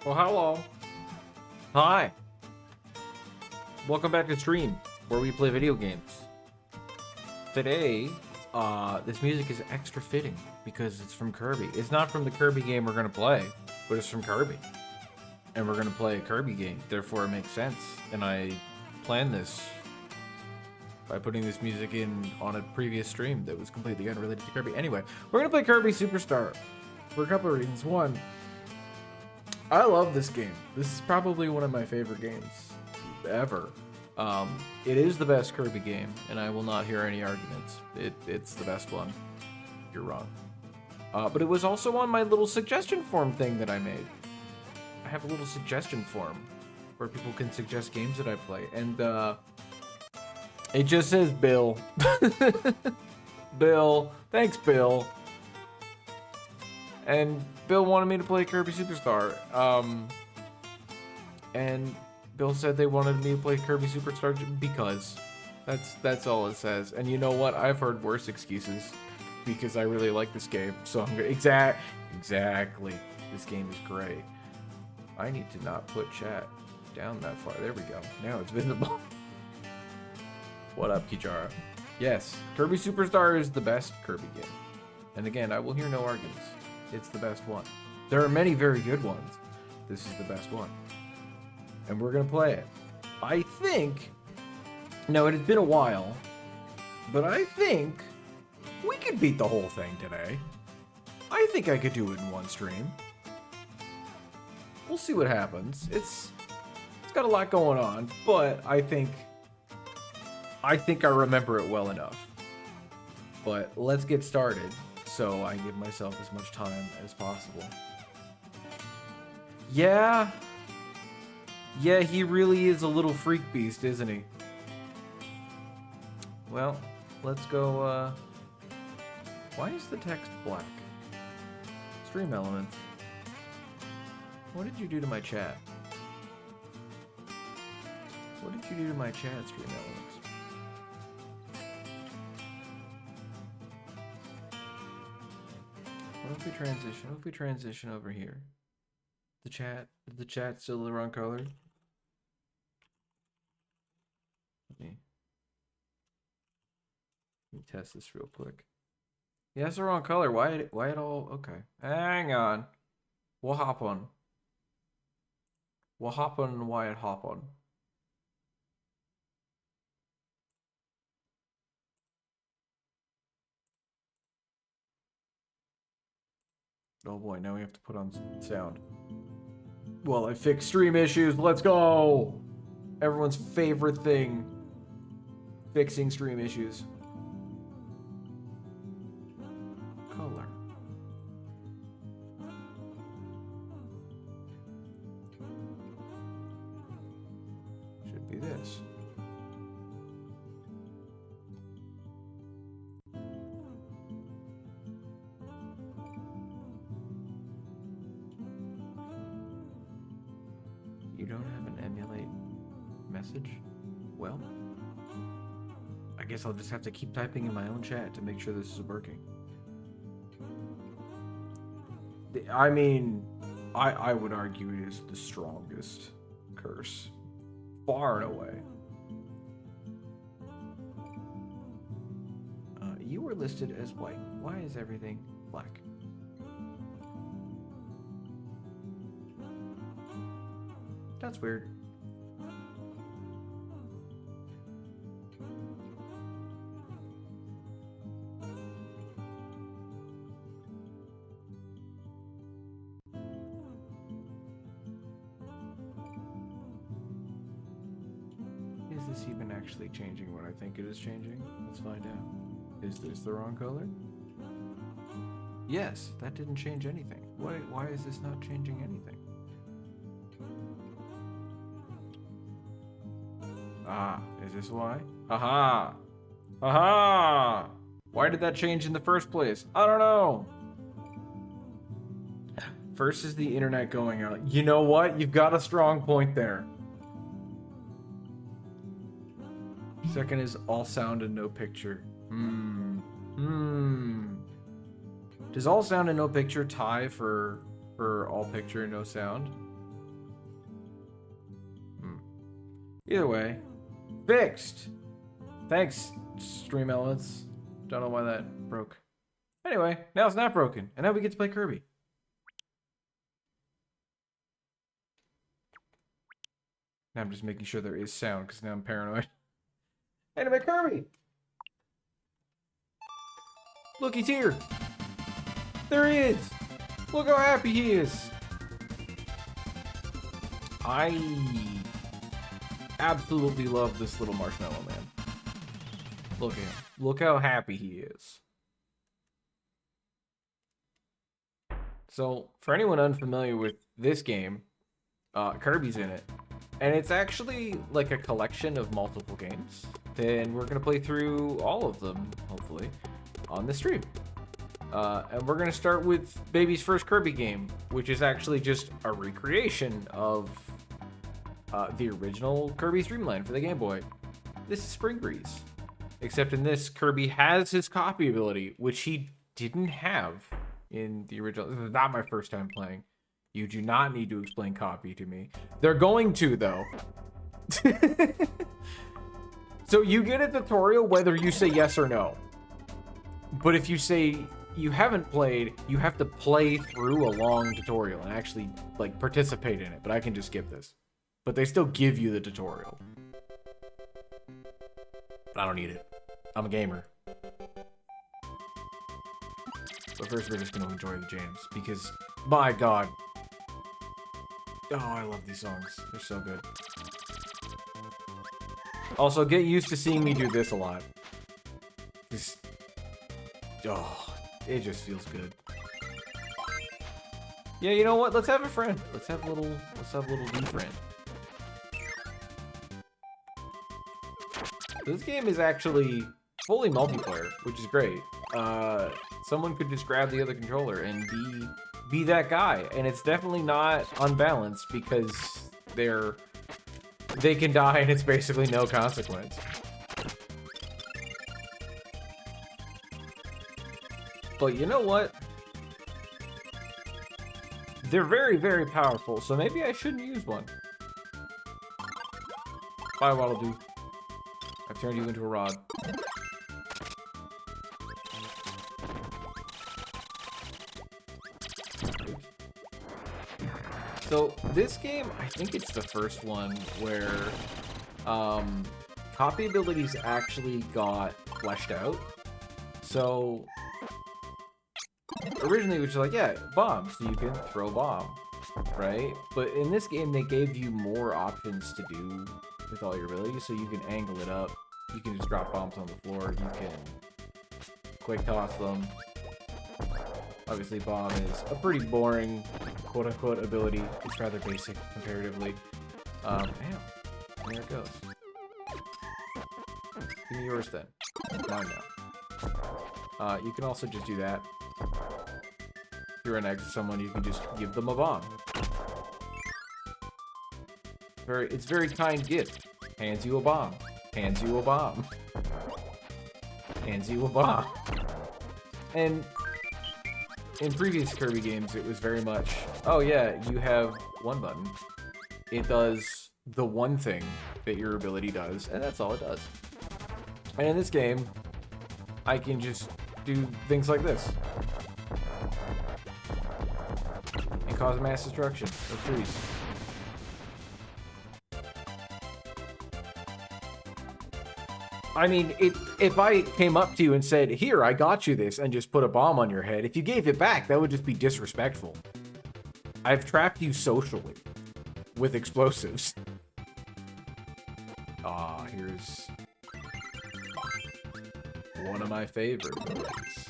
Well, hello. Hi. Welcome back to stream, where we play video games. Today, this music is extra fitting because it's from Kirby. It's not from the Kirby game we're gonna play, but it's from Kirby. And we're gonna play a Kirby game, therefore it makes sense. And I planned this by putting this music in on a previous stream that was completely unrelated to Kirby. Anyway, we're gonna play Kirby Superstar for a couple of reasons. One, I love this game. This is probably one of my favorite games ever. It is the best Kirby game, and I will not hear any arguments. It's the best one. You're wrong. But it was also on my little suggestion form thing that I made. I have a little suggestion form where people can suggest games that I play, and it just says Bill. Bill. Thanks, Bill. And Bill wanted me to play Kirby Superstar. And Bill said they wanted me to play Kirby Superstar because that's all it says. And you know what? I've heard worse excuses because I really like this game. So I'm gonna exactly. This game is great. I need to not put chat down that far. There we go. Now it's visible. What up, Kijara? Yes, Kirby Superstar is the best Kirby game. And again, I will hear no arguments. It's the best one. There are many very good ones. This is the best one. And we're gonna play it. I think, now it has been a while, but I think we could beat the whole thing today. I think I could do it in one stream. We'll see what happens. It's got a lot going on, but I think I remember it well enough. But let's get started so I give myself as much time as possible. Yeah, he really is a little freak beast, isn't he? Well, let's go, why is the text black? Stream elements. What did you do to my chat? What did you do to my chat, stream elements? What if we transition? What if we transition over here? The chat's still the wrong color? Let me test this real quick. Yeah, it's the wrong color. Why it all okay. Hang on. We'll hop on. Why it hop on. Oh boy, now we have to put on sound. Well, I fixed stream issues. Let's go! Everyone's favorite thing. Fixing stream issues. Color. Should be this. You don't have an emulate message? Well, I guess I'll just have to keep typing in my own chat to make sure this is working. I mean, I would argue it is the strongest curse. Far and away. You were listed as white. Why is everything black? That's weird. Is this even actually changing what I think it is changing? Let's find out. Is this the wrong color? Yes, that didn't change anything. Why is this not changing anything? Ah, is this why? Haha! Haha! Why did that change in the first place? I don't know! First is the internet going out. You know what? You've got a strong point there. Second is all sound and no picture. Does all sound and no picture tie for all picture and no sound? Either way, fixed. Thanks, Stream Elements. Don't know why that broke. Anyway, now it's not broken, and now we get to play Kirby. Now I'm just making sure there is sound, because now I'm paranoid. Anyway, Kirby! Look, he's here! There he is! Look how happy he is! I absolutely love this little marshmallow man. Look at him. Look how happy he is. So, for anyone unfamiliar with this game, Kirby's in it. And it's actually like a collection of multiple games. Then we're going to play through all of them, hopefully, on the stream. And we're going to start with Baby's first Kirby game, which is actually just a recreation of the original Kirby's Dream Land for the Game Boy. This is Spring Breeze. Except in this, Kirby has his copy ability, which he didn't have in the original. This is not my first time playing. You do not need to explain copy to me. They're going to, though. So you get a tutorial whether you say yes or no. But if you say you haven't played, you have to play through a long tutorial and actually like participate in it. But I can just skip this. But they still give you the tutorial. But I don't need it. I'm a gamer. But first we're just going to enjoy the jams. Because, my god. Oh, I love these songs. They're so good. Also, get used to seeing me do this a lot. This... Oh, it just feels good. Yeah, you know what? Let's have a friend. Let's have a little D friend. This game is actually fully multiplayer, which is great. Someone could just grab the other controller and be that guy, and it's definitely not unbalanced because they can die and it's basically no consequence. But you know what? They're very, very powerful, so maybe I shouldn't use one. Bye, Waddle Doo. I've turned you into a rod. So this game, I think it's the first one where copy abilities actually got fleshed out. So originally it was just like, yeah, bombs, so you can throw a bomb, right? But in this game, they gave you more options to do with all your abilities, so you can angle it up. You can just drop bombs on the floor. You can quick toss them. Obviously, bomb is a pretty boring, quote-unquote, ability. It's rather basic comparatively. Damn. There it goes. Give me yours then. Mine now. You can also just do that. If you're next to someone, you can just give them a bomb. It's very kind gift. Hands you a bomb. Hands you a bomb. Hands you a bomb. And in previous Kirby games, it was very much, oh yeah, you have one button. It does the one thing that your ability does, and that's all it does. And in this game, I can just do things like this. And cause mass destruction of trees. I mean, if I came up to you and said, here, I got you this, and just put a bomb on your head, if you gave it back, that would just be disrespectful. I've trapped you socially with explosives. Ah, here's one of my favorite abilities.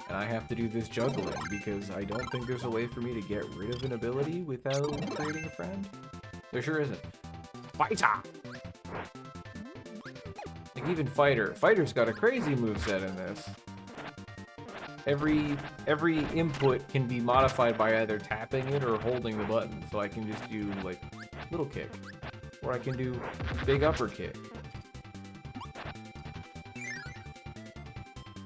And I have to do this juggling because I don't think there's a way for me to get rid of an ability without creating a friend. There sure isn't. Fighter! Like even Fighter's got a crazy moveset in this. Every input can be modified by either tapping it or holding the button. So I can just do like little kick, or I can do big upper kick.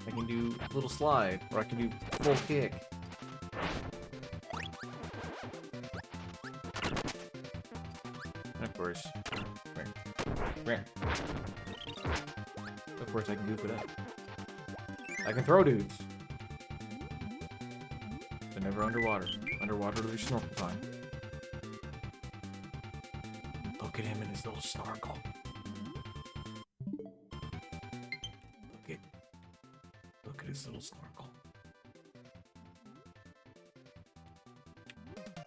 I can do little slide, or I can do full kick. And of course, right. Ran. Of course, I can goof it up. I can throw dudes. But never underwater. Underwater to snorkel time. Look at him in his little snorkel. Look at his little snorkel.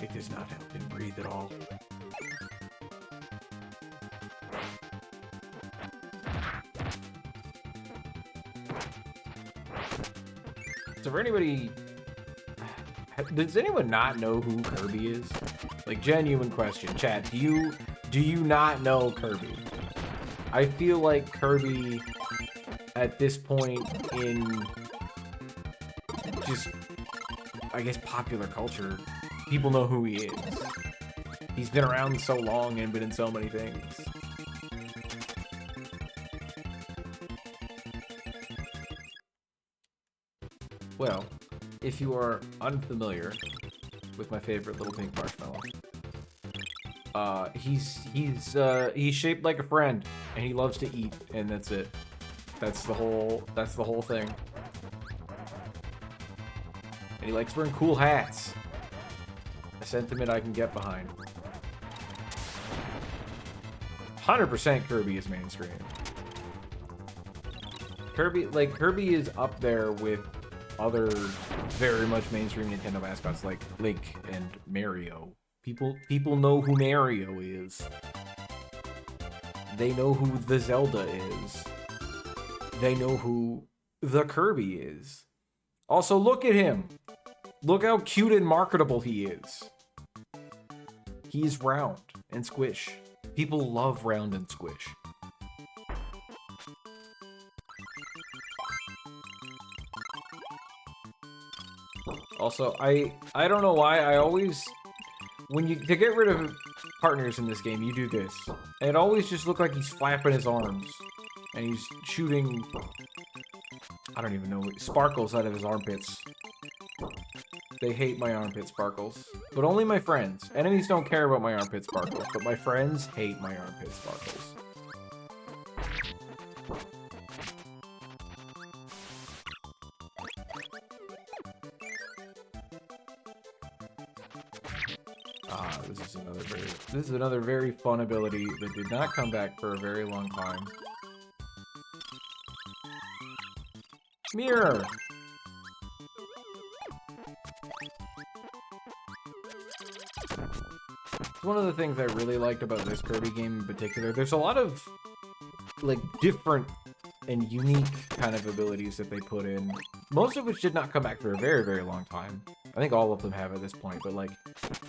It does not help him breathe at all. So for anybody, does anyone not know who Kirby is? Like, genuine question, chat. Do you not know Kirby? I feel like Kirby, at this point in just, I guess, popular culture, people know who he is. He's been around so long and been in so many things. Well, if you are unfamiliar with my favorite little pink marshmallow, he's shaped like a friend, and he loves to eat, and that's it. That's the whole thing. And he likes wearing cool hats. A sentiment I can get behind. 100% Kirby is mainstream. Kirby is up there with other very much mainstream Nintendo mascots like Link and Mario. People know who Mario is. They know who the Zelda is. They know who the Kirby is. Also, look at him. Look how cute and marketable he is. He's round and squish. People love round and squish. Also, I don't know why I always, to get rid of partners in this game, you do this. And it always just looks like he's flapping his arms. And he's shooting, I don't even know, sparkles out of his armpits. They hate my armpit sparkles. But only my friends. Enemies don't care about my armpit sparkles, but my friends hate my armpit sparkles. This is another very fun ability that did not come back for a very long time. Mirror! One of the things I really liked about this Kirby game in particular, there's a lot of, like, different and unique kind of abilities that they put in. Most of which did not come back for a very, very long time. I think all of them have at this point, but, like,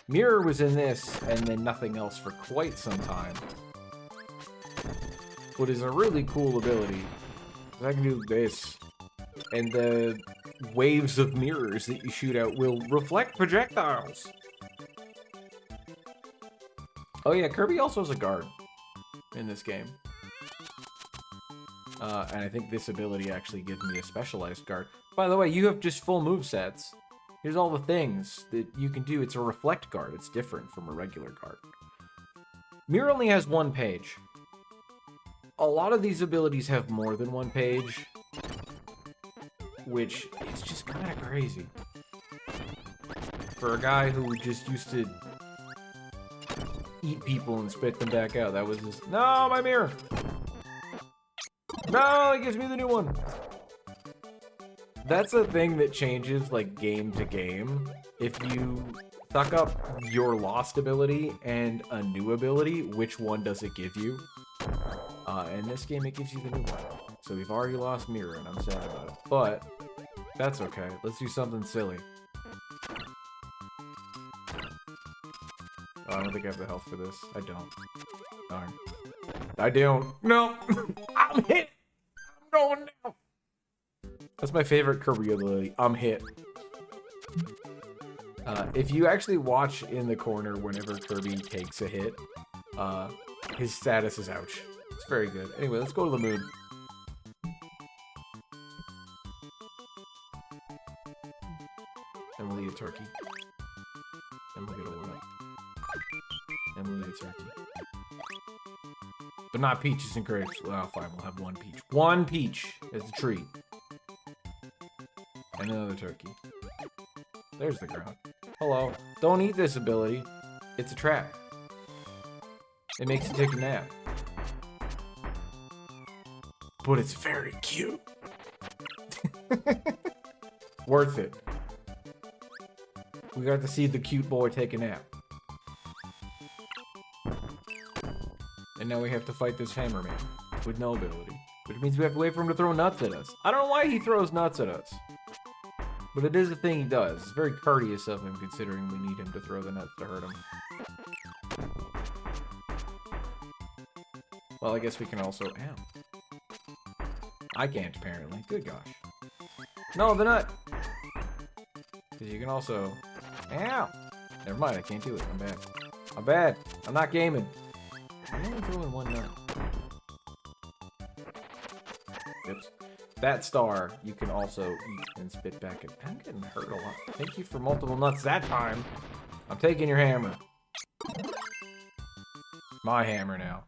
Mirror was in this, and then nothing else for quite some time. What is a really cool ability, I can do this, and the waves of mirrors that you shoot out will reflect projectiles. Oh yeah, Kirby also has a guard in this game. And I think this ability actually gives me a specialized guard. By the way, you have just full movesets. Here's all the things that you can do. It's a reflect guard. It's different from a regular guard. Mirror only has one page. A lot of these abilities have more than one page, which is just kind of crazy. For a guy who just used to eat people and spit them back out, that was just... No, my mirror! No, it gives me the new one! That's a thing that changes, like, game to game. If you suck up your lost ability and a new ability, which one does it give you? In this game, it gives you the new one. So we've already lost Mirror, and I'm sad about it. But, that's okay. Let's do something silly. Oh, I don't think I have the health for this. I don't. Darn. I don't. No! I'm hit! I'm going down! That's my favorite Kirby ability. I'm hit. If you actually watch in the corner whenever Kirby takes a hit, his status is ouch. It's very good. Anyway, let's go to the moon. And we'll eat a turkey. And we'll get a one up. And we'll eat a turkey. But not peaches and grapes. Well, fine, we'll have one peach. One peach as a treat. And another turkey. There's the ground. Hello. Don't eat this ability. It's a trap. It makes you take a nap. But it's very cute. Worth it. We got to see the cute boy take a nap. And now we have to fight this hammer man with no ability. Which means we have to wait for him to throw nuts at us. I don't know why he throws nuts at us. But it is a thing he does. It's very courteous of him considering we need him to throw the nuts to hurt him. Well, I guess we can also... Ow. I can't, apparently. Good gosh. No, the nut! Because you can also... Ow! Never mind, I can't do it. I'm bad. I'm bad. I'm not gaming. I'm only throwing one nut. Oops. That star, you can also eat and spit back. And I'm getting hurt a lot. Thank you for multiple nuts that time. I'm taking your hammer. My hammer now.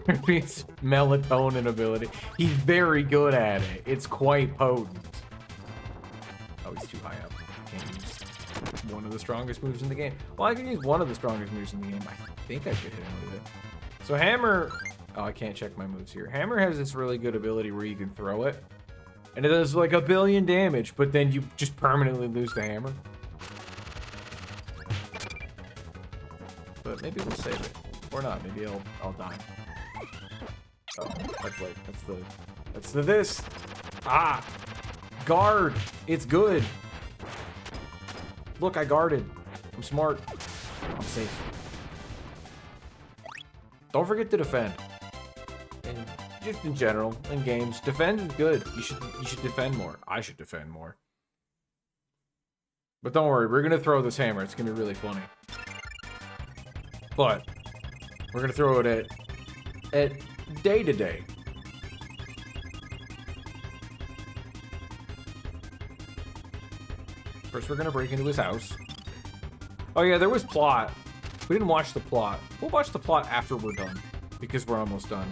Kirby's melatonin ability. He's very good at it. It's quite potent. Oh, he's too high up. Can't use one of the strongest moves in the game. Well, I can use one of the strongest moves in the game. I think I could hit him with it. So Hammer... Oh, I can't check my moves here. Hammer has this really good ability where you can throw it. And it does like 1 billion damage, but then you just permanently lose the hammer. But maybe we'll save it. Or not. Maybe I'll die. Oh, that's the this. Ah! Guard! It's good! Look, I guarded. I'm smart. I'm safe. Don't forget to defend. And just in general, in games, defend is good. You should defend more. I should defend more. But don't worry, we're gonna throw this hammer. It's gonna be really funny. But we're gonna throw it at day to day. First, we're gonna break into his house. Oh yeah, there was plot. We didn't watch the plot. We'll watch the plot after we're done, because we're almost done.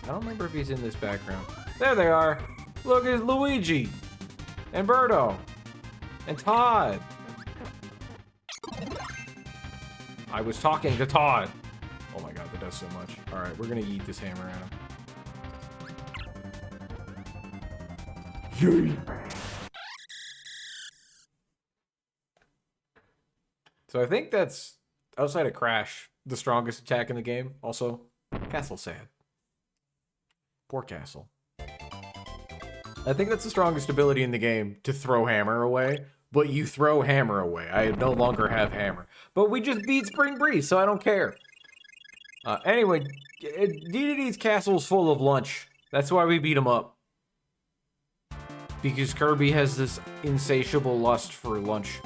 I don't remember if he's in this background. There they are. Look, it's Luigi and Birdo and Todd. I was talking to Todd. Oh my god, that does so much. All right, we're gonna eat this hammer at him. So I think that's, outside of Crash, the strongest attack in the game. Also, Castle Sad. Poor Castle. I think that's the strongest ability in the game, to throw hammer away. But you throw hammer away. I no longer have hammer. But we just beat Spring Breeze, so I don't care. Anyway, DDD's castle's full of lunch. That's why we beat him up. Because Kirby has this insatiable lust for lunch.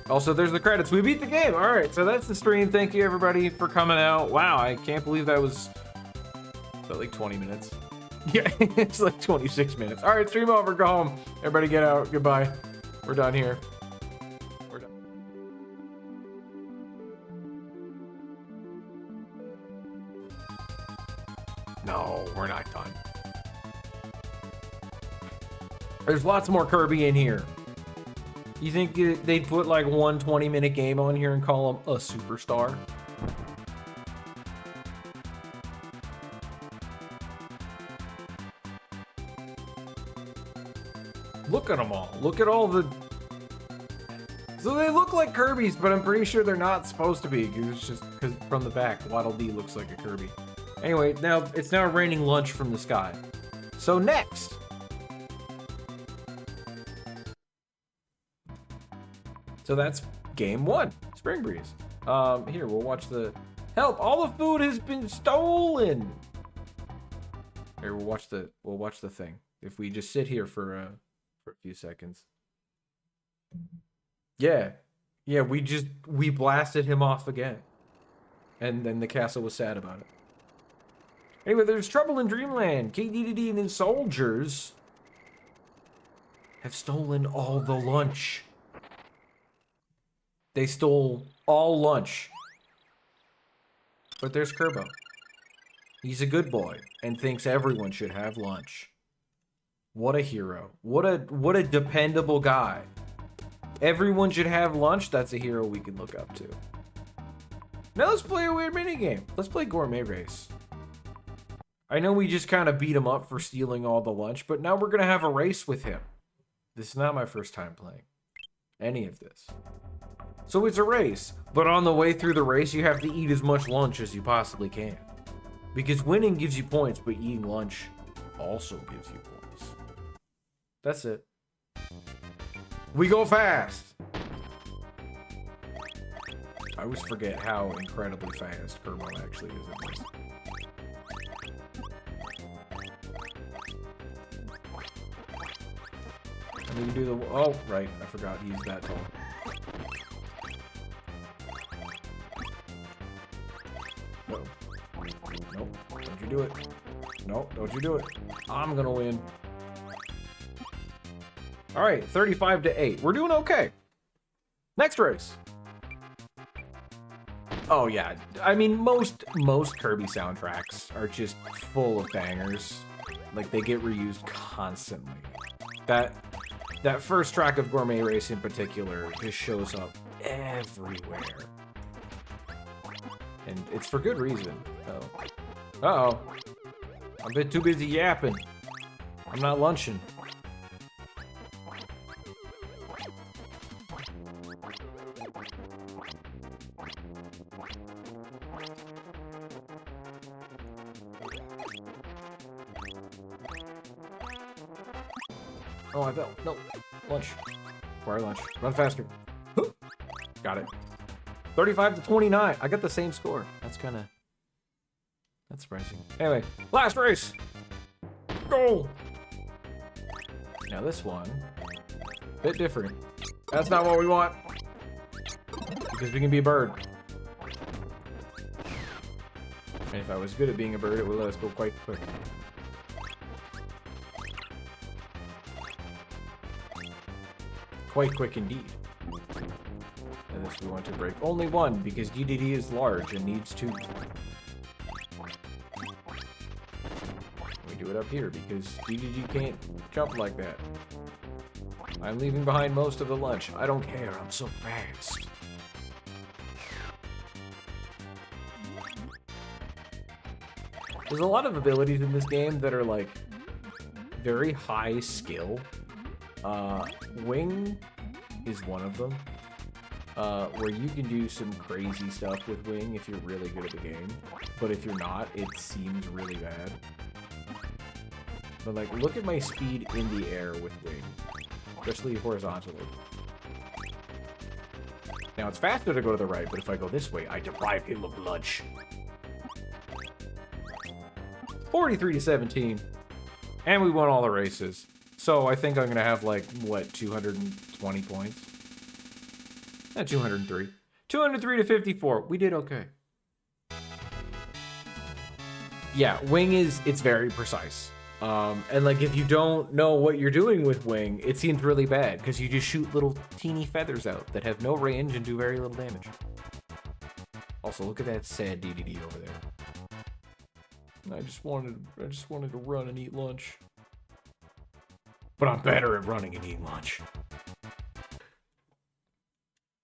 Also, there's the credits. We beat the game. All right, so that's the stream. Thank you, everybody, for coming out. Wow, I can't believe that was like 20 minutes. Yeah, it's like 26 minutes. All right, stream over. Go home. Everybody get out. Goodbye. We're done here. We're done. No, we're not done. There's lots more Kirby in here. You think they'd put like one 20-minute game on here and call him a superstar? Look at them all. Look at all the... So they look like Kirby's, but I'm pretty sure they're not supposed to be. It's just because from the back, Waddle Dee looks like a Kirby. Anyway, now it's now raining lunch from the sky. So next... So that's game 1, Spring Breeze. Here, we'll watch the... Help! All the food has been stolen! Here, we'll watch the thing. If we just sit here for a few seconds. Yeah. Yeah, we blasted him off again. And then the castle was sad about it. Anyway, there's trouble in Dreamland. KDDD and his soldiers have stolen all the lunch. They stole all lunch. But there's Kirby. He's a good boy and thinks everyone should have lunch. What a hero. What a dependable guy. Everyone should have lunch. That's a hero we can look up to. Now let's play a weird minigame. Let's play Gourmet Race. I know we just kind of beat him up for stealing all the lunch, but now we're going to have a race with him. This is not my first time playing any of this. So it's a race, but on the way through the race, you have to eat as much lunch as you possibly can. Because winning gives you points, but eating lunch also gives you points. That's it. We go fast! I always forget how incredibly fast Kirby actually is in this. And then you do the... Oh, right. I forgot he's that tall. No. Nope. Don't you do it. Nope. Don't you do it. I'm gonna win. Alright. 35 to 8. We're doing okay. Next race. Oh, yeah. I mean, most Kirby soundtracks are just full of bangers. Like, they get reused constantly. That first track of Gourmet Race in particular just shows up everywhere. And it's for good reason. Uh-oh. I'm a bit too busy yapping. I'm not lunching. Oh, I fell. No. Lunch. Require lunch. Run faster. Got it. 35 to 29. I got the same score. That's surprising. Anyway, last race. Go. Now this one, bit different. That's not what we want. Because we can be a bird. And if I was good at being a bird, it would let us go quite quick. Quite quick indeed. And this we want to break only one because DDD is large and needs two. We do it up here because DDD can't jump like that. I'm leaving behind most of the lunch. I don't care, I'm so fast. There's a lot of abilities in this game that are like very high skill. Wing is one of them, where you can do some crazy stuff with Wing if you're really good at the game, but if you're not, it seems really bad. But like, look at my speed in the air with Wing, especially horizontally. Now it's faster to go to the right, but if I go this way, I deprive him of lunch. 43 to 17, and we won all the races. So I think I'm gonna have like, what, 220 points? 203. 203 to 54. We did okay. Yeah, Wing it's very precise. And like, if you don't know what you're doing with Wing, it seems really bad because you just shoot little teeny feathers out that have no range and do very little damage. Also, look at that sad DDD over there. I just wanted to run and eat lunch. But I'm better at running and eating lunch.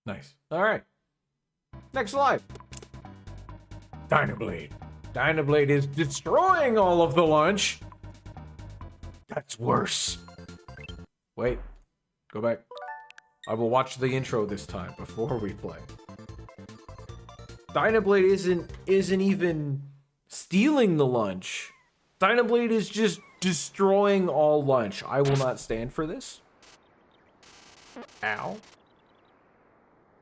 Nice. Alright. Next slide. Dynablade. Dynablade is destroying all of the lunch. That's worse. Wait. Go back. I will watch the intro this time before we play. Dynablade isn't even stealing the lunch. Dynablade is just destroying all lunch. I will not stand for this. Ow.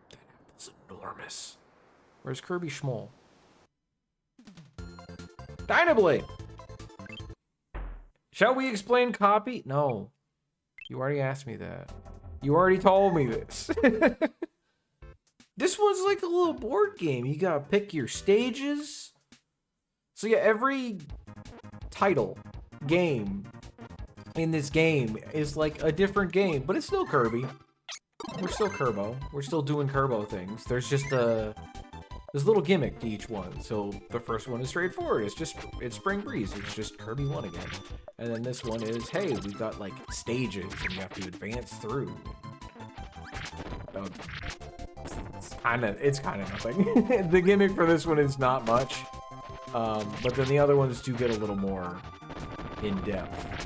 That apple's enormous. Where's Kirby Schmoll? Dynablade! Shall we explain copy? No. You already asked me that. You already told me this. This one's like a little board game. You gotta pick your stages. So yeah, every title game in this game is like a different game, but it's still Kirby. We're still Kirbo. We're still doing Kirbo things. There's just a There's a little gimmick to each one. So the first one is straightforward. It's Spring Breeze. It's just Kirby 1 again. And then this one is, hey, we've got like stages and you have to advance through. It's kind of nothing. The gimmick for this one is not much. But then the other ones do get a little more in depth.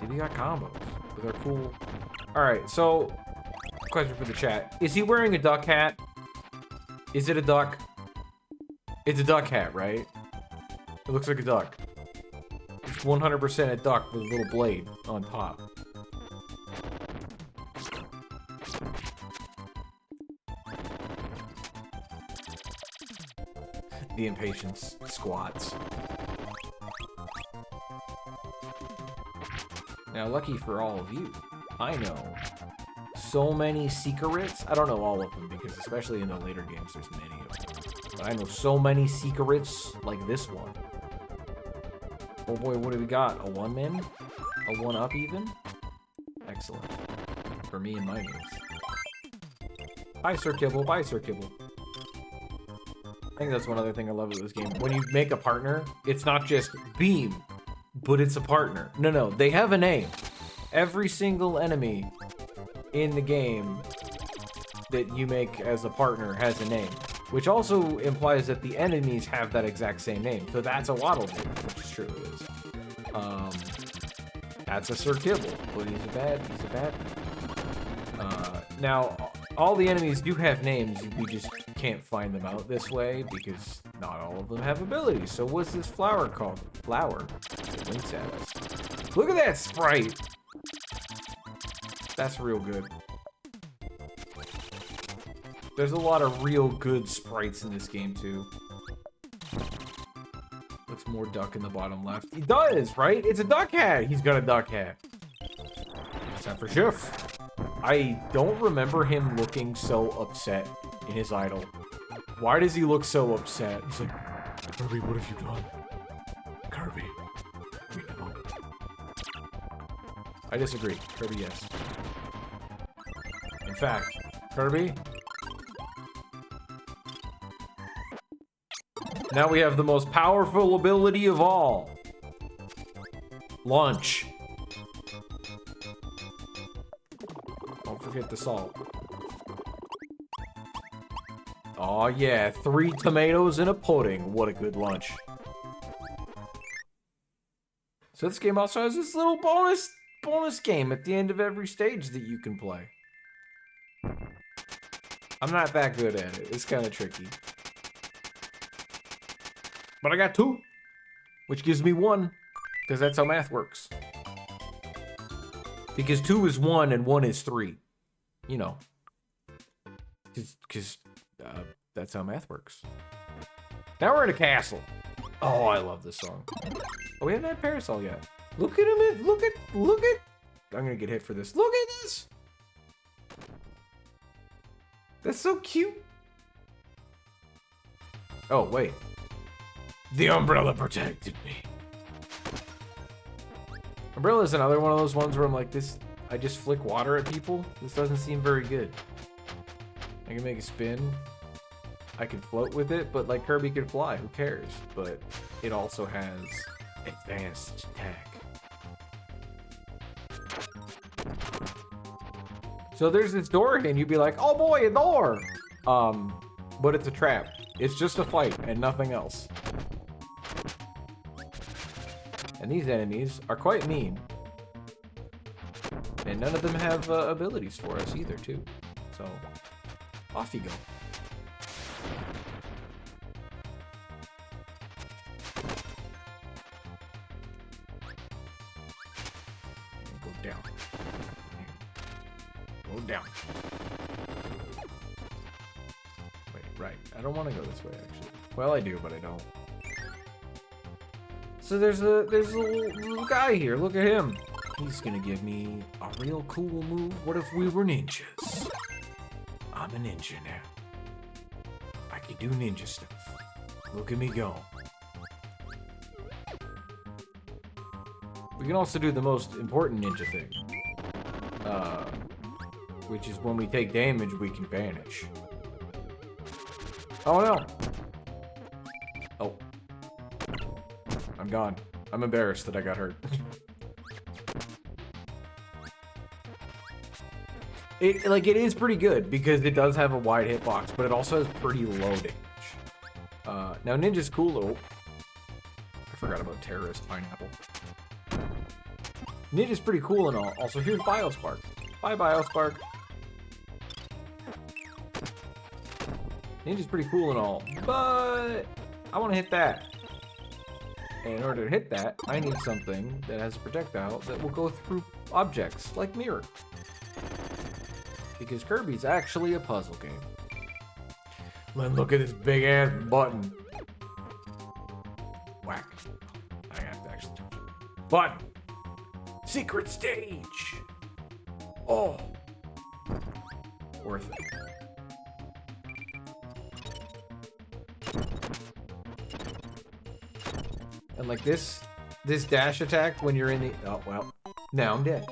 See, they got combos. But they're cool. Alright, so question for the chat. Is he wearing a duck hat? Is it a duck? It's a duck hat, right? It looks like a duck. It's 100% a duck with a little blade on top. The impatience squats. Now, lucky for all of you, I know so many secrets. I don't know all of them because especially in the later games, there's many of them. But I know so many secrets like this one. Oh boy, what do we got? A 1-min? A 1-up even? Excellent. For me and my names. Bye, Sir Kibble. Bye, Sir Kibble. I think that's one other thing I love about this game. When you make a partner, it's not just Beam, but it's a partner. No, they have a name. Every single enemy in the game that you make as a partner has a name, which also implies that the enemies have that exact same name. So that's a Waddle Doo, which is true, it is. That's a Sir Kibble, but he's a bad. Now, all the enemies do have names, we just can't find them out this way because not all of them have abilities. So what's this flower called? Flower. It winks at us. Look at that sprite! That's real good. There's a lot of real good sprites in this game, too. Looks more duck in the bottom left. He does, right? It's a duck hat! He's got a duck hat. It's time for Shift. I don't remember him looking so upset in his idol. Why does he look so upset? He's like, Kirby, what have you done? Kirby, we know. I disagree. Kirby, yes. In fact, Kirby. Now we have the most powerful ability of all. Lunch. Don't forget the salt. Oh yeah, 3 tomatoes and a pudding. What a good lunch. So this game also has this little bonus game at the end of every stage that you can play. I'm not that good at it. It's kind of tricky. But I got 2, which gives me 1, because that's how math works. Because 2 is 1 and 1 is 3. You know. Because that's how math works. Now we're in a castle. Oh, I love this song. Oh, we haven't had Parasol yet. Look at him. Look at. I'm gonna get hit for this. Look at this. That's so cute. Oh, wait. The umbrella protected me. Umbrella is another one of those ones where I'm like, this, I just flick water at people. This doesn't seem very good. I can make a spin. I can float with it, but like Kirby could fly, who cares? But it also has advanced attack. So there's this door and you'd be like, oh boy, a door! But it's a trap. It's just a fight and nothing else. And these enemies are quite mean. And none of them have abilities for us either, too. So, off you go. Go down. Go down. Wait, right. I don't want to go this way, actually. Well, I do, but I don't. So there's a little guy here. Look at him. He's gonna give me a real cool move. What if we were ninjas? I'm a ninja now. I can do ninja stuff. Look at me go. We can also do the most important ninja thing. which is when we take damage, we can vanish. Oh no! Oh. I'm gone. I'm embarrassed that I got hurt. It is pretty good because it does have a wide hitbox, but it also has pretty low damage. Now Ninja's cool. Oh, I forgot about Terrorist Pineapple. Ninja's pretty cool and all. Also, here's Biospark. Bye, Biospark. Ninja's pretty cool and all, but I want to hit that. And in order to hit that, I need something that has a projectile that will go through objects, like Mirror. Because Kirby's actually a puzzle game. Man, look at this big ass button. Whack. I have to actually touch it. Button! Secret stage! Oh! Worth it. And like this dash attack when you're in the... Oh, well. Now I'm dead.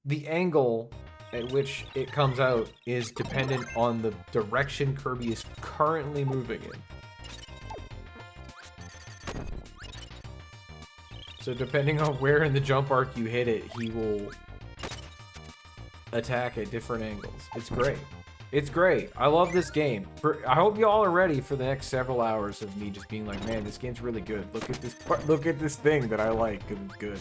The angle at which it comes out is dependent on the direction Kirby is currently moving in. So depending on where in the jump arc you hit it, he will attack at different angles. It's great. It's great. I love this game. I hope you all are ready for the next several hours of me just being like, man, this game's really good. Look at this part. Look at this thing that I like because it's good.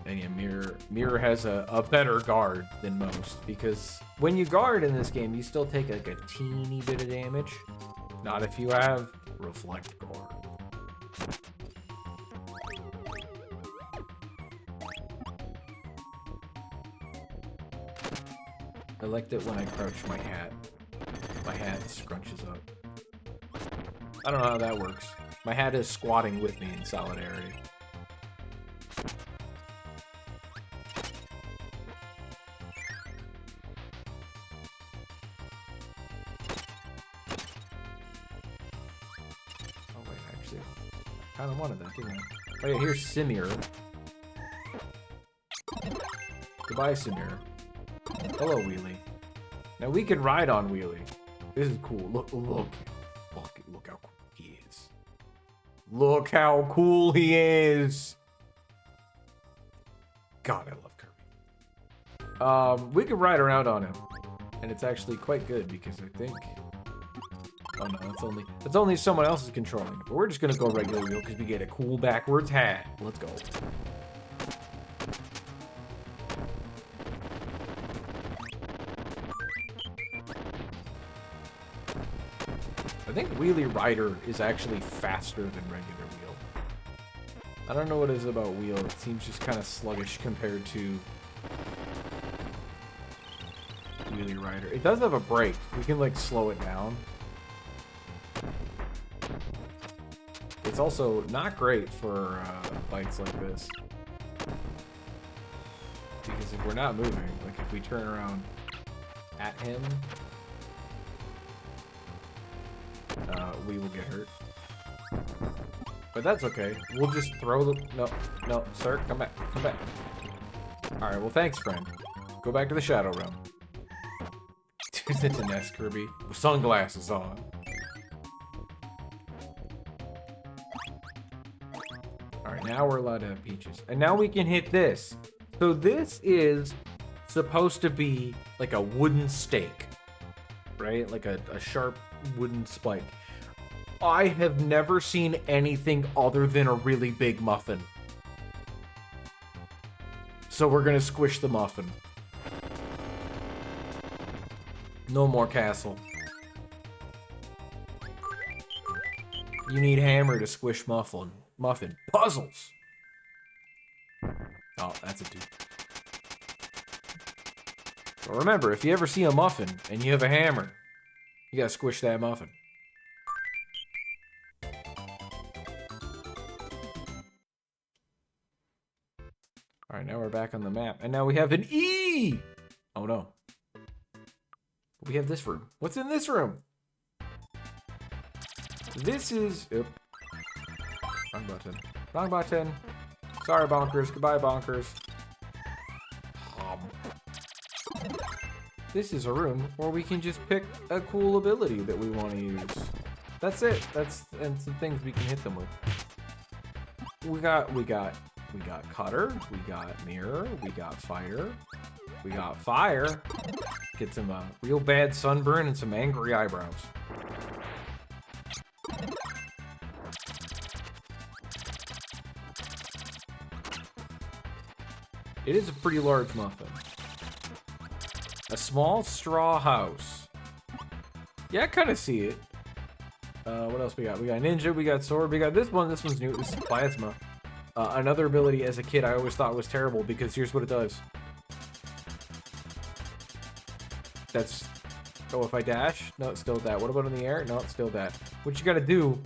And yeah, Mirror has a better guard than most, because when you guard in this game, you still take like a teeny bit of damage. Not if you have Reflect Guard. I liked it when I crouch my hat scrunches up. I don't know how that works. My hat is squatting with me in solidarity. I kind of wanted that, didn't I? Oh yeah, here's Simir. Goodbye, Simir. Hello, Wheelie. Now we can ride on Wheelie. This is cool. Look how cool he is. Look how cool he is. God, I love Kirby. We can ride around on him, and it's actually quite good because I think. Oh no, that's only if someone else is controlling it. But we're just gonna go regular wheel because we get a cool backwards hat. Let's go. I think Wheelie Rider is actually faster than regular wheel. I don't know what it is about wheel. It seems just kind of sluggish compared to Wheelie Rider. It does have a brake. We can like slow it down. It's also not great for fights like this. Because if we're not moving, like if we turn around at him, we will get hurt. But that's okay. We'll just throw the... No, sir, come back, come back. Alright, well thanks, friend. Go back to the Shadow Realm. Turns into Nest Kirby with sunglasses on. Alright, now we're allowed to have peaches. And now we can hit this. So this is supposed to be like a wooden stake. Right? Like a sharp wooden spike. I have never seen anything other than a really big muffin. So we're gonna squish the muffin. No more castle. You need hammer to squish muffin. Puzzles! Oh, that's a dude. But remember, if you ever see a muffin and you have a hammer, you gotta squish that muffin. Alright, now we're back on the map. And now we have an E! Oh no. We have this room. What's in this room? This is... Oop. Wrong button. Wrong button. Sorry, Bonkers. Goodbye, Bonkers. This is a room where we can just pick a cool ability that we want to use. That's it. And some things we can hit them with. We got cutter. We got mirror. We got fire. We got fire. Get some real bad sunburn and some angry eyebrows. It is a pretty large muffin. A small straw house. Yeah, I kind of see it. What else we got? We got ninja, we got sword, we got this one. This one's new. This is plasma. Another ability as a kid I always thought was terrible because here's what it does. That's... Oh, if I dash? No, it's still that. What about in the air? No, it's still that. What you gotta do...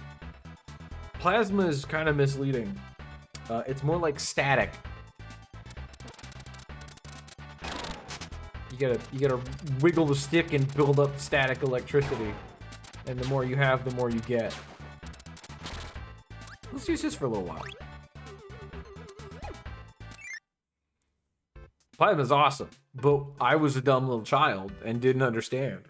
Plasma is kind of misleading. It's more like static. You gotta wiggle the stick and build up static electricity. And the more you have, the more you get. Let's use this for a little while. Plasma's awesome, but I was a dumb little child and didn't understand.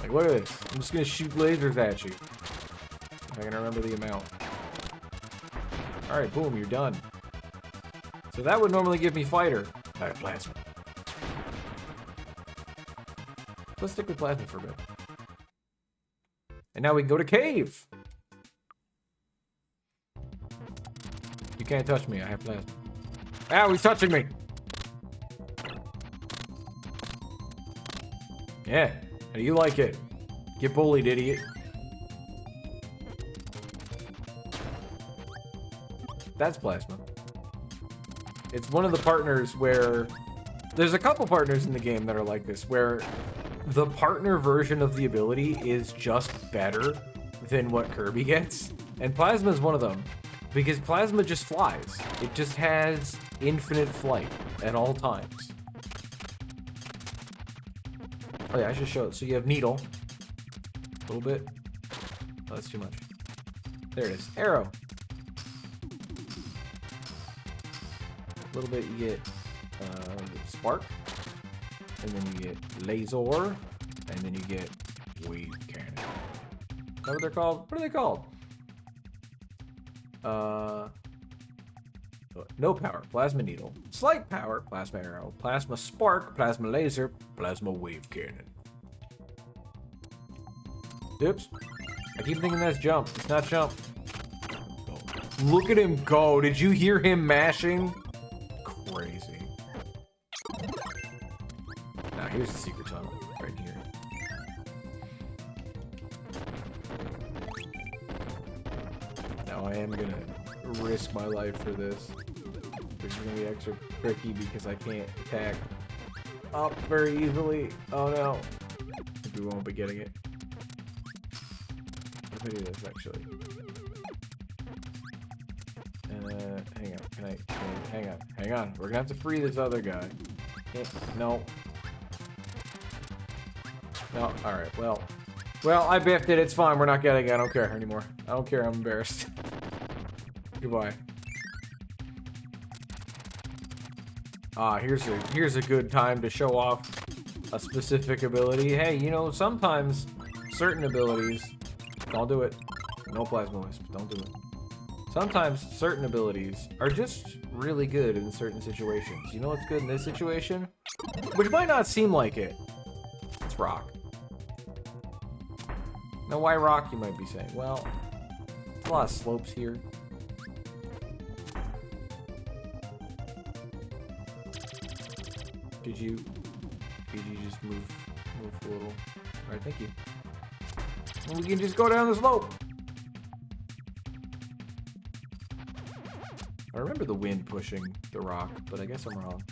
Like, look at this. I'm just gonna shoot lasers at you. If I can remember the amount. Alright, boom, you're done. So that would normally give me fighter. Alright, plasma. Let's stick with plasma for a bit. And now we can go to cave. You can't touch me, I have plasma. Ow, he's touching me! Yeah, how do you like it? Get bullied, idiot. That's plasma. It's one of the partners where... There's a couple partners in the game that are like this, where the partner version of the ability is just better than what Kirby gets. And Plasma is one of them, because Plasma just flies. It just has infinite flight at all times. Oh yeah, I should show it. So you have needle. A little bit. Oh, that's too much. There it is. Arrow. A little bit you get spark, and then you get laser, and then you get wave cannon. Is that what they're called? What are they called? No power, plasma needle. Slight power, plasma arrow. Plasma spark, plasma laser, plasma wave cannon. Oops. I keep thinking that's jump. It's not jump. Look at him go. Did you hear him mashing? Crazy. Now here's the secret tunnel. Right here. Now I am gonna risk my life for this. Which is gonna be extra tricky because I can't attack up very easily. Oh no. I think we won't be getting it. What if I do this actually? Hang on. Hang on. We're gonna have to free this other guy. No. No, alright, well, I biffed it, it's fine, we're not getting it, I don't care anymore. I don't care, I'm embarrassed. Goodbye. Ah, here's a good time to show off a specific ability. Hey, you know, sometimes certain abilities, don't do it. No plasma wisp, don't do it. Sometimes certain abilities are just really good in certain situations. You know what's good in this situation? Which might not seem like it. It's rock. Now, why rock, you might be saying? Well, there's a lot of slopes here. Did you just move a little? Alright, thank you. And we can just go down the slope. I remember the wind pushing the rock, but I guess I'm wrong.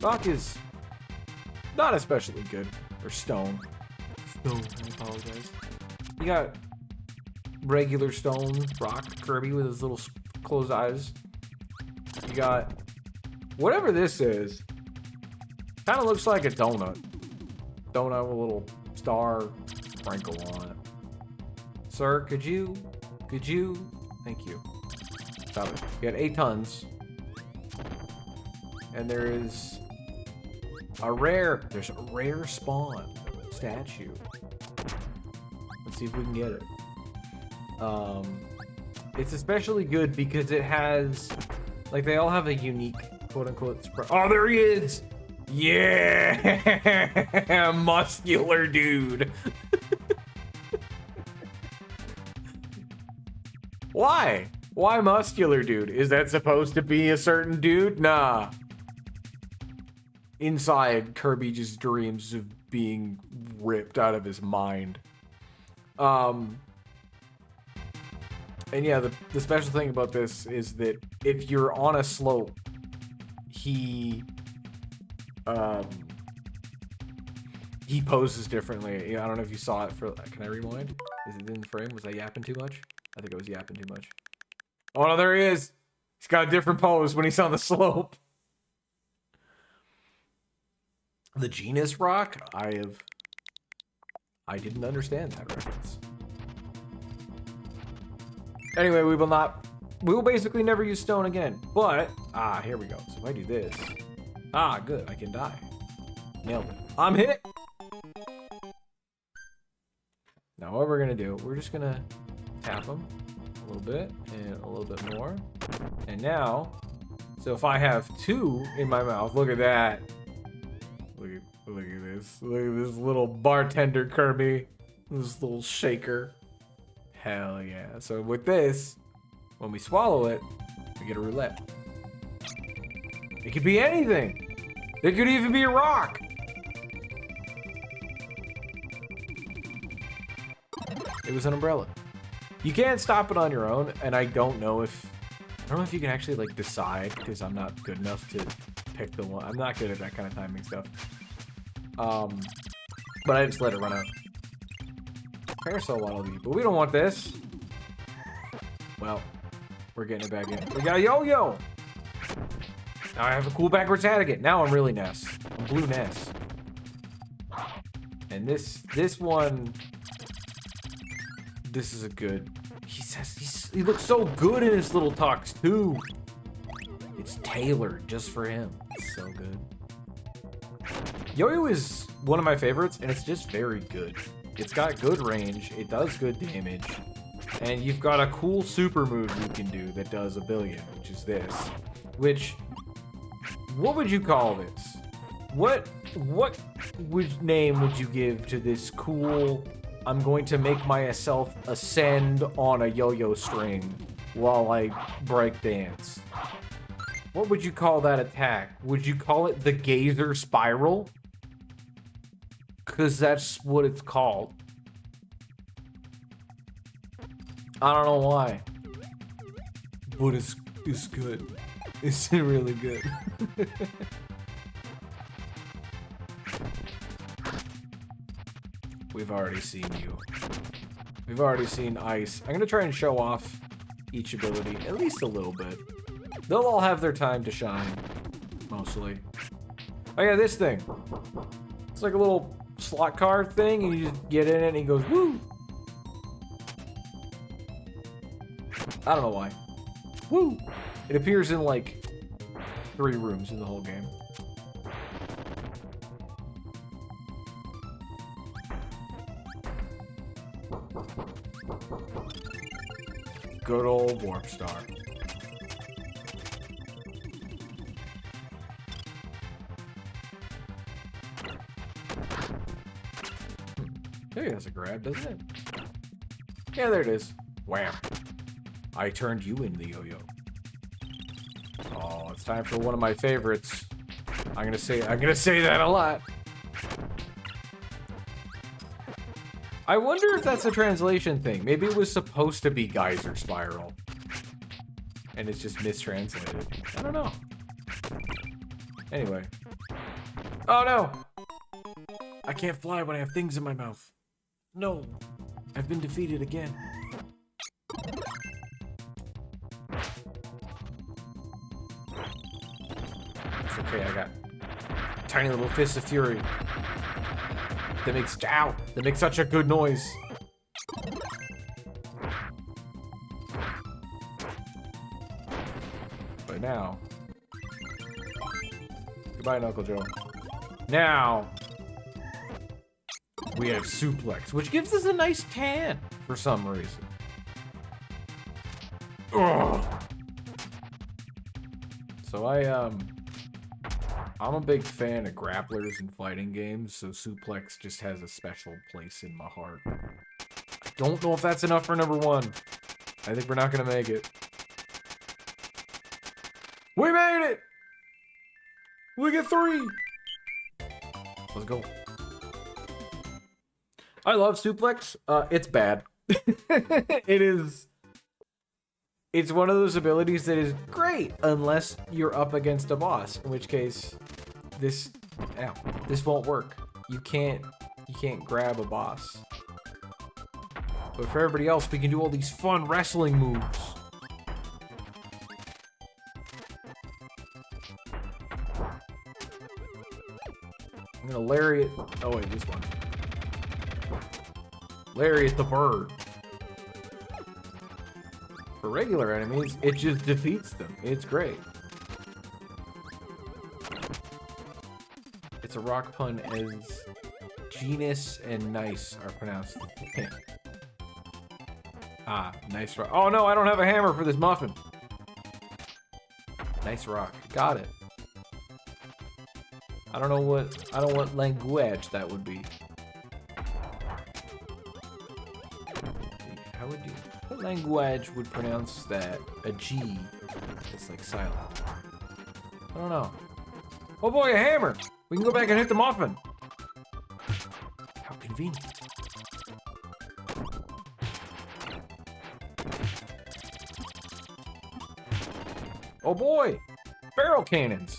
Rock is not especially good. Or stone. Stone, I apologize. You got regular stone, rock, Kirby with his little closed eyes. You got whatever this is. Kind of looks like a donut. Donut with a little star sprinkle on it. Sir, could you? Thank you. Stop it. You got 8 tons. And there's a rare spawn statue. Let's see if we can get it. It's especially good because it has, like, they all have a unique quote-unquote oh, there he is! Yeah! Muscular dude. Why? Why muscular dude? Is that supposed to be a certain dude? Nah. Inside, Kirby just dreams of being ripped out of his mind. And yeah, the special thing about this is that if you're on a slope, he poses differently. I don't know if you saw it for. Can I rewind? Is it in the frame? Was I yapping too much? I think I was yapping too much. Oh no, there he is. He's got a different pose when he's on the slope. The genus rock. I didn't understand that reference. Anyway, we will basically never use stone again. But here we go. So if I do this, good, I can die. Nailed it. I'm hit. Now what we're gonna do? We're just gonna tap him a little bit and a little bit more. And now, so if I have 2 in my mouth, look at that. Look at this. Look at this little bartender Kirby. This little shaker. Hell yeah. So with this, when we swallow it, we get a roulette. It could be anything. It could even be a rock. It was an umbrella. You can't stop it on your own, and I don't know if you can actually like decide, because I'm not good enough to pick the one. I'm not good at that kind of timing stuff. But I just let it run out. Carousel waddle dee, but we don't want this. Well, we're getting it back in. We got a yo-yo. Now I have a cool backwards hat again. Now I'm really Ness. I'm blue Ness. And this one, this is a good. He looks so good in his little tux too. It's tailored just for him. It's so good. Yo-yo is one of my favorites, and it's just very good. It's got good range, it does good damage, and you've got a cool super move you can do that does 1 billion, which is this. Which, what would you call this? What name would you give to this cool, I'm going to make myself ascend on a yo-yo string while I break dance? What would you call that attack? Would you call it the Gazer Spiral? Because that's what it's called. I don't know why. But it's good. It's really good. We've already seen you. We've already seen ice. I'm going to try and show off each ability, at least a little bit. They'll all have their time to shine, mostly. Oh yeah, this thing. It's like a little slot car thing, and you just get in it and he goes, woo! I don't know why. Woo! It appears in like 3 rooms in the whole game. Good old Warp Star. Maybe that's a grab, doesn't it? Yeah, there it is. Wham. I turned you in the yo-yo. Oh, it's time for one of my favorites. I'm gonna say that a lot. I wonder if that's a translation thing. Maybe it was supposed to be Geyser Spiral. And it's just mistranslated. I don't know. Anyway. Oh no! I can't fly when I have things in my mouth. No. I've been defeated again. It's okay, I got tiny little fists of fury. They make such a good noise. But now, goodbye, Knuckle Joe. Now we have Suplex, which gives us a nice tan for some reason. Ugh. So I'm a big fan of grapplers in fighting games, so Suplex just has a special place in my heart. I don't know if that's enough for number 1. I think we're not gonna make it. We made it! We get 3! Let's go. I love Suplex. It's bad. It's one of those abilities that is great unless you're up against a boss, in which case this won't work. You can't grab a boss. But for everybody else, we can do all these fun wrestling moves. I'm gonna lariat. Oh wait, this one. Lariat the bird. For regular enemies, it just defeats them. It's great. It's a rock pun as genus and nice are pronounced. Ah, nice rock. Oh no, I don't have a hammer for this muffin. Nice rock. Got it. I don't know what language that would be. How would you? What language would pronounce that? A G. It's like silent. I don't know. Oh boy, a hammer! We can go back and hit the muffin. How convenient. Oh boy! Barrel cannons!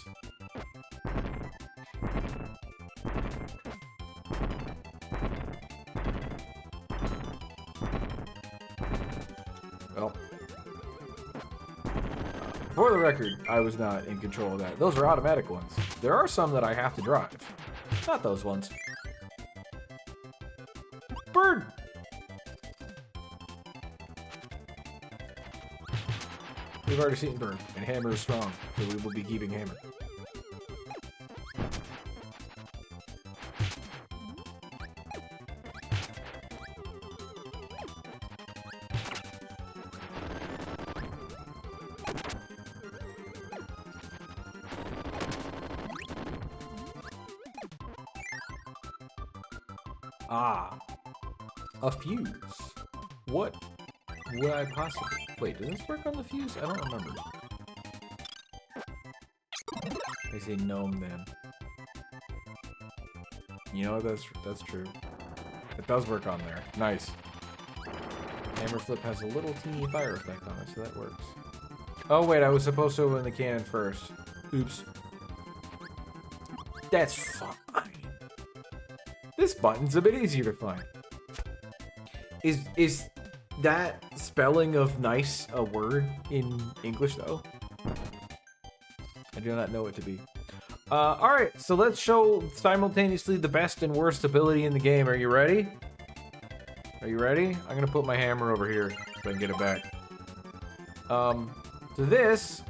Well, for the record, I was not in control of that. Those are automatic ones. There are some that I have to drive. Not those ones. Bird! We've already seen Bird, and Hammer is strong, so we will be keeping Hammer. Ah, a fuse. What would I possibly... Wait, does this work on the fuse? I don't remember. I say gnome then. You know, that's true. It does work on there. Nice. Hammer flip has a little teeny fire effect on it, so that works. Oh wait, I was supposed to open the cannon first. Oops. That's fine. This button's a bit easier to find. Is that spelling of nice a word in English though? I do not know it to be. Alright, so let's show simultaneously the best and worst ability in the game. Are you ready? Are you ready? I'm gonna put my hammer over here so I can get it back. So this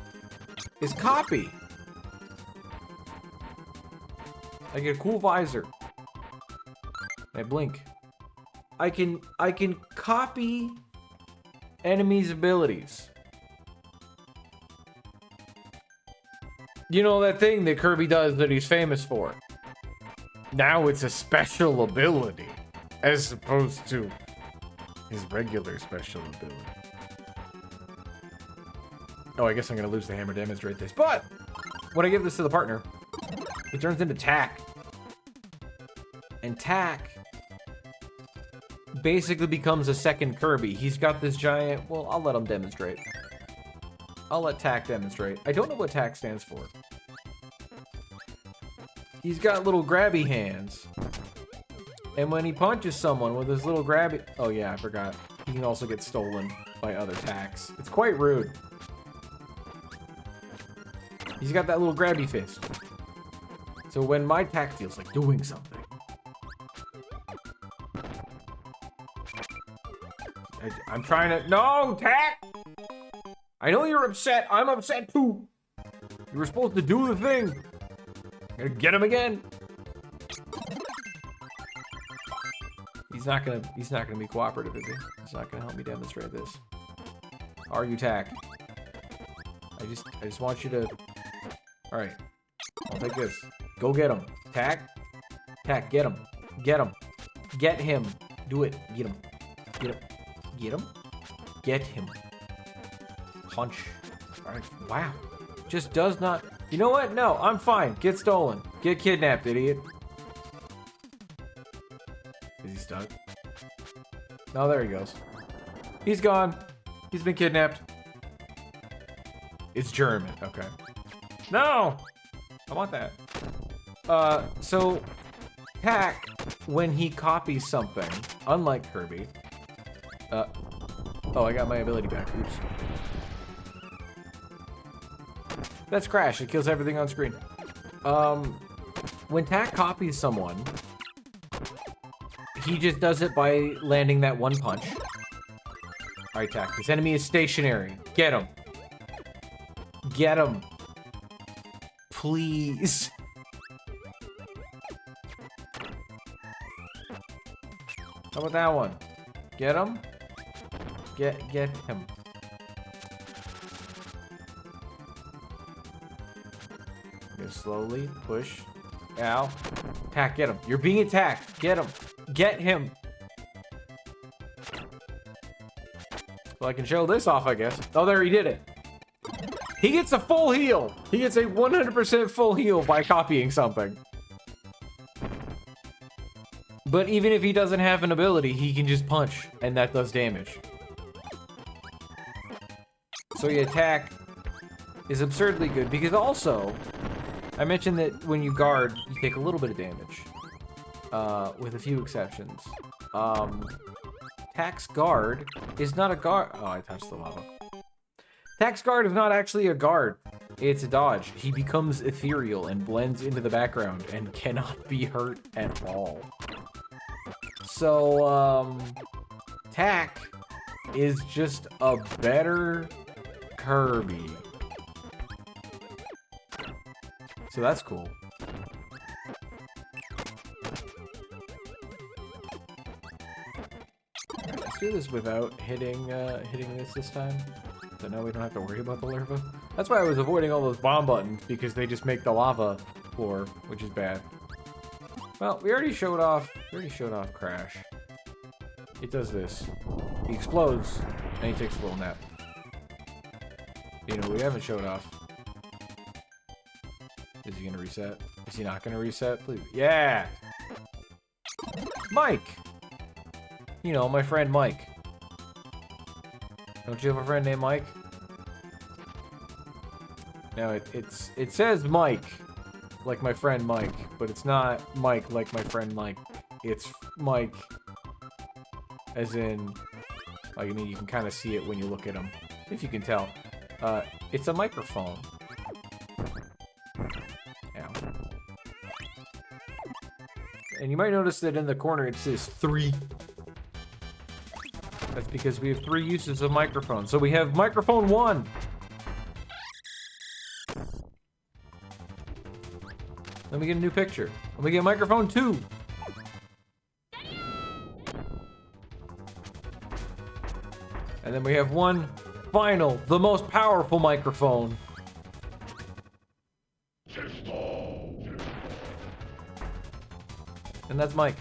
is copy. I get a cool visor. I blink. I can copy enemies' abilities. You know that thing that Kirby does that he's famous for? Now it's a special ability, as opposed to his regular special ability. Oh, I guess I'm gonna lose the hammer to demonstrate this, but when I give this to the partner, it turns into tack. And tack basically becomes a second Kirby. He's got this giant... Well, I'll let him demonstrate. I'll let tack demonstrate. I don't know what tack stands for. He's got little grabby hands. And when he punches someone with his little grabby... Oh yeah, I forgot. He can also get stolen by other tacks. It's quite rude. He's got that little grabby fist. So when my tack feels like doing something, I'm trying to... No, Tack! I know you're upset. I'm upset too. You were supposed to do the thing. I'm gonna get him again. He's not gonna be cooperative, is he? He's not gonna help me demonstrate this. Are you, Tack? I just want you to... Alright. I'll take this. Go get him. Tack? Tack, get him. Get him. Get him. Do it. Get him. Get him. Get him. Get him. Punch. Alright. Wow. Just does not... You know what? No, I'm fine. Get stolen. Get kidnapped, idiot. Is he stuck? Oh, there he goes. He's gone. He's been kidnapped. It's German. Okay. No! I want that. So... Tack, when he copies something, unlike Kirby... Oh, I got my ability back. Oops. That's Crash. It kills everything on screen. When Tack copies someone, he just does it by landing that one punch. Alright, Tack. This enemy is stationary. Get him. Get him. Please. How about that one? Get him? Get him. Go slowly, push. Ow. Tack, get him. You're being attacked. Get him. Get him. Well, I can show this off, I guess. Oh, there, he did it. He gets a full heal. He gets a 100% full heal by copying something. But even if he doesn't have an ability, he can just punch, and that does damage. So your attack is absurdly good, because also, I mentioned that when you guard, you take a little bit of damage. With a few exceptions. Tack's guard is not a guard. Oh, I touched the lava. Tack's guard is not actually a guard. It's a dodge. He becomes ethereal and blends into the background and cannot be hurt at all. So, Tack is just a better Kirby. So that's cool. Let's do this without hitting this time. So now we don't have to worry about the larva. That's why I was avoiding all those bomb buttons, because they just make the lava floor, which is bad. Well, we already showed off Crash. It does this. He explodes, and he takes a little nap. You know, we haven't showed off. Is he gonna reset? Is he not gonna reset? Please. Yeah! Mike! You know, my friend Mike. Don't you have a friend named Mike? No, it says Mike, like my friend Mike, but it's not Mike like my friend Mike. It's Mike, as in, like, I mean, you can kind of see it when you look at him, if you can tell. It's a microphone. Ow. And you might notice that in the corner it says 3. That's because we have 3 uses of microphone. So we have microphone 1. Let me get a new picture. Let me get microphone 2. And then we have one final, the most powerful microphone. And that's Mike.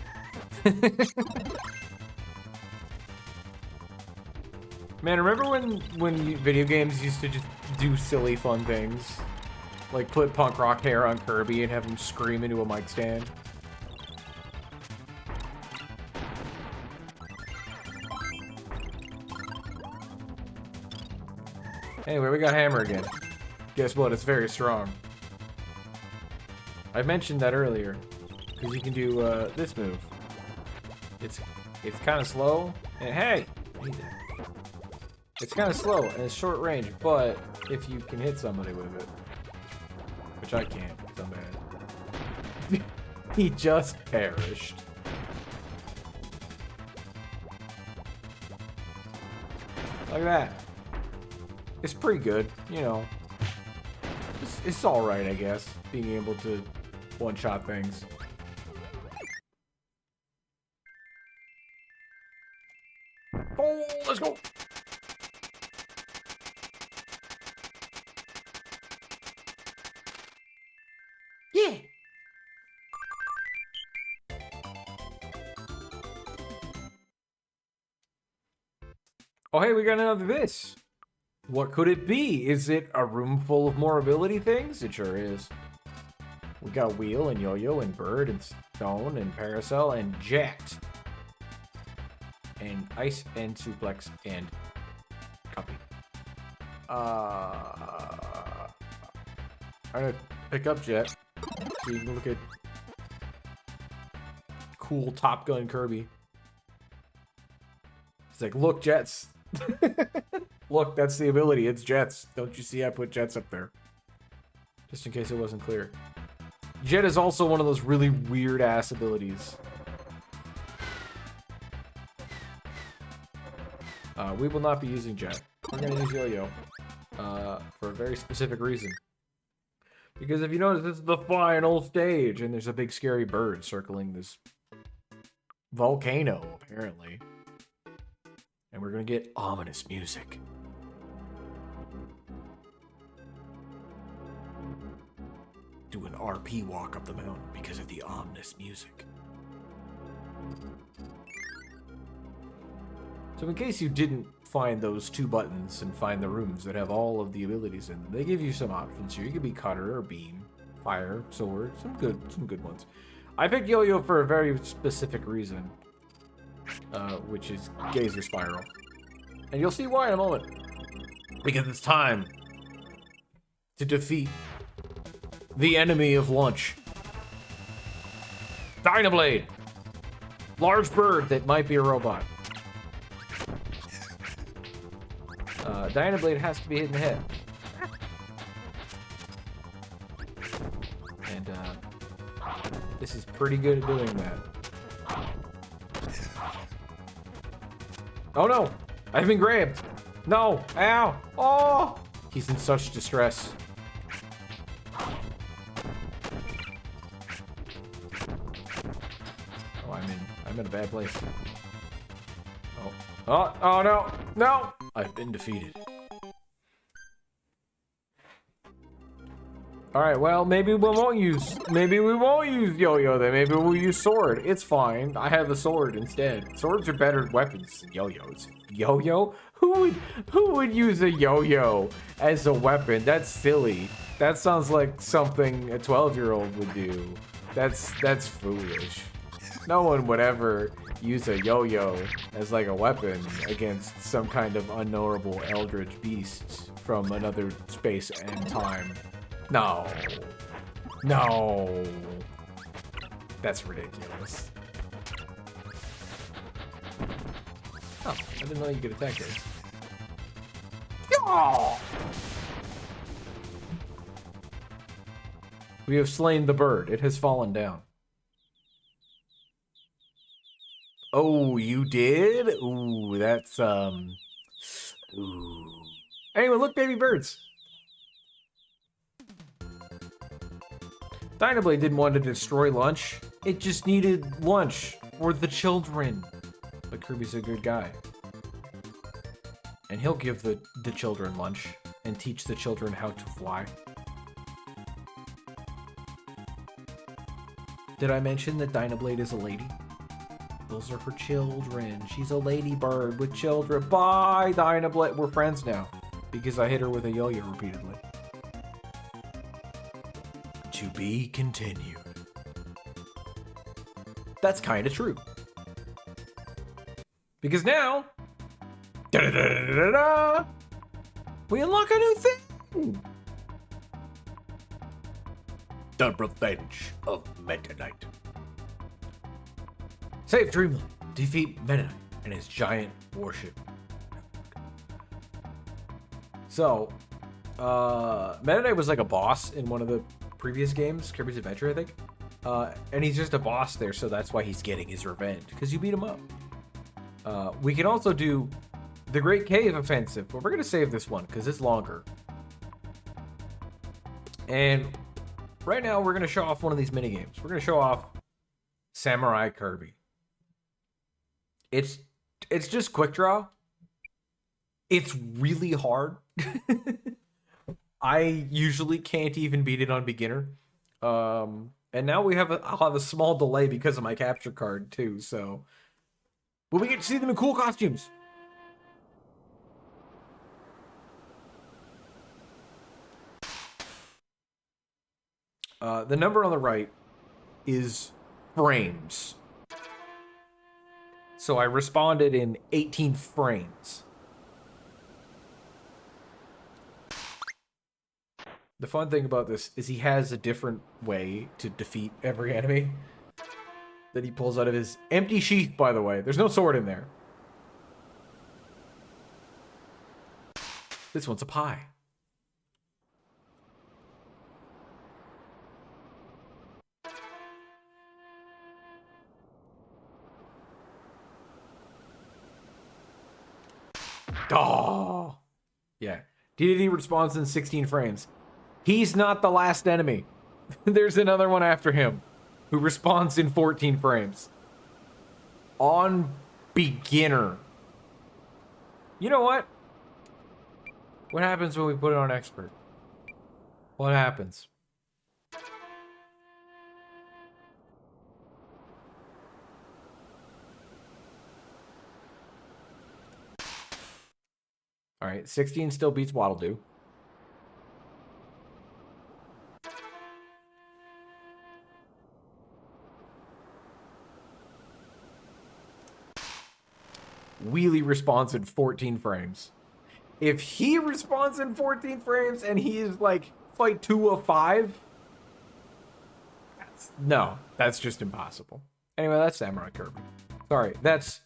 Man, remember when video games used to just do silly fun things? Like put punk rock hair on Kirby and have him scream into a mic stand? Anyway, we got Hammer again. Guess what? It's very strong. I mentioned that earlier, because you can do this move. It's kind of slow, and hey, it's kind of slow and it's short range, but if you can hit somebody with it, which I can't, so bad. He just perished. Like that. It's pretty good, you know. It's alright, I guess, being able to one-shot things. Oh, let's go! Yeah! Oh, hey, we got another this. What could it be? Is it a room full of more ability things? It sure is. We got Wheel and Yo-Yo and Bird and Stone and Parasol and Jet. And Ice and Suplex and Copy. I'm gonna pick up Jet so you can look at cool Top Gun Kirby. It's like, look, Jets. Look, that's the ability. It's Jets. Don't you see I put Jets up there? Just in case it wasn't clear. Jet is also one of those really weird-ass abilities. We will not be using Jet. We're going to use Yo-Yo. For a very specific reason. Because if you notice, this is the final stage, and there's a big scary bird circling this volcano, apparently. And we're going to get ominous music. Do an RP walk up the mountain because of the ominous music. So in case you didn't find those two buttons and find the rooms that have all of the abilities in them, they give you some options here. You could be Cutter or Beam, Fire, Sword, some good ones. I picked Yo-Yo for a very specific reason, which is Gazer Spiral. And you'll see why in a moment. Because it's time to defeat the enemy of lunch. Dynablade! Large bird that might be a robot. Dynablade has to be hit in the head. And, this is pretty good at doing that. Oh no! I've been grabbed! No! Ow! Oh! He's in such distress. Oh, I'm in a bad place. Oh no! No! I've been defeated. Alright, well, maybe we won't use Yo-Yo then. Maybe we'll use Sword. It's fine. I have a sword instead. Swords are better weapons than Yo-Yos. Yo-Yo? Who would use a Yo-Yo as a weapon? That's silly. That sounds like something a 12-year-old would do. That's foolish. No one would ever use a Yo-Yo as like a weapon against some kind of unknowable eldritch beast from another space and time. No. No. That's ridiculous. Oh, I didn't know you could attack it. Oh! We have slain the bird. It has fallen down. Oh, you did? Ooh, that's, ooh. Anyway, look, baby birds. Dynablade didn't want to destroy lunch. It just needed lunch for the children. But Kirby's a good guy. And he'll give the children lunch and teach the children how to fly. Did I mention that Dynablade is a lady? Those are her children. She's a ladybird with children. Bye, Dynablade. We're friends now. Because I hit her with a yo-yo repeatedly. To be continued. That's kind of true. Because now... Da-da-da-da-da-da, we unlock a new thing! The Revenge of Meta Knight. Save Dreamland, defeat Meta Knight and his giant warship. So, Meta Knight was like a boss in one of the previous games, Kirby's Adventure, I think. And he's just a boss there, so that's why he's getting his revenge, because you beat him up. We can also do the Great Cave Offensive. But we're going to save this one because it's longer. And right now, we're going to show off one of these minigames. We're going to show off Samurai Kirby. It's just quick draw. It's really hard. I usually can't even beat it on beginner. And now I'll have a small delay because of my capture card too, so. But we get to see them in cool costumes. The number on the right is frames. So I responded in 18 frames. The fun thing about this is he has a different way to defeat every enemy that he pulls out of his empty sheath, by the way. There's no sword in there. This one's a pie. Oh! Yeah. DDD responds in 16 frames. He's not the last enemy. There's another one after him who responds in 14 frames. On beginner. You know what? What happens when we put it on expert? What happens? All right, 16 still beats Waddle Doo. Wheelie responds in 14 frames. If he responds in 14 frames and he is like fight 2 of 5, that's just impossible. Anyway, that's Samurai Kirby. Sorry, that's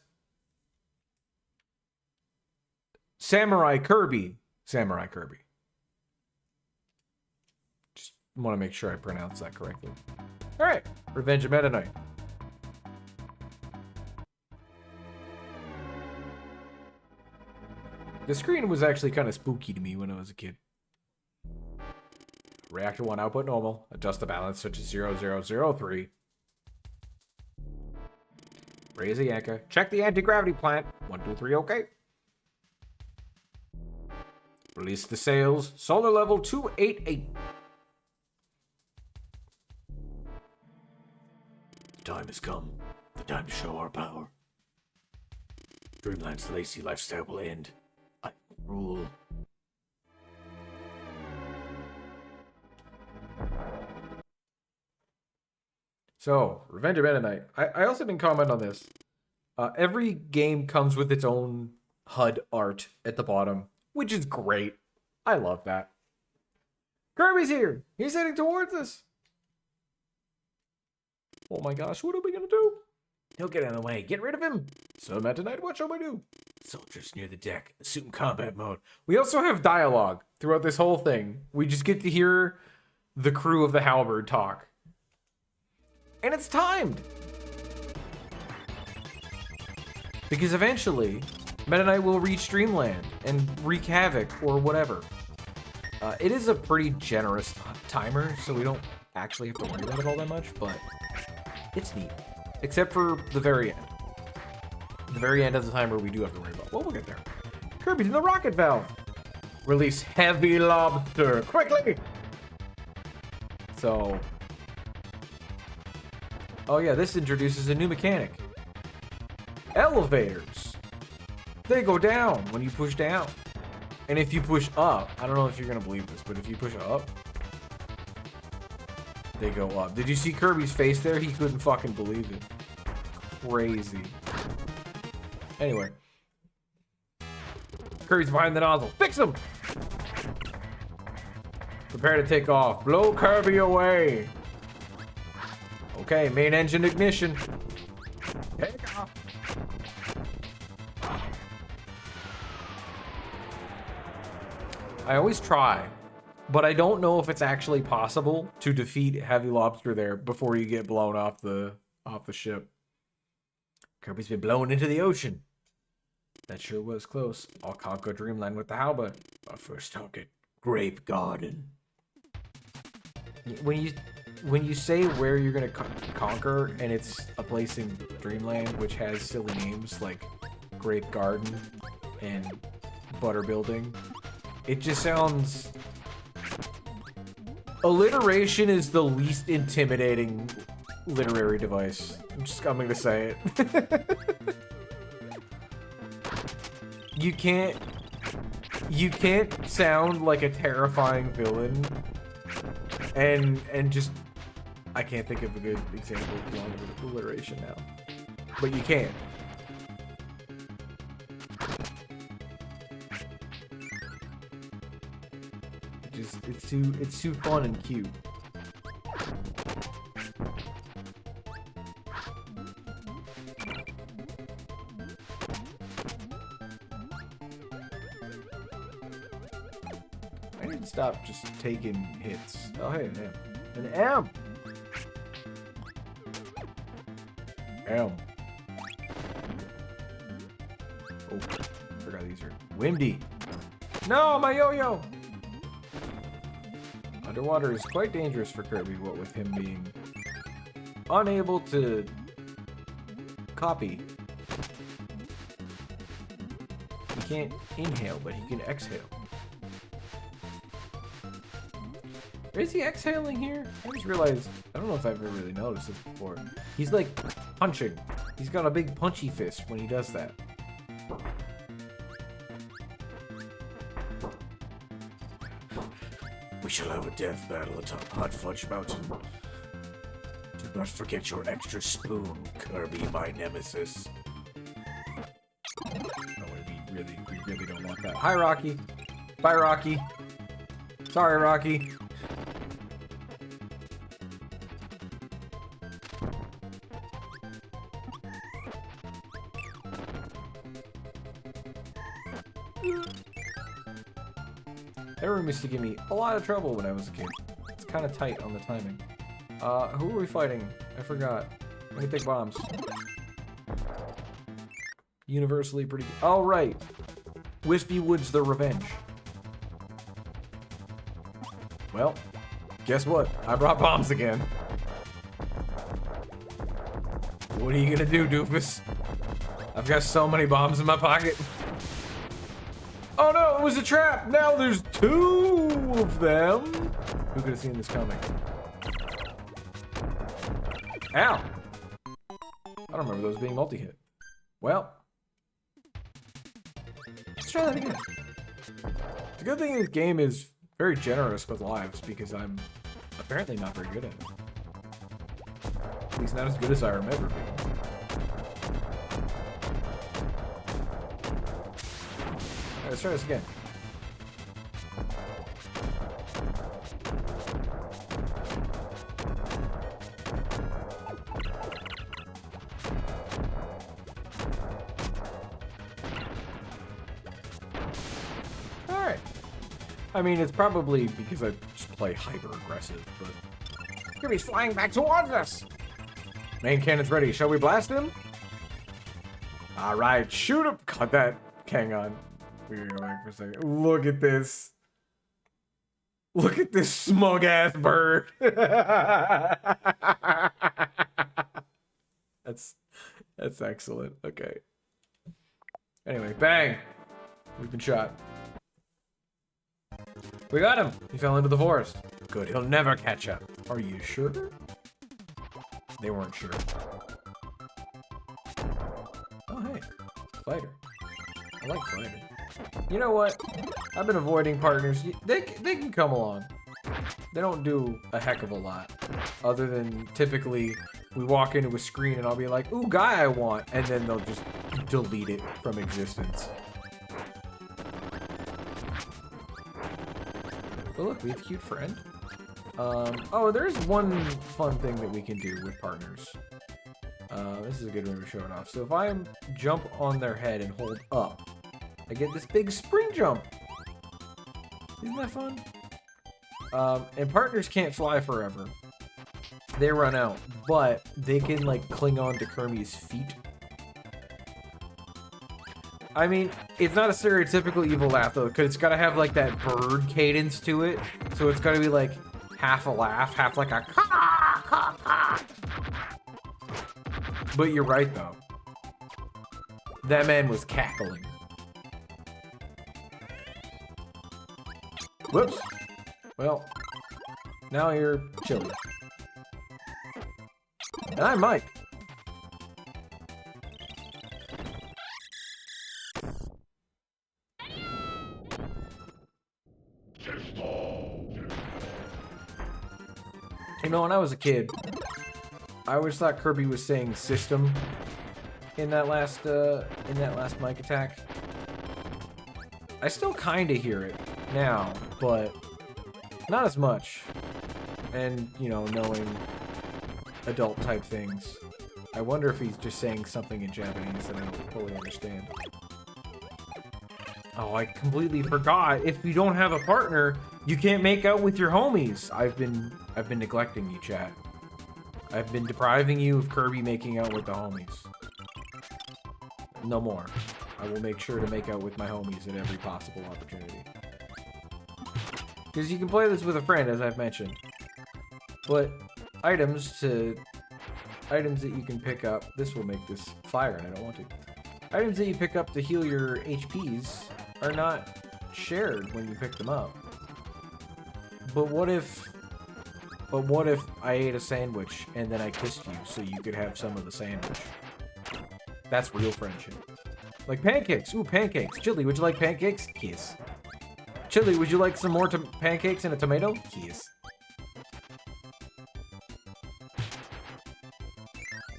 Samurai Kirby. Samurai Kirby. Just want to make sure I pronounce that correctly. All right, Revenge of Meta Knight. The screen was actually kind of spooky to me when I was a kid. Reactor 1 output normal. Adjust the balance, switch to 0003. Raise the anchor. Check the anti-gravity plant. 1, 2, 3, okay. Release the sails. Solar level 288. The time has come. The time to show our power. Dreamland's lazy lifestyle will end. I rule. So, Revenge of Meta Knight. I also didn't comment on this. Every game comes with its own HUD art at the bottom, which is great. I love that. Kirby's here. He's heading towards us. Oh my gosh, what are we gonna do? He'll get in the way. Get rid of him. So, Meta Knight, what shall we do? Soldiers near the deck. Assume combat mode. We also have dialogue throughout this whole thing. We just get to hear the crew of the Halberd talk. And it's timed. Because eventually, Meta Knight will reach Dreamland and wreak havoc or whatever. It is a pretty generous timer, so we don't actually have to worry about it all that much, but it's neat. Except for the very end. The very end of the timer we do have to worry about. Well, we'll get there. Kirby's in the rocket valve. Release heavy lobster quickly. So, oh yeah, this introduces a new mechanic. Elevators. They go down when you push down. And if you push up, I don't know if you're gonna believe this, but if you push up, they go up. Did you see Kirby's face there? He couldn't fucking believe it. Crazy. Anyway. Kirby's behind the nozzle. Fix him! Prepare to take off. Blow Kirby away. Okay, main engine ignition. Take off. I always try, but I don't know if it's actually possible to defeat Heavy Lobster there before you get blown off the ship. Kirby's been blown into the ocean. That sure was close. I'll conquer Dreamland with the halberd. But first target, Grape Garden. When you say where you're gonna conquer, and it's a place in Dreamland which has silly names like Grape Garden and Butter Building, it just sounds... Alliteration is the least intimidating literary device. I'm gonna say it. You can't sound like a terrifying villain and just... I can't think of a good example of alliteration now. But you can. It's too fun and cute. I need to stop just taking hits. Oh hey, an M. M. Oh, I forgot these are windy. No, my yo-yo. Underwater is quite dangerous for Kirby, what with him being unable to copy. He can't inhale, but he can exhale. Is he exhaling here? I just realized, I don't know if I've ever really noticed this before. He's like punching. He's got a big punchy fist when he does that. We shall have a death battle atop Hot Fudge Mountain. Do not forget your extra spoon, Kirby, my nemesis. Oh, we really don't want that. Hi, Rocky. Bye, Rocky. Sorry, Rocky. That room used to give me a lot of trouble when I was a kid. It's kind of tight on the timing. Who are we fighting? I forgot. Let me take bombs. Universally pretty good. Oh, right. Wispy Woods the Revenge. Well, guess what? I brought bombs again. What are you gonna do, doofus? I've got so many bombs in my pocket. Oh no, it was a trap! Now there's 2 of them! Who could have seen this coming? Ow! I don't remember those being multi-hit. Well. Let's try that again. The good thing this game is very generous with lives because I'm apparently not very good at it. At least not as good as I remember being. Let's try this again. Alright. I mean, it's probably because I just play hyper-aggressive, but... Kirby's flying back towards us! Main cannon's ready. Shall we blast him? Alright, shoot him! Cut that. Hang on. We're gonna go back for a second. Look at this. Look at this smug ass bird. That's excellent. Okay. Anyway, bang. We've been shot. We got him. He fell into the forest. Good. He'll never catch up. Are you sure? They weren't sure. Oh hey, fighter. I like fighter. You know what? I've been avoiding partners. They can come along. They don't do a heck of a lot. Other than typically we walk into a screen and I'll be like, ooh, guy I want. And then they'll just delete it from existence. But look, we have a cute friend. Oh, there's one fun thing that we can do with partners. This is a good way to show it off. So if I jump on their head and hold up, I get this big spring jump. Isn't that fun? And partners can't fly forever. They run out, but they can like cling on to Kirby's feet. I mean, it's not a stereotypical evil laugh though, because it's got to have like that bird cadence to it. So it's got to be like half a laugh, half like a caw, caw, caw. But you're right though. That man was cackling. Whoops. Well, now you're chilly. And I'm Mike. You know, when I was a kid, I always thought Kirby was saying system in that last mic attack. I still kind of hear it now, but not as much. And, you know, knowing adult type things, I wonder if he's just saying something in Japanese that I don't fully understand. Oh, I completely forgot. If you don't have a partner, you can't make out with your homies. I've been neglecting you, chat. I've been depriving you of Kirby making out with the homies. No more. I will make sure to make out with my homies at every possible opportunity. Because you can play this with a friend, as I've mentioned. But items that you can pick up, this will make this fire and I don't want to. Items that you pick up to heal your HPs are not shared when you pick them up. But what if I ate a sandwich and then I kissed you so you could have some of the sandwich? That's real friendship. Like pancakes. Ooh, pancakes. Chili, would you like pancakes? Kiss. Chili, would you like some more pancakes and a tomato? Kiss.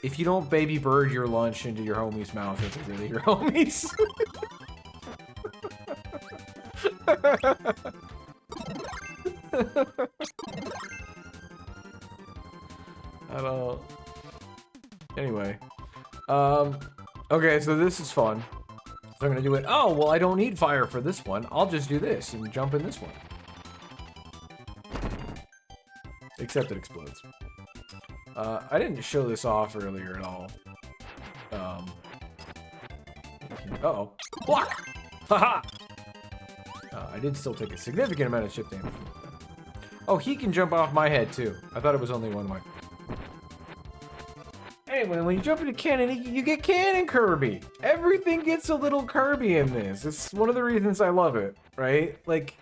If you don't baby bird your lunch into your homie's mouth, are they really your homies? I don't... Anyway. Okay, so this is fun. So I'm gonna do it. Oh, well, I don't need fire for this one. I'll just do this and jump in this one. Except it explodes. I didn't show this off earlier at all. Uh-oh. Block! Haha! I did still take a significant amount of chip damage. Oh, he can jump off my head, too. I thought it was only one way. Anyway, when you jump into cannon, you get cannon Kirby. Everything gets a little Kirby in this. It's one of the reasons I love it, right? Like,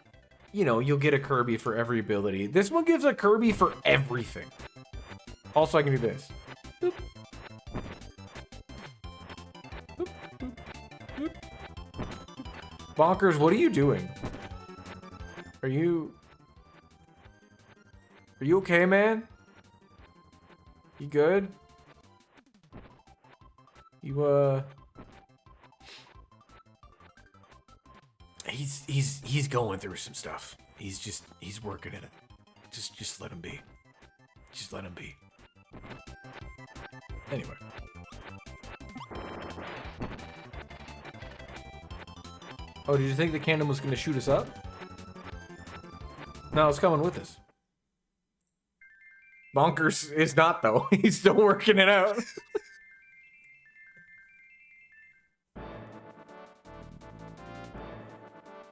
you know, you'll get a Kirby for every ability. This one gives a Kirby for everything. Also, I can do this. Boop. Boop, boop, boop. Bonkers, what are you doing? Are you okay, man? You good? You, He's going through some stuff. He's working in it. Just let him be. Just let him be. Anyway. Oh, did you think the cannon was going to shoot us up? No, it's coming with us. Bonkers is not, though. He's still working it out.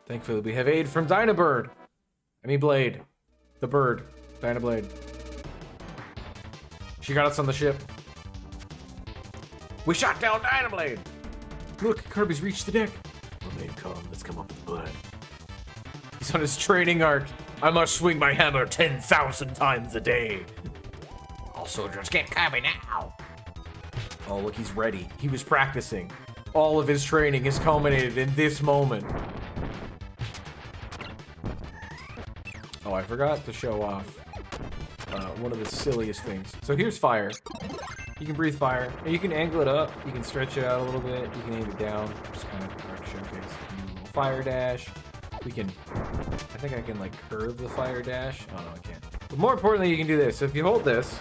Thankfully, we have aid from Dynabird. I mean, Blade. The bird. Dynablade. She got us on the ship. We shot down Dynablade! Look, Kirby's reached the deck. When they come, let's come up with a plan. He's on his training arc. I must swing my hammer 10,000 times a day. All soldiers get Kirby now. Oh, look, he's ready. He was practicing. All of his training has culminated in this moment. Oh, I forgot to show off one of the silliest things. So here's fire. You can breathe fire. And you can angle it up. You can stretch it out a little bit. You can aim it down. Just kind of like showcase. A little fire dash. We can... I think I can like curve the fire dash. Oh no, I can't. But more importantly, you can do this. So if you hold this,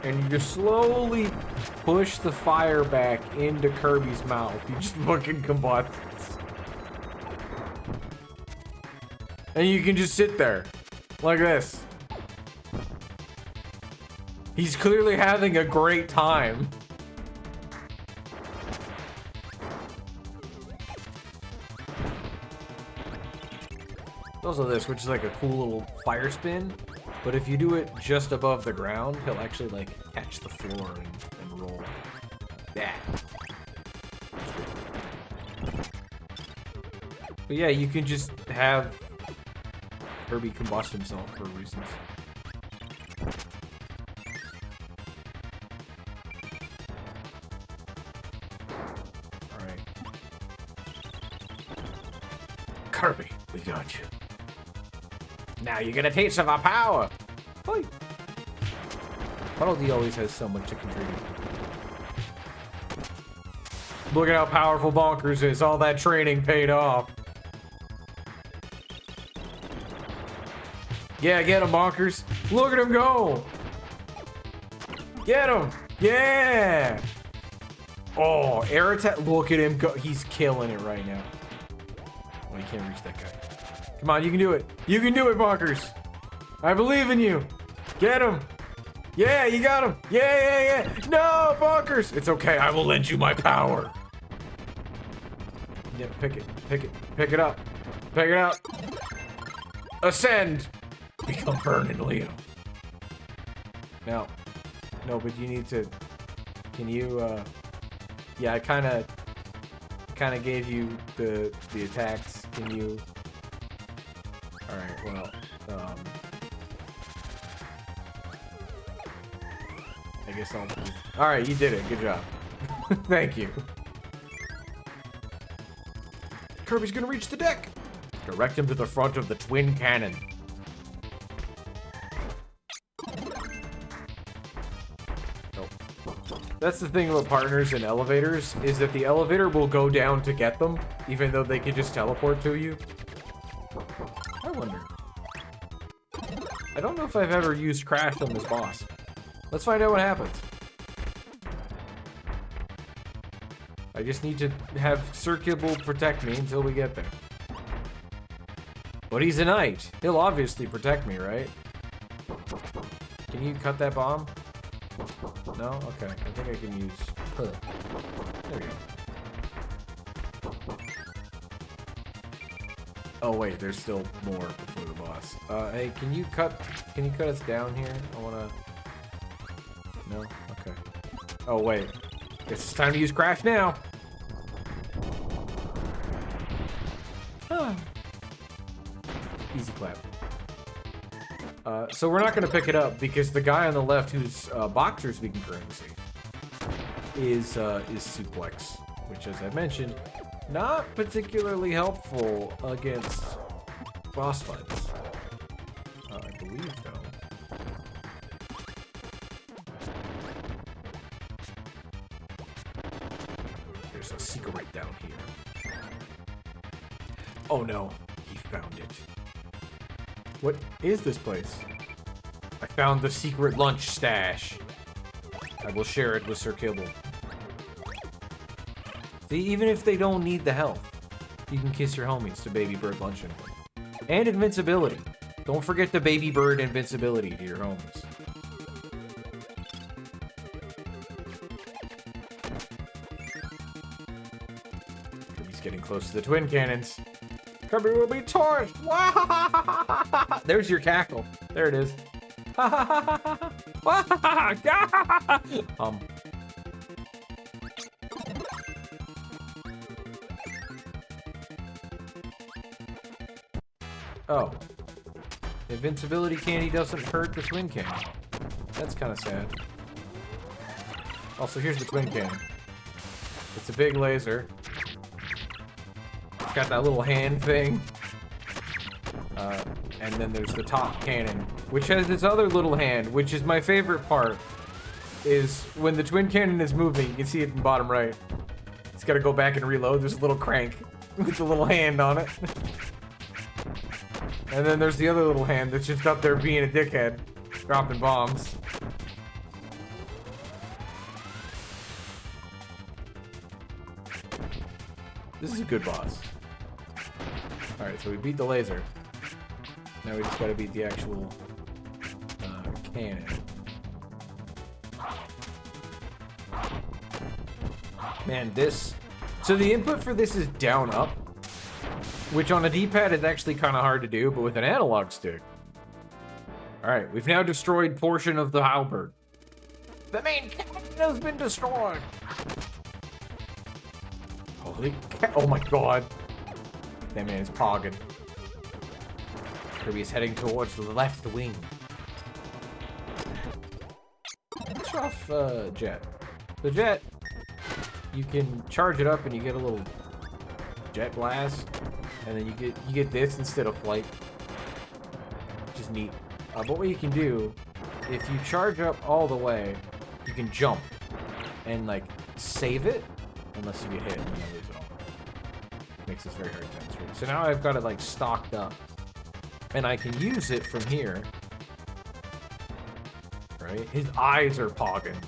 and you just slowly push the fire back into Kirby's mouth, you just fucking combust. And you can just sit there. Like this. He's clearly having a great time. also this, which is like a cool little fire spin. But if you do it just above the ground, he'll actually like catch the floor and roll. Like that. But yeah, you can just have Kirby combust himself for reasons. Alright. Kirby, we got you. Now you get a taste of our power! Oi. Puddle D always has so much to contribute. Look at how powerful Bonkers is. All that training paid off. Yeah, get him, Bonkers. Look at him go. Get him. Yeah. Oh, air attack. Look at him go. He's killing it right now. Oh, you can't reach that guy. Come on, you can do it. You can do it, Bonkers. I believe in you. Get him. Yeah, you got him. Yeah. No, Bonkers. It's okay. I will lend you my power. Yeah, pick it. Pick it up. Pick it up. Ascend. Become Burning Leo. Now, no, but you need to. Can you? Yeah, I kind of gave you the attacks. Can you? All right. Well, I guess I'll. All right, you did it. Good job. Thank you. Kirby's gonna reach the deck. Direct him to the front of the twin cannon. That's the thing about partners in elevators, is that the elevator will go down to get them, even though they can just teleport to you. I wonder. I don't know if I've ever used Crash on this boss. Let's find out what happens. I just need to have Sir Kibble protect me until we get there. But he's a knight. He'll obviously protect me, right? Can you cut that bomb? No? Okay. I think I can use... There we go. Oh wait, there's still more before the boss. Hey, can you cut us down here? I wanna... No? Okay. Oh wait. Guess it's time to use Crash now! Easy clap. So we're not gonna pick it up because the guy on the left, whose boxers we can currently see, is Suplex, which, as I mentioned, not particularly helpful against boss fights. I believe, though. There's a secret down here. Oh no, he found it. What is this place? I found the secret lunch stash. I will share it with Sir Kibble. See, even if they don't need the help, you can kiss your homies to Baby Bird Luncheon. And invincibility. Don't forget the Baby Bird invincibility to your homies. Kirby's getting close to the twin cannons. Kirby will be torched! There's your cackle. There it is. Oh. Invincibility candy doesn't hurt the twin cannon. That's kind of sad. Also, here's the twin cannon. It's a big laser. It's got that little hand thing. And then there's the top cannon, which has this other little hand, which is my favorite part, is when the twin cannon is moving, you can see it in the bottom right. It's got to go back and reload. There's a little crank with a little hand on it. And then there's the other little hand that's just up there being a dickhead, dropping bombs. This is a good boss. Alright, so we beat the laser. Now we just gotta beat the actual cannon. Man, this... So the input for this is down up. which on a D-pad is actually kind of hard to do, but with an analog stick. All right, we've now destroyed portion of the halberd. The main cannon has been destroyed. Holy cow. Oh my god. That man is pogging. Kirby is heading towards the left wing. Let's off Jet. The Jet, you can charge it up and you get a little jet blast, and then you get this instead of flight, which is neat. But what you can do, if you charge up all the way, you can jump and like save it, unless you get hit and then you lose it all. Makes this very hard to demonstrate. So now I've got it like stocked up, and I can use it from here. Right? His eyes are pogging.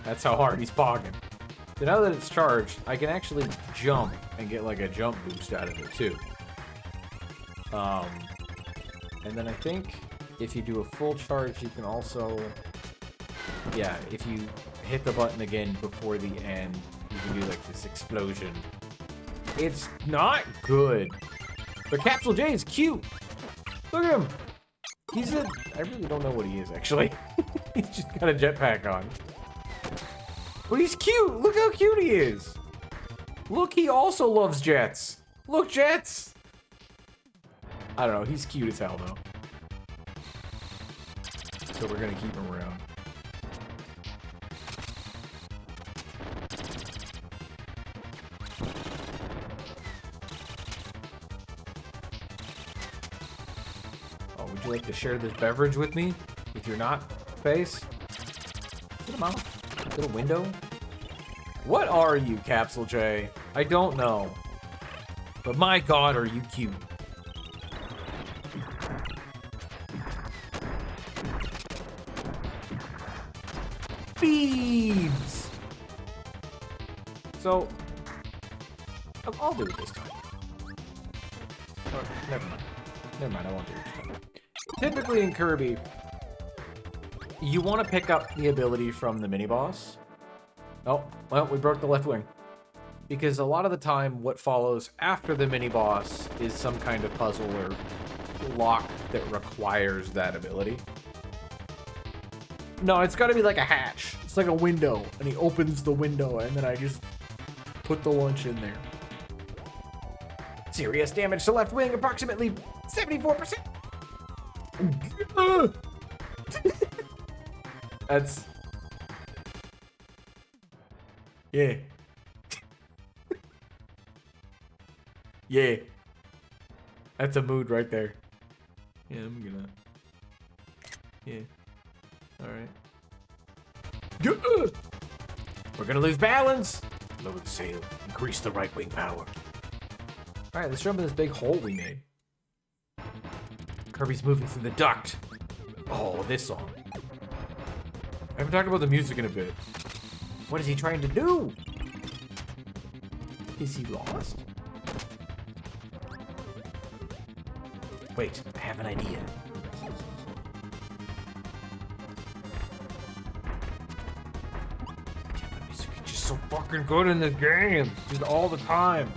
That's how hard he's pogging. So now that it's charged, I can actually jump and get like a jump boost out of it too. And then I think if you do a full charge, you can also, yeah, if you hit the button again before the end, you can do like this explosion. It's not good. But Capsule J is cute. Look at him. He's a, I really don't know what he is actually. He's just got a jetpack on. But he's cute. Look how cute he is. Look, he also loves jets. Look, jets. I don't know. He's cute as hell, though. So we're going to keep him around. Oh, would you like to share this beverage with me? With your not face? Is it a mouth? Is it a window? What are you, Capsule J? I don't know. But my god, are you cute. Beebs! So, I'll do it this time. Oh, never mind. Never mind, I won't do it this time. Typically in Kirby, you want to pick up the ability from the mini-boss. Oh, well, we broke the left wing. Because a lot of the time, what follows after the mini-boss is some kind of puzzle or lock that requires that ability. No, it's got to be like a hatch. It's like a window, and he opens the window, and then I just put the lunch in there. Serious damage to left wing, approximately 74%. That's... Yeah. Yeah. That's a mood right there. Yeah, I'm gonna... Yeah. Alright. We're gonna lose balance! Lower the sail. Increase the right wing power. Alright, let's jump in this big hole we made. Kirby's moving through the duct. Oh, this song. I haven't talked about the music in a bit. What is he trying to do? Is he lost? Wait, I have an idea. It's just so fucking good in this game. Just all the time.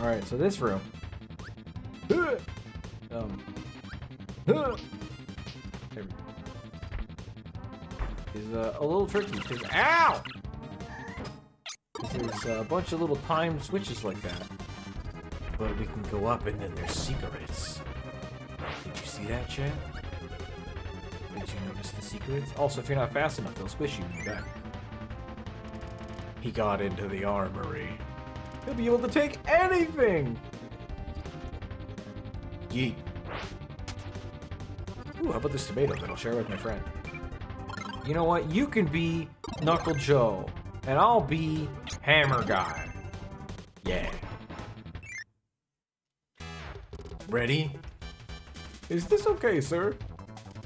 Alright, so this room. Is a little tricky because ow! There's a bunch of little timed switches like that. But we can go up and then there's secrets. Did you see that, Chad? Did you notice the secrets? Also, if you're not fast enough, they'll squish you when you're back. He got into the armory. He'll be able to take anything! Yeet. Ooh, how about this tomato that I'll share with my friend? You know what? You can be Knuckle Joe, and I'll be Hammer Guy. Yeah. Ready? Is this okay, sir?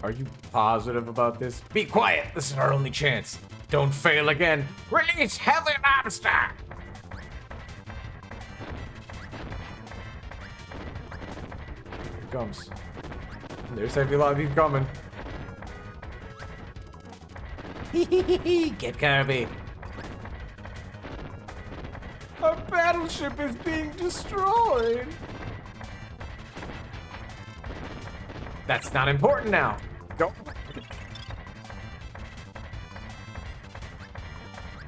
Are you positive about this? Be quiet! This is our only chance. Don't fail again. Release Heavy Lobster! Here it comes. There's Heavy Lobster coming. Get Kirby. Our battleship is being destroyed. That's not important now. Go.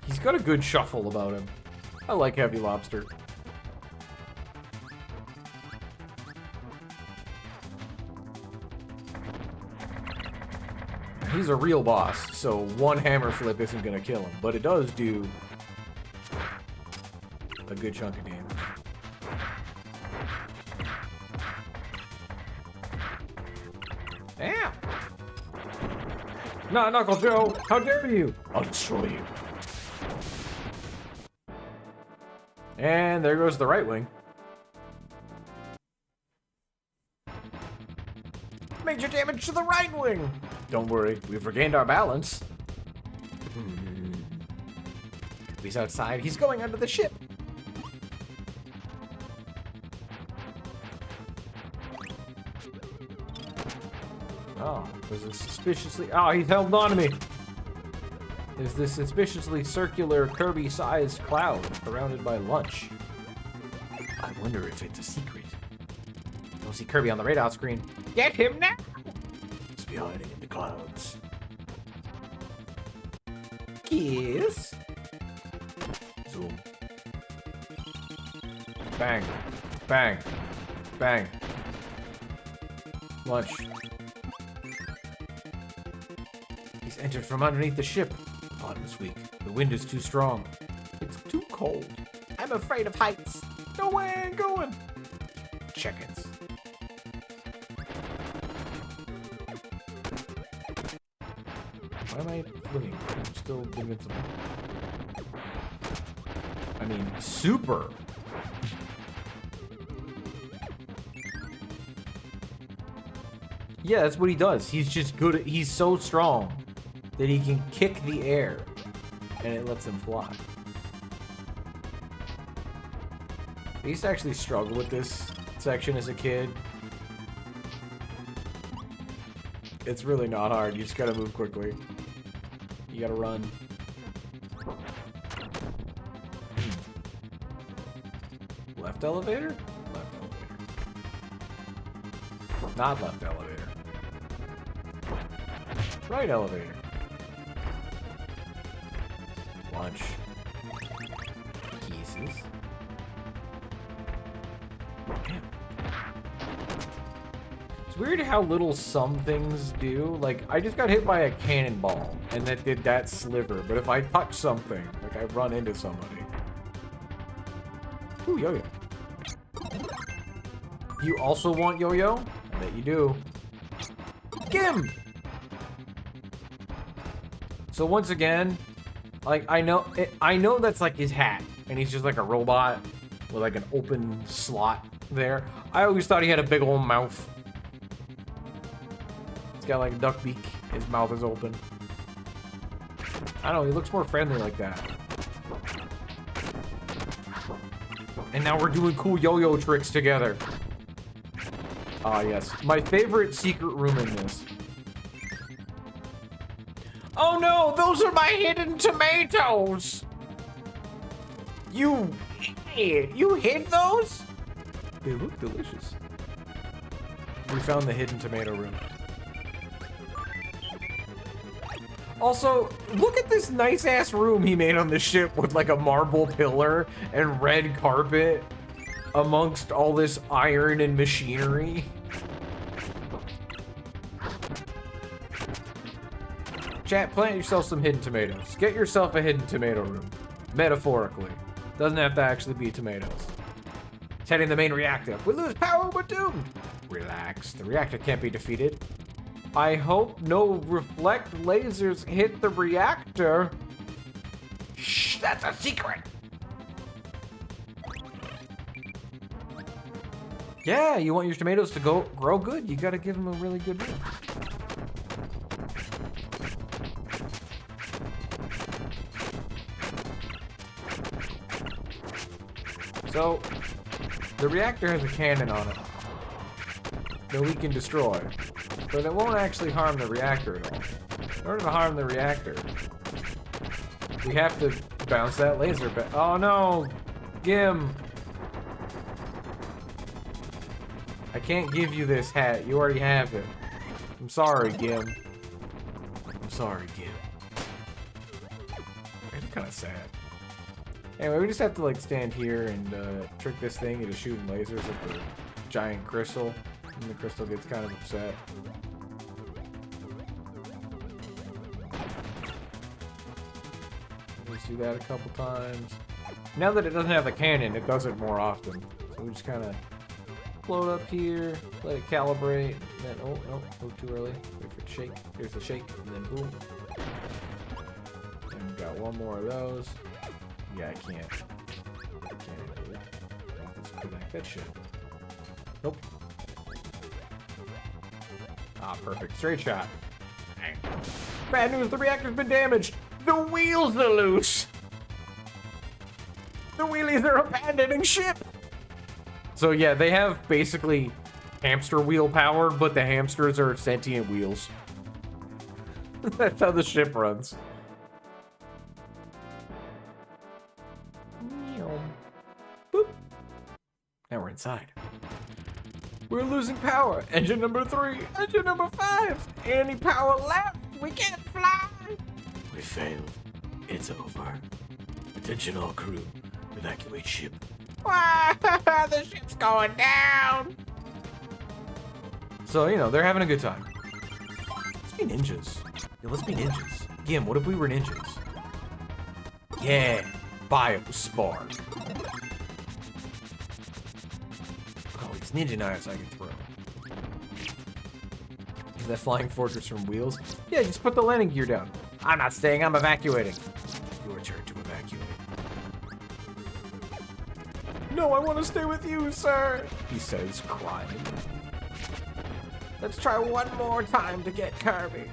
He's got a good shuffle about him. I like Heavy Lobster. He's a real boss, so one hammer flip isn't gonna kill him, but it does do a good chunk of damage. Damn! Nah, Knuckle Joe, how dare you? I'll destroy you. And there goes the right wing. Major damage to the right wing! Don't worry, we've regained our balance. He's outside. He's going under the ship. Oh, there's a suspiciously... Oh, he's held on to me. There's this suspiciously circular Kirby-sized cloud surrounded by lunch. I wonder if it's a secret. Don't see Kirby on the radar screen. Get him now! He's be hiding in the clouds. Kiss. Zoom. Bang. Bang. Bang. Lunch. He's entered from underneath the ship. Bottom is weak. The wind is too strong. It's too cold. I'm afraid of heights. No way I'm going. Chickens. Why am I winning? I'm still invincible. I mean, super. Yeah, that's what he does. He's just good at, he's so strong that he can kick the air and it lets him fly. I used to actually struggle with this section as a kid. It's really not hard. You just gotta move quickly. You gotta run. Left elevator? Left elevator. Not left elevator. Right elevator. Lunch. Pieces. It's weird how little some things do. Like, I just got hit by a cannonball, and that did that sliver. But if I touch something, like I run into somebody. Ooh, yo-yo. You also want yo-yo? I bet you do. Gim! So once again, like, I know that's like his hat, and he's just like a robot with like an open slot there. I always thought he had a big old mouth. He's got like a duck beak. His mouth is open. I don't know, he looks more friendly like that. And now we're doing cool yo-yo tricks together. Ah, yes. My favorite secret room in this. Oh no, those are my hidden tomatoes! You idiot, you hid those? They look delicious. We found the hidden tomato room. Also, look at this nice-ass room he made on the ship with like a marble pillar and red carpet amongst all this iron and machinery. Chat, plant yourself some hidden tomatoes. Get yourself a hidden tomato room. Metaphorically. Doesn't have to actually be tomatoes. It's heading the main reactor. We lose power, we're doomed. Relax, the reactor can't be defeated. I hope no reflect lasers hit the reactor. Shh, that's a secret. Yeah, you want your tomatoes to grow good? You gotta give them a really good room. So, the reactor has a cannon on it that we can destroy, but it won't actually harm the reactor at all. In order to harm the reactor, we have to bounce that laser back. Oh no! Gim! I can't give you this hat, you already have it. I'm sorry, Gim. I'm sorry, Gim. It's kind of sad. Anyway, we just have to like stand here and trick this thing into shooting lasers at the giant crystal, and the crystal gets kind of upset. Let's do that a couple times. Now that it doesn't have the cannon, it does it more often. So we just kind of float up here, let it calibrate, then oh no, move too early. Wait for it to shake. Here's the shake, and then boom. And we got one more of those. Yeah, I can't. Let's connect that shit. Nope. Ah, perfect. Straight shot. Bad news, the reactor's been damaged. The wheels are loose. The wheelies are abandoning ship. So yeah, they have basically hamster wheel power, but the hamsters are sentient wheels. That's how the ship runs. Boop. Now we're inside. We're losing power. Engine number 3. Engine number 5. Any power left? We can't fly. We failed. It's over. Attention all crew. Evacuate ship. The ship's going down. So, you know, they're having a good time. Let's be ninjas. Yeah, let's be ninjas. Gim, what if we were ninjas? Yeah. Biospark. Look at all these ninja knives I can throw. Is that flying fortress from Wheels? Yeah, just put the landing gear down. I'm not staying, I'm evacuating. Your turn to evacuate. No, I want to stay with you, sir, he says, crying. Let's try one more time to get Kirby.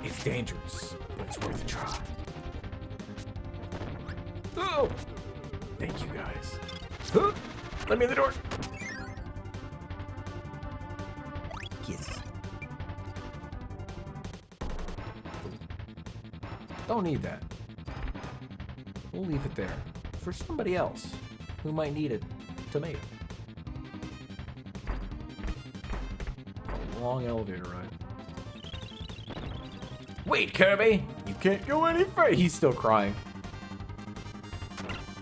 It's dangerous, but it's worth a try. Oh! Thank you, guys. Huh? Let me in the door. Yes. Don't need that. We'll leave it there for somebody else who might need it. Tomato. A long elevator ride. Wait, Kirby! You can't go any further. He's still crying.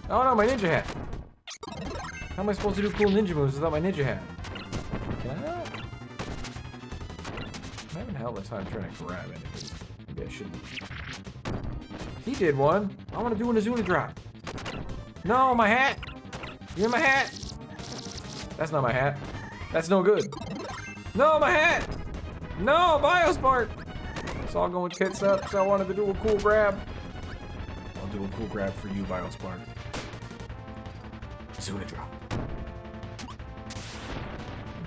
Oh no, my ninja hat. How am I supposed to do cool ninja moves without my ninja hat? Can I not? I'm having hell of a time trying to grab anything. Maybe I shouldn't. He did one. I want to do an Azuna drop. No, my hat. Give me my hat. That's not my hat. That's no good. No, my hat. No, Biospark. It's all going tits up because I wanted to do a cool grab. I'll do a cool grab for you, Biospark. Azuna drop.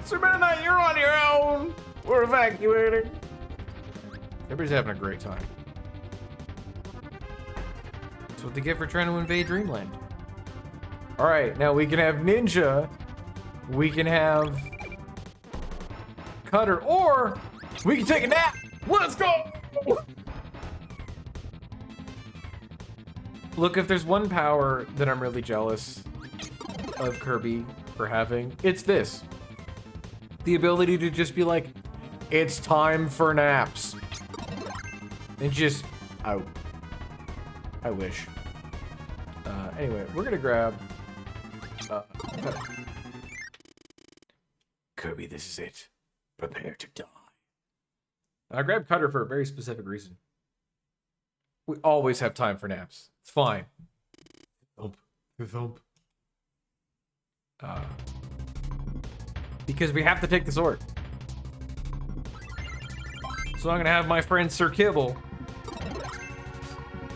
Sir Meta Knight, you're on your own. We're evacuating. Everybody's having a great time. That's what they get for trying to invade Dreamland. All right, now we can have Ninja. We can have Cutter, or we can take a nap. Let's go. Look, if there's one power that I'm really jealous of Kirby for having, it's this. The ability to just be like, it's time for naps. And just out. I wish. Anyway, we're gonna grab Kirby, this is it. Prepare to die. I grabbed Cutter for a very specific reason. We always have time for naps. It's fine. Thump. Thump. Because we have to take the sword. So I'm gonna have my friend Sir Kibble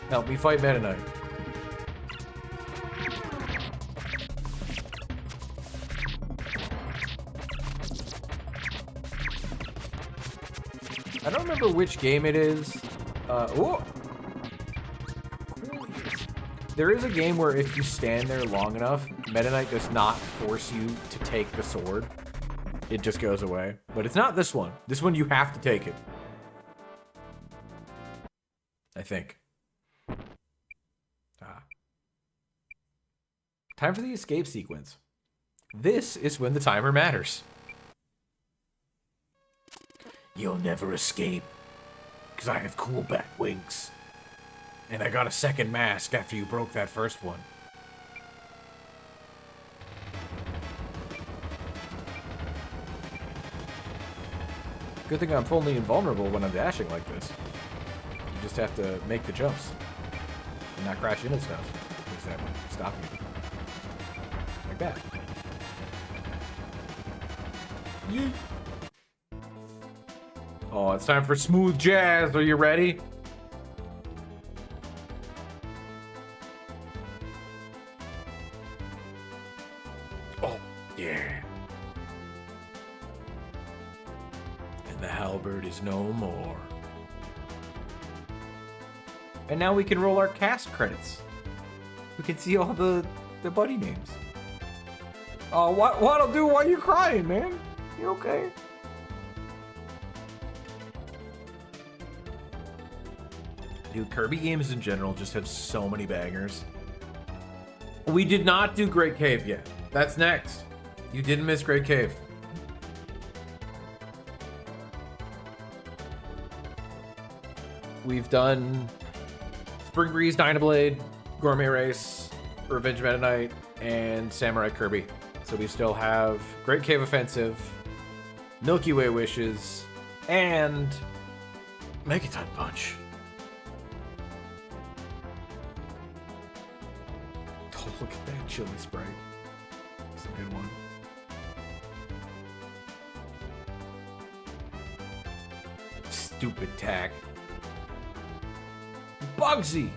help me fight Meta Knight. I don't remember which game it is. Ooh. There is a game where if you stand there long enough, Meta Knight does not force you to take the sword. It just goes away. But it's not this one. This one you have to take it. I think. Time for the escape sequence. This is when the timer matters. You'll never escape, because I have cool bat wings. And I got a second mask after you broke that first one. Good thing I'm fully invulnerable when I'm dashing like this. You just have to make the jumps and not crash into stuff, because that would stop you. Like that. Yeet. Oh, it's time for smooth jazz. Are you ready? Oh, yeah. And the halberd is no more. And now we can roll our cast credits. We can see all the buddy names. Oh, what'll do while you're crying, man? You okay? Dude, Kirby games in general just have so many bangers. We did not do Great Cave yet. That's next. You didn't miss Great Cave. We've done Spring Breeze, Dynablade, Gourmet Race, Revenge Meta Knight, and Samurai Kirby. So we still have Great Cave Offensive, Milky Way Wishes, and Megaton Punch. Oh, look at that chili sprite. It's a good one. Stupid tack. Bugsy!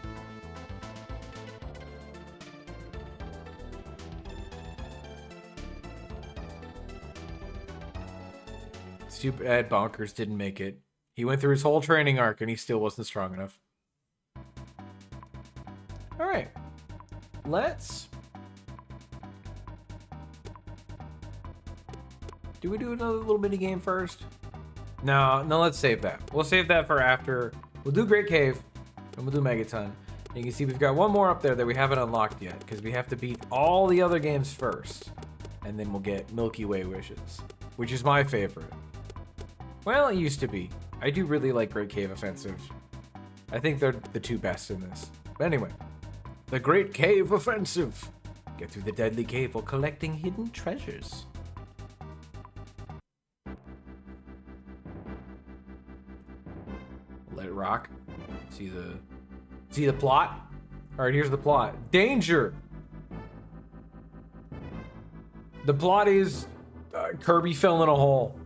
Stupid Ed Bonkers didn't make it. He went through his whole training arc and he still wasn't strong enough. Alright. Let's... Do we do another little mini game first? No, let's save that. We'll save that for after. We'll do Great Cave, and we'll do Megaton. And you can see we've got one more up there that we haven't unlocked yet, because we have to beat all the other games first. And then we'll get Milky Way Wishes, which is my favorite. Well, it used to be. I do really like Great Cave Offensive. I think they're the two best in this. But anyway, the Great Cave Offensive. Get through the deadly cave while collecting hidden treasures. Let it rock. See the plot? All right, here's the plot. Danger! The plot is Kirby fell in a hole.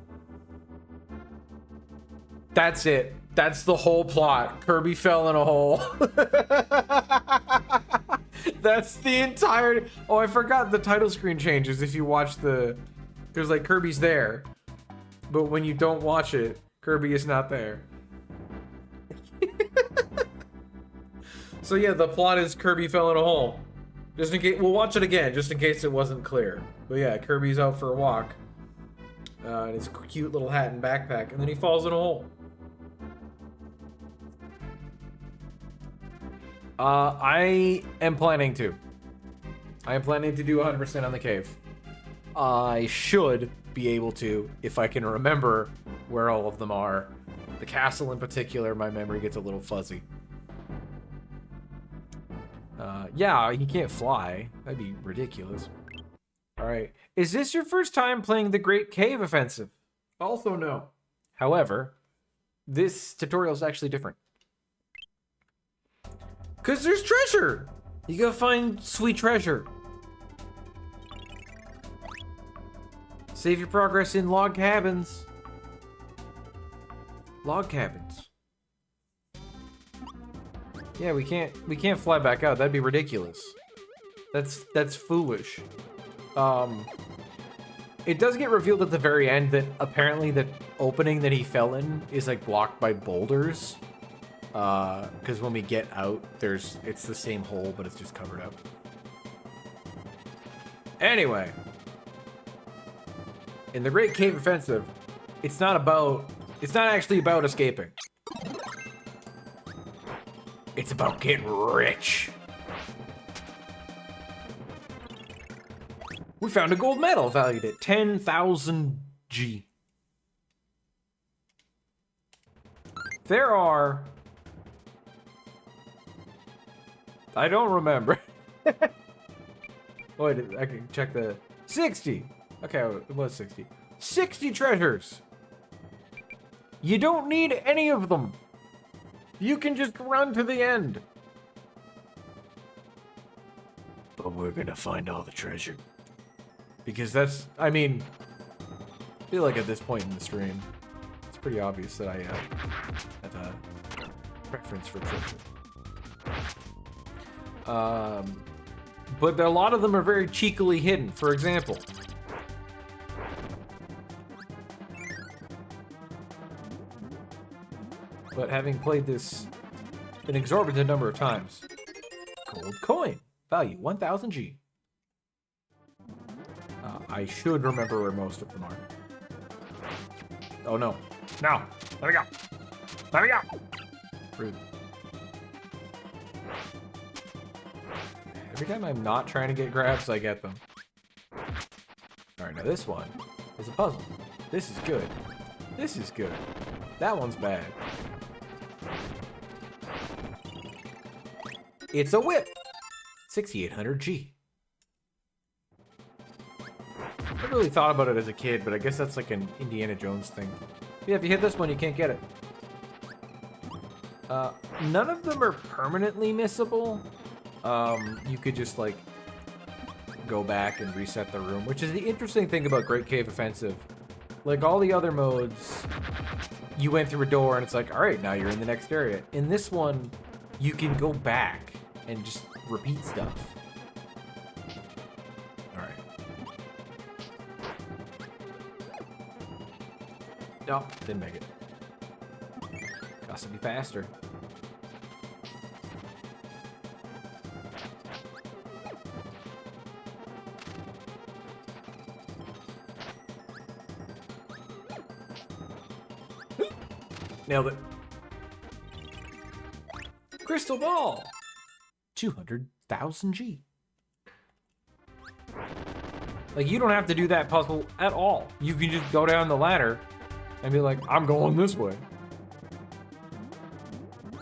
That's it. That's the whole plot. Kirby fell in a hole. That's the entire... Oh, I forgot the title screen changes if you watch the... There's like Kirby's there. But when you don't watch it, Kirby is not there. So yeah, the plot is Kirby fell in a hole. Just in case... We'll watch it again, just in case it wasn't clear. But yeah, Kirby's out for a walk. And his cute little hat and backpack. And then he falls in a hole. I am planning to. I am planning to do 100% on the cave. I should be able to, if I can remember where all of them are. The castle in particular, my memory gets a little fuzzy. Yeah, he can't fly. That'd be ridiculous. Alright. Is this your first time playing the Great Cave Offensive? Also no. However, this tutorial is actually different. Because there's treasure! You gotta find sweet treasure. Save your progress in log cabins. Log cabins. Yeah, we can't fly back out. That'd be ridiculous. That's foolish. It does get revealed at the very end that apparently the opening that he fell in is like blocked by boulders. Because when we get out, it's the same hole, but it's just covered up. Anyway, in the Great Cave Offensive, it's not actually about escaping. It's about getting rich. We found a gold medal valued at 10,000 G. There are... I don't remember. Wait, I can check the... 60! Okay, it was 60. 60 treasures! You don't need any of them. You can just run to the end. But we're gonna find all the treasure. Because that's, I mean, I feel like at this point in the stream, it's pretty obvious that I have a preference for treasure. But a lot of them are very cheekily hidden. For example, but having played this an exorbitant number of times, gold coin, value 1,000 G. I should remember where most of them are. Oh no. No! Let me go! Let me go! Rude. Every time I'm not trying to get grabs, I get them. Alright, now this one is a puzzle. This is good. This is good. That one's bad. It's a whip! 6,800 G. I really thought about it as a kid, but I guess that's like an Indiana Jones thing. Yeah, if you hit this one, you can't get it. None of them are permanently missable. You could just like go back and reset the room, which is the interesting thing about Great Cave Offensive. Like all the other modes, you went through a door and it's like, all right, now you're in the next area. In this one, you can go back and just repeat stuff. No, didn't make it. Got to be faster. Nailed it. Crystal ball. 200,000 G. Like, you don't have to do that puzzle at all. You can just go down the ladder and be like, I'm going this way.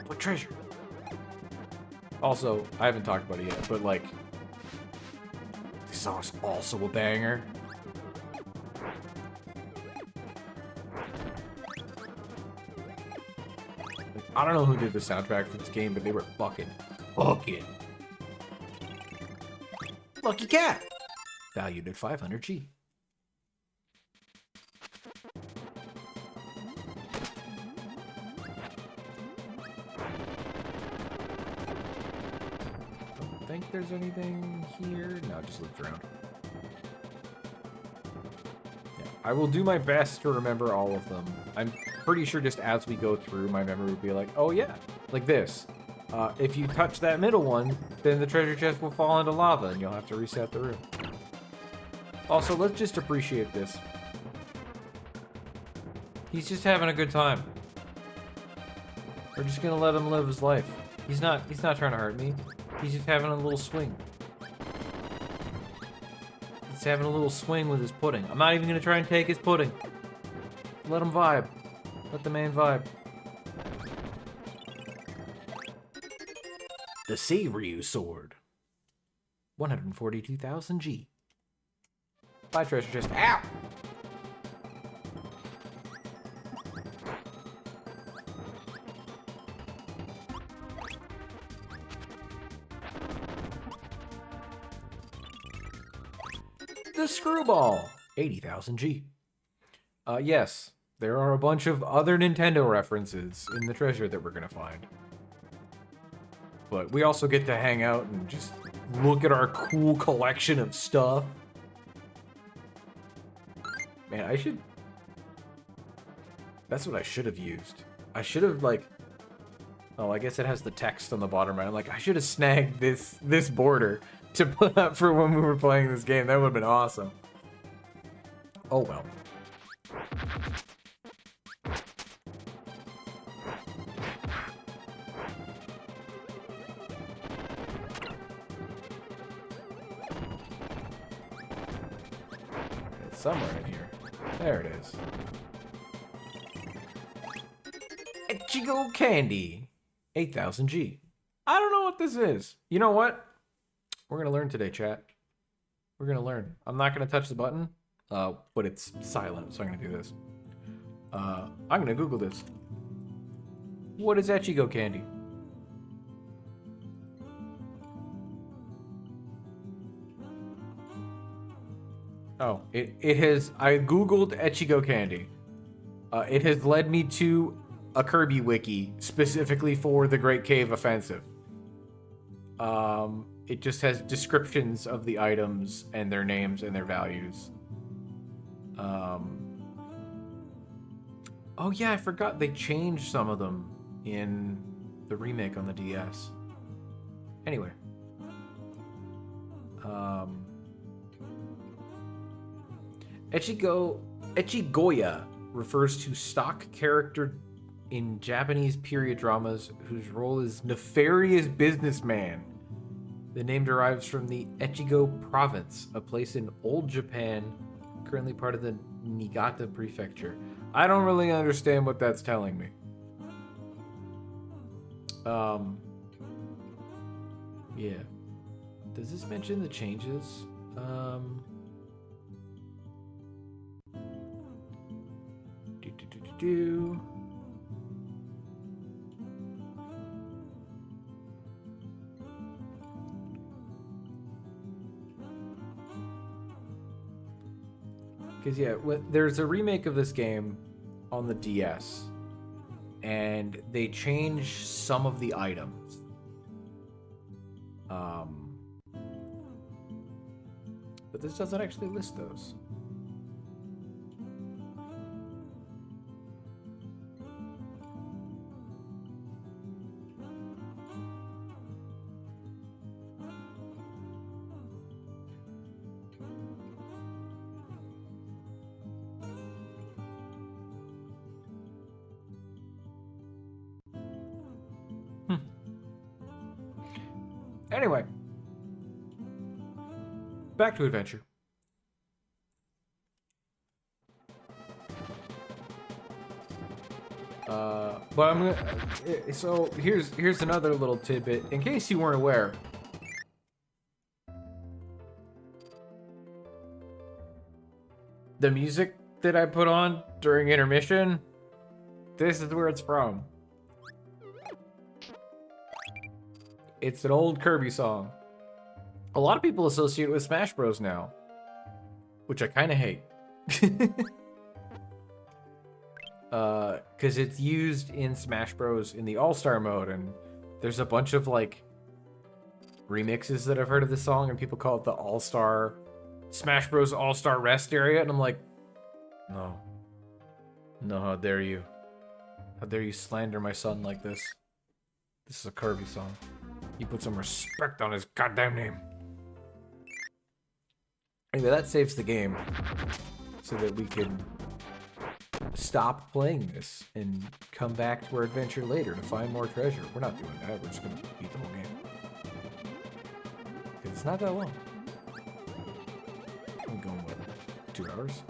What treasure? Also, I haven't talked about it yet, but like, this song's also a banger. Like, I don't know who did the soundtrack for this game, but they were fucking. Lucky cat! Valued at 500 G. Think there's anything here? No, just looked around. Yeah, I will do my best to remember all of them. I'm pretty sure just as we go through, my memory will be like, oh yeah, like this. If you touch that middle one, then the treasure chest will fall into lava and you'll have to reset the room. Also, let's just appreciate this. He's just having a good time. We're just gonna let him live his life. He's not trying to hurt me. He's just having a little swing. He's having a little swing with his pudding. I'm not even gonna try and take his pudding. Let him vibe. Let the man vibe. The Seiryu sword. 142,000 G. Buy treasure chest. Ow! The screwball. 80,000 G. Yes, there are a bunch of other Nintendo references in the treasure that we're gonna find. But we also get to hang out and just look at our cool collection of stuff. Man, I should... That's what I should have used. I should have, like... Oh, I guess it has the text on the bottom right. I'm like, I should have snagged this border to put up for when we were playing this game. That would have been awesome. Oh, well. somewhere in here. There it is. Ichigo Candy. 8,000 G. I don't know what this is. You know what? We're going to learn today, chat. We're going to learn. I'm not going to touch the button, but it's silent, so I'm going to do this. I'm going to Google this. What is Ichigo Candy? Oh, it has... I Googled Ichigo Candy. It has led me to a Kirby wiki specifically for the Great Cave Offensive. It just has descriptions of the items and their names and their values. Oh yeah, I forgot they changed some of them in the remake on the DS. Anyway. Echigoya refers to stock character in Japanese period dramas whose role is nefarious businessman. The name derives from the Echigo province, a place in old Japan, currently part of the Niigata prefecture. I don't really understand what that's telling me. Yeah. Does this mention the changes? Because, yeah, there's a remake of this game on the DS, and they changed some of the items. But this doesn't actually list those. Anyway, back to adventure. But I'm gonna. So here's another little tidbit in case you weren't aware. The music that I put on during intermission, this is where it's from. It's an old Kirby song. A lot of people associate it with Smash Bros. Now, which I kind of hate. Because it's used in Smash Bros. In the All-Star mode, and there's a bunch of, like, remixes that I've heard of this song, and people call it the All-Star... Smash Bros. All-Star Rest area, and I'm like, no. No, how dare you. How dare you slander my son like this. This is a Kirby song. He put some respect on his goddamn name. Anyway, that saves the game so that we can stop playing this and come back to our adventure later to find more treasure. We're not doing that. We're just going to beat the whole game. Because it's not that long. I'm going, what, 2 hours?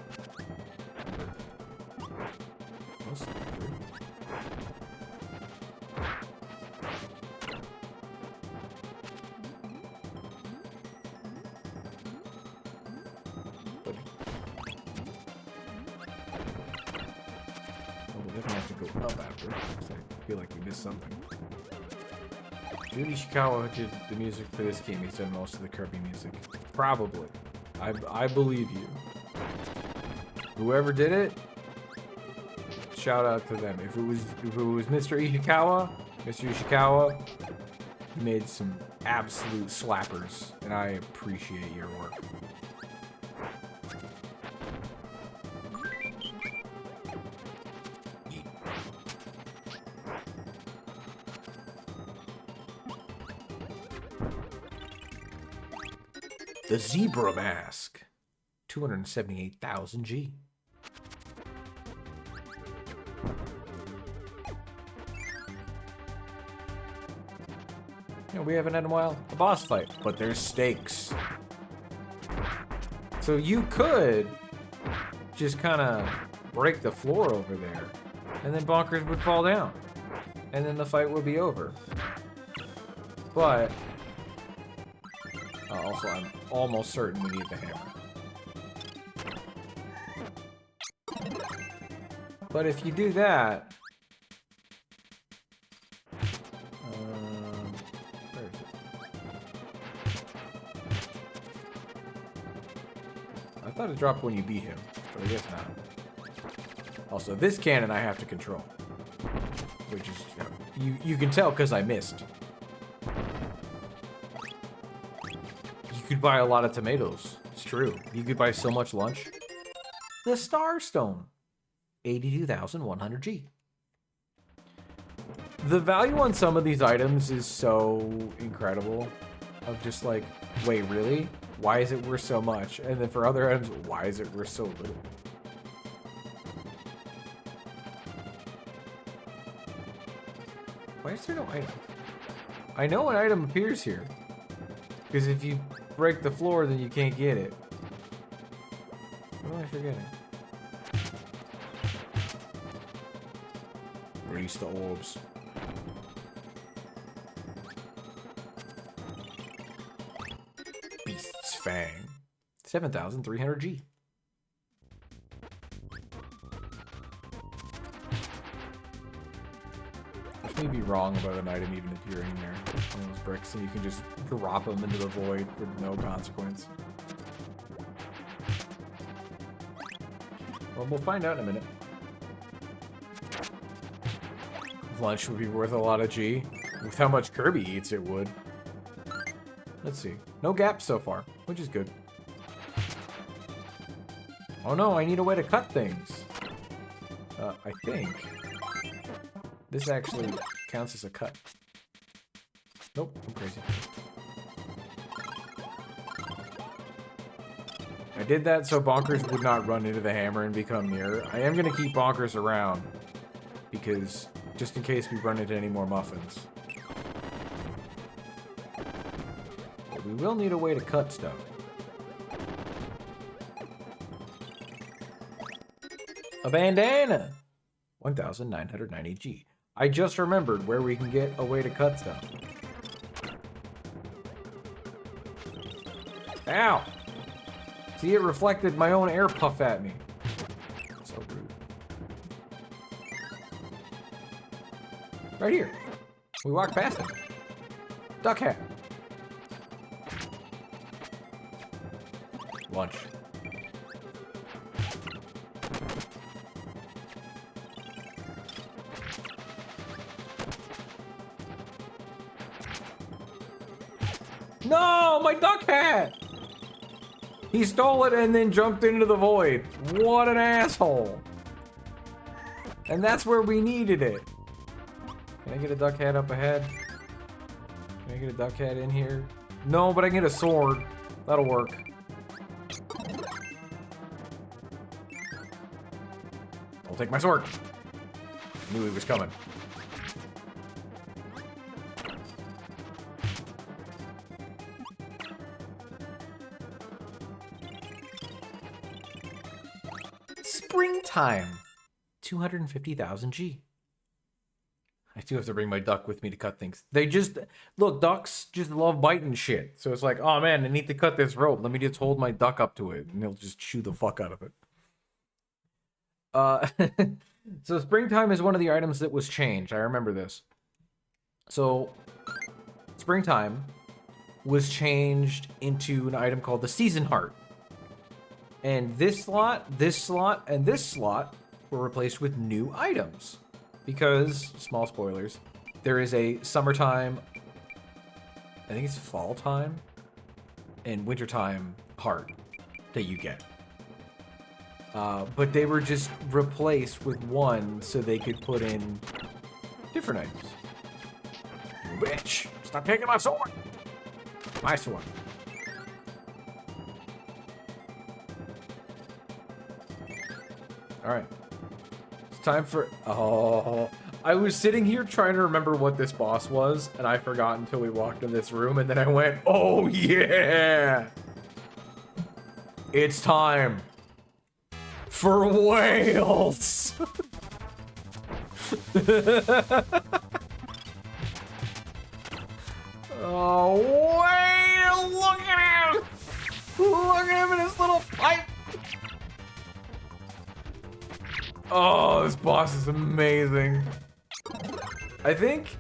Most of it, 3. Up after, I feel like we missed something. Jun Ishikawa did the music for this game. He's done most of the Kirby music. Probably. I believe you. Whoever did it, shout out to them. If it was Mr. Ishikawa, he made some absolute slappers, and I appreciate your work. The Zebra Mask, 278,000 G. You know, we haven't had in a while a boss fight, but there's stakes. So you could just kind of break the floor over there, and then Bonkers would fall down, and then the fight would be over. But also, I'm almost certain we need the hammer. But if you do that, where is it? I thought it dropped when you beat him, but I guess not. Also, this cannon I have to control, which is you can tell because I missed. You could buy a lot of tomatoes. It's true. You could buy so much lunch. The Star Stone. 82,100 G. The value on some of these items is so incredible. Of just like, wait, really? Why is it worth so much? And then for other items, why is it worth so little? Why is there no item? I know an item appears here. Because if you break the floor, then you can't get it. What am I forgetting? Release the orbs. Beast's Fang. 7,300 G. Which may be wrong about an item even appearing there. One of those bricks, and you can just drop them into the void with no consequence. Well, we'll find out in a minute. Lunch would be worth a lot of G. With how much Kirby eats, it would. Let's see. No gaps so far, which is good. Oh no, I need a way to cut things. I think this actually counts as a cut. Nope, I'm crazy. I did that so Bonkers would not run into the hammer and become near. I am going to keep Bonkers around because just in case we run into any more muffins. But we will need a way to cut stuff. A bandana! 1,990 G. I just remembered where we can get a way to cut stuff. Ow! See, it reflected my own air puff at me. So rude. Right here. We walked past it. Duck hat. Lunch. No, my duck hat! He stole it and then jumped into the void. What an asshole. And that's where we needed it. Can I get a duck hat up ahead? Can I get a duck hat in here? No, but I can get a sword. That'll work. I'll take my sword. I knew he was coming. Springtime. 250,000 G. I do have to bring my duck with me to cut things. They just... Look, ducks just love biting shit. So it's like, oh man, I need to cut this rope. Let me just hold my duck up to it. And he'll just chew the fuck out of it. So springtime is one of the items that was changed. I remember this. So springtime was changed into an item called the Season Heart. And this slot, and this slot were replaced with new items. Because, small spoilers, there is a summertime, I think it's fall time, and wintertime heart that you get. But they were just replaced with one so they could put in different items. You bitch! Stop taking my sword! My sword. Alright. It's time for... Oh... I was sitting here trying to remember what this boss was, and I forgot until we walked in this room, and then I went, oh yeah! It's time! for whales. Oh, whale! Look at him! Look at him in his little pipe! Oh, this boss is amazing. I think...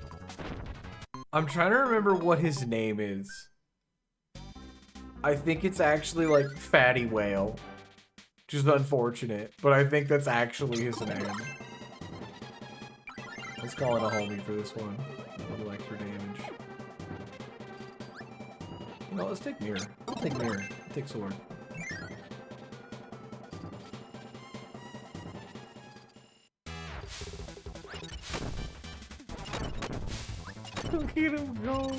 I'm trying to remember what his name is. I think it's actually like Fatty Whale. Which is unfortunate, but I think that's actually his name. Let's call it a homie for this one. A little extra damage. You know, let's take mirror. I'll take mirror. I'll take sword. Look at him go.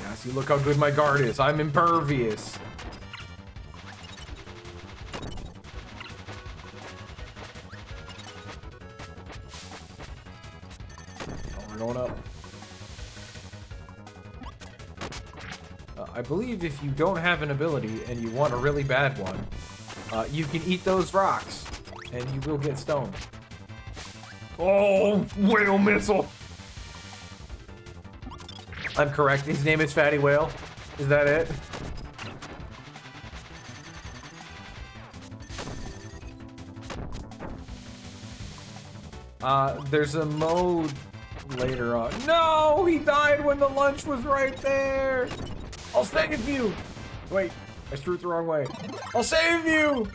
Yeah, see, look how good my guard is. I'm impervious. Oh, we're going up. I believe if you don't have an ability and you want a really bad one, you can eat those rocks. And you will get stoned. Oh, whale missile! I'm correct. His name is Fatty Whale. Is that it? There's a mode later on. No, he died when the lunch was right there. I'll save you. Wait, I threw it the wrong way. I'll save you.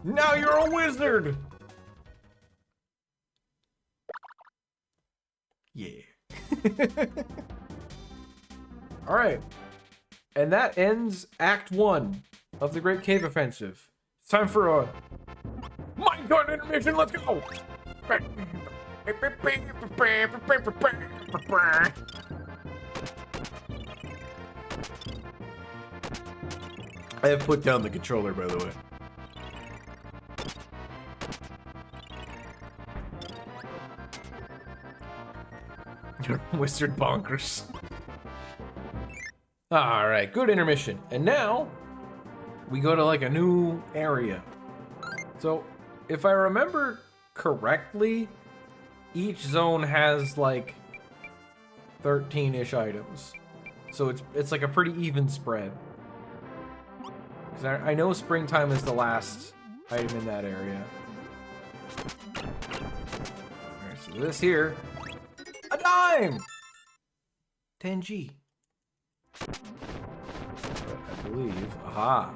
Now you're a wizard! Yeah. Alright. And that ends Act 1 of the Great Cave Offensive. It's time for a minecart intermission, let's go! I have put down the controller, by the way. Wizard bonkers. Alright, good intermission. And now, we go to like a new area. So, if I remember correctly, each zone has like 13-ish items. So it's like a pretty even spread. Because I know springtime is the last item in that area. Alright, so this here. A dime! 10G. I believe. Aha.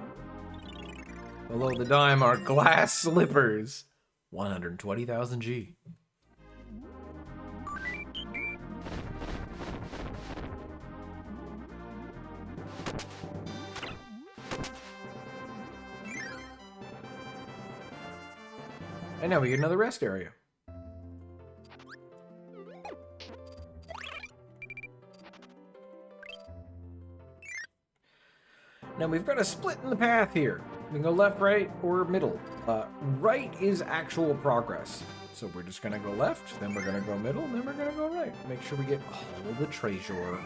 Below the dime are glass slippers. 120,000 G. And now we get another rest area. Now we've got a split in the path here. We can go left, right, or middle. Right is actual progress. So we're just gonna go left, then we're gonna go middle, then we're gonna go right. Make sure we get all the treasure.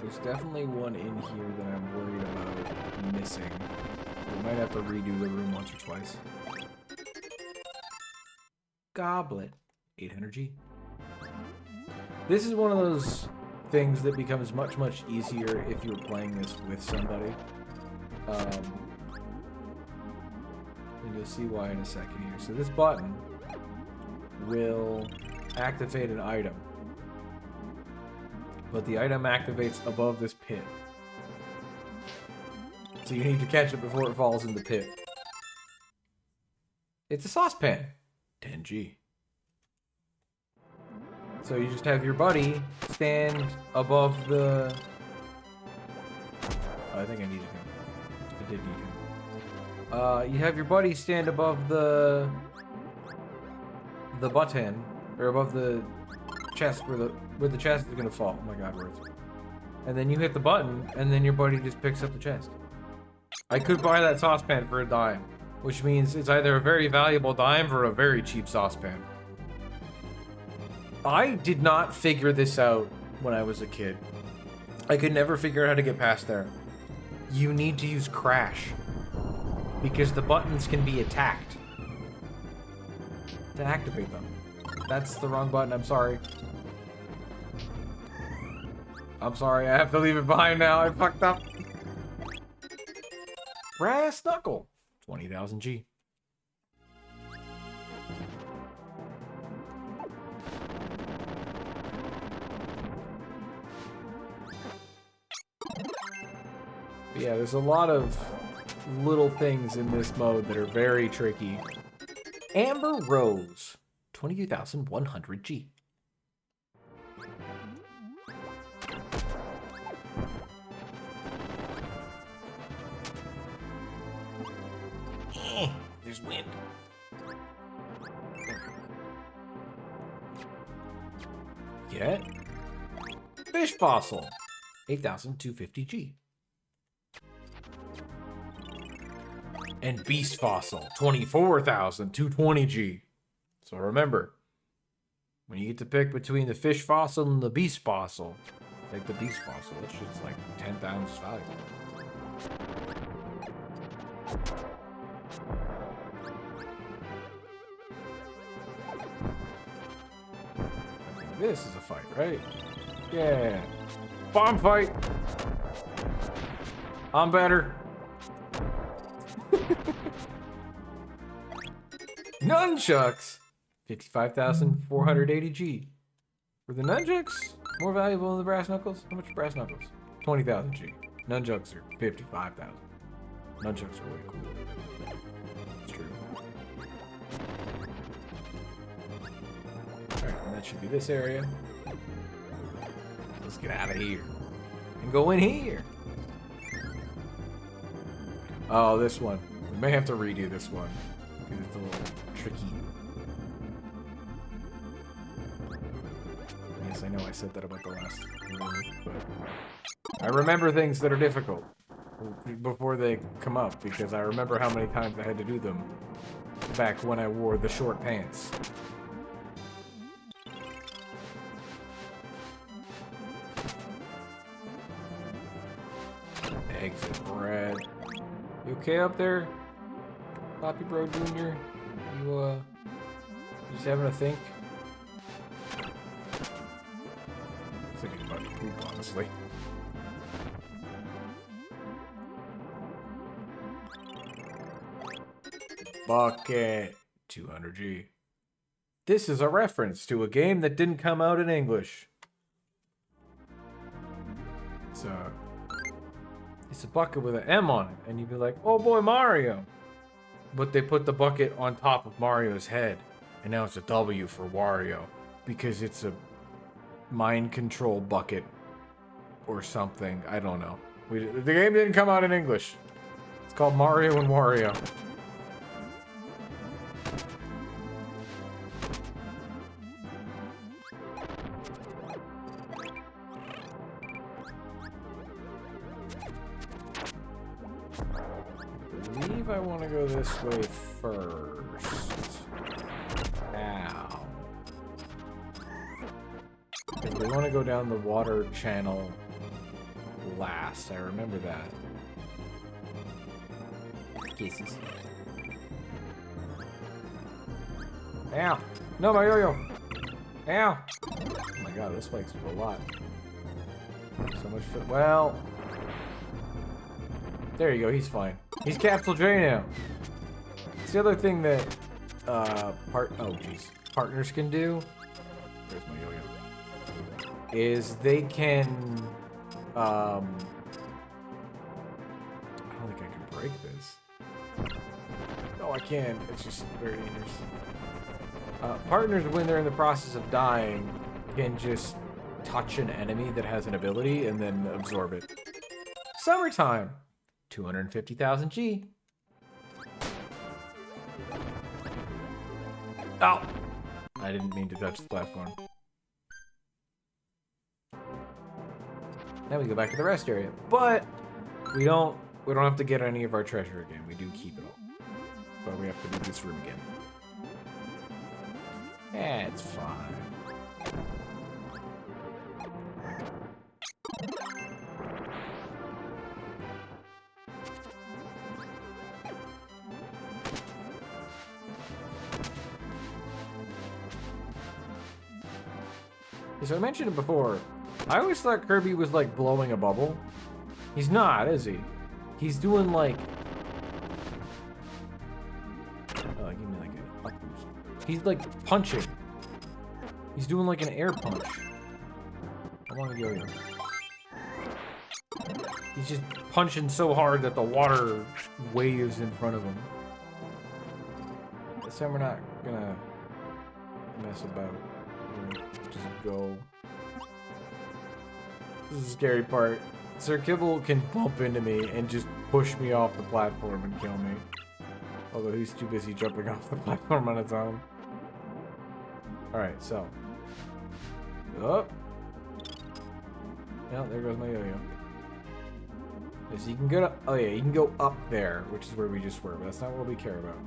There's definitely one in here that I'm worried about missing. We might have to redo the room once or twice. Goblet. 800G. This is one of those things that becomes much, much easier if you're playing this with somebody. And you'll see why in a second here. So this button will activate an item. But the item activates above this pit. So you need to catch it before it falls in the pit. It's a saucepan. 10G. So you just have your buddy stand above the... Oh, I think I needed him. I did need him. You have your buddy stand above the button, or above the chest where the chest is gonna fall. Oh my god, where is it? And then you hit the button, and then your buddy just picks up the chest. I could buy that saucepan for a dime, which means it's either a very valuable dime or a very cheap saucepan. I did not figure this out when I was a kid. I could never figure out how to get past there. You need to use crash. Because the buttons can be attacked. To activate them. That's the wrong button, I'm sorry. I'm sorry, I have to leave it behind now. I fucked up. Brass knuckle. 20,000 G. Yeah, there's a lot of little things in this mode that are very tricky. Amber Rose. 22,100 G. There's wind. Get fish fossil. 8,250 G. And beast fossil. 24,220 G. So remember, when you get to pick between the fish fossil and the beast fossil, take the beast fossil. That shit's like 10 times valuable. This is a fight, right? Yeah. Bomb fight. I'm better. Nunchucks. 55,480 G. Were the nunchucks more valuable than the brass knuckles? How much are brass knuckles? 20,000 G. Nunchucks are 55,000. Nunchucks are way cooler. It's true. Alright, and that should be this area. Let's get out of here. And go in here. Oh, this one. We may have to redo this one. Because it's a little tricky. Yes, I know I said that about the last one, but I remember things that are difficult before they come up, because I remember how many times I had to do them back when I wore the short pants. Exit bread. You okay up there, Poppy Bro Jr.? You just having a think? Thinking about the poop, honestly. Bucket. 200 G. This is a reference to a game that didn't come out in English. It's a bucket with an M on it, and you'd be like, oh boy, Mario. But they put the bucket on top of Mario's head, and now it's a W for Wario, because it's a mind control bucket or something. I don't know. The game didn't come out in English. It's called Mario and Wario. I believe I want to go this way first. Ow. Because we want to go down the water channel last. I remember that. Kisses. Ow! No, my yo-yo! Ow! Oh my god, this spikes a lot. So much for... Well... There you go, he's fine. He's Capsule J now. It's the other thing that, partners can do. Where's my yo-yo? Is they can, I don't think I can break this. No, I can. It's just very dangerous. Partners, when they're in the process of dying, can just touch an enemy that has an ability and then absorb it. Summertime. 250,000 G. Oh! I didn't mean to touch the platform. Now we go back to the rest area. But we don't have to get any of our treasure again. We do keep it all. But we have to do this room again. Yeah, it's fine. So I mentioned it before. I always thought Kirby was like blowing a bubble. He's not, is he? He's doing like... Oh, give me like an up boost. He's like punching. He's doing like an air punch. I want to go here. He's just punching so hard that the water waves in front of him. This time we're not gonna mess about. We're gonna just go. This is the scary part. Sir Kibble can bump into me and just push me off the platform and kill me. Although he's too busy jumping off the platform on his own. Alright, so. Up. Oh, there goes my yo-yo. So you can go to, oh yeah, you can go up there, which is where we just were, but that's not what we care about.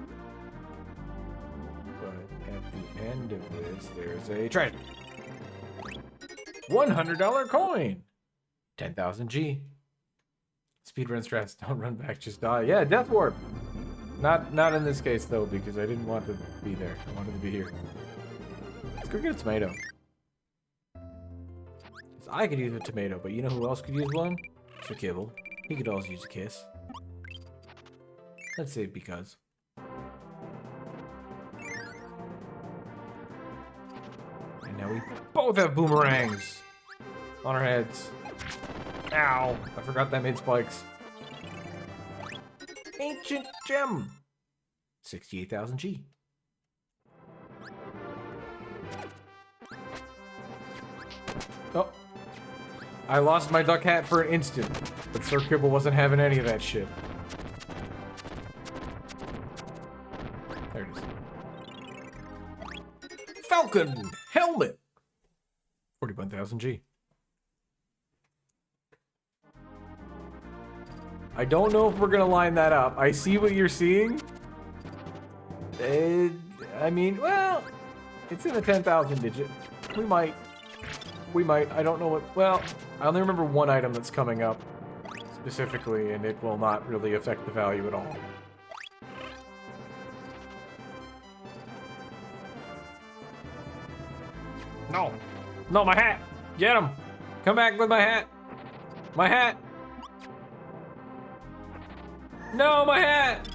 But at the end of this, there's a treasure. $100 coin! 10,000 G. Speedrun stress, don't run back, just die. Yeah, Death Warp! Not in this case though, because I didn't want to be there. I wanted to be here. Let's go get a tomato. I could use a tomato, but you know who else could use one? Sir Kibble. He could also use a kiss. Let's save because. And now we both have boomerangs on our heads. Ow! I forgot that made spikes. Ancient gem! 68,000 G. Oh. I lost my duck hat for an instant, but Sir Kibble wasn't having any of that shit. There it is. Falcon helmet! 41,000 G. I don't know if we're gonna line that up. I see what you're seeing. I mean, well, it's in a 10,000 digit. We might. I don't know what, well, I only remember one item that's coming up specifically, and it will not really affect the value at all. No! No, my hat! Get him! Come back with my hat! My hat! No, my hat!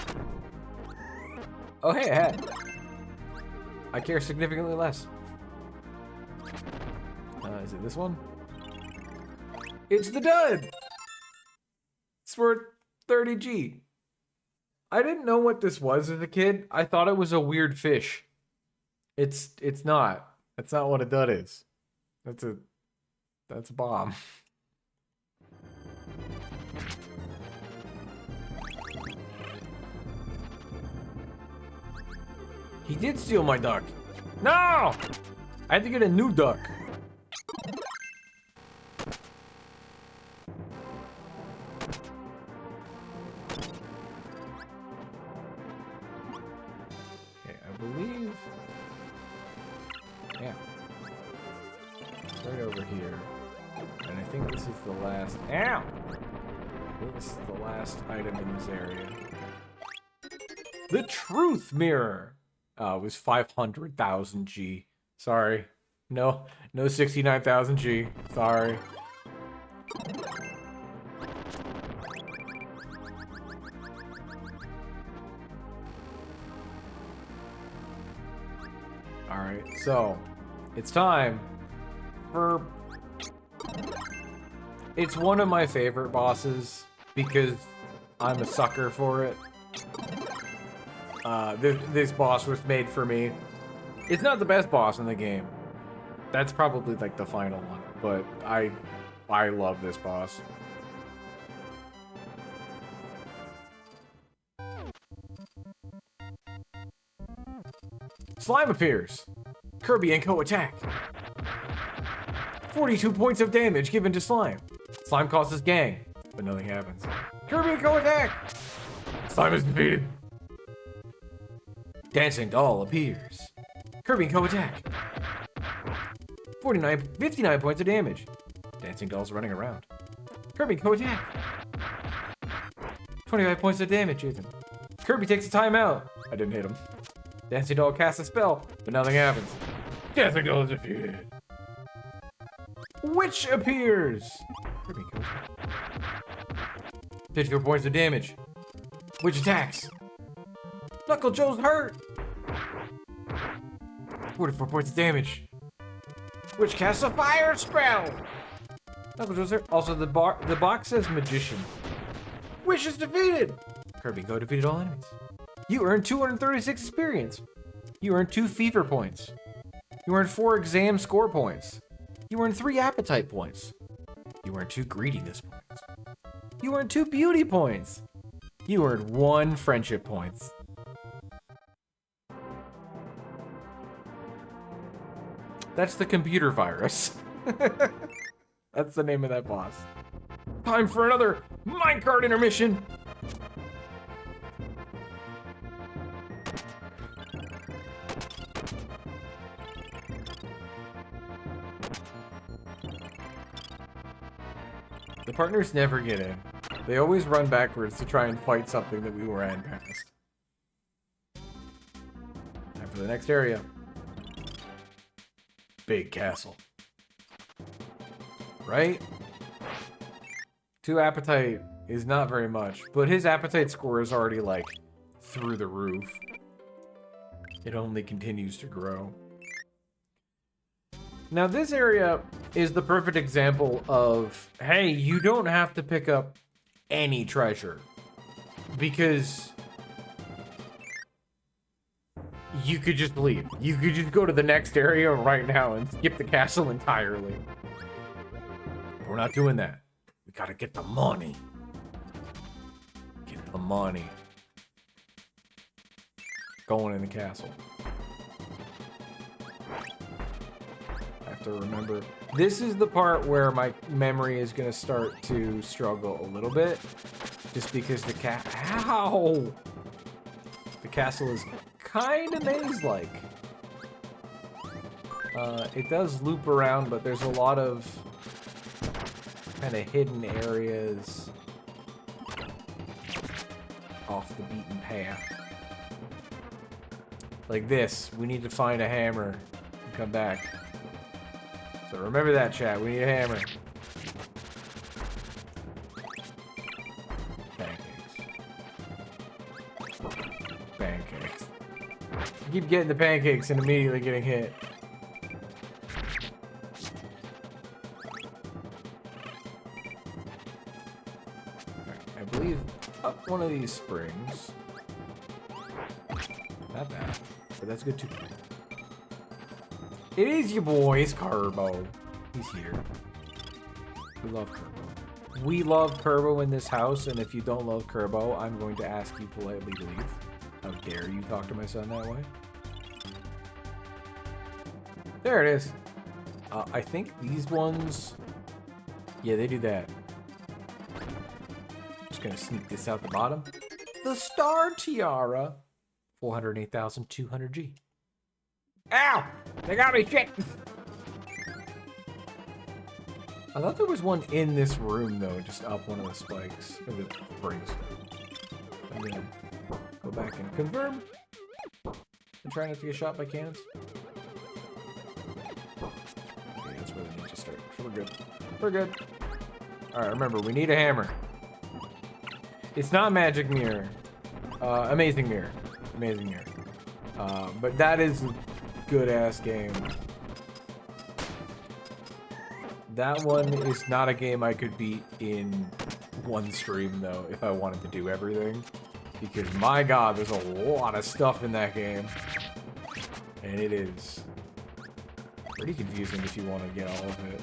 Oh, hey, a hat. I care significantly less. Is it this one? It's the dud! It's worth 30 G. I didn't know what this was as a kid. I thought it was a weird fish. It's not. That's not what a dud is. That's a bomb. He did steal my duck. No! I had to get a new duck. Okay, I believe... Yeah. It's right over here. And I think this is the last... Ow! I think this is the last item in this area. The Truth Mirror! It was 500,000 G. Sorry. No 69,000 G. Sorry. Alright, so it's time for... It's one of my favorite bosses because I'm a sucker for it. This boss was made for me. It's not the best boss in the game. That's probably like the final one, but I love this boss. Slime appears. Kirby and Co attack. 42 points of damage given to Slime. Slime causes gang, but nothing happens. Kirby and Co attack. Slime is defeated. Dancing doll appears. Kirby and Co attack. 59 points of damage. Dancing dolls running around. Kirby, go attack. 25 points of damage, Ethan. Kirby takes a timeout. I didn't hit him. Dancing doll casts a spell, but nothing happens. Dancing doll is defeated. Witch appears. Kirby, go attack. 54 points of damage. Witch attacks. Knuckle Joe's hurt. 44 points of damage. Witch casts a fire spell. Knuckle Joe's hurt. Also, the box says magician. Witch is defeated. Kirby, go defeated all enemies. You earned 236 experience. You earned 2 fever points. You earned 4 exam score points. You earned 3 appetite points. You earned 2 greediness points. You earned 2 beauty points. You earned 1 friendship points. That's the computer virus. That's the name of that boss. Time for another minecart intermission. The partners never get in. They always run backwards to try and fight something that we ran past. Time for the next area. Big castle. Right? 2 appetite is not very much, but his appetite score is already like through the roof. It only continues to grow. Now this area is the perfect example of, hey, you don't have to pick up any treasure because you could just leave. You could just go to the next area right now and skip the castle entirely. We're not doing that. We gotta get the money. Get the money. Going in the castle. I have to remember. This is the part where my memory is gonna start to struggle a little bit. Just because the Ow! The castle is kind of maze-like. It does loop around, but there's a lot of kind of hidden areas off the beaten path. Like this. We need to find a hammer and come back. So remember that, chat. We need a hammer. Pancakes. I keep getting the pancakes and immediately getting hit. I believe up one of these springs. Not bad, but that's good too. It is your boys, Kirbo. He's here. We love Kirbo. We love Kirbo in this house, and if you don't love Kirbo, I'm going to ask you politely to leave. How dare you talk to my son that way? There it is. I think these ones... Yeah, they do that. Just gonna sneak this out the bottom. The Star Tiara. 408,200 G. Ow! They got me, shit! I thought there was one in this room, though, just up one of the spikes. Or the springs. I'm gonna go back and confirm. I'm trying not to get shot by cannons. Okay, that's where they need to start. We're good. We're good. Alright, remember, we need a hammer. It's not Magic Mirror. Amazing Mirror. Amazing Mirror. But that is a good-ass game. That one is not a game I could beat in one stream, though, if I wanted to do everything. Because, my god, there's a lot of stuff in that game. And it is pretty confusing if you want to get all of it.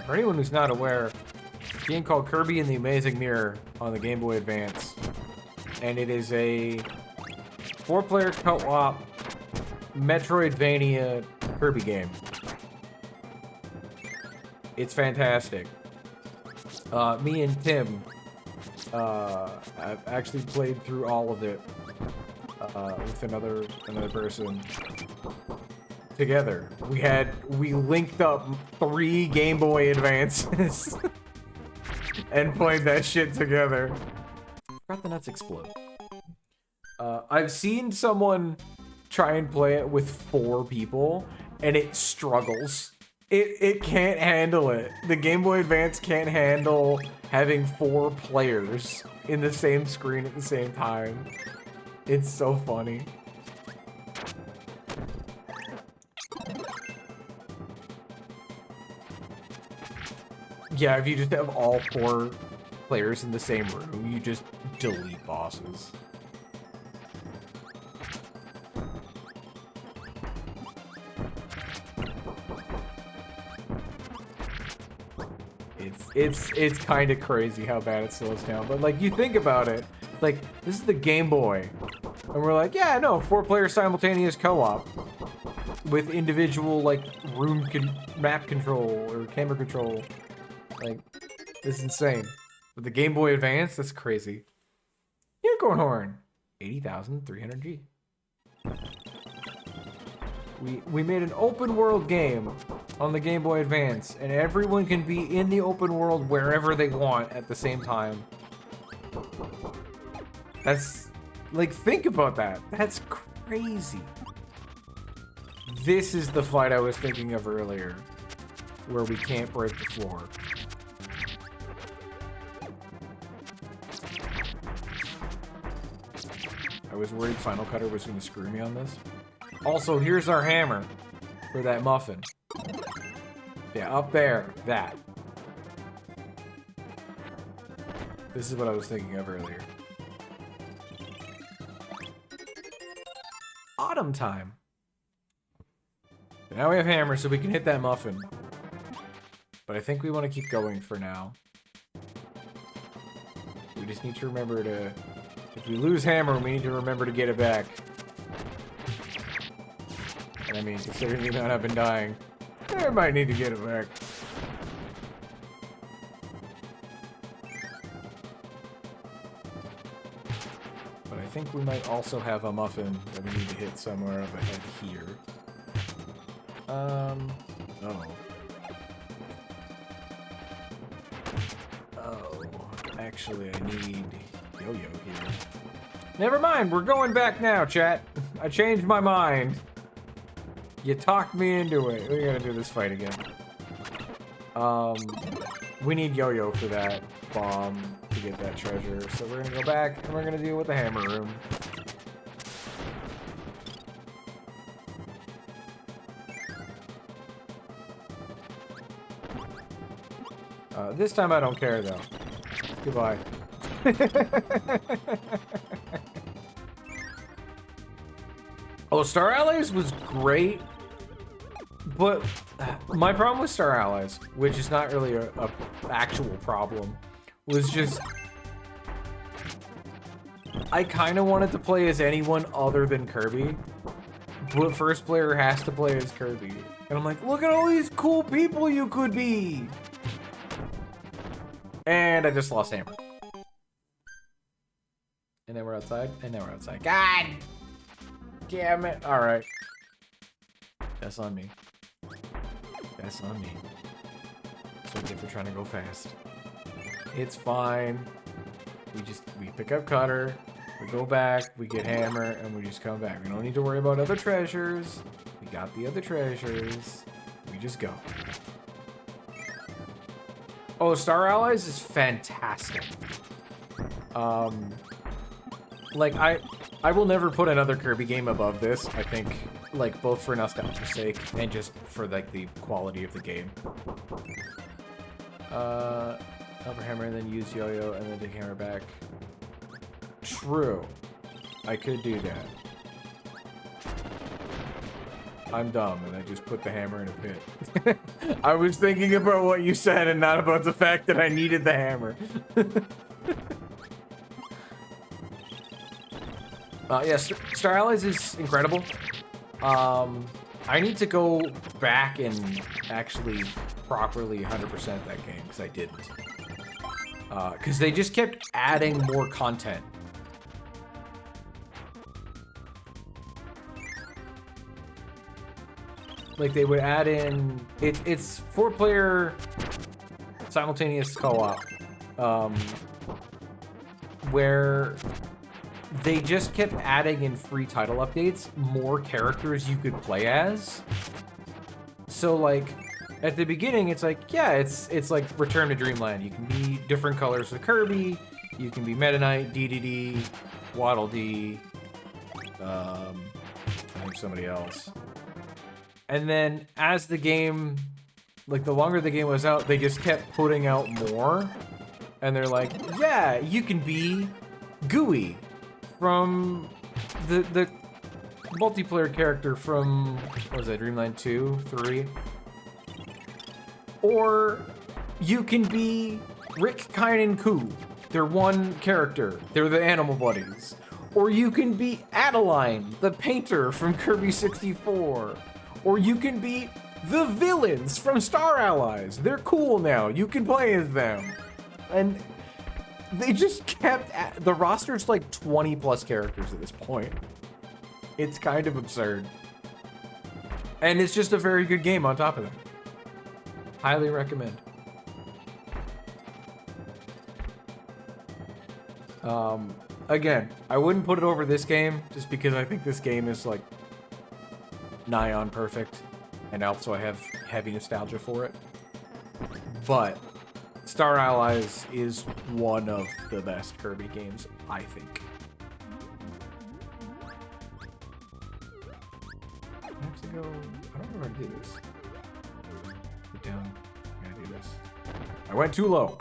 For anyone who's not aware, a game called Kirby and the Amazing Mirror on the Game Boy Advance. And it is a 4-player co-op Metroidvania Kirby game. It's fantastic. Me and Tim I've actually played through all of it with another person. together. We linked up 3 Game Boy Advances and played that shit together. Forgot the nuts explode. I've seen someone try and play it with 4 people, and it struggles. It can't handle it. The Game Boy Advance can't handle having 4 players in the same screen at the same time. It's so funny. Yeah, if you just have all 4 players in the same room, you just delete bosses. It's kind of crazy how bad it slows down, but like you think about it, like this is the Game Boy, and we're like, yeah, no, 4-player simultaneous co-op with individual like map control or camera control. Like, this is insane. With the Game Boy Advance, that's crazy. Unicorn Horn, 80,300 G. We made an open world game on the Game Boy Advance, and everyone can be in the open world wherever they want at the same time. That's, like, think about that. That's crazy. This is the fight I was thinking of earlier, where we can't break the floor. I was worried Final Cutter was going to screw me on this. Also, here's our hammer for that muffin. Yeah, up there. That. This is what I was thinking of earlier. Autumn time. But now we have hammer, so we can hit that muffin. But I think we want to keep going for now. We just need to remember to... If we lose hammer, we need to remember to get it back. And I mean, considering the amount I've been dying, I might need to get it back. But I think we might also have a muffin that we need to hit somewhere up ahead here. Oh. Oh, actually I need yo-yo here. Never mind, we're going back now, chat. I changed my mind. You talked me into it. We gotta do this fight again. We need yo-yo for that bomb to get that treasure. So we're gonna go back and we're gonna deal with the hammer room. This time I don't care though. Goodbye. Oh, Star Allies was great, but my problem with Star Allies, which is not really a actual problem, was just I kind of wanted to play as anyone other than Kirby, but first player has to play as Kirby. And I'm like, look at all these cool people you could be! And I just lost hammer. And then we're outside, and then we're outside. God damn it. Alright. That's on me. That's on me. So I get for trying to go fast. It's fine. We pick up cutter, we go back, we get hammer, and we just come back. We don't need to worry about other treasures. We got the other treasures. We just go. Oh, Star Allies is fantastic. Like, I will never put another Kirby game above this, I think, like, both for nostalgia's sake and just for, like, the quality of the game. Upper hammer and then use yo-yo and then take hammer back. True. I could do that. I'm dumb and I just put the hammer in a pit. I was thinking about what you said and not about the fact that I needed the hammer. Yeah, Star Allies is incredible. I need to go back and actually properly 100% that game, because I didn't. Because they just kept adding more content. Like they would add in it's 4-player simultaneous co-op, where they just kept adding in free title updates more characters you could play as. So like at the beginning, it's like, yeah, it's like Return to Dreamland. You can be different colors with Kirby. You can be Meta Knight, DDD, Waddle Dee. I think somebody else. And then as the game, like the longer the game was out, they just kept putting out more. And they're like, yeah, you can be Gooey from the multiplayer character from, what was that, Dreamland 2, 3? Or you can be Rick, Kine, and Koo. They're one character. They're the animal buddies. Or you can be Adeline, the painter from Kirby 64. Or you can be the villains from Star Allies. They're cool now. You can play as them. And they just kept... the roster's like 20 plus characters at this point. It's kind of absurd. And it's just a very good game on top of that. Highly recommend. Again, I wouldn't put it over this game just because I think this game is like nigh on perfect, and also I have heavy nostalgia for it. But Star Allies is one of the best Kirby games, I think. I have to go. I don't know how to do this. Get down. I gotta do this. I went too low.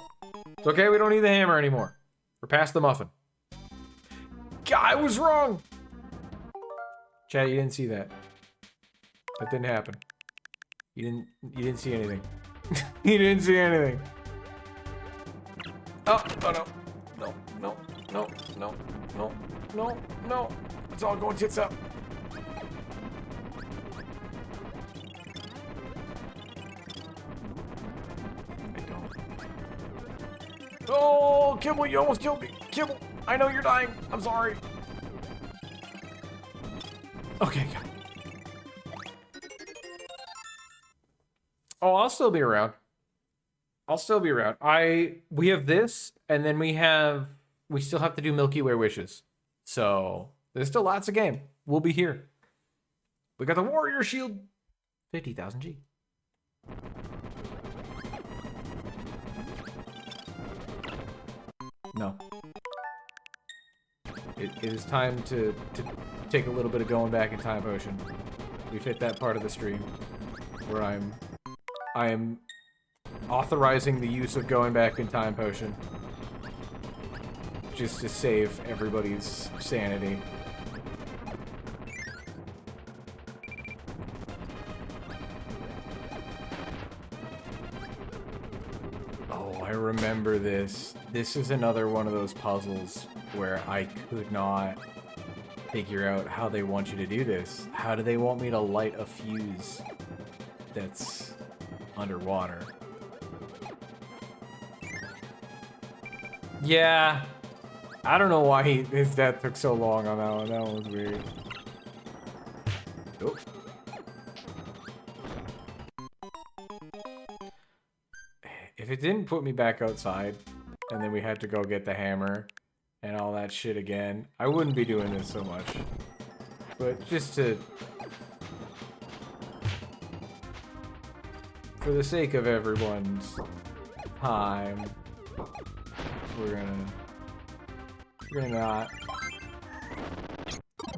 It's okay, we don't need the hammer anymore. We're past the muffin. I was wrong! Chad, you didn't see that. That didn't happen. You didn't see anything. You didn't see anything. Oh no. No, no, no, no, no, no, no. It's all going tits up. I don't. Oh, Kibble, you almost killed me. Kibble, I know you're dying. I'm sorry. Okay, God. Oh, I'll still be around. I'll still be around. We have this, and then we still have to do Milky Way Wishes. So there's still lots of game. We'll be here. We got the Warrior Shield. 50,000 G. No. It is time to take a little bit of going back in time potion. We've hit that part of the stream where I am authorizing the use of going back in time potion just to save everybody's sanity. Oh, I remember this. This is another one of those puzzles where I could not figure out how they want you to do this. How do they want me to light a fuse that's underwater? Yeah. I don't know why his death took so long on that one. That one was weird. Nope. If it didn't put me back outside, and then we had to go get the hammer and all that shit again, I wouldn't be doing this so much. But just to... for the sake of everyone's time, we're gonna not...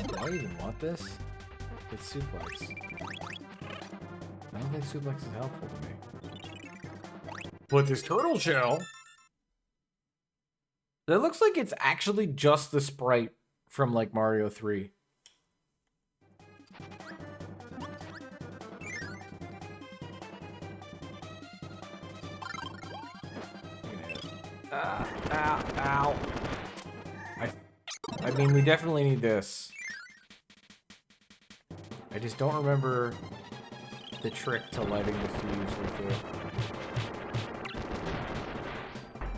Do I even want this? It's suplex. I don't think suplex is helpful to me. But this turtle shell... That looks like it's actually just the sprite from, like, Mario 3. Ow, ow. I mean, we definitely need this. I just don't remember the trick to lighting the fuse with it.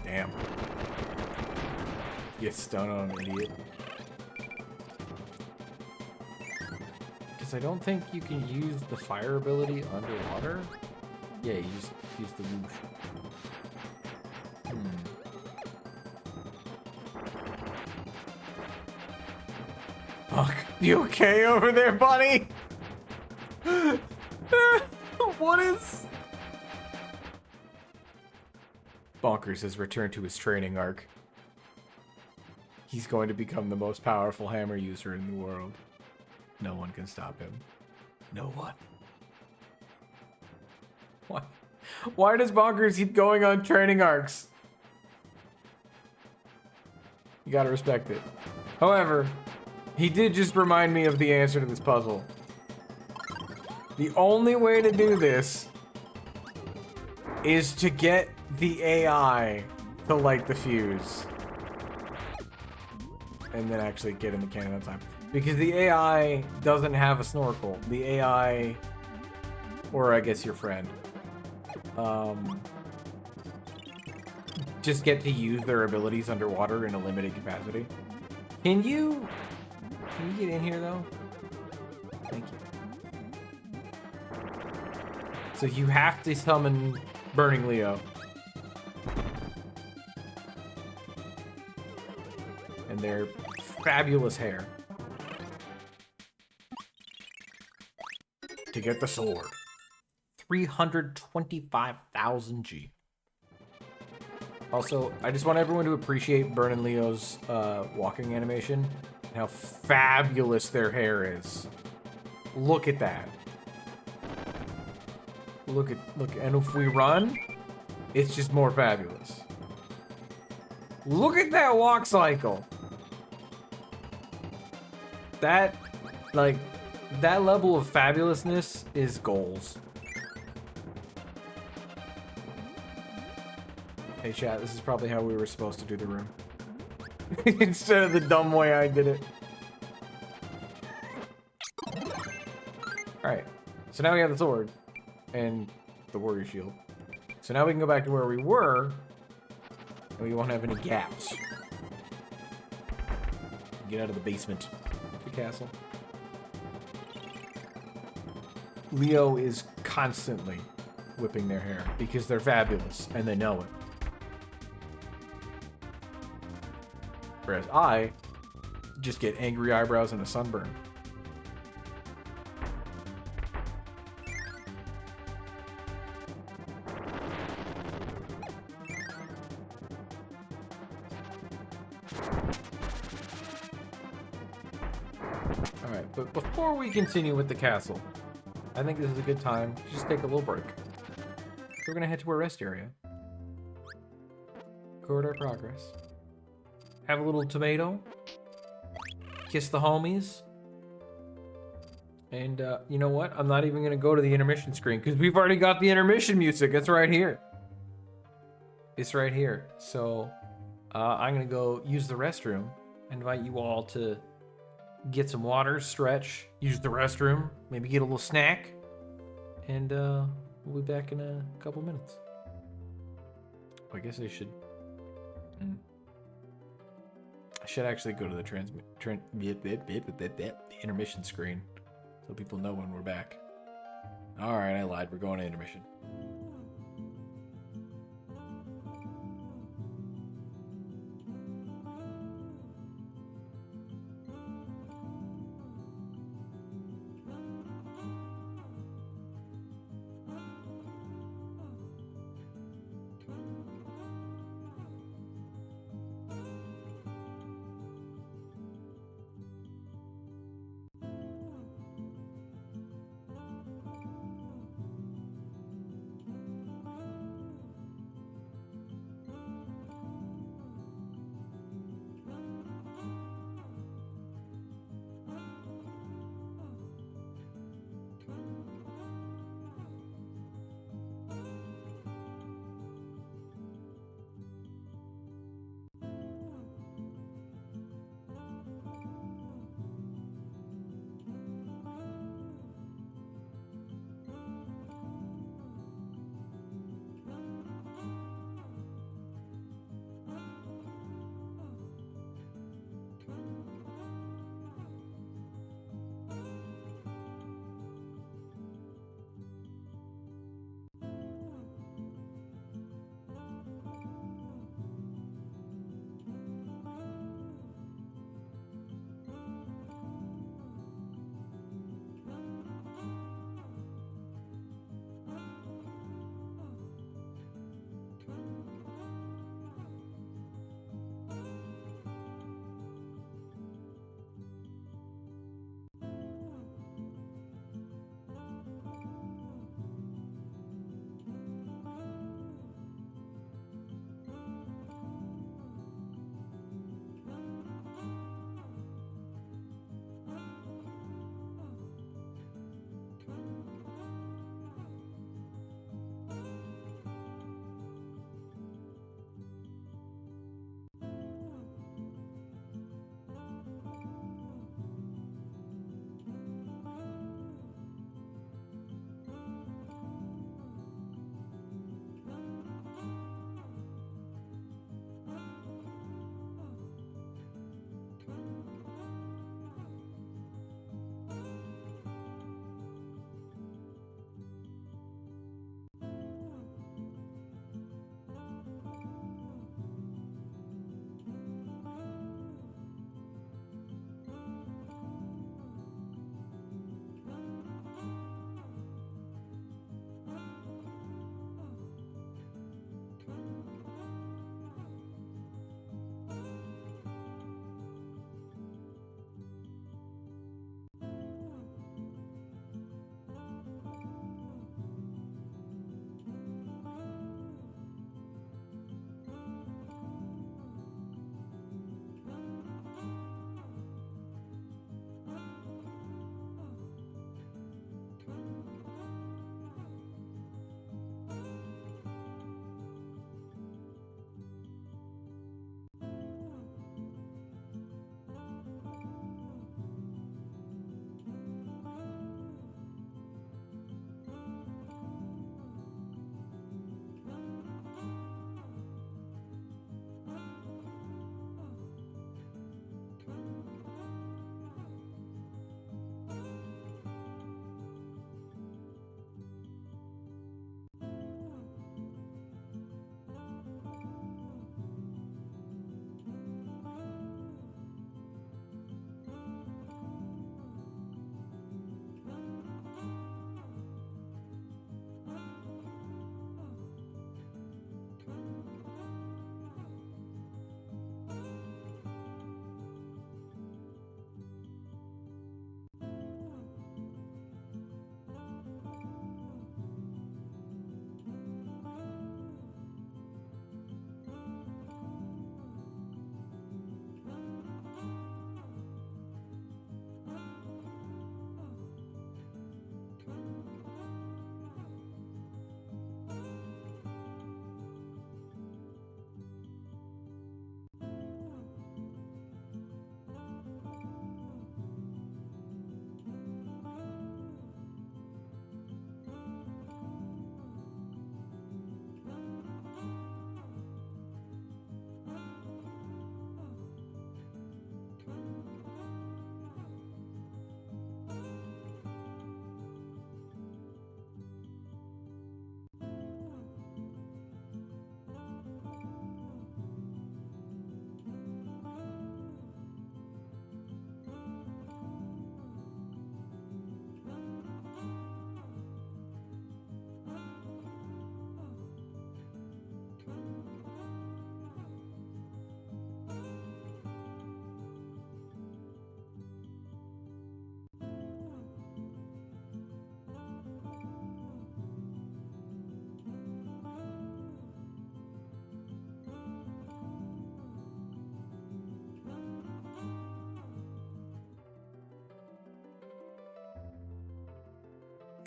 Damn. You stun on an idiot. Because I don't think you can use the fire ability underwater. Yeah, you just use the whoosh. Fuck. You okay over there, buddy? What is... Bonkers has returned to his training arc. He's going to become the most powerful hammer user in the world. No one can stop him. No one. Why? Why does Bonkers keep going on training arcs? You gotta respect it. However, he did just remind me of the answer to this puzzle. The only way to do this is to get the AI to light the fuse. And then actually get in the cannon on time. Because the AI doesn't have a snorkel. The AI, or I guess your friend, just get to use their abilities underwater in a limited capacity. Can you get in here though? Thank you. So you have to summon Burning Leo. And their fabulous hair. To get the sword. 325,000 G. Also, I just want everyone to appreciate Burning Leo's walking animation. And how fabulous their hair is. Look at that. Look, and if we run, it's just more fabulous. Look at that walk cycle. That, like, that level of fabulousness is goals. Hey chat, this is probably how we were supposed to do the room. Instead of the dumb way I did it. Alright, so now we have the sword. And the warrior shield. So now we can go back to where we were. And we won't have any gaps. Get out of the basement. The castle. Leo is constantly whipping their hair because they're fabulous and they know it. Whereas I just get angry eyebrows and a sunburn. Alright, but before we continue with the castle, I think this is a good time to just take a little break. So we're gonna head to our rest area. Record our progress. Have a little tomato. Kiss the homies. And you know what? I'm not even gonna go to the intermission screen because we've already got the intermission music. It's right here. It's right here. So I'm gonna go use the restroom. Invite you all to get some water, stretch, use the restroom, maybe get a little snack, and we'll be back in a couple minutes. I guess I should. I should actually go to the the intermission screen so people know when we're back. All right, I lied. We're going to intermission.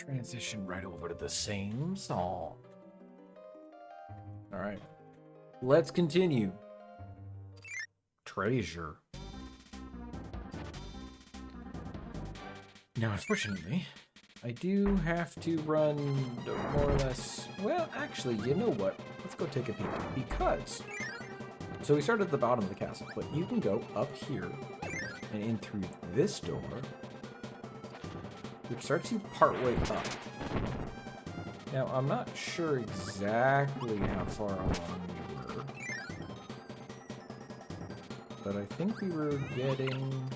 Transition right over to the same song. All right. Let's continue. Treasure. Now, unfortunately, I do have to run more or less... Well, actually, you know what? Let's go take a peek. Because... So we started at the bottom of the castle, but you can go up here and in through this door, which starts you partway up. Now, I'm not sure exactly how far along we were, but I think we were getting...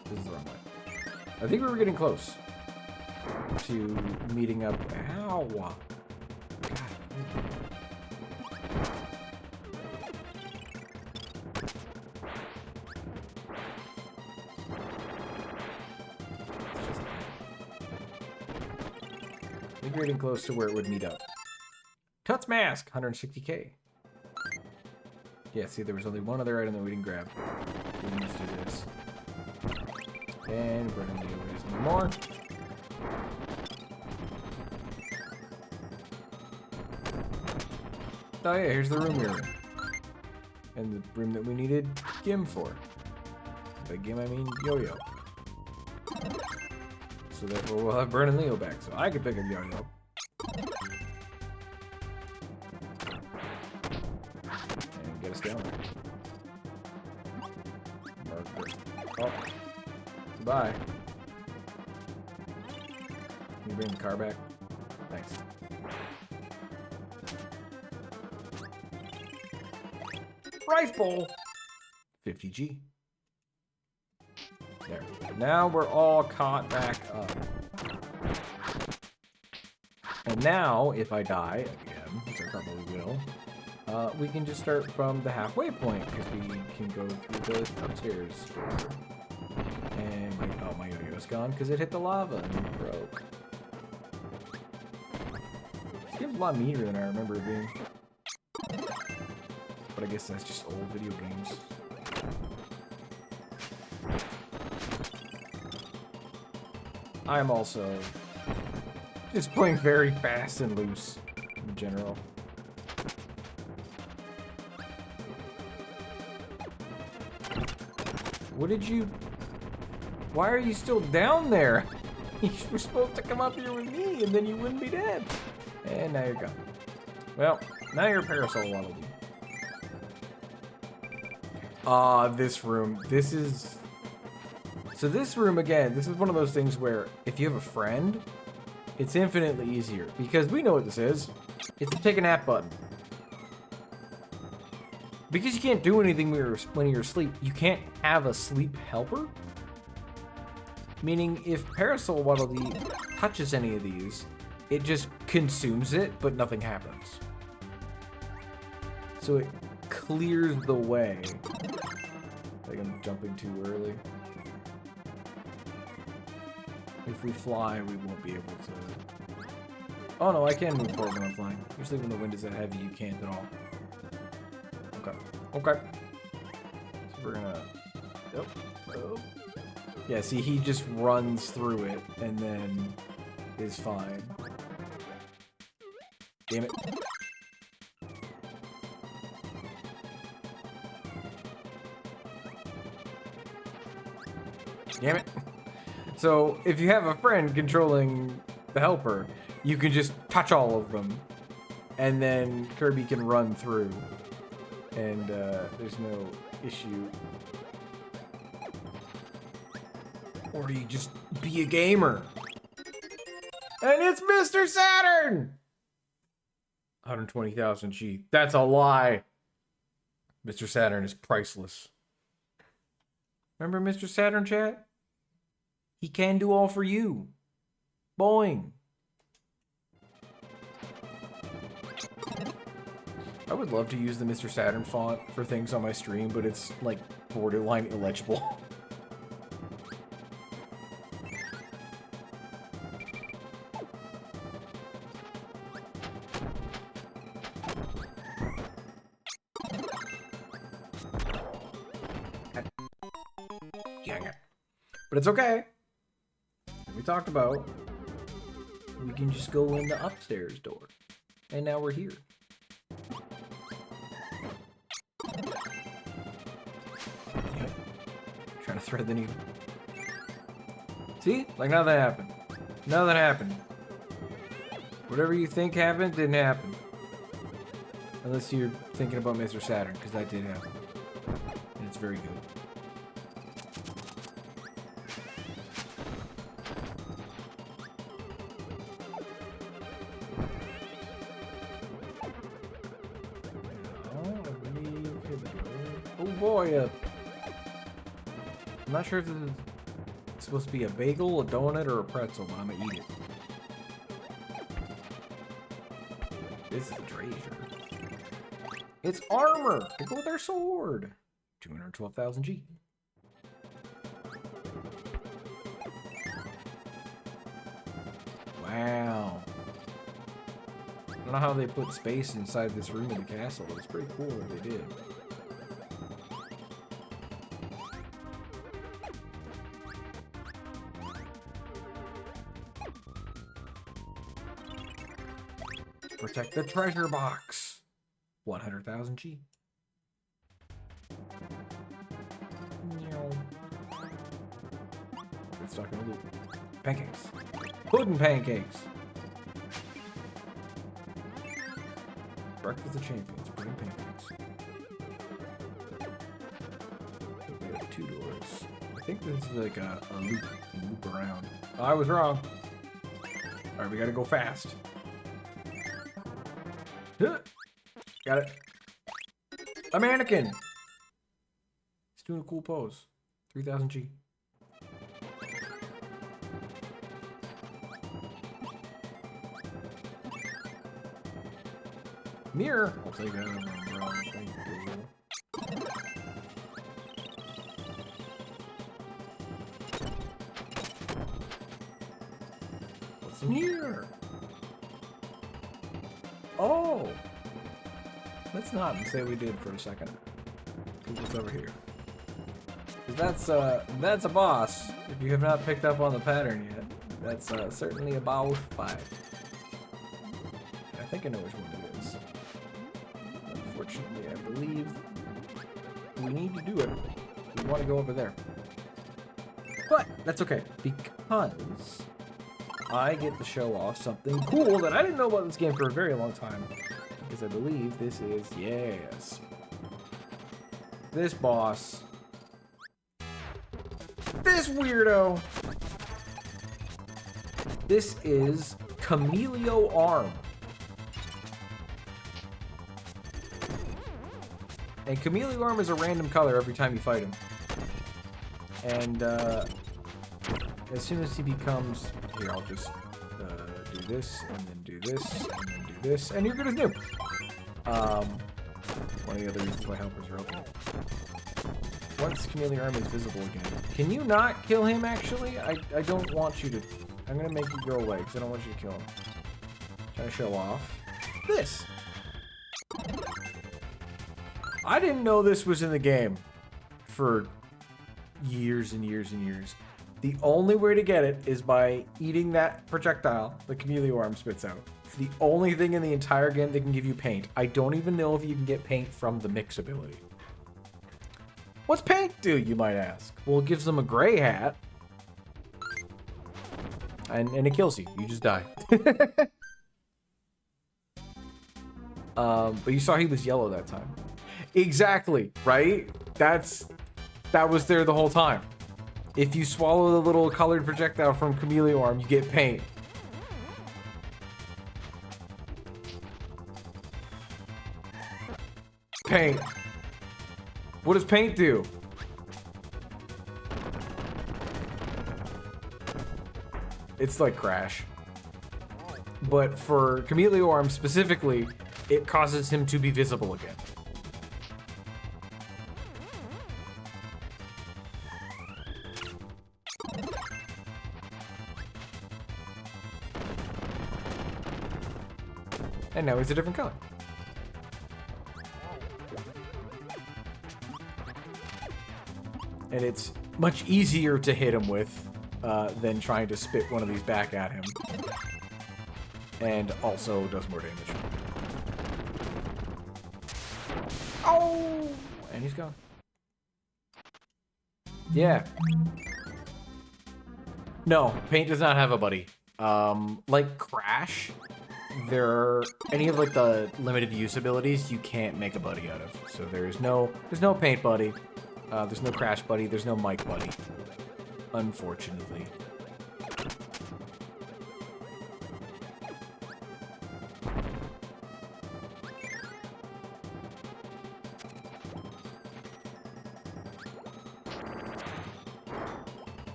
This is the wrong way. I think we were getting close to meeting up. Ow! God. I think we're getting close to where it would meet up. Tut's Mask, 160k. Yeah, see, there was only one other item that we didn't grab. We can just do this. And we're gonna do this no more. Oh yeah, here's the room we were in. And the room that we needed Gim for. By Gim, I mean Yo-Yo. So therefore we'll have Bern and Leo back, so I can pick up Yo-Yo. And get us down there. Marker. Oh. Goodbye. Can you bring the car back? Thanks. Rice bowl! 50G. There. Now we're all caught back up. And now, if I die again, which I probably will, we can just start from the halfway point, because we can go through the upstairs door. And my yo-yo's gone because it hit the lava and it broke. This game's a lot meaner than I remember it being. But I guess that's just old video games. I'm also just playing very fast and loose in general. What did you... Why are you still down there? You were supposed to come up here with me and then you wouldn't be dead. And now you're gone. Well, now you're a parasol wallaby. This room. This is... So this room, again, this is one of those things where if you have a friend, it's infinitely easier. Because we know what this is. It's the take a nap button. Because you can't do anything when you're asleep, you can't have a sleep helper. Meaning, if Parasol Waddle-Dee touches any of these, it just consumes it, but nothing happens. So it clears the way. Like I'm jumping too early. If we fly, we won't be able to... Oh no, I can move forward when I'm flying. Usually when the wind is that heavy, you can't at all. Okay. Okay. So we're gonna... Yep. Oh. Yeah, see, he just runs through it and then is fine. Damn it. Damn it. So, if you have a friend controlling the helper, you can just touch all of them, and then Kirby can run through, and there's no issue. Or you just be a gamer. And it's Mr. Saturn! 120,000 G. That's a lie. Mr. Saturn is priceless. Remember Mr. Saturn, chat? He can do all for you. Boing. I would love to use the Mr. Saturn font for things on my stream, but it's like borderline illegible. But it's okay. We talked about we can just go in the upstairs door. And now we're here. Yep. Trying to thread the needle. See? Like, now that happened. Now that happened. Whatever you think happened, didn't happen. Unless you're thinking about Mr. Saturn, because that did happen. And it's very good. Oh boy, I'm not sure if it's supposed to be a bagel, a donut, or a pretzel, but I'm gonna eat it. This is a treasure. It's armor! To go with our sword! 212,000 G. Wow. I don't know how they put space inside this room in the castle, but it's pretty cool what they did. Protect the treasure box. 100,000 G. It's stuck in a loop. Pancakes. Pudding pancakes. Breakfast of Champions. Pudding pancakes. We have 2 doors. I think this is like a loop. You loop around. Oh, I was wrong. Alright, we gotta go fast. Got it. A mannequin! He's doing a cool pose. 3,000 G. Mirror! I'll take that one, bro. Thank you. What's in here? Oh! Let's not say we did for a second. What's over here? That's a boss. If you have not picked up on the pattern yet, that's certainly a boss fight. I think I know which one it is. Unfortunately, I believe we need to do it. We want to go over there. But that's okay, because I get to show off something cool that I didn't know about this game for a very long time. Because I believe this is, yes, this boss, this weirdo, this is Camelio Arm. And Camelio Arm is a random color every time you fight him. And as soon as he becomes, here, I'll just do this, and then do this, and then do this, and you're good as new. One of the other reasons why helpers are open. Once Camellia Arm is visible again. Can you not kill him, actually? I don't want you to. I'm gonna make you go away, because I don't want you to kill him. Trying to show off. This! I didn't know this was in the game for years and years and years. The only way to get it is by eating that projectile the Camellia Arm spits out. It's the only thing in the entire game that can give you paint. I don't even know if you can get paint from the mix ability. What's paint do, you might ask? Well, it gives them a gray hat. And it kills you. You just die. But you saw he was yellow that time. Exactly, right? That was there the whole time. If you swallow the little colored projectile from Camellia Arm, you get paint. Paint. What does paint do? It's like Crash. But for Camellia Arm specifically, it causes him to be visible again. And now he's a different color. And it's much easier to hit him with than trying to spit one of these back at him. And also does more damage. Oh! And he's gone. Yeah. No, Paint does not have a buddy. Like Crash, any of like the limited use abilities you can't make a buddy out of. So there's no Paint buddy, there's no Crash buddy, there's no Mike buddy, unfortunately.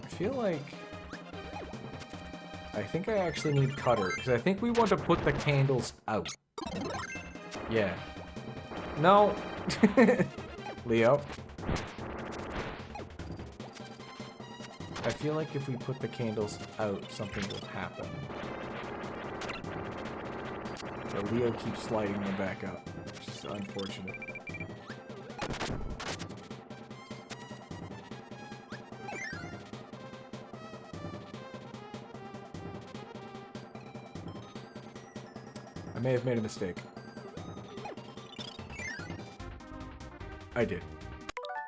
I feel like I think I actually need Cutter, because I think we want to put the candles out. Yeah. No. Leo. I feel like if we put the candles out, something will happen. But Leo keeps sliding them back up, which is unfortunate. I may have made a mistake. I did.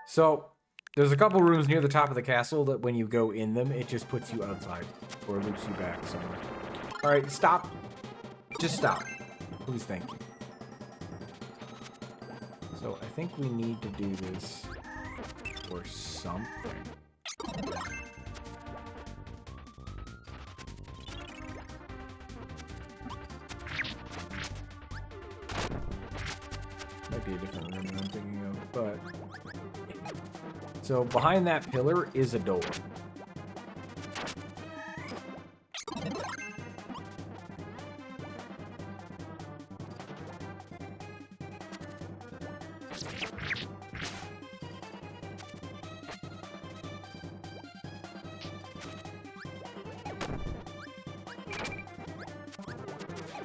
So, there's a couple rooms near the top of the castle that when you go in them, it just puts you outside. Or loops you back somewhere. Alright, stop. Just stop. Please, thank you. So, I think we need to do this or something. Might be a different room than I'm thinking of, but... So, behind that pillar is a door.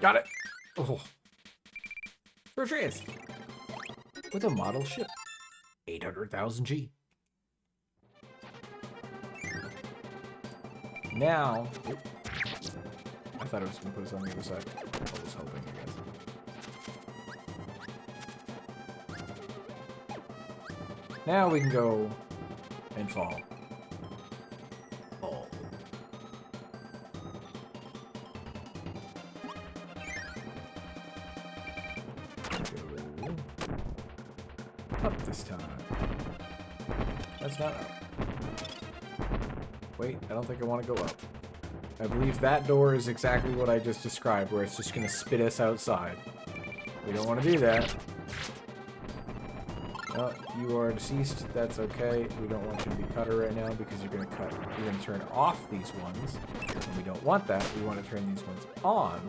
Got it! Oh. First chance! With a model ship. 800,000 G. Now... Oop. I thought it was going to put us on the other side. I was hoping, I guess. Now we can go and fall. Fall. Go up this time. That's not up. Wait, I don't think I want to go up. I believe that door is exactly what I just described, where it's just going to spit us outside. We don't want to do that. Oh, you are deceased. That's okay. We don't want you to be Cutter right now because you're going to cut. You're going to turn off these ones. And we don't want that. We want to turn these ones on.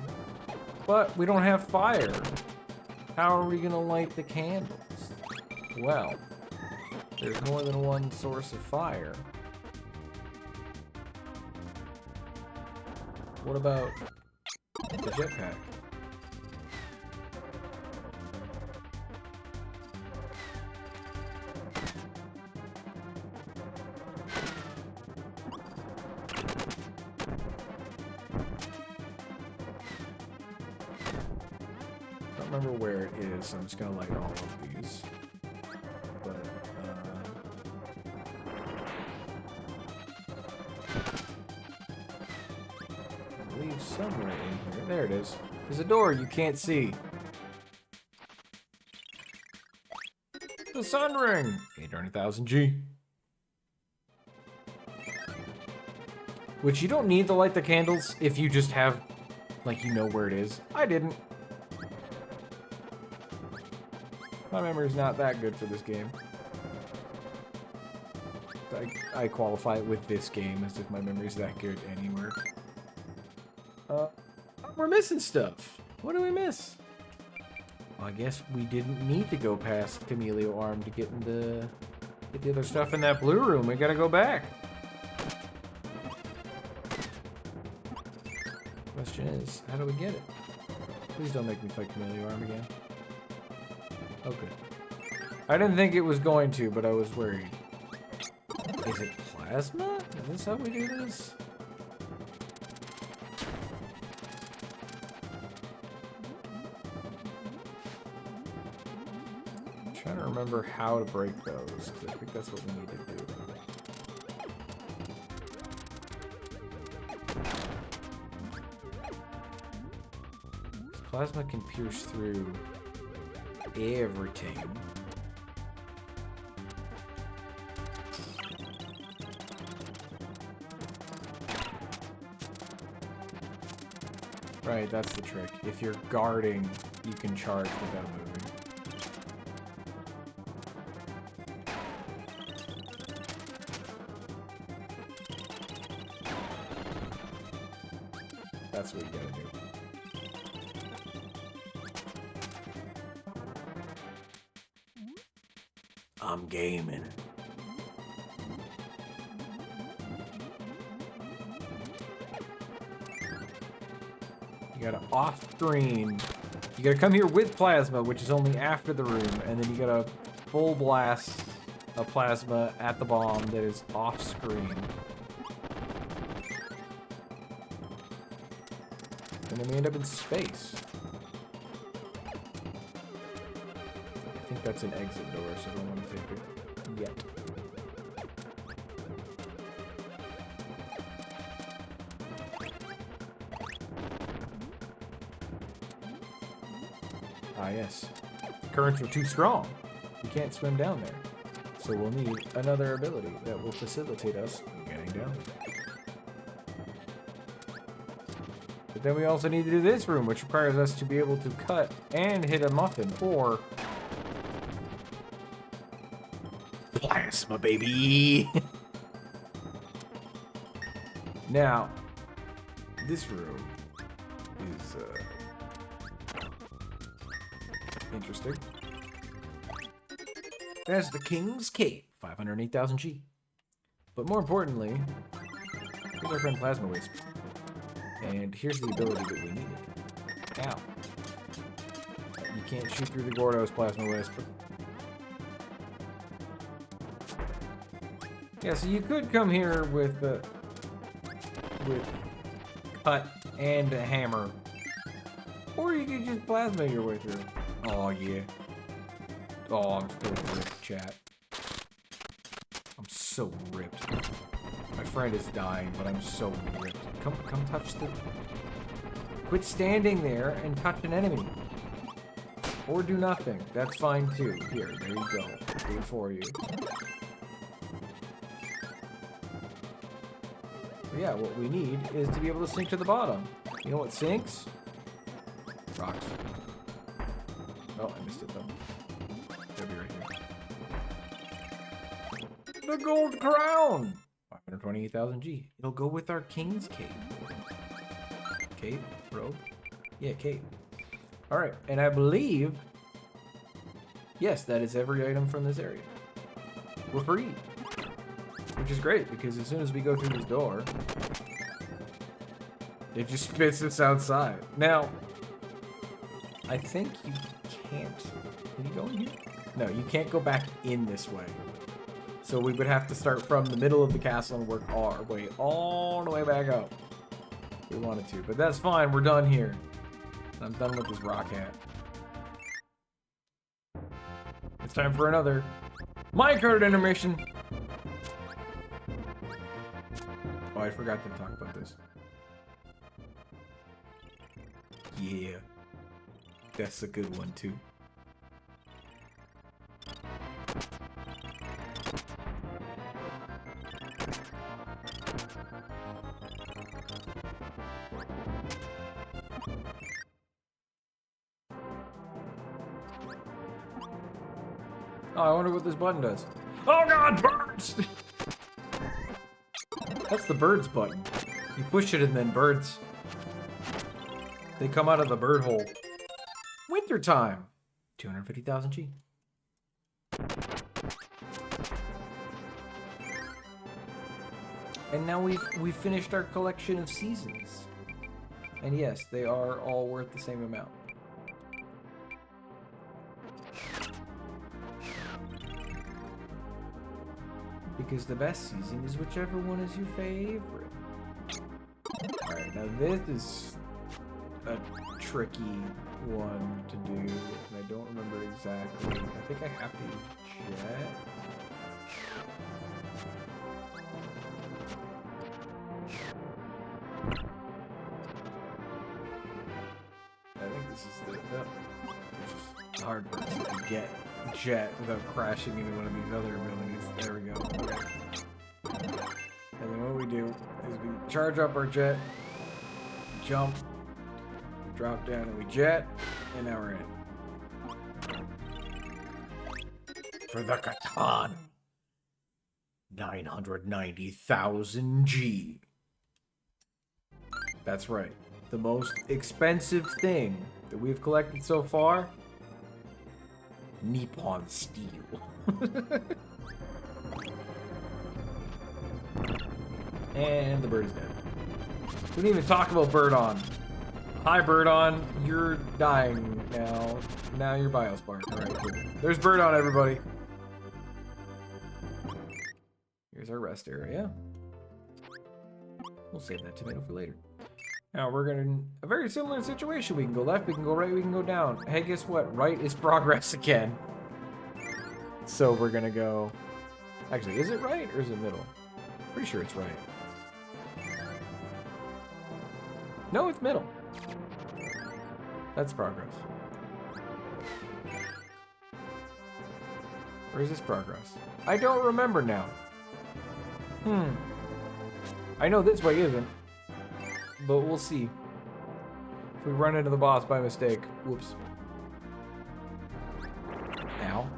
But we don't have fire. How are we going to light the candles? Well, there's more than one source of fire. What about the jetpack? Don't remember where it is, so I'm just gonna light all of these. But I believe somewhere in here. There it is. There's a door you can't see. The sun ring! 800,000 G. Which you don't need to light the candles if you just have, like, you know where it is. I didn't. My memory's not that good for this game. I qualify it with this game as if my memory's that good anywhere. We're missing stuff. What do we miss? Well, I guess we didn't need to go past Camellia Arm to get the other stuff in that blue room. We gotta go back. Question is, how do we get it? Please don't make me fight Camellia Arm again. Okay. I didn't think it was going to, but I was worried. Is it plasma? Is this how we do this? remember how to break those, because I think that's what we need to do. Plasma can pierce through everything. Right, that's the trick. If you're guarding, you can charge without moving. That's what you gotta do. I'm gaming. You gotta off-screen. You gotta come here with plasma, which is only after the room, and then you gotta full blast a plasma at the bomb that is off-screen. And then we end up in space. I think that's an exit door, so I don't want to take it yet. Ah, yes. The currents are too strong. We can't swim down there. So we'll need another ability that will facilitate us getting down there. But then we also need to do this room, which requires us to be able to cut and hit a muffin, or... Plasma, baby! Now, this room is, interesting. There's the King's Cape, 508,000 G. But more importantly, here's our friend Plasma Wisp. And here's the ability that we needed. Ow. You can't shoot through the Gordo's Plasma Wisp. Yeah, so you could come here with cut and a hammer. Or you could just plasma your way through. Oh, yeah. Oh, I'm still ripped, chat. I'm so ripped. My friend is dying, but I'm so ripped. Come touch the... Quit standing there and touch an enemy. Or do nothing. That's fine, too. Here, there you go. Do it for you. But yeah, what we need is to be able to sink to the bottom. You know what sinks? Rocks. Oh, I missed it, though. It'll be right here. The gold crown! 528,000 G. It'll go with our King's Cape. Cape? Robe? Yeah, cape. Alright, and I believe... Yes, that is every item from this area. We're free. Which is great, because as soon as we go through this door... It just spits us outside. Now... I think you can't... Can you go in here? No, you can't go back in this way. So we would have to start from the middle of the castle and work our way all the way back up. If we wanted to, but that's fine. We're done here. I'm done with this rock hat. It's time for another minecart intermission. Oh, I forgot to talk about this. Yeah. That's a good one, too. Oh, I wonder what this button does. Oh god, birds! That's the birds button. You push it and then birds... They come out of the bird hole. Wintertime! 250,000 G. And now we've finished our collection of seasons. And yes, they are all worth the same amount. Because the best season is whichever one is your favorite. Alright, now this is a tricky one to do, and I don't remember exactly. I think I have to use jet. I think this is it's just hard for us to get jet without crashing into one of these other abilities. There we go. Okay. And then what we do is we charge up our jet, jump, drop down, and we jet, and now we're in. For the katana. 990,000 G. That's right. The most expensive thing that we've collected so far? Nippon steel. And the bird is dead. We didn't even talk about Birdon. Hi, Birdon. You're dying now. Now you're Biospark. Alright, cool. There's Birdon, everybody. Here's our rest area. We'll save that tomato for later. Now we're in a very similar situation. We can go left, we can go right, we can go down. Hey, guess what? Right is progress again. So we're gonna go... Actually, is it right or is it middle? Pretty sure it's right. No, it's middle. That's progress. Or is this progress? I don't remember now. I know this way isn't. But we'll see. If we run into the boss by mistake. Whoops. Ow.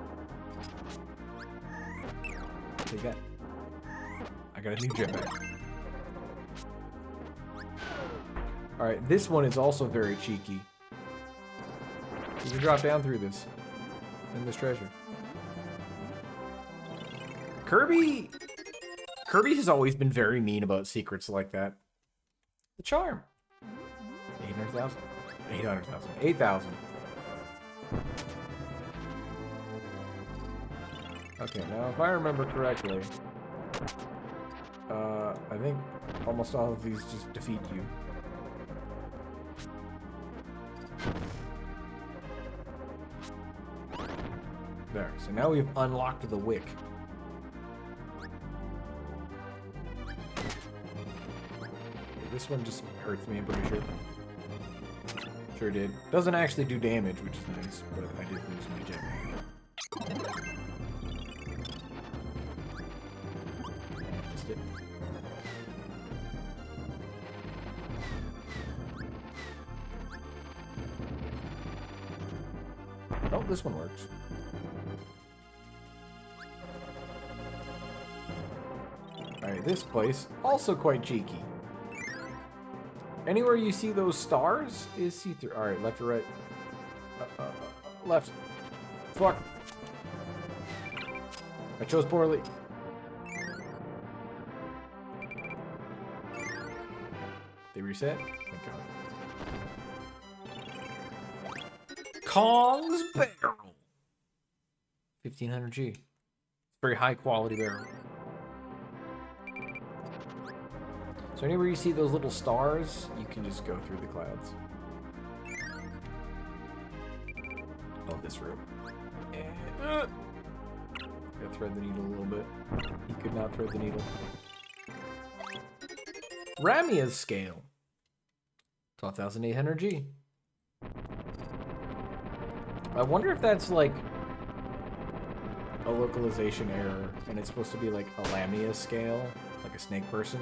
Take that. I got a new jetpack. Alright, this one is also very cheeky. You can drop down through this. And this treasure. Kirby has always been very mean about secrets like that. The charm. 800,000. 800,000. 8,000. Okay, now if I remember correctly, I think almost all of these just defeat you. There. So now we've unlocked the wick. This one just hurts me, I'm pretty sure. Sure did. Doesn't actually do damage, which is nice, but I did lose my jetpack. Missed it. Oh, this one works. Alright, this place, also quite cheeky. Anywhere you see those stars is see-through. Alright, left or right? Left. Fuck. I chose poorly. They reset? Thank God. Kong's Barrel. 1500 G. Very high quality barrel. So anywhere you see those little stars, you can just go through the clouds. Oh, this room. And gotta thread the needle a little bit. He could not thread the needle. Ramia's scale. 12,800 G. I wonder if that's like a localization error, and it's supposed to be like a Lamia scale, like a snake person.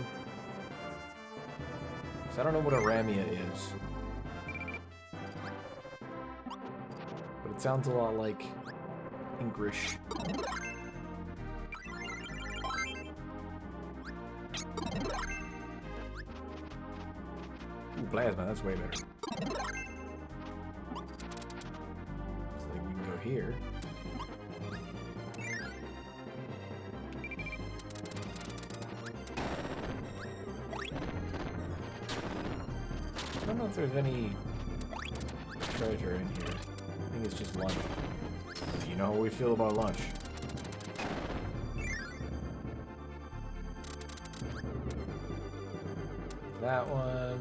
I don't know what a Ramia is. But it sounds a lot like English. Ooh, plasma, that's way better. So we can go here. I don't know if there's any treasure in here. I think it's just lunch. You know how we feel about lunch. That one.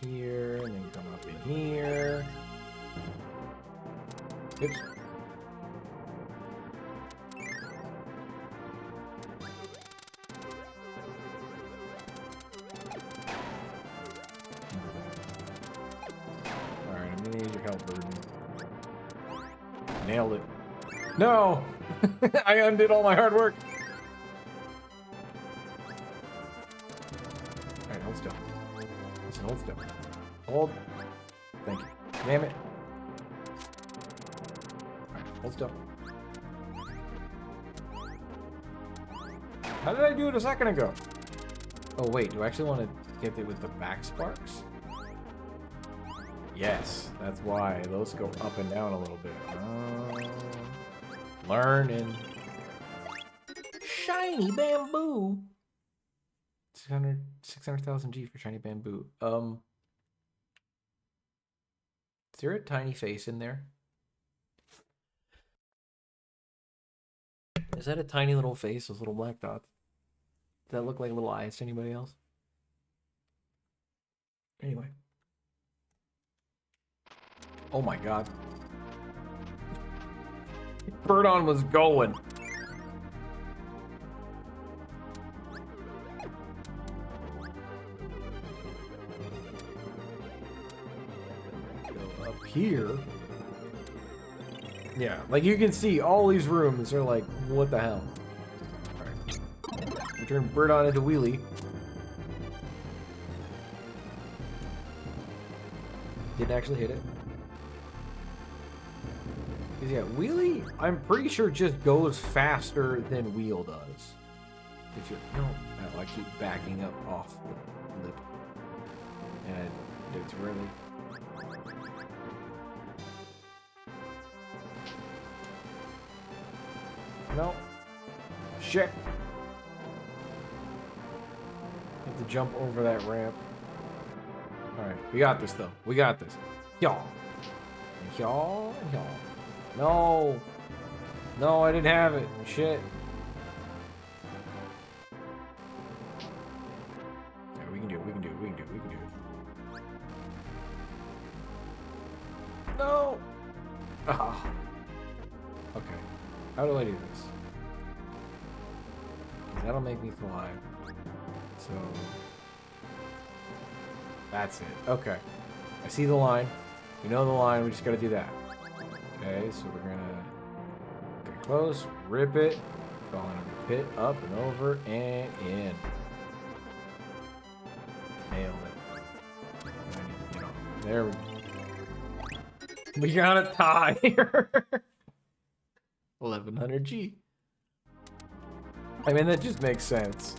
here, and then come up in here. Oops. Alright, I'm gonna need your help, Burden. Nailed it. No! I undid all my hard work! Alright, hold still. Listen, hold still. Hold. Thank you. Damn it. Alright, hold still. How did I do it a second ago? Oh wait, do I actually want to get it with the back sparks? Yes, that's why those go up and down a little bit. Learning. Shiny bamboo. 600,000 G for shiny bamboo. Is there a tiny face in there? Is that a tiny little face, those little black dots? Does that look like little eyes to anybody else? Anyway. Oh my god. Birdon was going. Go up here. Yeah, like you can see all these rooms are like, what the hell? Alright. We turn Birdon into Wheelie. Didn't actually hit it. Because yeah, Wheelie, I'm pretty sure just goes faster than Wheel does. If you no, I keep backing up off the lip. And I do it too early. No. Shit. Have to jump over that ramp. Alright, we got this though. We got this. Y'all. Y'all. Y'all. No. No, I didn't have it. Shit. Yeah, we can do it. We can do it. We can do it. We can do it. No. Ah. Okay. How do I do this? 'Cause that'll make me fly. So that's it. Okay. I see the line. We know the line. We just gotta do that. Okay, so we're gonna get close, rip it, go on a pit, up and over, and in. Nailed it. There we go. We got a tie here. 1100 G. I mean, that just makes sense.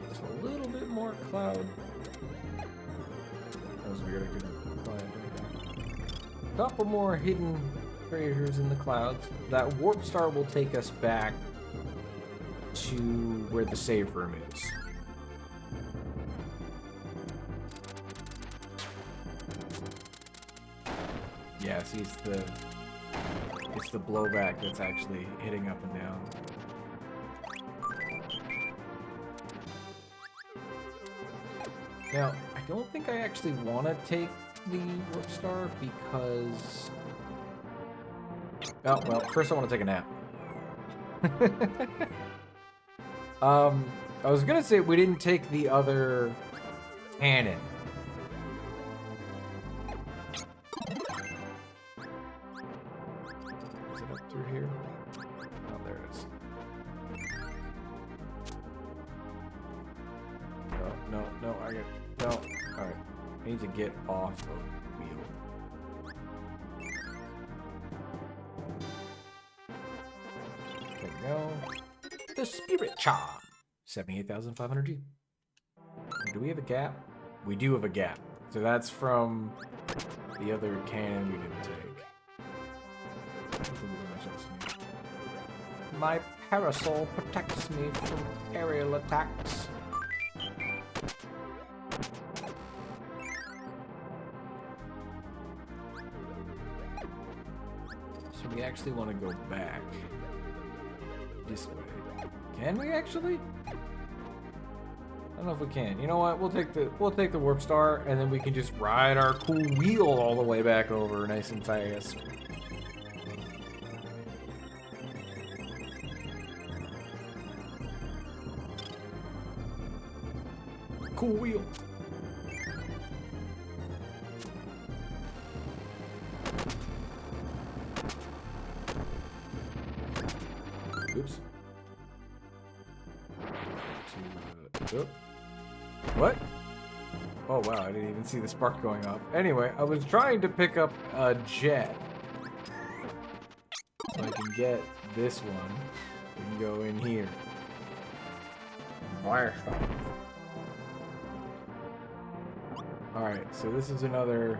Just a little bit more cloud. That was weird. I couldn't fly it. Couple more hidden craters in the clouds. That warp star will take us back to where the save room is. Yeah, see, it's the blowback that's actually hitting up and down. Now, I don't think I actually want to take the warp star because... Oh, well, first I want to take a nap. I was gonna say we didn't take the other cannon. Is it up through here? Oh, there it is. No, I get... No. Alright. I need to get off of wheel. There we go. The Spirit Charm. 78,500 G. Do we have a gap? We do have a gap. So that's from the other cannon we didn't take. My parasol protects me from aerial attacks. We actually want to go back this way. Can we actually? I don't know if we can. You know what? We'll take the warp star, and then we can just ride our cool wheel all the way back over, nice and fast. Cool wheel. Oops. What? Oh wow, I didn't even see the spark going off. Anyway, I was trying to pick up a jet. So I can get this one. We can go in here. Blast off. Alright, so this is another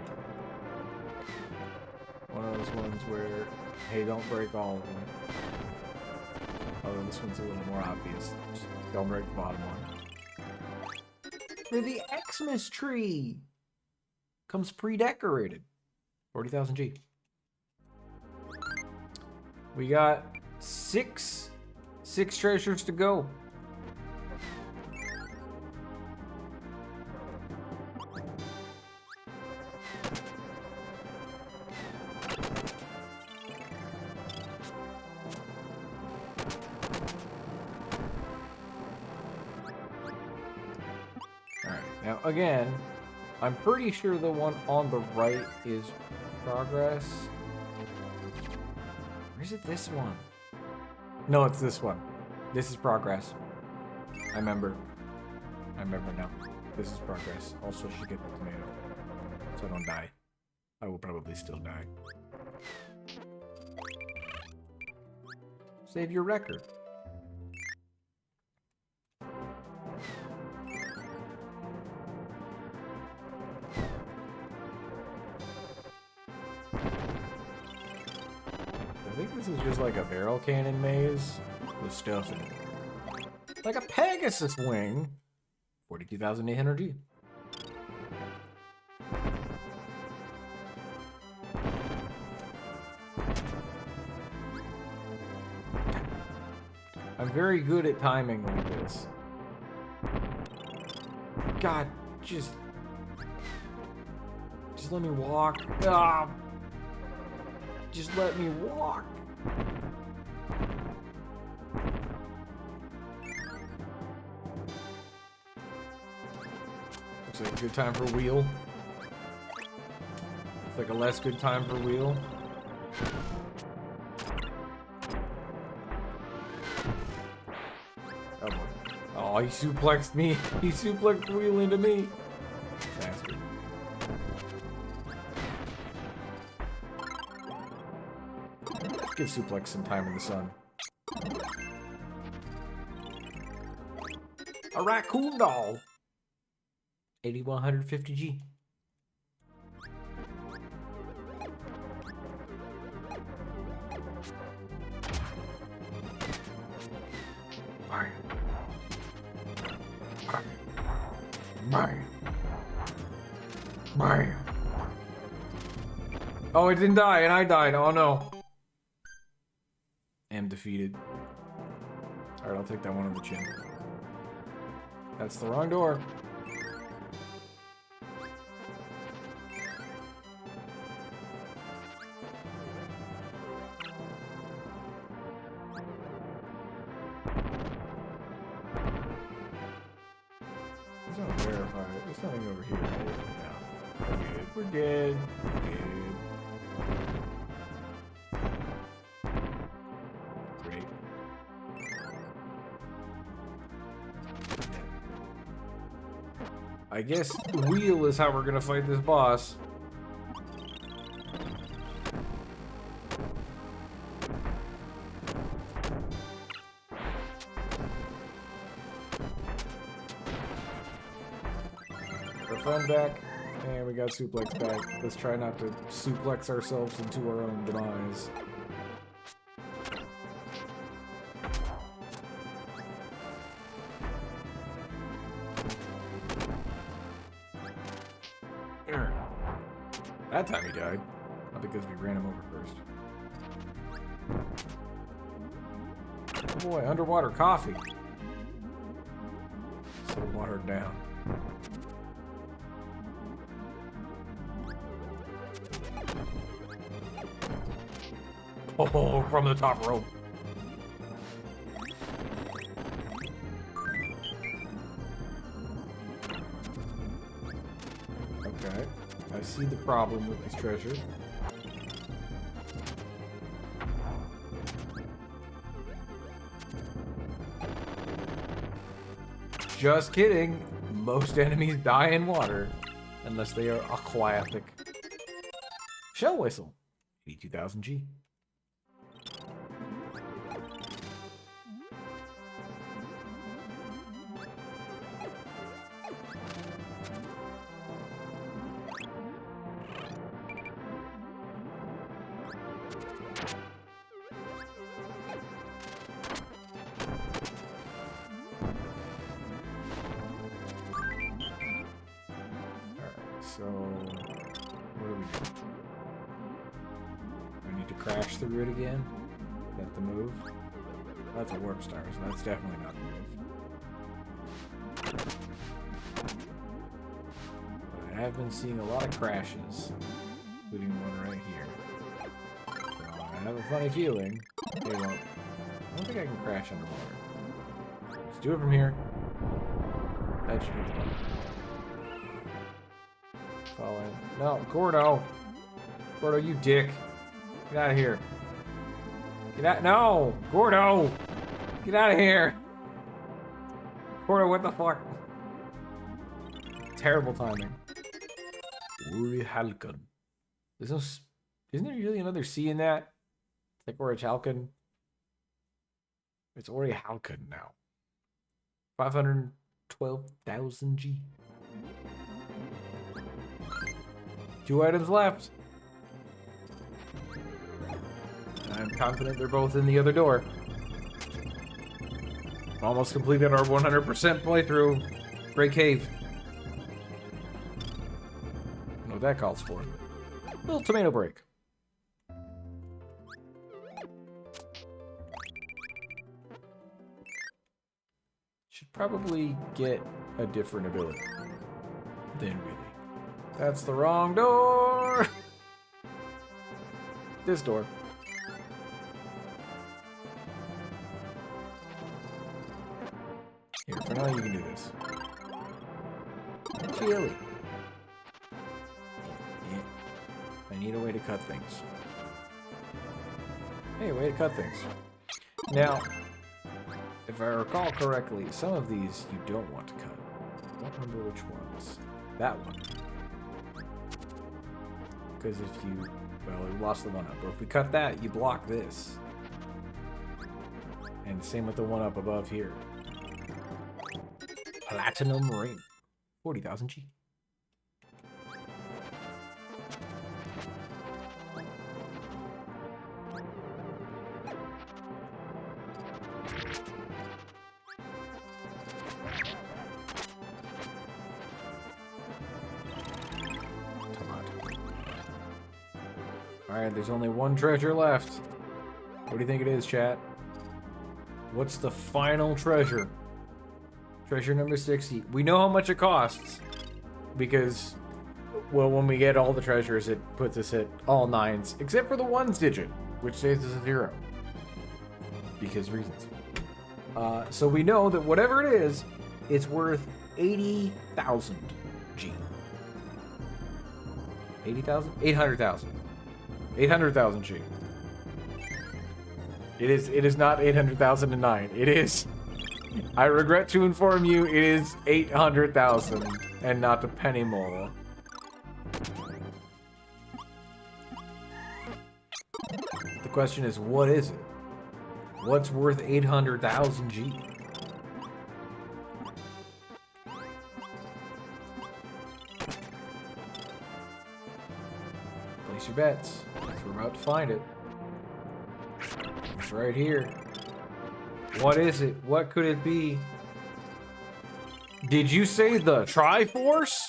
one of those ones where, hey, don't break all of them. Although this one's a little more obvious. Just don't break the bottom one. For the Xmas tree! Comes pre-decorated. 40,000 G. We got six treasures to go. Now, again, I'm pretty sure the one on the right is progress. Or is it this one? No, it's this one. This is progress. I remember. I remember now. This is progress. Also should get the tomato. So I don't die. I will probably still die. Save your record. I think this is just like a barrel cannon maze with stuff in it. Like a Pegasus wing. 42,800 G. I'm very good at timing like this. God, just let me walk. Ah! Just let me walk. Looks like a good time for wheel. It's like a less good time for wheel. Oh boy. Oh, he suplexed me. He suplexed wheel into me. Bastard. Give suplex some time in the sun. A raccoon doll. 8150 G. Bye. Bye. Bye. Oh, it didn't die, and I died. Oh no. Am defeated. Alright, I'll take that one on the chin. That's the wrong door. There's no verify. There's nothing over here. No. We're good. We're good. Great. I guess the wheel is how we're gonna fight this boss. Our friend back, and we got suplex back. Let's try not to suplex ourselves into our own demise. That time he died. Not because we ran him over first. boy, underwater coffee. So watered down. Oh, from the top rope. Okay, I see the problem with this treasure. Just kidding. Most enemies die in water unless they are aquatic. Shell whistle. 82,000 G. So, what do we do? I need to crash through it again? Is that the move? That's a warp star, so that's definitely not the move. But I have been seeing a lot of crashes, including one right here. So I have a funny feeling they won't. I don't think I can crash underwater. Let's do it from here. That should hit the button. Fall in. No, Gordo! Gordo, you dick. Get out of here. Get out. No! Gordo! Get out of here! Gordo, what the fuck? Terrible timing. Uri Halkan. There's no. Isn't there really another C in that? It's like Uri Halkan. It's Uri Halkan now. 512,000 G. 2 items left. I'm confident they're both in the other door. Almost completed our 100% playthrough. Great cave. I don't know what that calls for. Little tomato break. Should probably get a different ability. Then really. That's the wrong door! This door. Here, for now you can do this. Chili. I need a way to cut things. Hey, way to cut things. Now, if I recall correctly, some of these you don't want to cut. I don't remember which ones. That one. Because if you... Well, we lost the one up. But if we cut that, you block this. And same with the one up above here. Platinum ring. 40,000 G. Alright, there's only one treasure left. What do you think it is, chat? What's the final treasure? Treasure number 60. We know how much it costs. Because, well, when we get all the treasures, it puts us at all 9s. Except for the 1s digit, which stays as a 0. Because reasons. So we know that whatever it is, it's worth 80,000 G. 80,000? 800,000. 800,000 G. It is not 800,009. It is. I regret to inform you, it is 800,000 and not a penny more. The question is, what is it? What's worth 800,000 G? Place your bets. We're about to find it. It's right here. What is it? What could it be? Did you say the Triforce?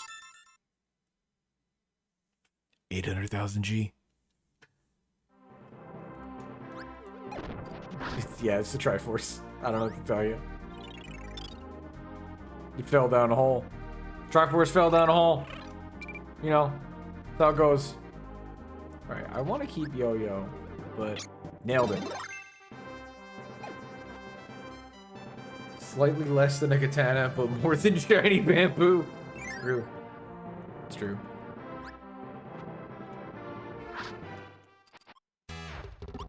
800,000 G. Yeah, it's the Triforce. I don't know what to tell you. You fell down a hole. Triforce fell down a hole. You know, that's how it goes. Alright, I want to keep Yo-Yo, but nailed it. Slightly less than a katana, but more than shiny bamboo. It's true. It's true.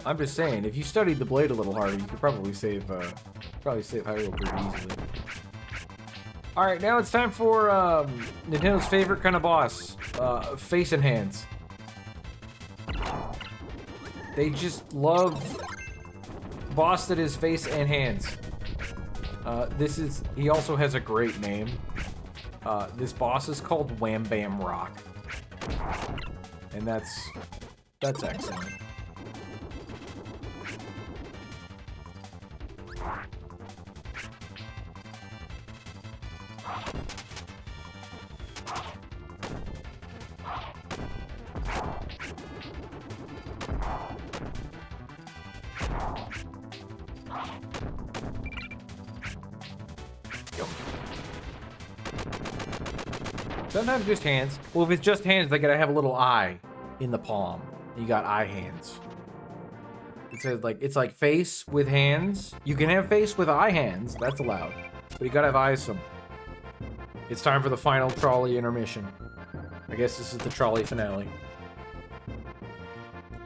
I'm just saying, if you studied the blade a little harder, you could probably save Hyrule pretty easily. Alright, now it's time for Nintendo's favorite kind of boss. Face and hands. They just love boss that is face and hands. He also has a great name. This boss is called Wham Bam Rock. And that's excellent. Sometimes just hands. Well, if it's just hands, they gotta have a little eye in the palm. You got eye hands. It says it's like face with hands. You can have face with eye hands. That's allowed. But you gotta have eyes some. It's time for the final trolley intermission. I guess this is the trolley finale.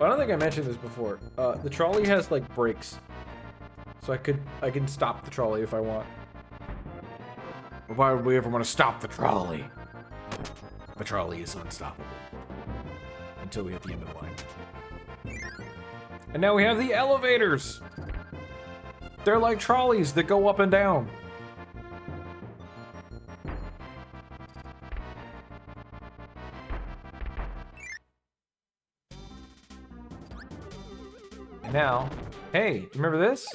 I don't think I mentioned this before. The trolley has like brakes. So I can stop the trolley if I want. But why would we ever want to stop the trolley? The trolley is unstoppable. Until we hit the end of the line. And now we have the elevators! They're like trolleys that go up and down. And now, hey, remember this?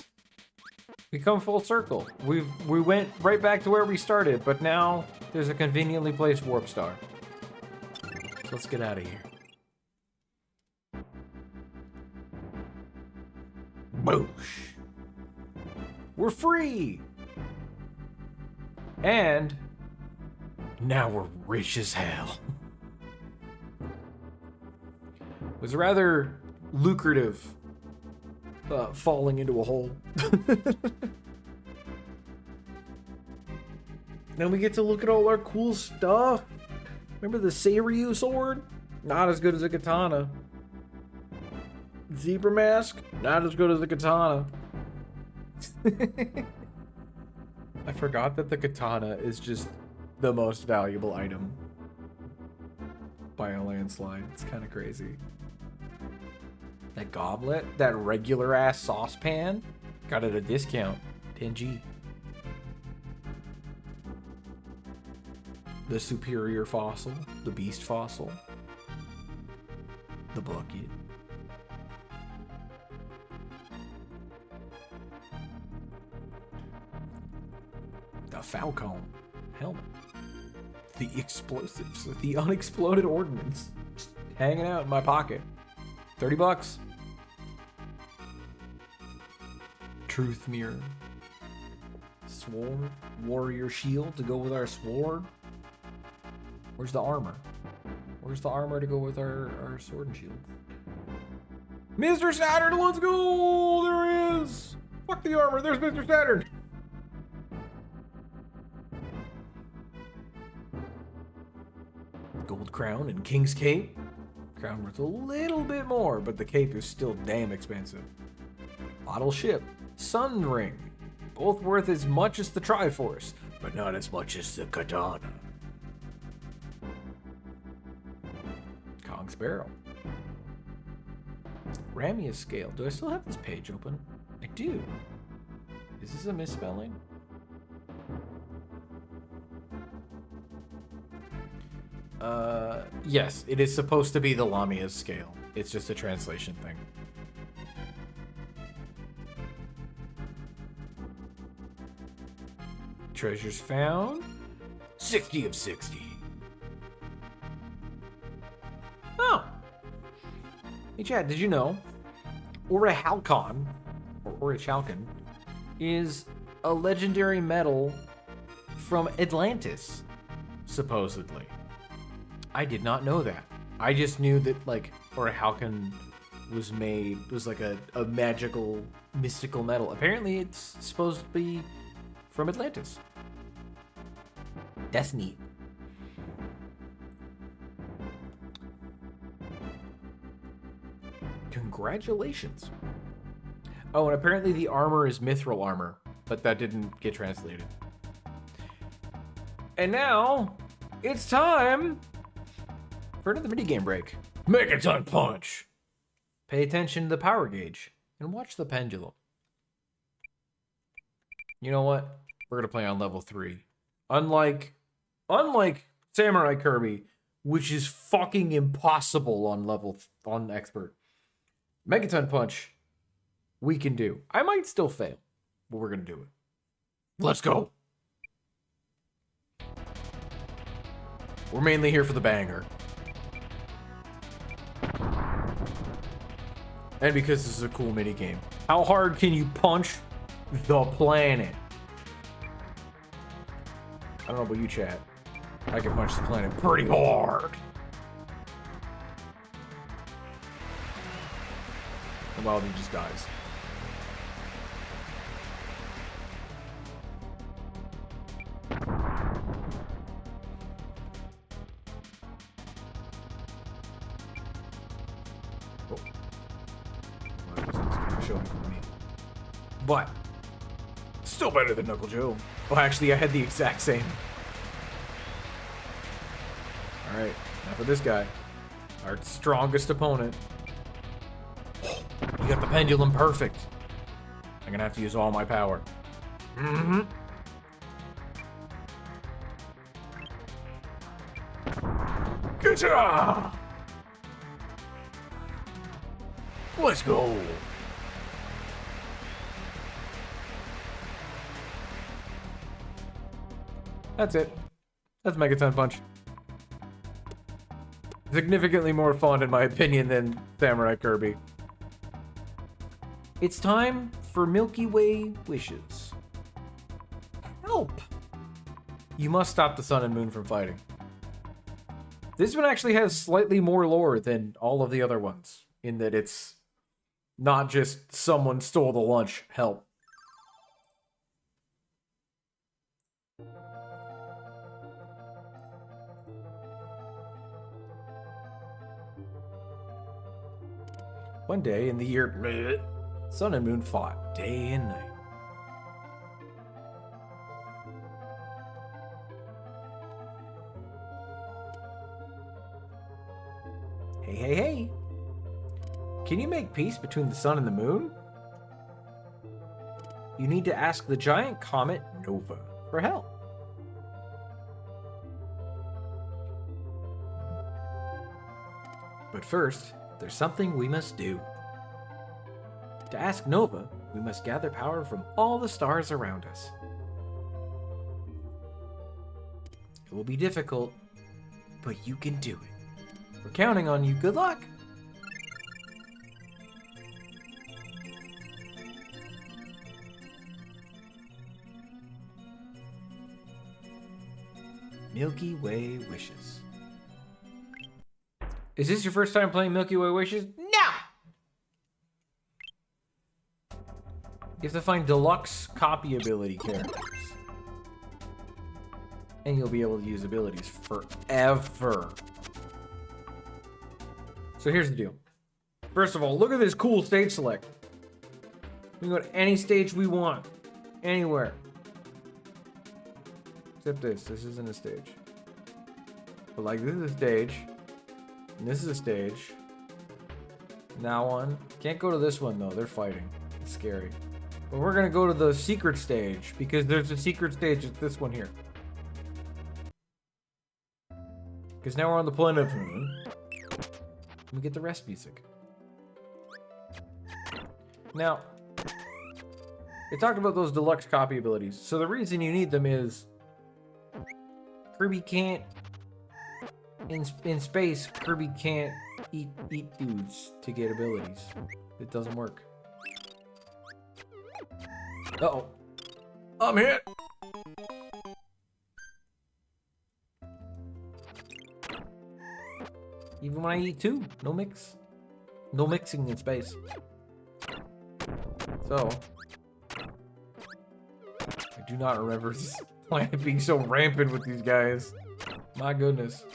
We come full circle. We went right back to where we started, but now there's a conveniently placed warp star. So let's get out of here. Boosh. We're free! And now we're rich as hell. It was rather lucrative falling into a hole. Then we get to look at all our cool stuff. Remember the Seiryu sword? Not as good as a katana. Zebra mask? Not as good as the katana. I forgot that the katana is just the most valuable item by a landslide. It's kind of crazy. That goblet, that regular ass saucepan, got it at a discount. 10G. The superior fossil, the beast fossil, the bucket. The Falcon helmet. The explosives, the unexploded ordnance. Just hanging out in my pocket. $30. Truth mirror. Sword. Warrior shield to go with our sword. Where's the armor? Where's the armor to go with our sword and shield? Mr. Saturn, let's go! There he is! Fuck the armor, there's Mr. Saturn! Gold crown and king's cape. Crown worth a little bit more, but the cape is still damn expensive. Model ship. Sun ring. Both worth as much as the Triforce, but not as much as the katana. Kong's barrel. Ramia's scale. Do I still have this page open? I do. Is this a misspelling? Yes, it is supposed to be the Lamia's scale. It's just a translation thing. Treasures found. 60 of 60. Oh. Hey Chad, did you know Orichalcon, or Orichalcon, is a legendary metal from Atlantis, supposedly. I did not know that. I just knew that, like, Orichalcon was like a magical, mystical metal. Apparently, it's supposed to be from Atlantis. That's neat. Congratulations. Oh, and apparently the armor is mithril armor, but that didn't get translated. And now, it's time for another minigame break. Megaton Punch! Pay attention to the power gauge and watch the pendulum. You know what? We're gonna play on level 3. Unlike Samurai Kirby, which is fucking impossible on expert. Megaton Punch, we can do. I might still fail, but we're gonna do it. Let's go. We're mainly here for the banger. And because this is a cool mini game. How hard can you punch the planet? I don't know about you, chat. I can punch the planet pretty hard. And Wildy just dies. Oh. But still better than Knuckle Joe. Oh, actually, I had the exact same. All right, now for this guy, our strongest opponent. You got the pendulum perfect. I'm gonna have to use all my power. Mm-hmm. Good job. Let's go. That's it. That's Megaton Punch. Significantly more fun, in my opinion, than Samurai Kirby. It's time for Milky Way wishes. Help! You must stop the sun and moon from fighting. This one actually has slightly more lore than all of the other ones, in that it's not just someone stole the lunch, help. One day in the year, sun and moon fought day and night. Hey, hey, hey! Can you make peace between the sun and the moon? You need to ask the giant comet Nova for help. But first, there's something we must do. To ask Nova, we must gather power from all the stars around us. It will be difficult, but you can do it. We're counting on you. Good luck! Milky Way Wishes. Is this your first time playing Milky Way Wishes? No! You have to find deluxe copy ability characters. And you'll be able to use abilities forever. So here's the deal. First of all, look at this cool stage select. We can go to any stage we want. Anywhere. Except this. This isn't a stage. But like, this is a stage. And this is a stage. Now one. Can't go to this one though. They're fighting. It's scary. But we're gonna go to the secret stage because there's a secret stage. It's this one here. Because now we're on the planet. Let me get the rest music. Now, they talked about those deluxe copy abilities. So the reason you need them is Kirby can't. In space, Kirby can't eat dudes to get abilities. It doesn't work. Uh-oh. I'm hit! Even when I eat two, no mix. No mixing in space. So, I do not remember this planet being so rampant with these guys. My goodness.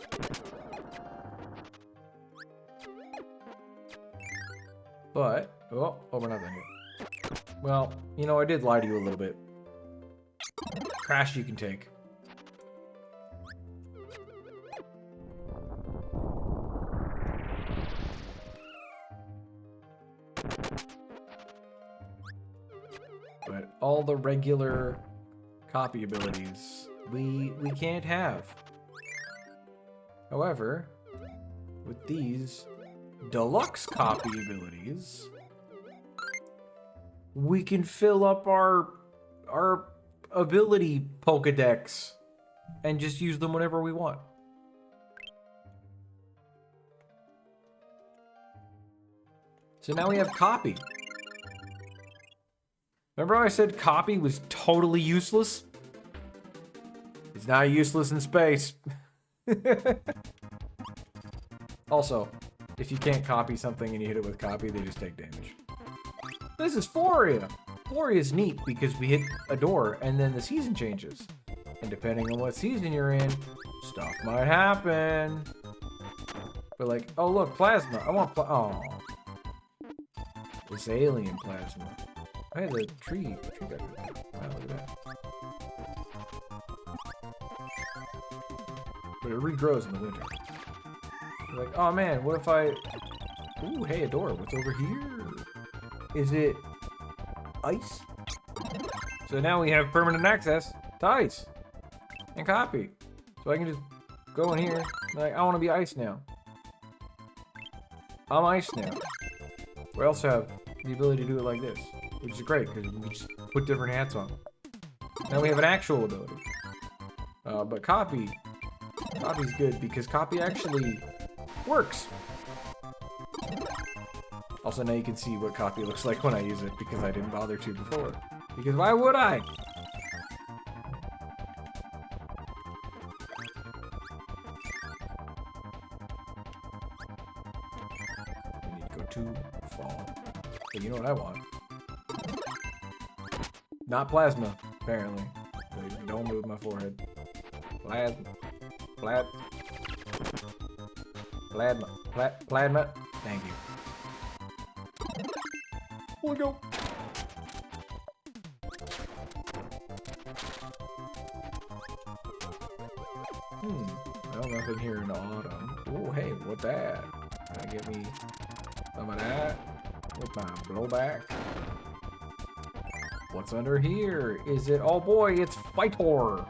But, oh, we're not done yet. Well, you know, I did lie to you a little bit. Crash you can take. But all the regular copy abilities we can't have. However, with these deluxe copy abilities, we can fill up our ability Pokedex and just use them whenever we want. So now we have copy. Remember how I said copy was totally useless? It's not useless in space. Also, if you can't copy something and you hit it with copy, they just take damage. This is Floria. Floria's neat because we hit a door and then the season changes. And depending on what season you're in, stuff might happen. But like, oh look, plasma. I want oh. This alien plasma. Hey, the tree got good. Wow, look at that. But it regrows in the winter. You're like, oh man, what if I... Ooh, hey, a door. What's over here? Is it ice? So now we have permanent access to ice and copy. So I can just go in here, like, I want to be ice now. I'm ice now. We also have the ability to do it like this, which is great because we can just put different hats on. Now we have an actual ability. But copy's good because copy actually works. Also, now you can see what copy looks like when I use it because I didn't bother to before. Because why would I? I need to go to fall. But you know what I want? Not plasma, apparently. But don't move my forehead. Plasma. Thank you. We'll go. Well, nothing here in autumn. Oh, hey, what's that? Can I get me some of that with my blowback? What's under here? Is it? Oh boy, it's Fightor.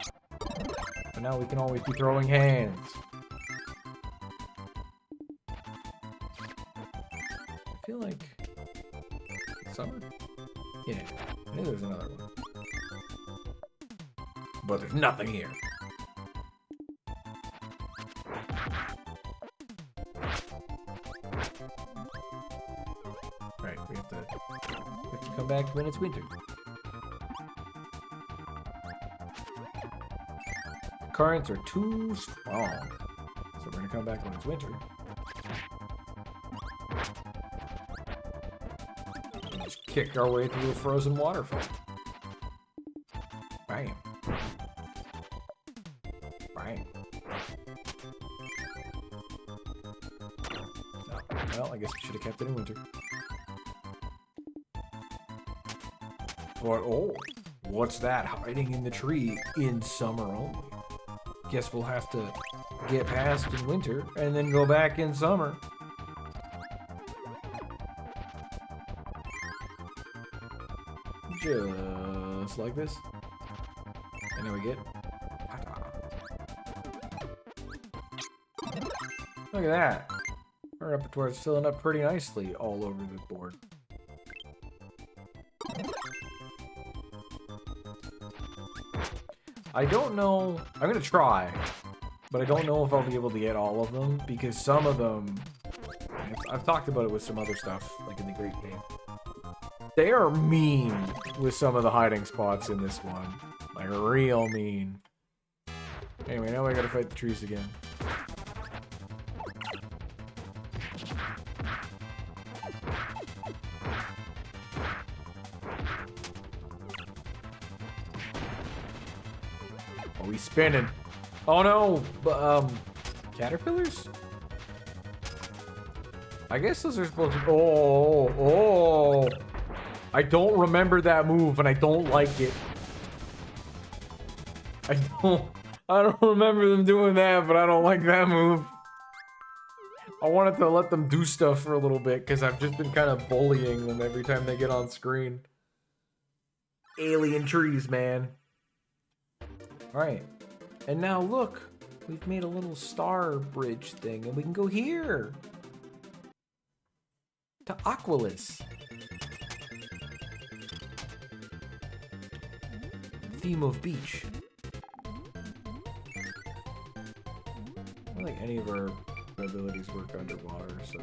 But now we can always be throwing hands. I feel like summer? Yeah, I knew there was another one. But there's nothing here. Right, we have to come back when it's winter. Currents are too strong. So we're gonna come back when it's winter. And just kick our way through a frozen waterfall. Bam. Bam. Oh, well, I guess we should have kept it in winter. But, oh, what's that hiding in the tree in summer only? Guess we'll have to get past in winter and then go back in summer. Just like this. And then we get... Look at that. Our repertoire is filling up pretty nicely all over the board. I don't know. I'm gonna try, but I don't know if I'll be able to get all of them because some of them, I've talked about it with some other stuff, like in the Great Game. They are mean with some of the hiding spots in this one. Like, real mean. Anyway, now we gotta fight the trees again. Oh, he's spinning. Oh no! Caterpillars? I guess those are supposed to... Oh! I don't remember that move, and I don't like it. I don't remember them doing that, but I don't like that move. I wanted to let them do stuff for a little bit, because I've just been kind of bullying them every time they get on screen. Alien trees, man. Alright. And now look, we've made a little star bridge thing, and we can go here. To Aquilus. Theme of beach. I don't think any of our abilities work underwater, so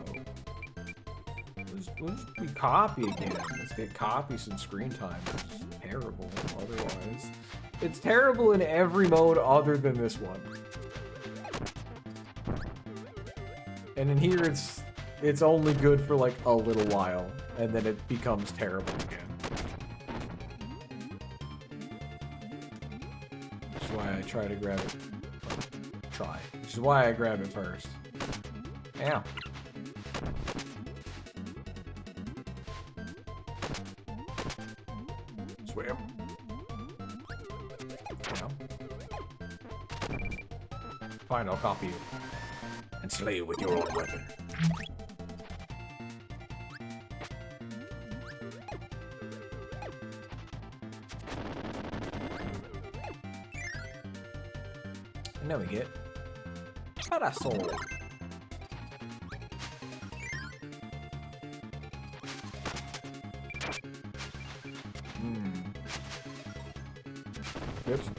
we'll just be copy again. Let's get copy some screen time. It's terrible otherwise. It's terrible in every mode other than this one. And in here it's only good for like a little while, and then it becomes terrible again. Which is why I try to grab it. Which is why I grab it first. Ow. Swim. Ow. Fine, I'll copy you. And slay you with your own weapon. And now we get Parasol. Oops.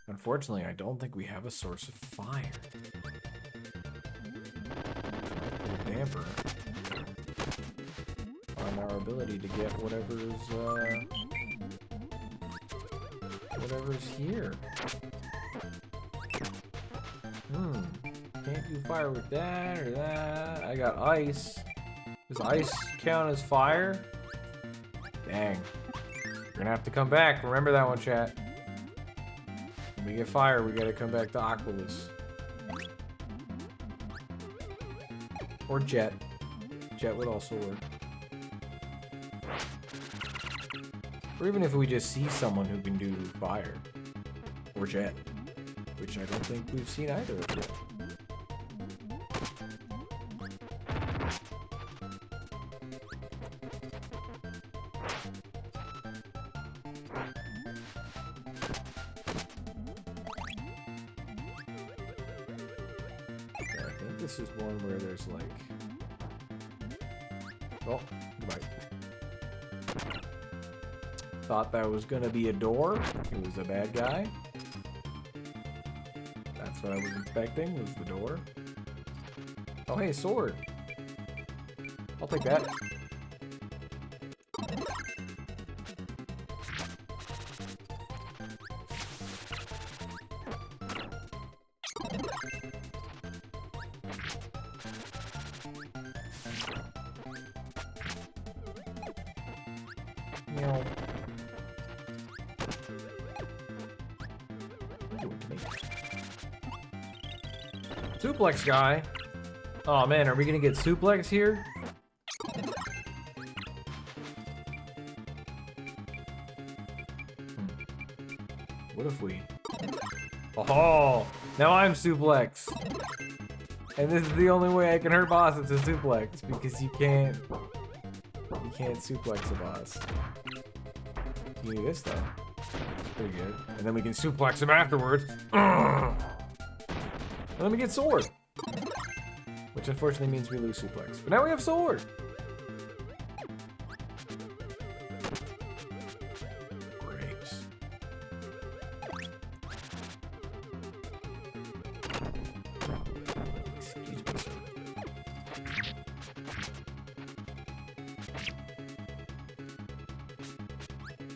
Unfortunately, I don't think we have a source of fire. Damper on our ability to get whatever's here. Can't do fire with that or that. I got ice. Does ice count as fire? Dang. We're gonna have to come back. Remember that one, chat. When we get fire, we gotta come back to Aquilus. Or Jet. Jet would also work. Or even if we just see someone who can do fire. Or Jet. Which I don't think we've seen either of yet. Okay, I think this is one where there's like... Oh, goodbye. Thought that was gonna be a door. It was a bad guy. That's what I was expecting, was the door. Oh hey, sword. I'll take that. Meow. Suplex guy. Oh man, are we gonna get suplex here? What if we... Oh, now I'm suplex. And this is the only way I can hurt bosses is suplex, because you can't suplex a boss. You do this though. It's pretty good. And then we can suplex him afterwards. And then we get sword. Which unfortunately means we lose suplex. But now we have sword! Grapes. Excuse me, sir.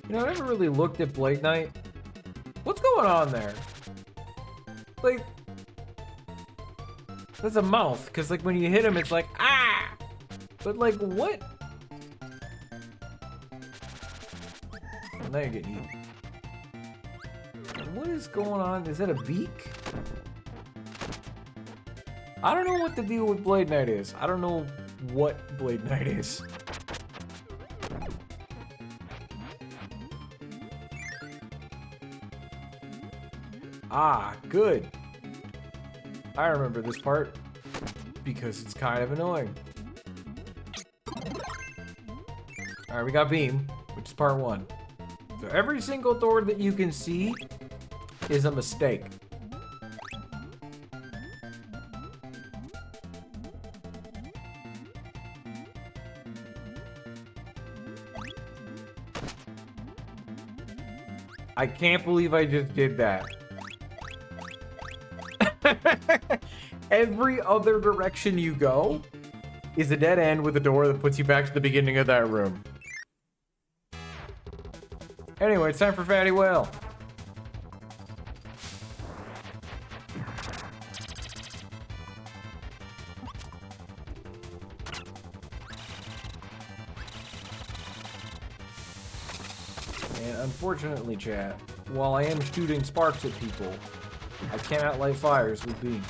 You know, I never really looked at Blade Knight. What's going on there? Like, that's a mouth, because, like, when you hit him, it's like, ah! But, like, what? Well, now you're getting eaten. What is going on? Is that a beak? I don't know what the deal with Blade Knight is. I don't know what Blade Knight is. Ah, good. I remember this part because it's kind of annoying. Alright, we got Beam, which is part 1. So every single door that you can see is a mistake. I can't believe I just did that. Every other direction you go is a dead end with a door that puts you back to the beginning of that room. Anyway, it's time for Fatty Whale. And unfortunately, chat, while I am shooting sparks at people, I cannot light fires with beam.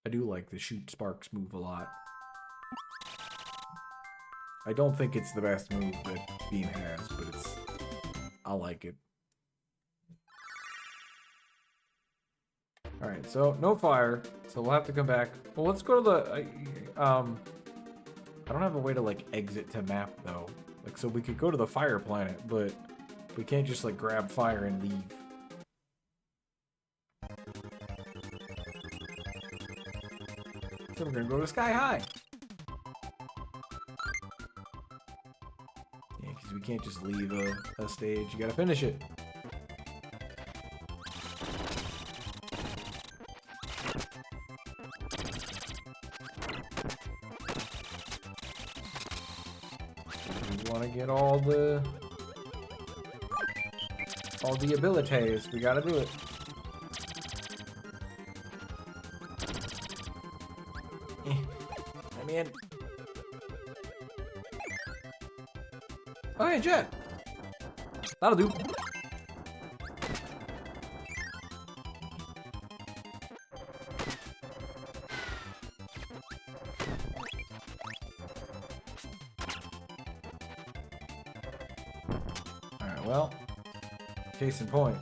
I do like the shoot sparks move a lot. I don't think it's the best move that Beam has, but I like it. Alright, so no fire, so we'll have to come back. Well, let's go to the, I don't have a way to, like, exit to map, though. Like, so we could go to the fire planet, but we can't just, like, grab fire and leave. So we're gonna go to Sky High. Yeah, because we can't just leave a stage. You gotta finish it. We want to get all the abilities. We gotta do it. I'm in. Oh, hey, Jet. That'll do. Alright, well, case in point.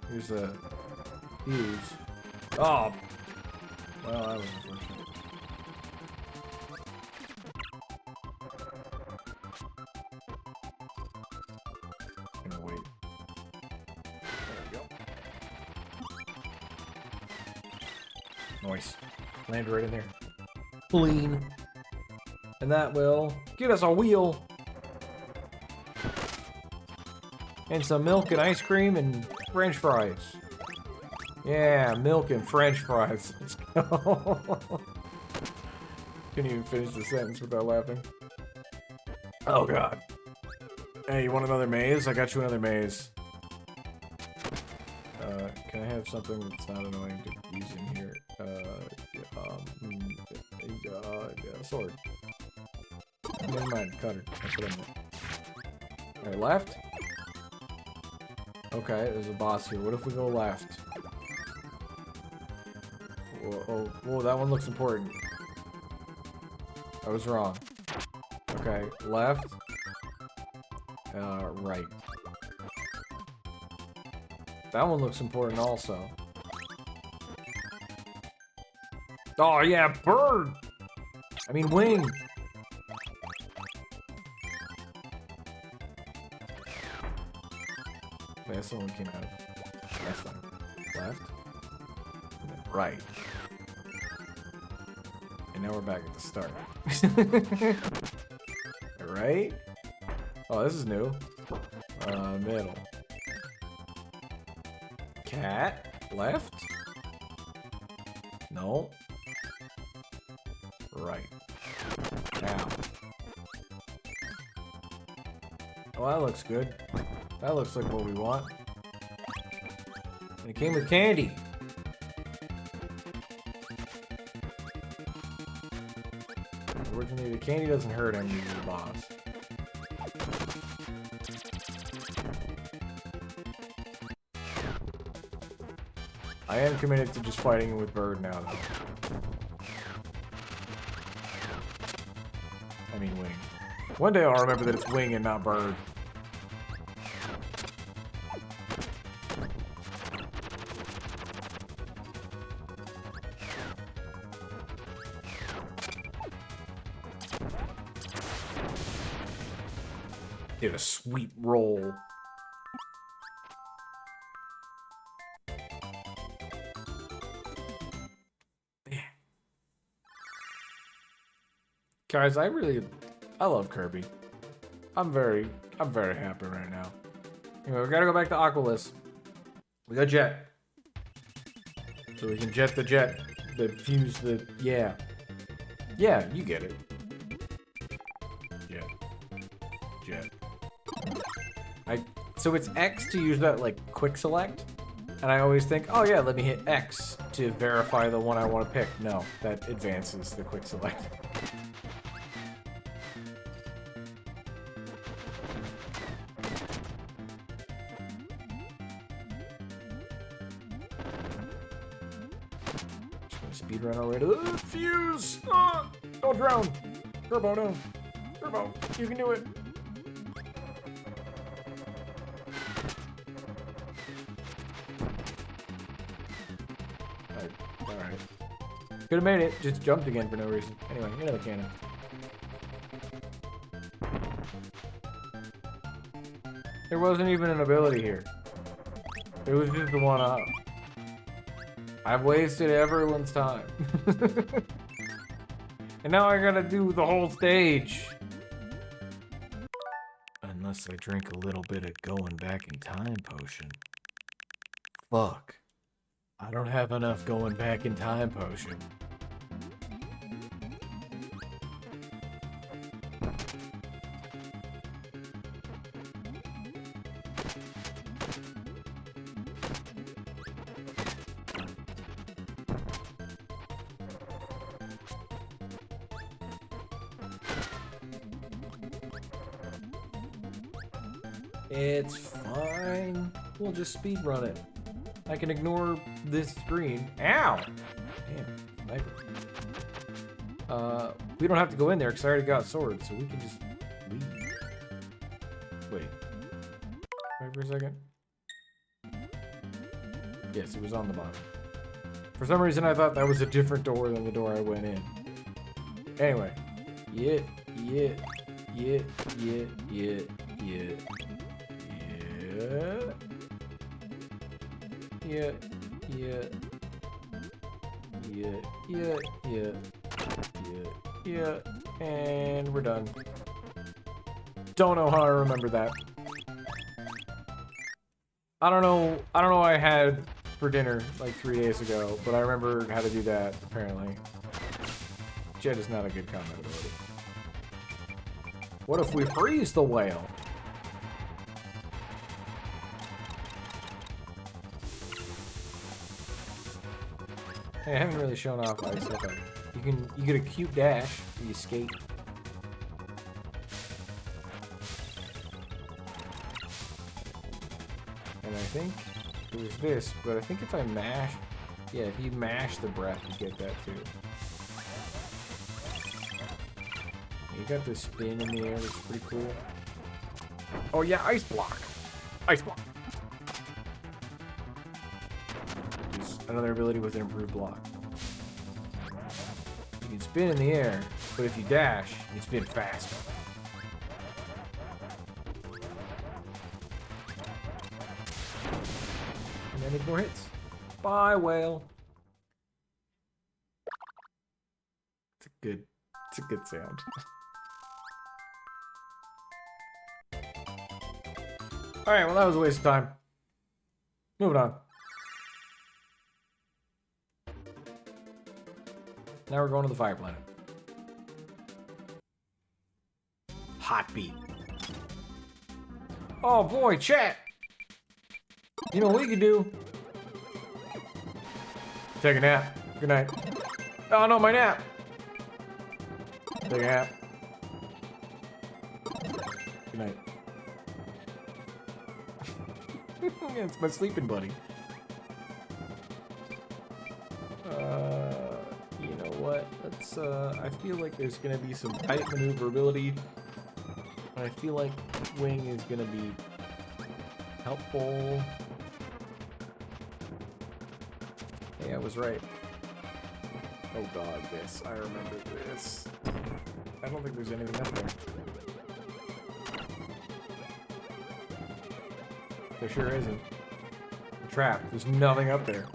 Here's a fuse. Oh! Well, that was unfortunate. Gonna wait. There we go. Nice. Land right in there. Clean. And that will get us a wheel. And some milk and ice cream and French fries. Yeah, milk and French fries. Let's go. Couldn't even finish the sentence without laughing. Oh god. Hey, you want another maze? I got you another maze. Can I have something that's not annoying to use in here? Sword. Never mind, cutter. That's what I meant. Alright, left? Okay, there's a boss here. What if we go left? Whoa, whoa, that one looks important. I was wrong. Okay, left. Right. That one looks important also. Oh yeah, bird! I mean wing! Wait, that's the one came out of. That's one. Left. And then right. And now we're back at the start. Right? Oh, this is new. Middle. Cat? Left? No. Right. Now. Oh, that looks good. That looks like what we want. And it came with candy. Originally, the candy doesn't hurt him, he's the boss. I am committed to just fighting with Bird now, though. I mean, Wing. One day I'll remember that it's Wing and not Bird. Did a sweet roll. Yeah. Guys, I love Kirby. I'm very happy right now. Anyway, we gotta go back to Aqualus. We got Jet. So we can jet, the fuse, yeah. Yeah, you get it. Jet. So it's X to use that, like, quick select. And I always think, oh yeah, let me hit X to verify the one I want to pick. No, that advances the quick select. Just gonna speed run our way to the fuse! Ah, don't drown! Turbo, no! Turbo, you can do it! Alright. Could have made it, just jumped again for no reason. Anyway, another cannon. There wasn't even an ability here. It was just the one up. I've wasted everyone's time. And now I gotta do the whole stage. Unless I drink a little bit of going back in time potion. Fuck. I don't have enough going back in time potion. It's fine. We'll just speedrun it. I can ignore this screen. Ow! Damn, sniper. We don't have to go in there because I already got swords, so we can just leave. Wait. Wait for a second. Yes, it was on the bottom. For some reason, I thought that was a different door than the door I went in. Anyway. Yeah. And we're done. Don't know how I remember that. I don't know what I had for dinner like 3 days ago, but I remember how to do that, apparently. Jet is not a good combat ability. What if we freeze the whale? Hey, I haven't really shown off ice. Okay. You get a cute dash. You skate. And I think it was this, but I think if I mash, yeah, if you mash the breath, you get that too. You got this spin in the air, which is pretty cool. Oh yeah, ice block. Ice block. Another ability with an improved block. You can spin in the air, but if you dash, you spin faster. And then ignore hits. Bye, whale. It's a good. It's a good sound. Alright, well that was a waste of time. Moving on. Now we're going to the fire planet. Hot beat. Oh boy, chat! You know what we can do? Take a nap. Good night. Oh no, my nap! Take a nap. Good night. Yeah, it's my sleeping buddy. You know what? Let's, I feel like there's gonna be some tight maneuverability. And I feel like wing is gonna be helpful. Hey, I was right. Oh god, this. I remember this. I don't think there's anything up there. There sure isn't. A trap. There's nothing up there.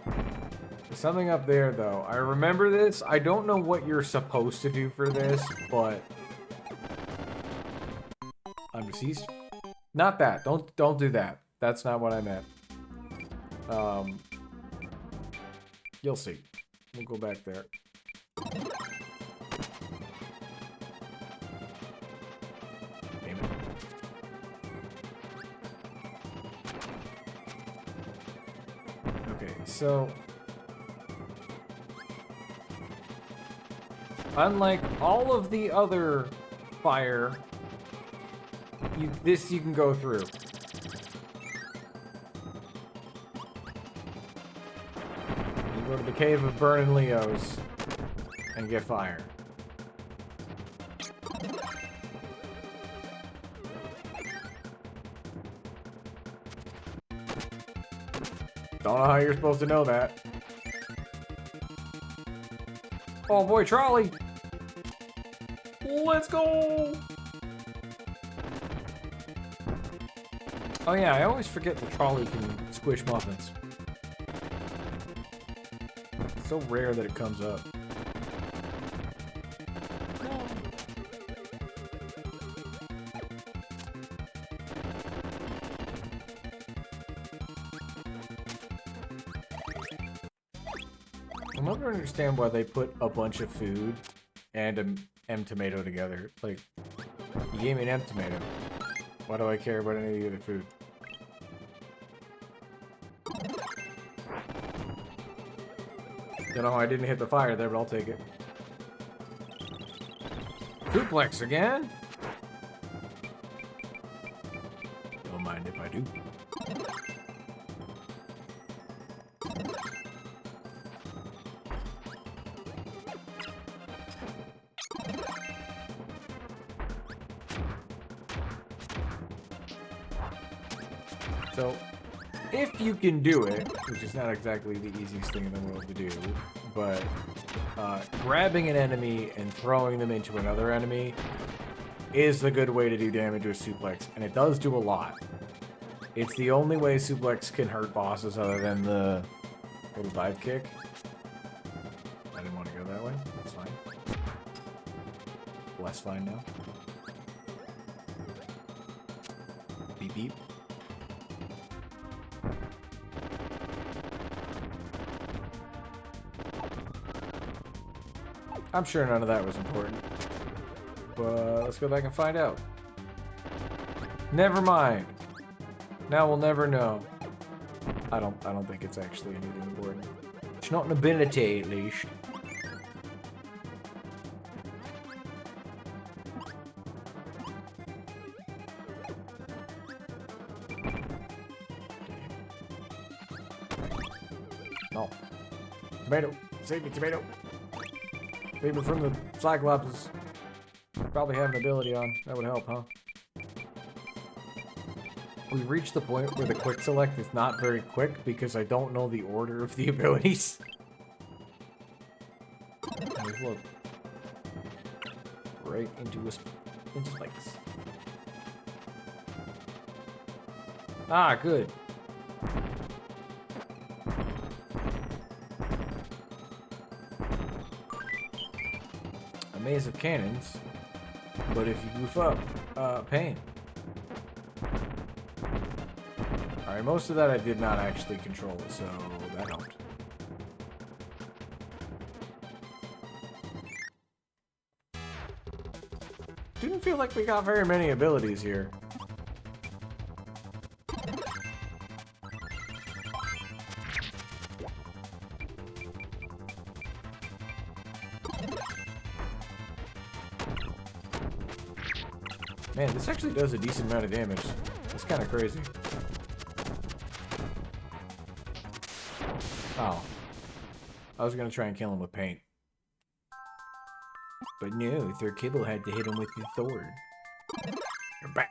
There's something up there, though. I remember this. I don't know what you're supposed to do for this, but... I'm deceased? Not that. Don't do that. That's not what I meant. You'll see. We'll go back there. Damn it. Okay, so... unlike all of the other fire, this you can go through. You go to the cave of Burning Leos and get fire. Don't know how you're supposed to know that. Oh boy, trolley! Let's go! Oh yeah, I always forget the trolley can squish muffins. It's so rare that it comes up. I'll never understand why they put a bunch of food and an M tomato together. Like, you gave me an M tomato. Why do I care about any of the other food? You know, I didn't hit the fire there, but I'll take it. Duplex again? Don't mind if I do. So, if you can do it, which is not exactly the easiest thing in the world to do, but grabbing an enemy and throwing them into another enemy is a good way to do damage with suplex, and it does do a lot. It's the only way suplex can hurt bosses other than the little dive kick. I didn't want to go that way. That's fine. Less fine now. Beep beep. I'm sure none of that was important. But let's go back and find out. Never mind. Now we'll never know. I don't think it's actually anything important. It's not an ability, at least. No. Tomato. Save me, tomato. Maybe from the Cyclops probably have an ability on. That would help, huh? We've reached the point where the quick select is not very quick because I don't know the order of the abilities. Look. Right into spikes. Ah, good. maze of cannons, but if you goof up, pain. Alright, most of that I did not actually control, so that helped. Didn't feel like we got very many abilities here. Man, this actually does a decent amount of damage. It's kind of crazy. Oh. I was gonna try and kill him with paint. But no, Third Kibble had to hit him with the sword. You're back.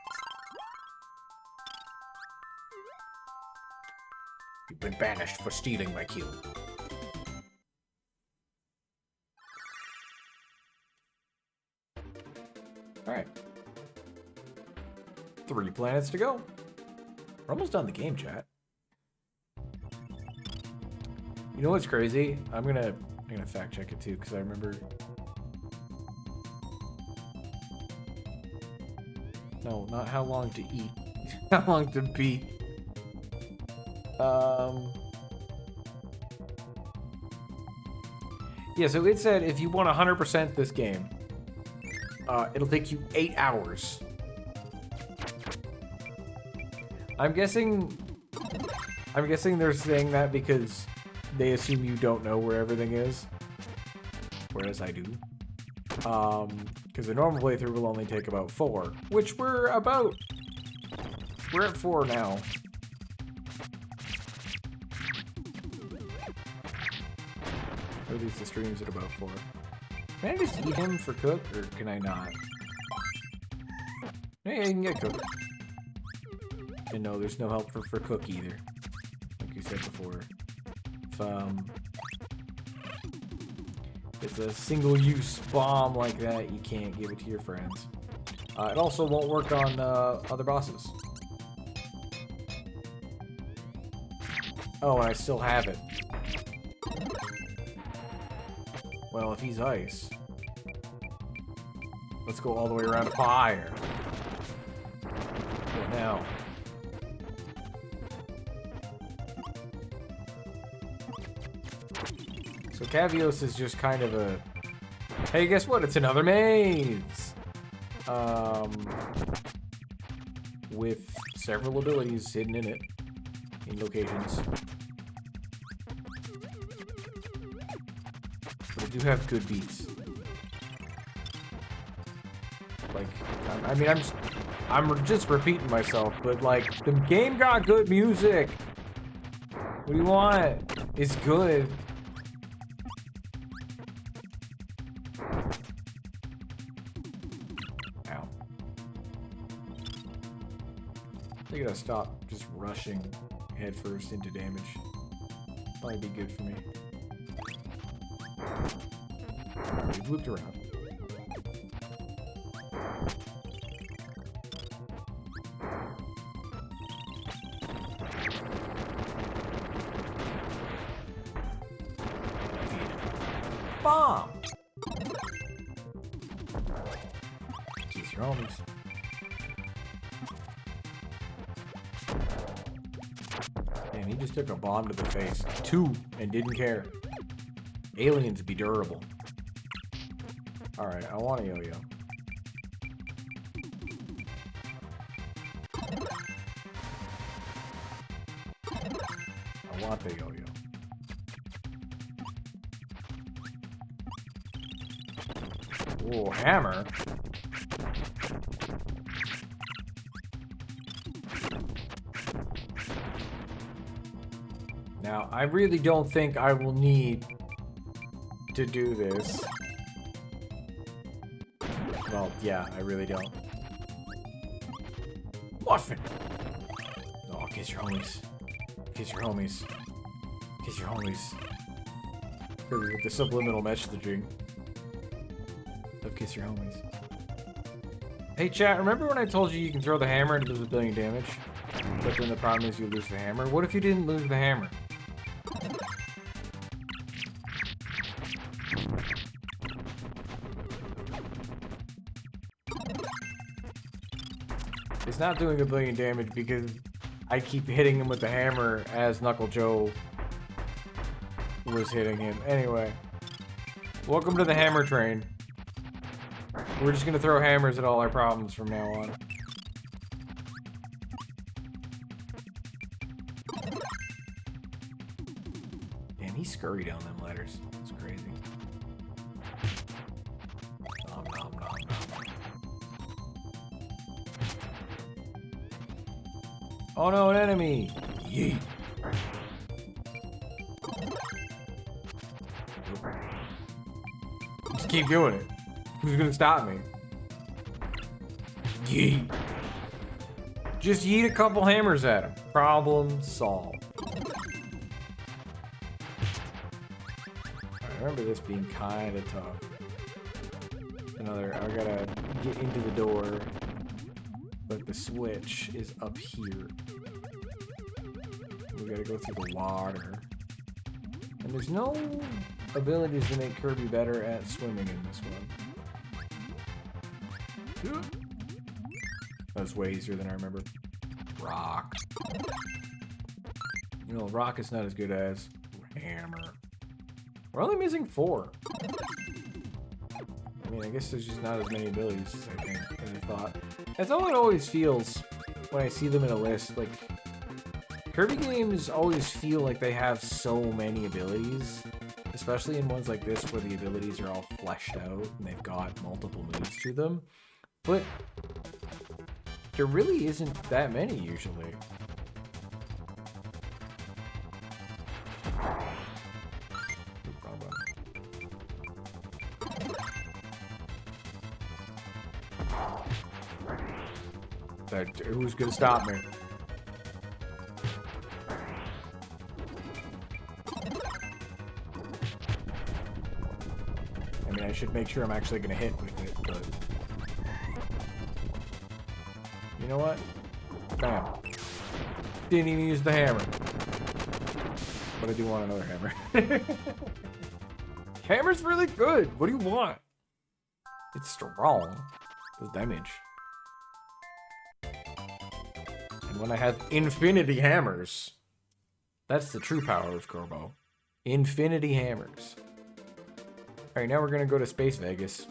You've been banished for stealing my kill. Alright. 3 planets to go. We're almost done the game, chat. You know what's crazy? I'm gonna fact check it too, because I remember. No, not how long to eat. How long to beat. Yeah, so it said if you want 100% this game, it'll take you 8 hours. I'm guessing they're saying that because they assume you don't know where everything is. Whereas I do. Because the normal playthrough will only take about 4. Which we're at 4 now. Or at least the streams at about 4. Can I just eat him for cook, or can I not? Yeah, you can get cook. And no, there's no help for cook either. Like you said before. If it's a single-use bomb like that, you can't give it to your friends. It also won't work on other bosses. Oh, and I still have it. Well, if he's ice, let's go all the way around to fire. What now? So Cavios is just kind of a, hey, guess what? It's another maze! With several abilities hidden in it, in locations. But I do have good beats. Like, I mean, I'm just repeating myself, but like, the game got good music! What do you want? It's good. I gotta stop just rushing headfirst into damage. Might be good for me. Alright, we've looped around. Bomb! Jeez, your homies. Man, he just took a bomb to the face. 2, and didn't care. Aliens be durable. Alright, I want a yo-yo. I want the yo-yo. Oh, hammer. Now, I really don't think I will need to do this. Well, yeah, I really don't. Muffin! Oh, kiss your homies. Kiss your homies. Kiss your homies. Kirby with the subliminal messaging of kiss your homies. Hey chat, remember when I told you can throw the hammer and it does a billion damage? But then the problem is you lose the hammer? What if you didn't lose the hammer? It's not doing a billion damage because I keep hitting him with the hammer as Knuckle Joe was hitting him. Anyway, welcome to the hammer train. We're just gonna throw hammers at all our problems from now on. Damn, he scurried down them ladders. It's crazy. Nom, nom, nom, nom. Oh no, an enemy! Yeet! Just keep doing it. Who's gonna stop me? Yeet! Just yeet a couple hammers at him. Problem solved. I remember this being kind of tough. I gotta get into the door, but the switch is up here. We gotta go through the water. And there's no abilities to make Kirby better at swimming in this one. That was way easier than I remember. Rock. You know, rock is not as good as hammer. We're only missing 4. I mean, I guess there's just not as many abilities as I think, as I thought. That's how it always feels when I see them in a list. Like, Kirby games always feel like they have so many abilities, especially in ones like this where the abilities are all fleshed out and they've got multiple moves to them. But there really isn't that many usually. Who's gonna stop me? I mean, I should make sure I'm actually gonna hit with it, but... You know what? Bam. Didn't even use the hammer. But I do want another hammer. Hammer's really good! What do you want? It's strong. Does damage. And when I have infinity hammers, that's the true power of Kirby. Infinity hammers. Alright, now we're gonna go to Space Vegas.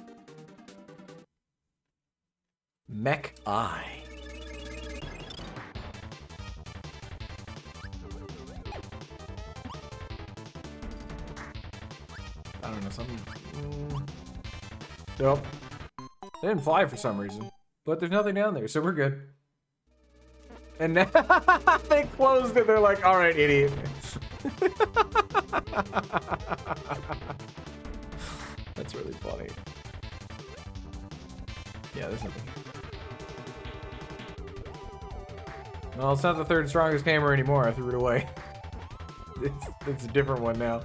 Mech Eye. I don't know, something... Nope. They didn't fly for some reason. But there's nothing down there, so we're good. And now they closed it. They're like, all right, idiot. That's really funny. Yeah, there's nothing. Well, it's not the third strongest hammer anymore. I threw it away. It's a different one now.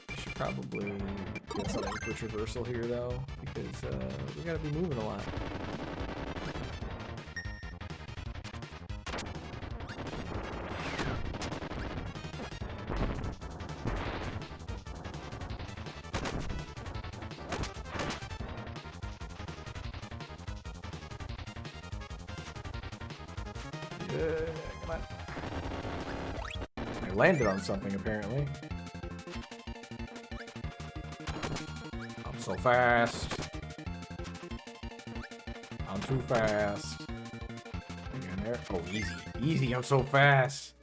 I should probably get something with reversal here, though, because we gotta be moving a lot. Come on. I landed on something, apparently. I'm so fast. I'm too fast. Hang in there. Oh, easy. Easy, I'm so fast.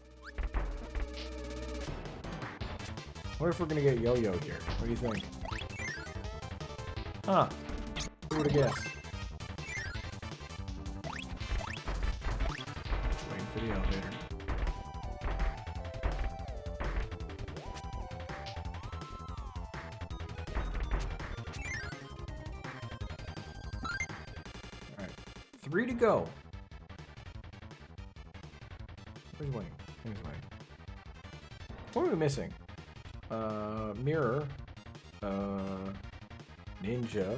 What if we're gonna get Yo-Yo here? What do you think? Huh. Who would have guessed? For the elevator. Alright. 3 to go. Where's Wayne? Here's Wayne. What are we missing? Mirror. Ninja.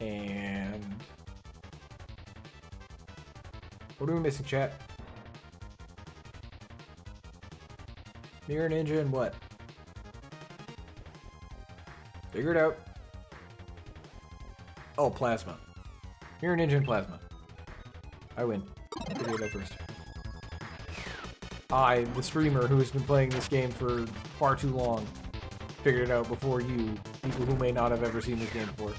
And... What are we missing, chat? Mirror, Ninja, and what? Figure it out. Oh, plasma. You're a ninja in plasma. I win. Figure it out first. I, the streamer who has been playing this game for far too long, figured it out before you, people who may not have ever seen this game before.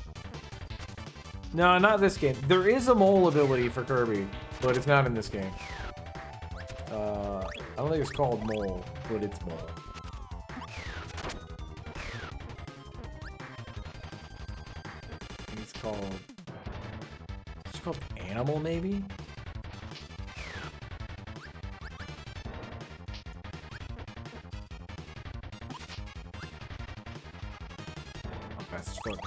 No, not this game. There is a mole ability for Kirby, but it's not in this game. I don't think it's called mole, but it's mole. I think it's called animal, maybe? I'm fast as fuck.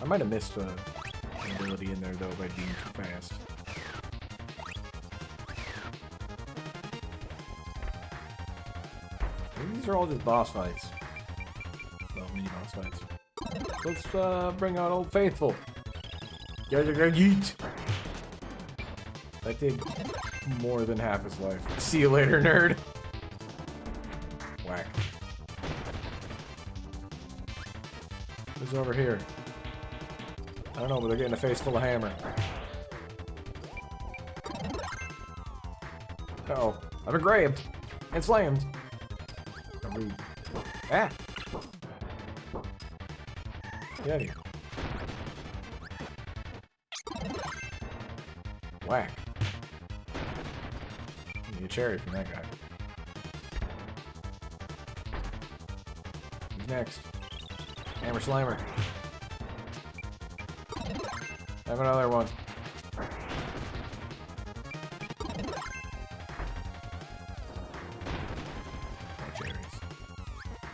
I might have missed an ability in there, though, by being too fast. Maybe these are all just boss fights. Well, mini boss fights. Let's bring out Old Faithful. Yeet! That did more than half his life. See you later, nerd. Whack. Who's over here? I don't know, but they're getting a face full of hammer. Uh-oh. I've been grabbed. And slammed. Ah! Get out of here. Whack. Need a cherry from that guy. Who's next? Hammer Slammer. Have another one. No cherries.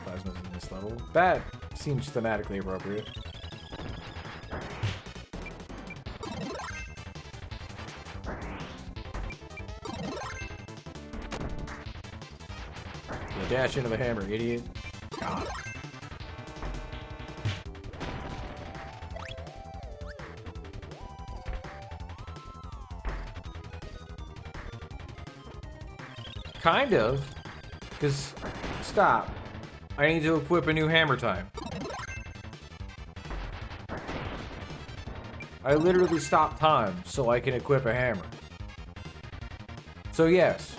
Plasma's in this level. That seems thematically appropriate. Yeah, dash into the hammer, idiot. God. Kind of. Because, stop. I need to equip a new hammer time. I literally stopped time so I can equip a hammer. So yes,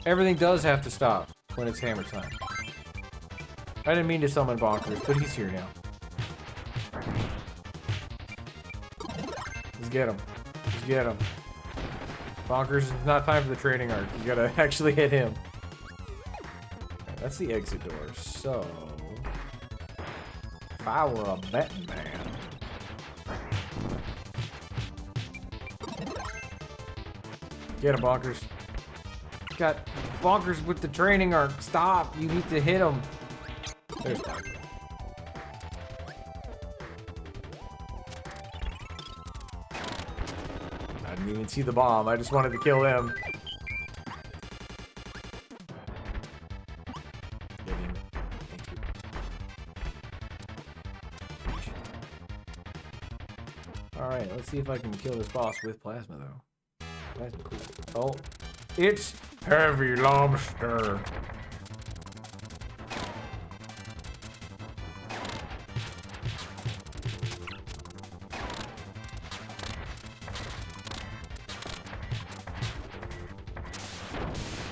everything does have to stop when it's hammer time. I didn't mean to summon Bonkers, but he's here now. Let's get him. Let's get him. Bonkers, it's not time for the training arc. You gotta actually hit him. Okay, that's the exit door. So, if I were a betting man, get him, Bonkers. Got Bonkers with the training arc. Stop! You need to hit him. There's Bonkers. I didn't even see the bomb. I just wanted to kill him. Get him. Thank you. Alright, let's see if I can kill this boss with plasma, though. Plasma, cool. Oh, it's Heavy Lobster.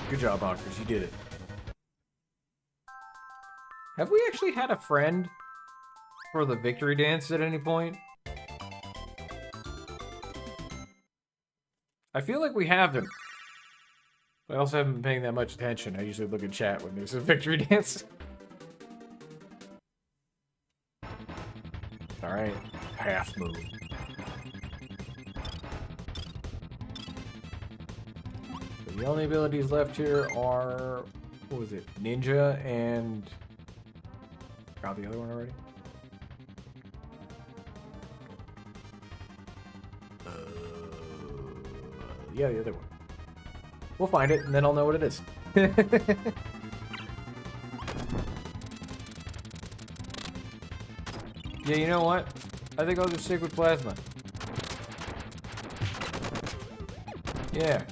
Good job, Bonkers. You did it. Have we actually had a friend for the victory dance at any point? I feel like we haven't. I also haven't been paying that much attention. I usually look at chat when there's a victory dance. Alright. Half move. The only abilities left here are, what was it? Ninja and... Got the other one already? Yeah, the other one. We'll find it, and then I'll know what it is. Yeah, you know what? I think I'll just stick with plasma. Yeah.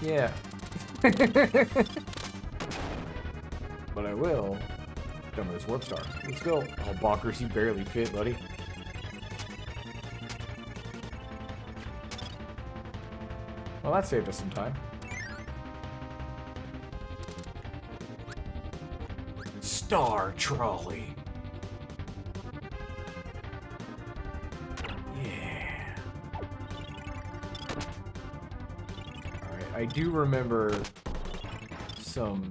Yeah. But I will Done with this warp star. Let's go. Oh, bonkers, you barely fit, buddy. Well, that saved us some time. Star Trolley. Yeah. Alright, I do remember some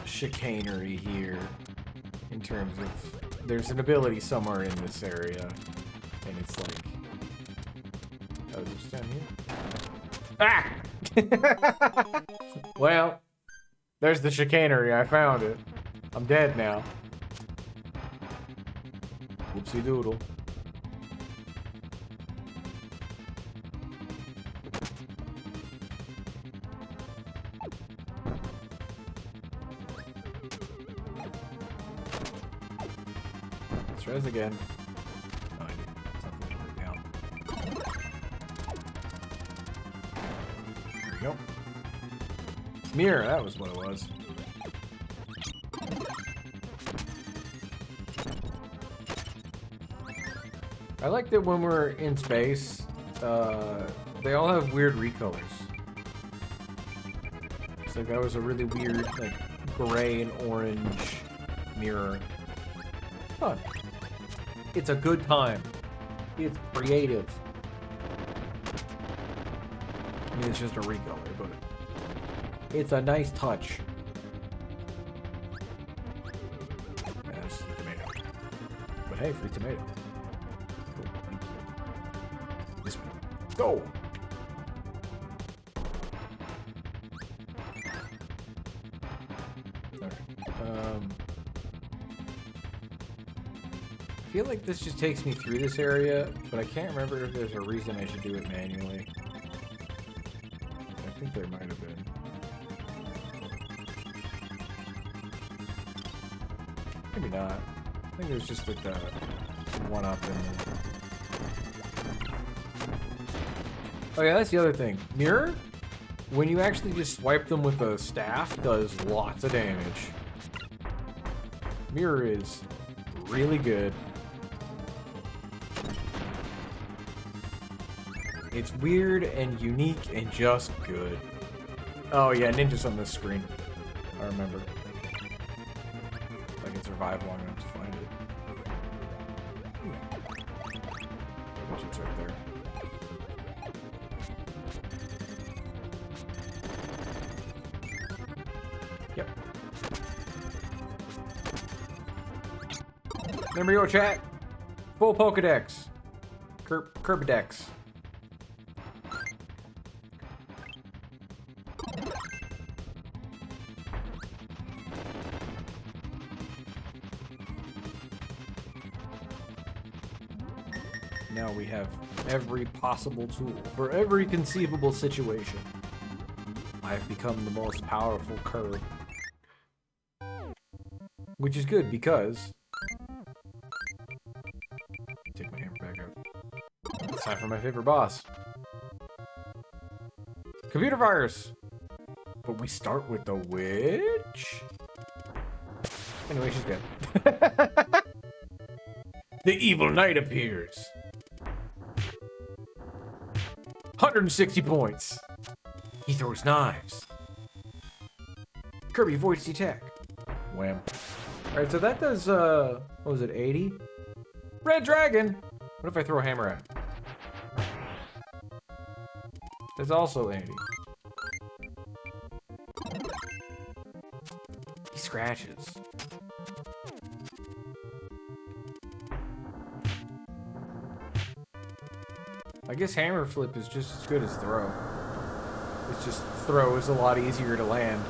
chicanery here in terms of there's an ability somewhere in this area and it's like, oh, is it just down here? Ah! Well, there's the chicanery. I found it. I'm dead now. Whoopsie doodle. Let's try this again. Oh, I need something to write down. There we go. Mirror, that was what it was. I like that when we're in space, they all have weird recolors. It's like that was a really weird, like, gray and orange mirror. Fun. It's a good time. It's creative. I mean, it's just a recolor, but it's a nice touch. Yeah, that's the tomato. But hey, free tomato. Cool, thank you. This way. Go! Alright. I feel like this just takes me through this area, but I can't remember if there's a reason I should do it manually. I think there might have been. Maybe not. I think it was just like the one up in the... Oh yeah, that's the other thing. Mirror, when you actually just swipe them with a staff, does lots of damage. Mirror is really good. It's weird and unique and just good. Oh yeah, ninja's on this screen. I remember. If I can survive long enough to find it. I bet it's right there. Yep. There we go, chat. Full Pokedex. Kirby Dex. Now we have every possible tool for every conceivable situation. I have become the most powerful Kirby. Which is good because... Take my hammer back out. It's time for my favorite boss. Computer virus! But we start with the witch? Anyway, she's dead. The evil knight appears. 160 points. He throws knives. Kirby avoids the attack. Wham. Alright, so that does, what was it, 80? Red dragon! What if I throw a hammer at it? That's also 80. He scratches. I guess hammer flip is just as good as throw. It's just throw is a lot easier to land.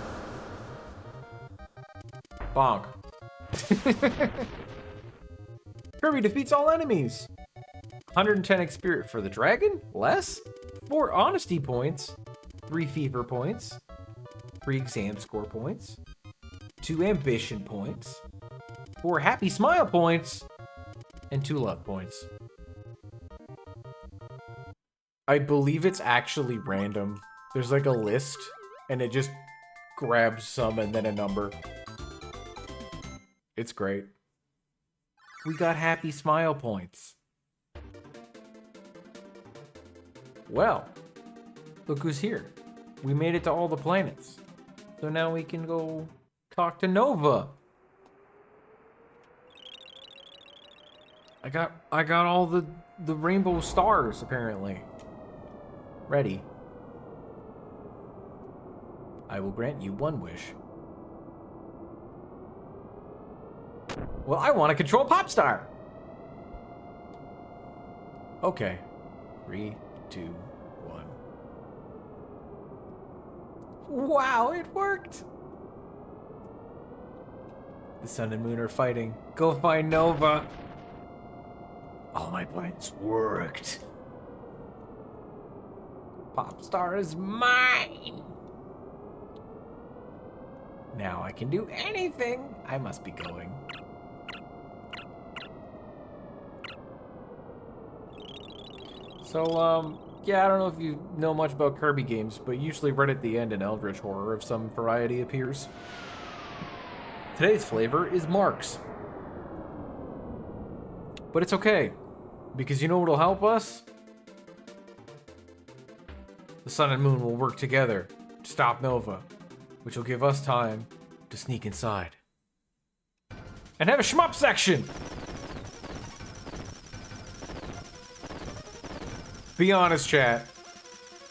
Bonk. Kirby defeats all enemies. 110 experience for the dragon? Less? 4 honesty points. 3 fever points. 3 exam score points. 2 ambition points. 4 happy smile points. And 2 love points. I believe it's actually random. There's like a list, and it just grabs some and then a number. It's great. We got happy smile points. Well, look who's here. We made it to all the planets. So now we can go talk to Nova. I got all the rainbow stars, apparently. Ready. I will grant you one wish. Well, I want to control Popstar. Okay. 3, 2, 1. Wow, it worked! The sun and moon are fighting. Go find Nova. All my plans worked. Popstar is mine. Now I can do anything. I must be going. So, yeah, I don't know if you know much about Kirby games, but usually right at the end an eldritch horror of some variety appears. Today's flavor is Mark's. But it's okay, because you know what'll help us? The sun and moon will work together to stop Nova, which will give us time to sneak inside. And have a shmup section! Be honest, chat.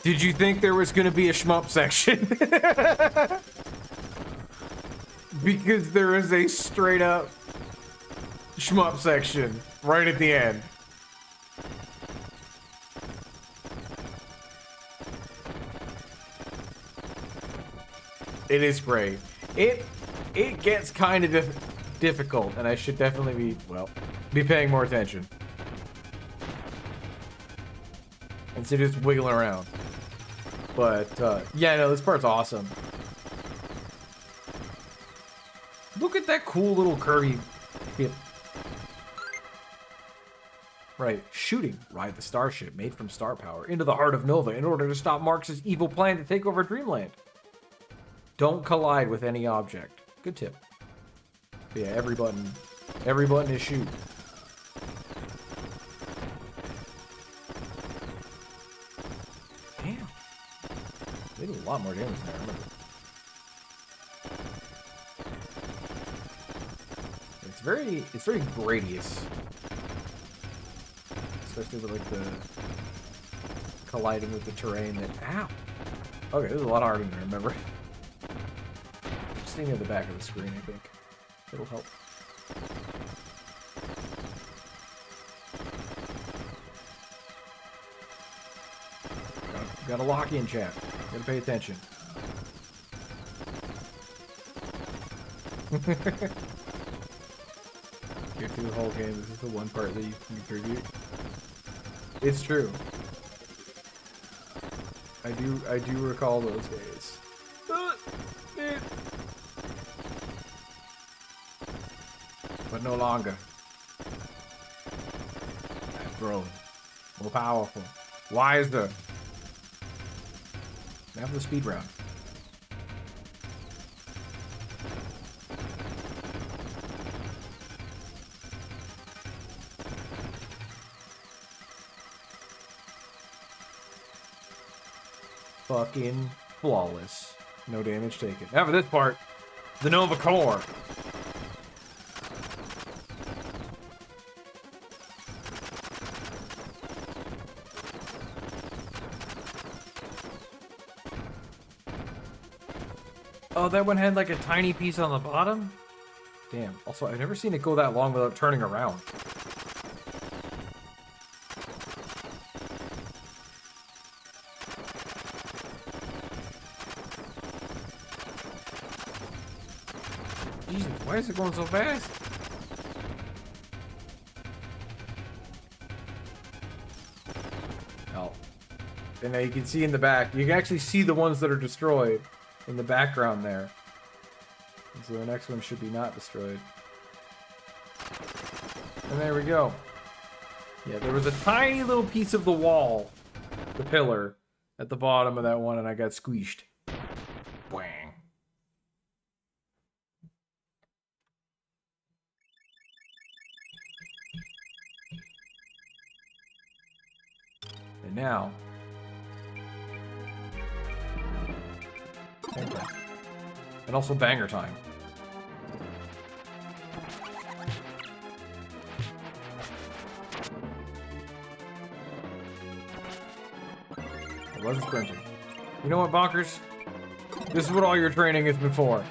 Did you think there was gonna be a shmup section? Because there is a straight up shmup section right at the end. It is great. It gets kind of difficult, and I should definitely be paying more attention. Instead of just wiggling around. But, yeah, no, this part's awesome. Look at that cool little Kirby hip. Right, shooting. Ride the starship made from star power into the heart of Nova in order to stop Marx's evil plan to take over Dreamland. Don't collide with any object. Good tip. But yeah, every button is shoot. Damn. They did a lot more damage than I remember. It's very gradius. Especially with like the colliding with the terrain that ow. Okay, this is a lot harder than I remember. Just staying at the back of the screen, I think. It'll help. Gotta lock in, chat. Gotta pay attention. Get through the whole game. This is the one part that you can contribute. It's true. I do recall those days. But no longer. I've grown. More powerful. Wiser. Now for the speed round. Fucking flawless. No damage taken. Now for this part, the Nova Core. Oh, that one had like a tiny piece on the bottom? Damn. Also, I've never seen it go that long without turning around. Jesus, why is it going so fast? Oh. And now you can see in the back, you can actually see the ones that are destroyed in the background there. And so the next one should be not destroyed. And there we go. Yeah, there was a tiny little piece of the wall, the pillar, at the bottom of that one, and I got squeezed. Bang. now. Fantastic. And also banger time. I wasn't sprinting. You know what, Bonkers? This is what all your training has been for.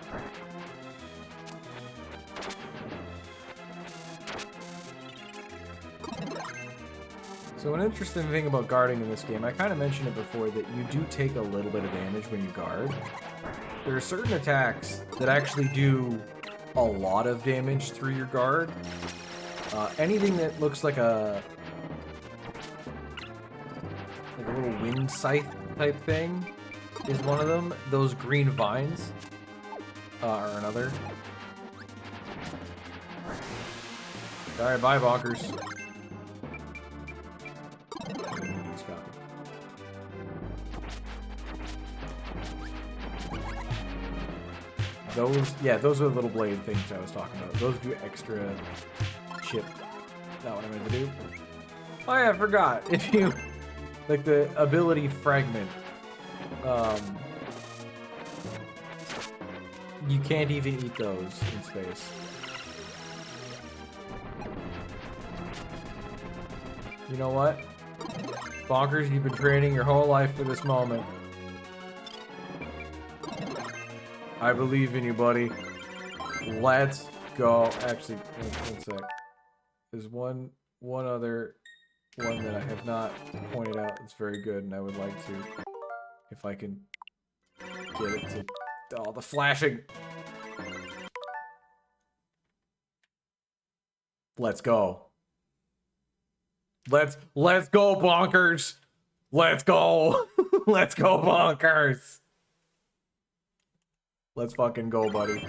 So an interesting thing about guarding in this game, I kind of mentioned it before, that you do take a little bit of damage when you guard. There are certain attacks that actually do a lot of damage through your guard. Anything that looks like a little wind scythe type thing is one of them. Those green vines are another. Alright, bye, Bonkers. He's got me. Those are the little blade things I was talking about. Those do extra chip. Not what I meant to do. Oh yeah, I forgot. If you like the ability fragment, you can't even eat those in space. You know what? Bonkers, you've been training your whole life for this moment. I believe in you, buddy. Let's go. Actually, one sec. There's one other one that I have not pointed out that's very good, and I would like to, if I can get it to... Oh, the flashing! Let's go. Let's go, Bonkers! Let's go! Let's go, Bonkers! Let's fucking go, buddy.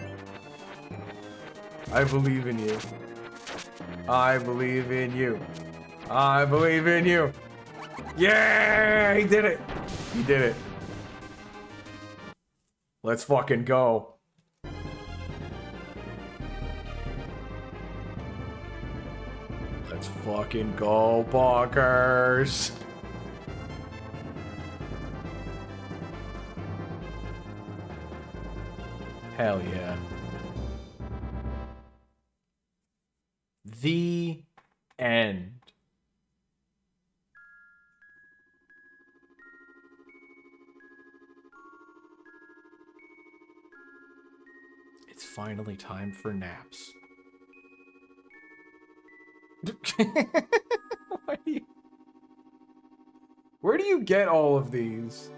I believe in you. I believe in you. I believe in you. Yeah, he did it. He did it. Let's fucking go. Let's fucking go, Bonkers. Hell yeah. The end. It's finally time for naps. Where do you get all of these?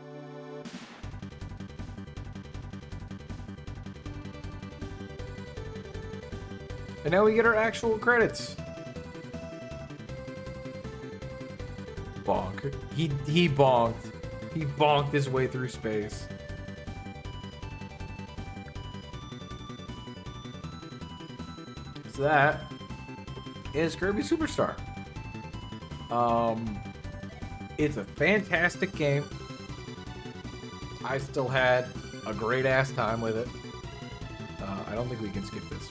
And now we get our actual credits. Bonk. He bonked. He bonked his way through space. So that is Kirby Superstar. It's a fantastic game. I still had a great ass time with it. I don't think we can skip this.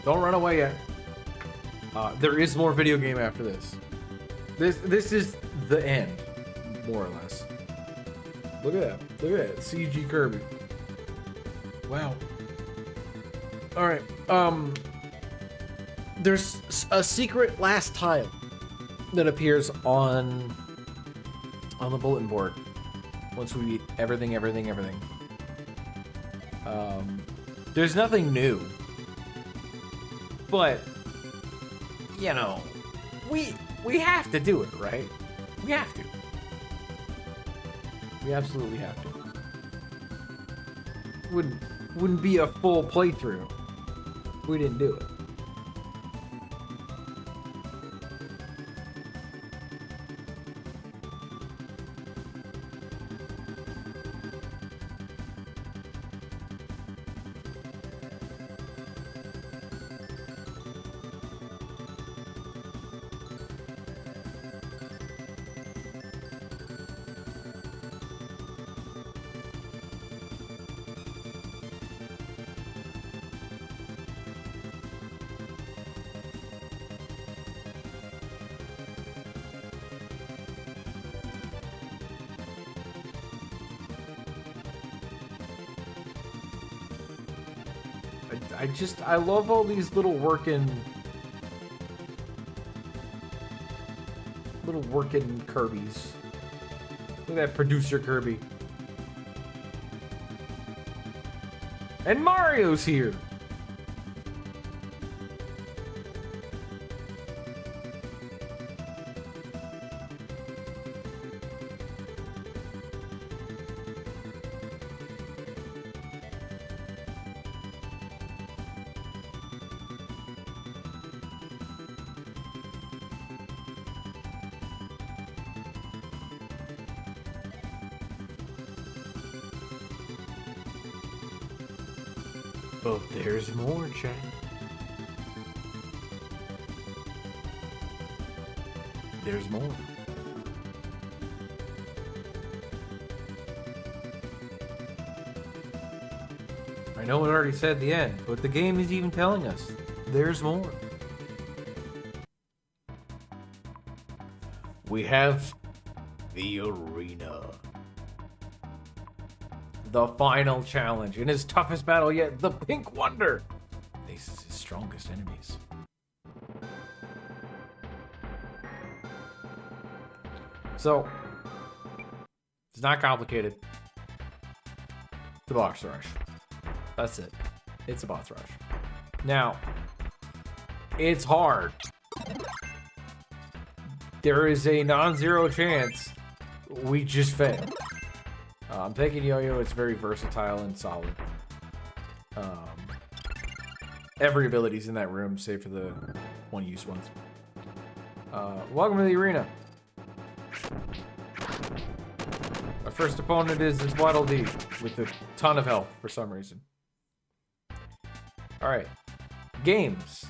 Don't run away yet. There is more video game after this. This is the end, more or less. Look at that. Look at that. CG Kirby. Wow. Alright. There's a secret last tile that appears on the bulletin board once we beat everything. There's nothing new. But, you know, we have to do it, right? We have to. We absolutely have to. Wouldn't be a full playthrough if we didn't do it. I love all these little working Kirbys. Look at that producer Kirby. And Mario's here. But there's more, Chad. There's more. I know it already said the end, but the game is even telling us there's more. We have the arena. The final challenge. In his toughest battle yet, the Pink Wonder faces his strongest enemies. So, it's not complicated. The boss rush. That's it. It's a boss rush. Now, it's hard. There is a non-zero chance we just fail. I'm taking Yo-Yo. It's very versatile and solid. Every ability's in that room, save for the one-use ones. Welcome to the arena. Our first opponent is Waddle Dee with a ton of health for some reason. All right, games.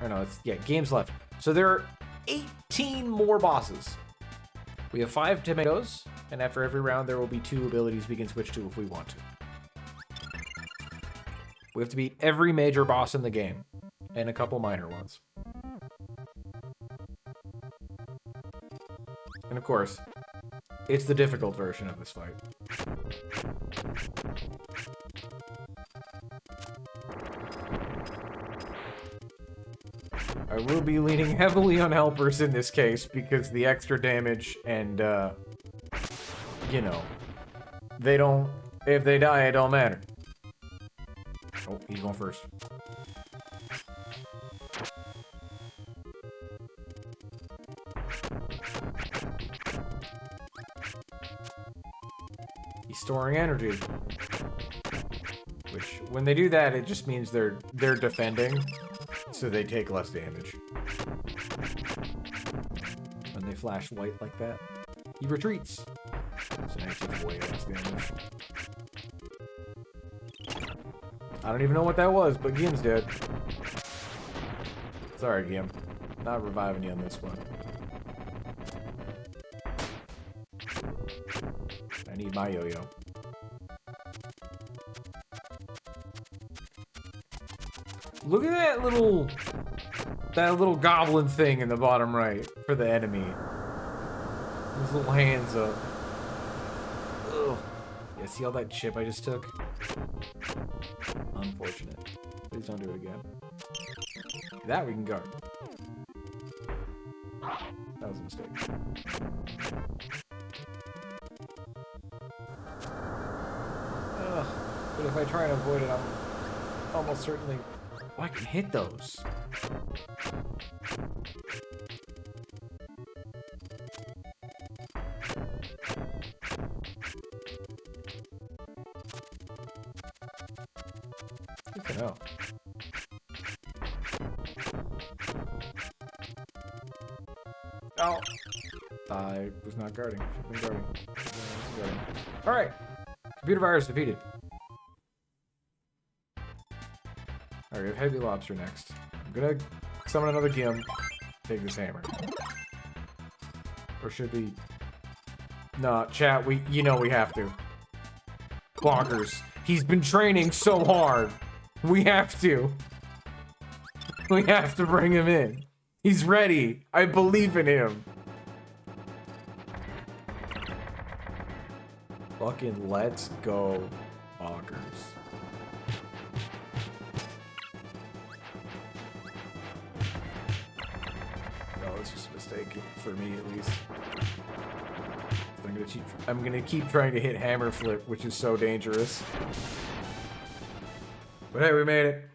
Or no, games left. So there are 18 more bosses. We have 5 tomatoes. And after every round, there will be 2 abilities we can switch to if we want to. We have to beat every major boss in the game, and a couple minor ones. And of course, it's the difficult version of this fight. I will be leaning heavily on helpers in this case, because the extra damage and, you know, they don't, if they die, it don't matter. Oh, he's going first. He's storing energy. Which, when they do that, it just means they're defending, so they take less damage. When they flash white like that, he retreats. So now he takes way less damage. I don't even know what that was, but Gim's dead. Sorry, Gim. Not reviving you on this one. I need my yo-yo. Look at that little goblin thing in the bottom right for the enemy. His little hands up. Ugh. Yeah, see all that chip I just took? Unfortunate. Please don't do it again. That we can guard. That was a mistake. Ugh. But if I try and avoid it, I'm almost certainly... Oh, I can hit those. Good to know. Oh! I was not guarding. Should have been guarding. Alright. Computer virus defeated. Alright, we have Heavy Lobster next. I'm gonna summon another Gim. Take this hammer. Or should we... Nah, chat, you know we have to. Bonkers. He's been training so hard. We have to. We have to bring him in. He's ready. I believe in him. Fucking let's go, Bonkers. was just a mistake for me, at least. I'm gonna keep trying to hit hammer flip, which is so dangerous. But hey, we made it.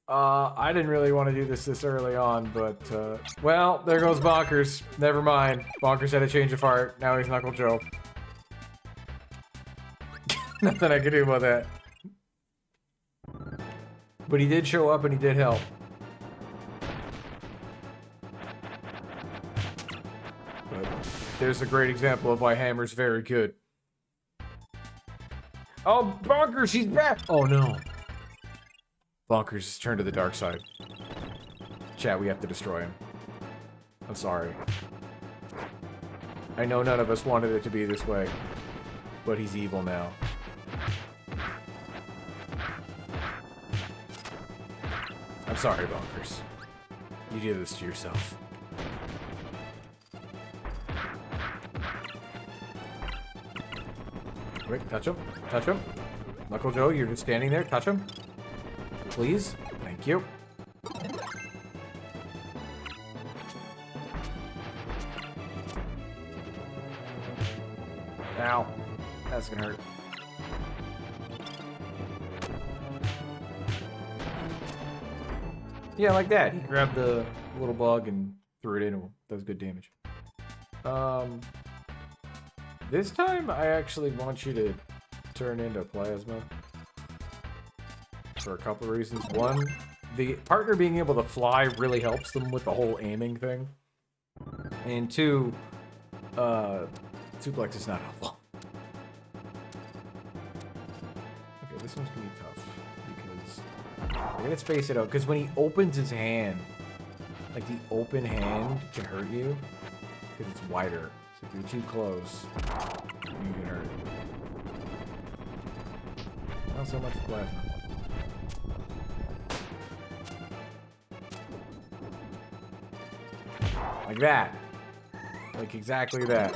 I didn't really want to do this early on, but well, there goes Bonkers. Never mind. Bonkers had a change of heart. Now he's Knuckle Joe. Nothing I could do about that. But he did show up and he did help. But there's a great example of why Hammer's very good. Oh, Bonkers, he's back! Oh no. Bonkers has turned to the dark side. Chat, we have to destroy him. I'm sorry. I know none of us wanted it to be this way, but he's evil now. I'm sorry, Bonkers. You did this to yourself. Quick, touch him. Touch him. Knuckle Joe, you're just standing there. Touch him. Please. Thank you. Ow. That's gonna hurt. Yeah, like that. He grabbed the little bug and threw it into him. That was good damage. This time, I actually want you to turn into plasma. For a couple of reasons. One, the partner being able to fly really helps them with the whole aiming thing. And two, suplex is not helpful. Okay, this one's gonna be tough. Because we're gonna space it out. Because when he opens his hand, like the open hand can hurt you. Because it's wider. So if you're too close, you can hurt. Not so much plasma. Like that. Like exactly that.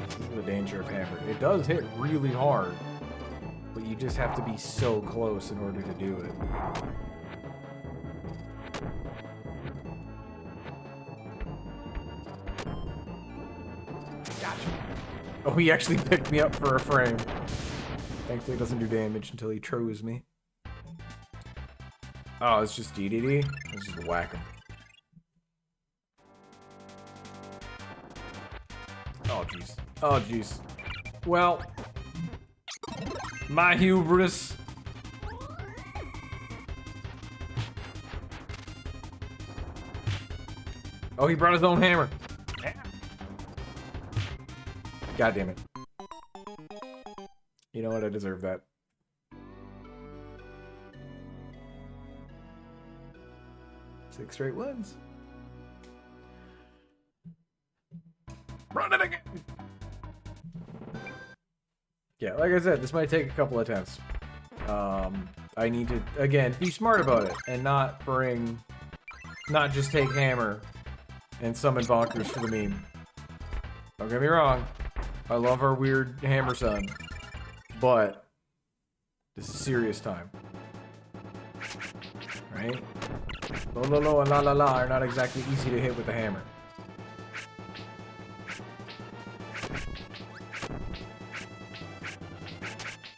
This is the danger of hammer. It does hit really hard, but you just have to be so close in order to do it. Gotcha. Oh, he actually picked me up for a frame. Thankfully, it doesn't do damage until he throws me. Oh, it's just DDD? Let's just whack him. Oh, jeez. Oh, jeez. Well, my hubris. Oh, he brought his own hammer. God damn it. You know what? I deserve that. Six straight wins. Run it again! Yeah, like I said, this might take a couple attempts. I need to, again, be smart about it and not just take hammer and summon Bonkers for the meme. Don't get me wrong. I love our weird hammer son. But this is serious time. Right? Lo and la are not exactly easy to hit with the hammer.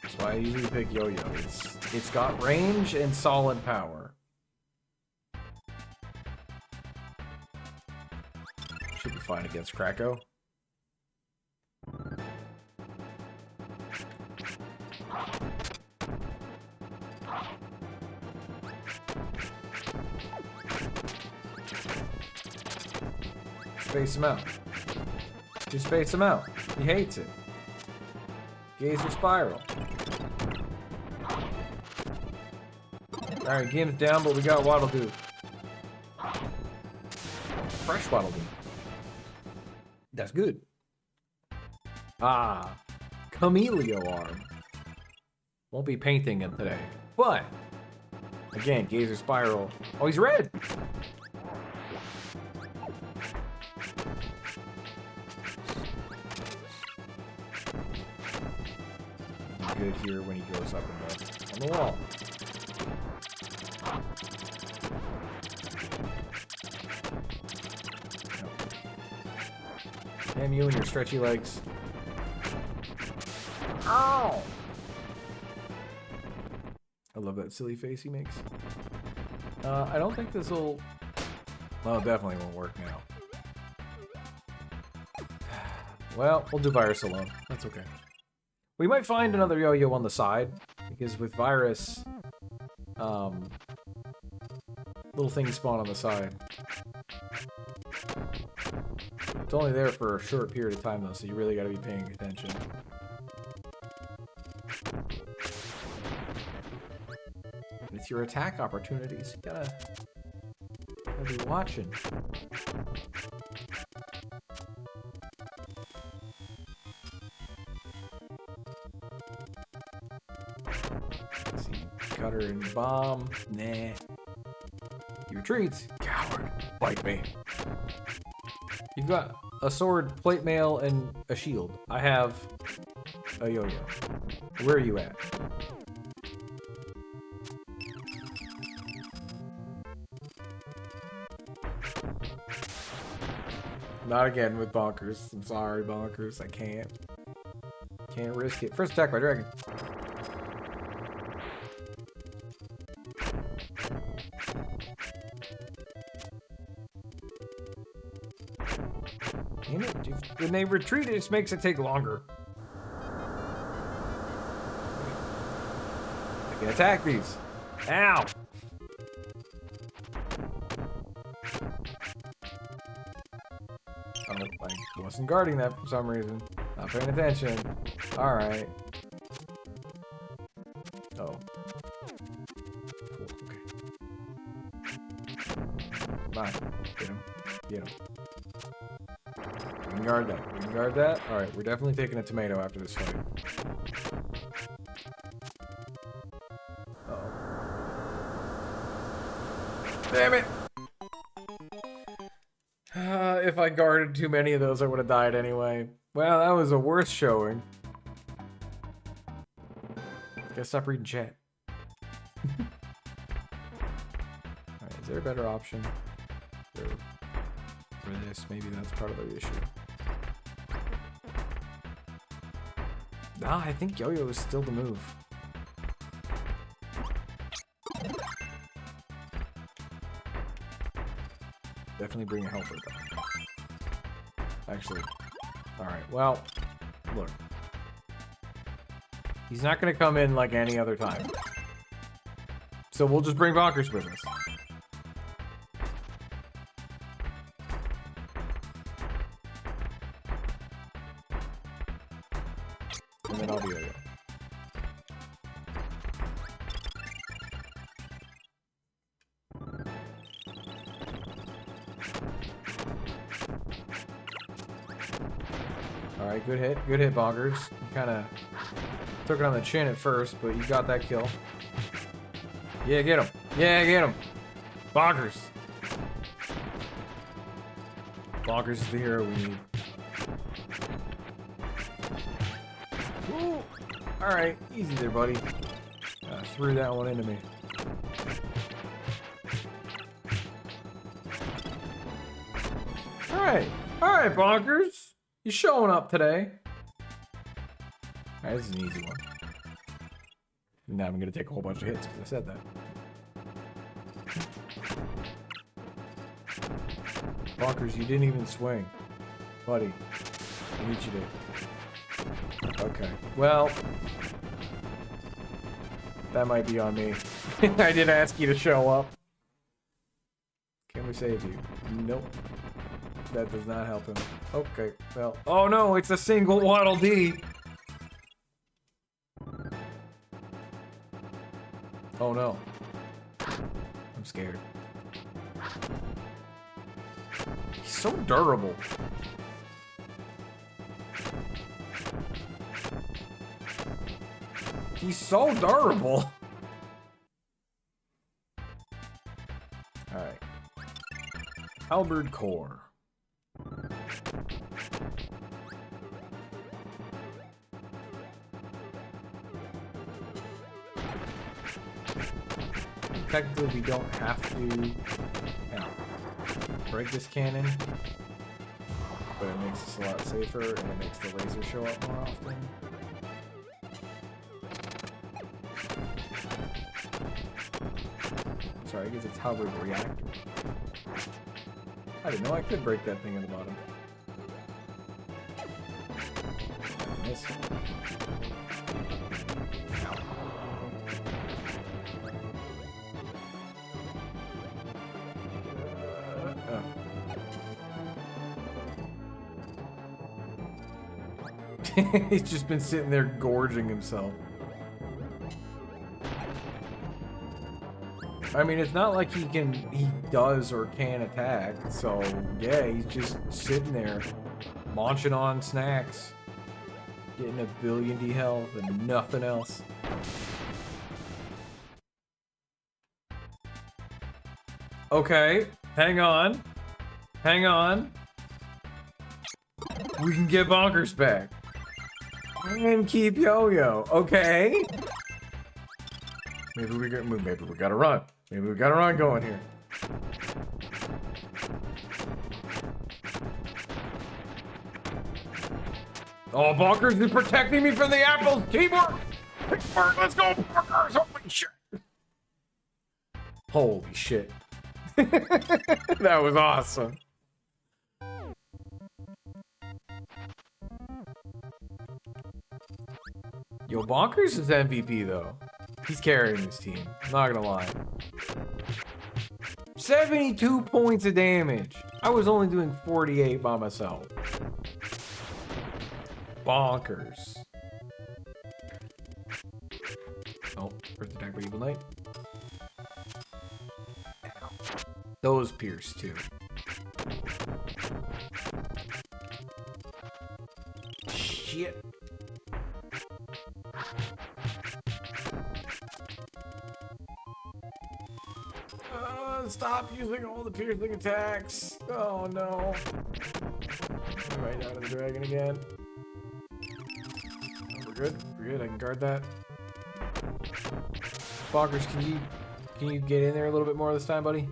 That's why I usually pick Yo-Yo. It's got range and solid power. Should be fine against Krakow. Space him out. Just space him out. He hates it. Gazer spiral. Alright, game's down, but we got Waddle Doo. Fresh Waddle Doo. That's good. Ah. Camelio arm. Won't be painting him today. But, again, Gazer spiral. Oh, he's red! good here when he goes up on the wall. Damn you and your stretchy legs. Ow! I love that silly face he makes. I don't think this will... Well, it definitely won't work now. Well, we'll do Virus alone. That's okay. We might find another yo-yo on the side, because with Virus, little things spawn on the side. It's only there for a short period of time, though, so you really gotta be paying attention. And it's your attack opportunities. You gotta be watching. Let's see, cutter and bomb. Nah. He retreats. Coward. Bite me. You've got a sword, plate mail, and a shield. I have a yo-yo. Where are you at? Not again with Bonkers. I'm sorry, Bonkers. I can't. Can't risk it. First attack by dragon. Damn it. When they retreat, it just makes it take longer. I can attack these. Ow! Oh, I wasn't guarding that for some reason. Not paying attention. Alright. Oh. Cool, okay. Come on. Get him. Get him. We can guard that. We can guard that. Alright, we're definitely taking a tomato after this fight. Uh-oh. Damn it! If I guarded too many of those, I would have died anyway. Well, that was a worse showing. Gotta stop reading chat. Alright, is there a better option? For this, maybe that's part of the issue. Nah, I think yo-yo is still the move. Definitely bring a helper though. Actually, alright, well, look. He's not gonna come in like any other time. So we'll just bring Bonkers with us. And then I'll be yo-yo. Alright, good hit. Good hit, Bonkers. You kinda took it on the chin at first, but you got that kill. Yeah, get him. Yeah, get him. Bonkers. Bonkers is the hero we need. Woo! Alright, easy there, buddy. Threw that one into me. Alright. Alright, Bonkers. You showing up today. Alright, this is an easy one. Now I'm gonna take a whole bunch of hits because I said that. Bonkers, you didn't even swing. Buddy. I need you to. Okay. Well. That might be on me. I did ask you to show up. Can we save you? Nope. That does not help him. Okay, well. Oh no, it's a single Waddle Dee! Oh no. I'm scared. He's so durable. He's so durable. Alright. Halberd Core. technically we don't have to break this cannon, but it makes us a lot safer and it makes the laser show up more often. Sorry, I guess it's how we react. I didn't know I could break that thing at the bottom. Nice. He's just been sitting there gorging himself. I mean, it's not like he does or can attack, so yeah, he's just sitting there, munching on snacks, getting a billion D health and nothing else. Okay, hang on. Hang on. We can get Bonkers back. And keep Yo-Yo, okay? Maybe we gotta run. Maybe we got a run going here. Oh, Bonkers is protecting me from the apples. Teamwork! Teamwork, let's go, Bonkers! Holy shit! Holy shit. That was awesome. Yo, Bonkers is MVP though. He's carrying this team. Not gonna lie. 72 points of damage. I was only doing 48 by myself. Bonkers. Oh, first attack by Evil Knight. Ow. Those pierce too. Shit. Stop using all the piercing attacks. Oh no. Right down to the dragon again. We're good. We're good. I can guard that. Bonkers, can you get in there a little bit more this time, buddy?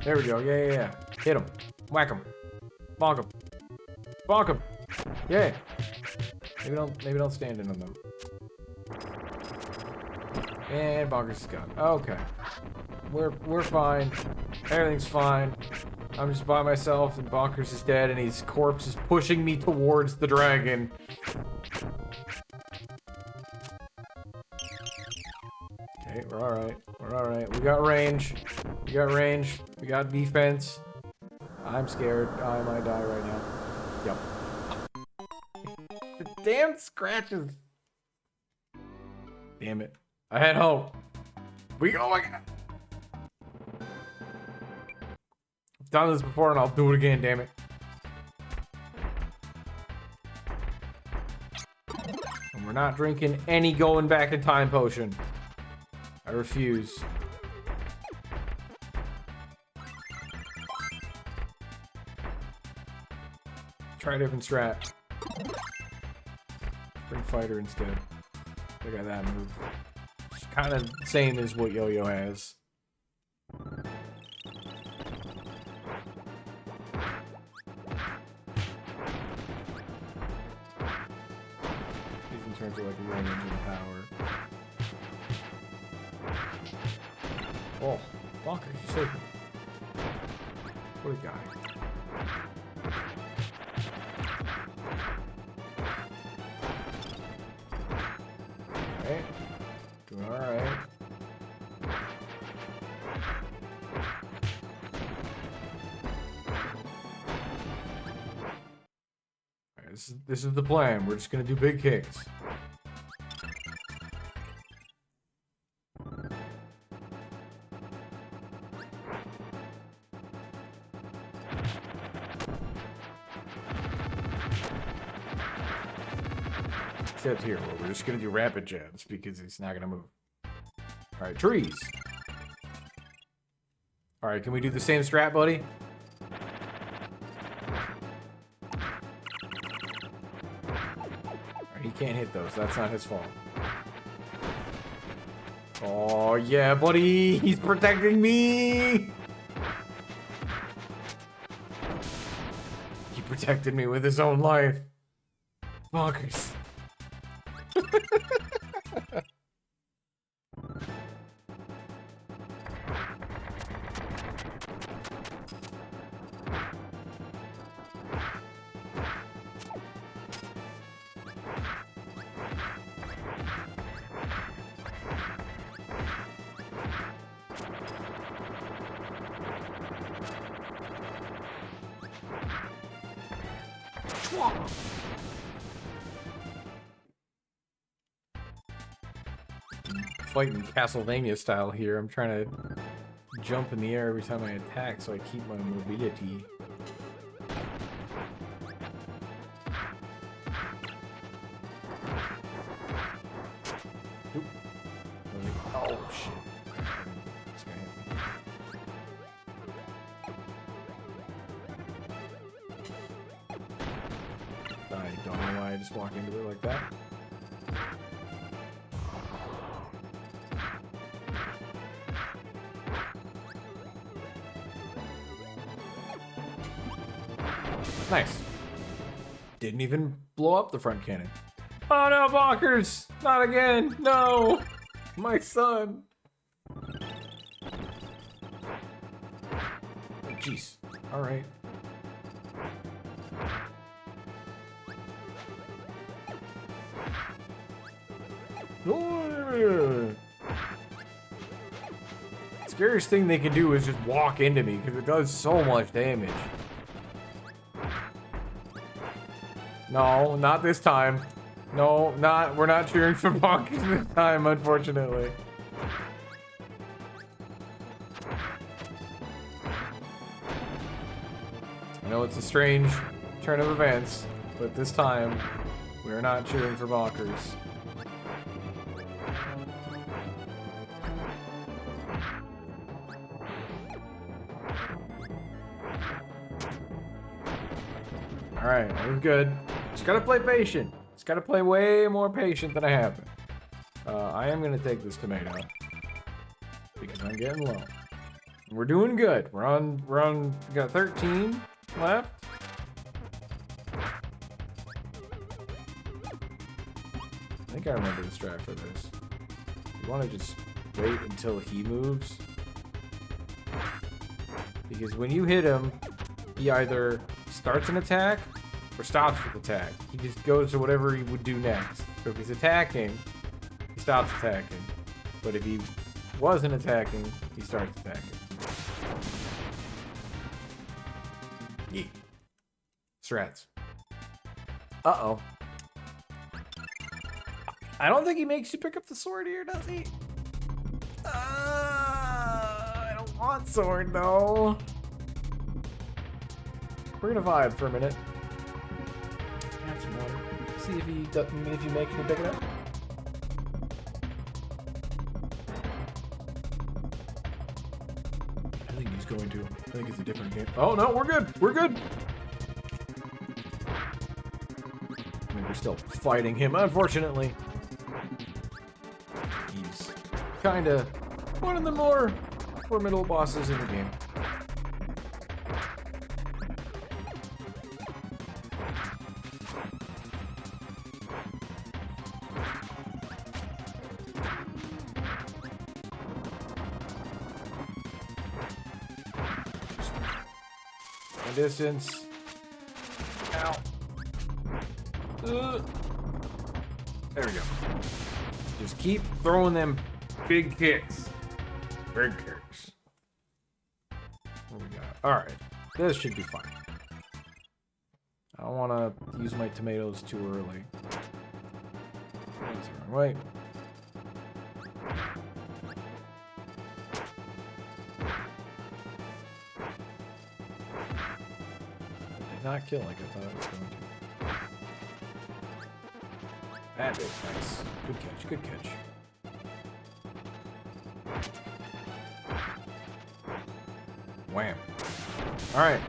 There we go. Yeah. Hit him. Whack him. Bonk him. Bonk him. Yeah. Maybe don't stand in on them. And Bonkers is gone. Okay. We're fine. Everything's fine. I'm just by myself and Bonkers is dead and his corpse is pushing me towards the dragon. Okay, we're alright. We're alright. We got range. We got range. We got defense. I'm scared. I might die right now. Yep. The damn scratches. Damn it. I had hope. Oh my god. I've done this before and I'll do it again, damn it. And we're not drinking any going back in time potion. I refuse. Try a different strat. Bring fighter instead. Look at that move. Kind of same as what Yo-Yo has. He's in terms of like range and power. Oh, Bonkers, you saved me. What a guy. Alright. Doing alright. This is the plan. We're just gonna do big kicks. Except here, where we're just gonna do rapid jabs because he's not gonna move. Alright, trees. Alright, can we do the same strat, buddy? He can't hit those. That's not his fault. Oh, yeah, buddy. He's protecting me. He protected me with his own life. Bonkers. Fighting Castlevania style here. I'm trying to jump in the air every time I attack so I keep my mobility. Oop. Oh shit. This guy hit me. I don't know why I just walked into it like that. Nice. Didn't even blow up the front cannon. Oh no, bonkers! Not again! No! My son! Jeez. Alright. Scariest thing they can do is just walk into me because it does so much damage. No, not this time. No, we're not cheering for bonkers this time, unfortunately. I know it's a strange turn of events, but this time, we're not cheering for bonkers. Alright, that was good. Just gotta play patient. Just gotta play way more patient than I have been. I am gonna take this tomato. Because I'm getting low. We're doing good. We got 13 left. I think I remember the strat for this. You wanna just wait until he moves. Because when you hit him, he either starts an attack or stops with attack. He just goes to whatever he would do next. So if he's attacking, he stops attacking. But if he wasn't attacking, he starts attacking. Yeet. Strats. Uh-oh. I don't think he makes you pick up the sword here, does he? I don't want sword, though. We're gonna vibe for a minute. Have some water. See if he makes me pick it up. I think he's going to. I think it's a different game. Oh no, we're good. We're good. I mean, we're still fighting him, unfortunately. He's kinda one of the more formidable bosses in the game. Distance. Ow. There we go. Just keep throwing them big kicks. Big kicks. What we got? Alright. This should be fine. I don't want to use my tomatoes too early. That's the wrong way. Not kill like I thought it was going to. That is nice. Good catch, good catch. Wham. Alright,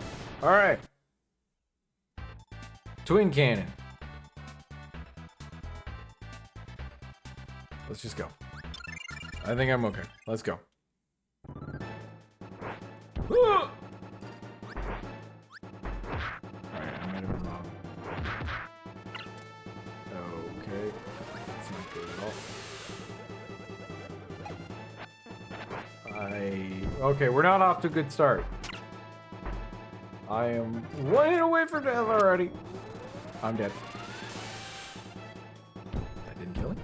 alright. Twin cannon. Let's just go. I think I'm okay. Let's go. Alright, I'm gonna move on. Okay. That's not good at all. Okay, we're not off to a good start. I am 1 hit away from death already. I'm dead. That didn't kill him?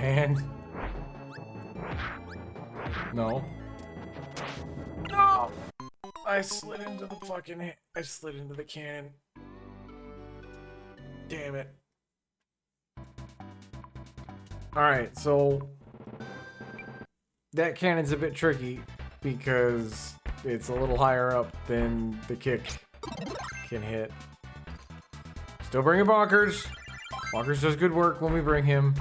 And no. No! I slid into the fucking I slid into the cannon. Damn it. Alright, so that cannon's a bit tricky because it's a little higher up than the kick can hit. Still bringing Bonkers. Bonkers does good work when we bring him.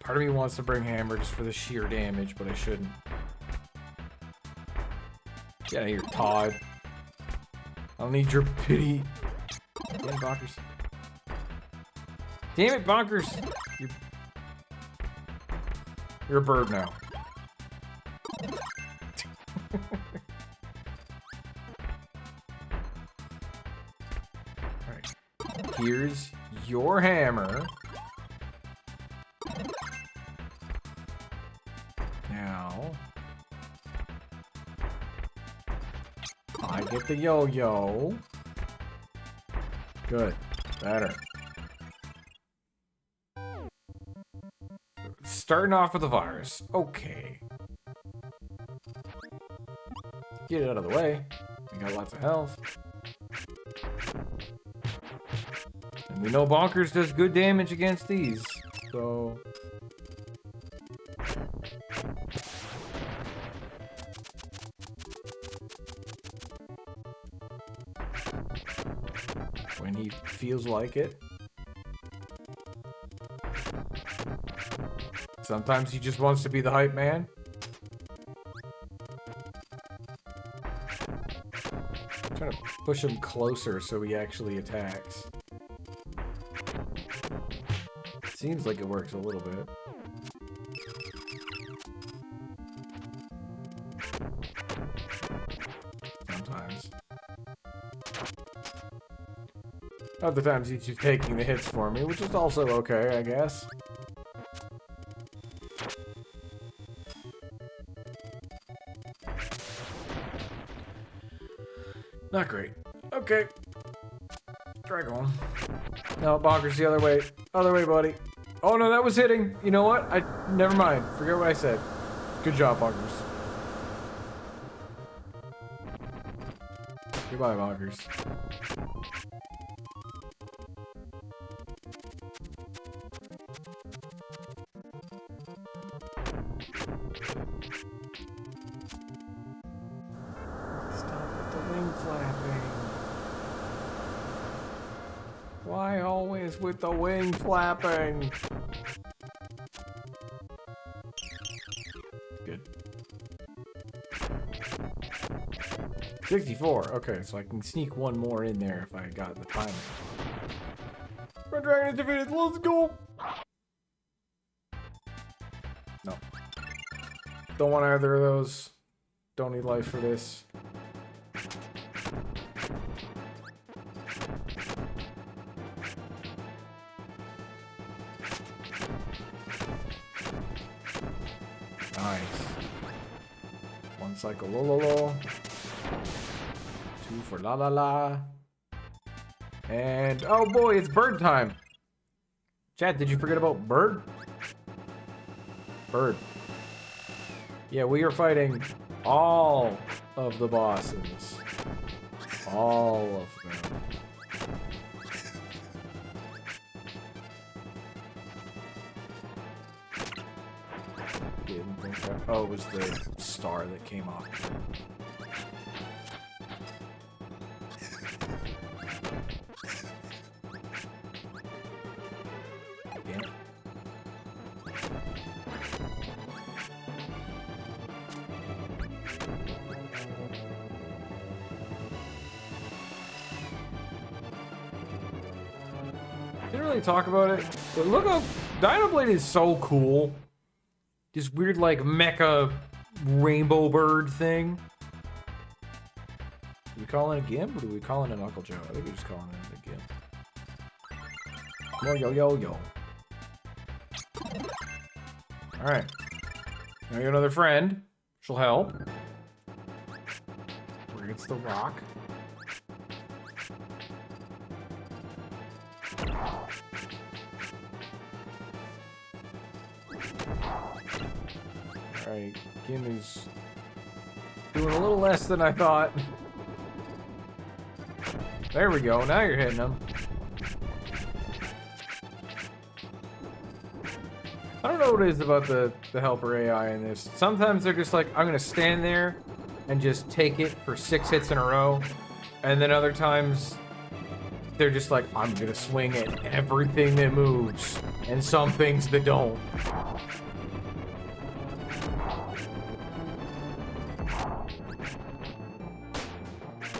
Part of me wants to bring Hammer just for the sheer damage, but I shouldn't. Get out of here, Todd. I don't need your pity. Damn Bonkers. Damn it, Bonkers! You're a bird now. Alright. Here's your hammer. Now, I get the yo-yo. Good. Better. Starting off with the virus. Okay. Get it out of the way. We got lots of health. And we know Bonkers does good damage against these. So... when he feels like it. Sometimes he just wants to be the hype man. I'm trying to push him closer so he actually attacks. Seems like it works a little bit. Sometimes. Other times he's just taking the hits for me, which is also okay, I guess. Not great. Okay. Drag on. No, Bonkers the other way. Other way, buddy. Oh no, that was hitting. You know what? Never mind. Forget what I said. Good job, Bonkers. Goodbye, Bonkers. Why always with the wing flapping? Good. 64. Okay, so I can sneak one more in there if I got the timing. Red Dragon is defeated. Let's go. No. Don't want either of those. Don't need life for this. Nice. One cycle lo. 2 for la. And oh boy, it's bird time. Chat, did you forget about bird? Bird. Yeah, we are fighting all of the bosses. All of them. Didn't think that. Oh, it was the star that came off. really talk about it, but look how Dynablade is so cool. This weird, like, mecha rainbow bird thing. Do we call it a Gimp or do we call it an Uncle Joe? I think we're just calling it a Gimp. Yo, yo, yo, yo. Alright. Now we got another friend. She'll help. Where gets the rock? Alright, Kim is doing a little less than I thought. There we go, now you're hitting him. I don't know what it is about the helper AI in this. Sometimes they're just like, I'm gonna stand there and just take it for 6 hits in a row. And then other times, they're just like, I'm gonna swing at everything that moves. And some things that don't.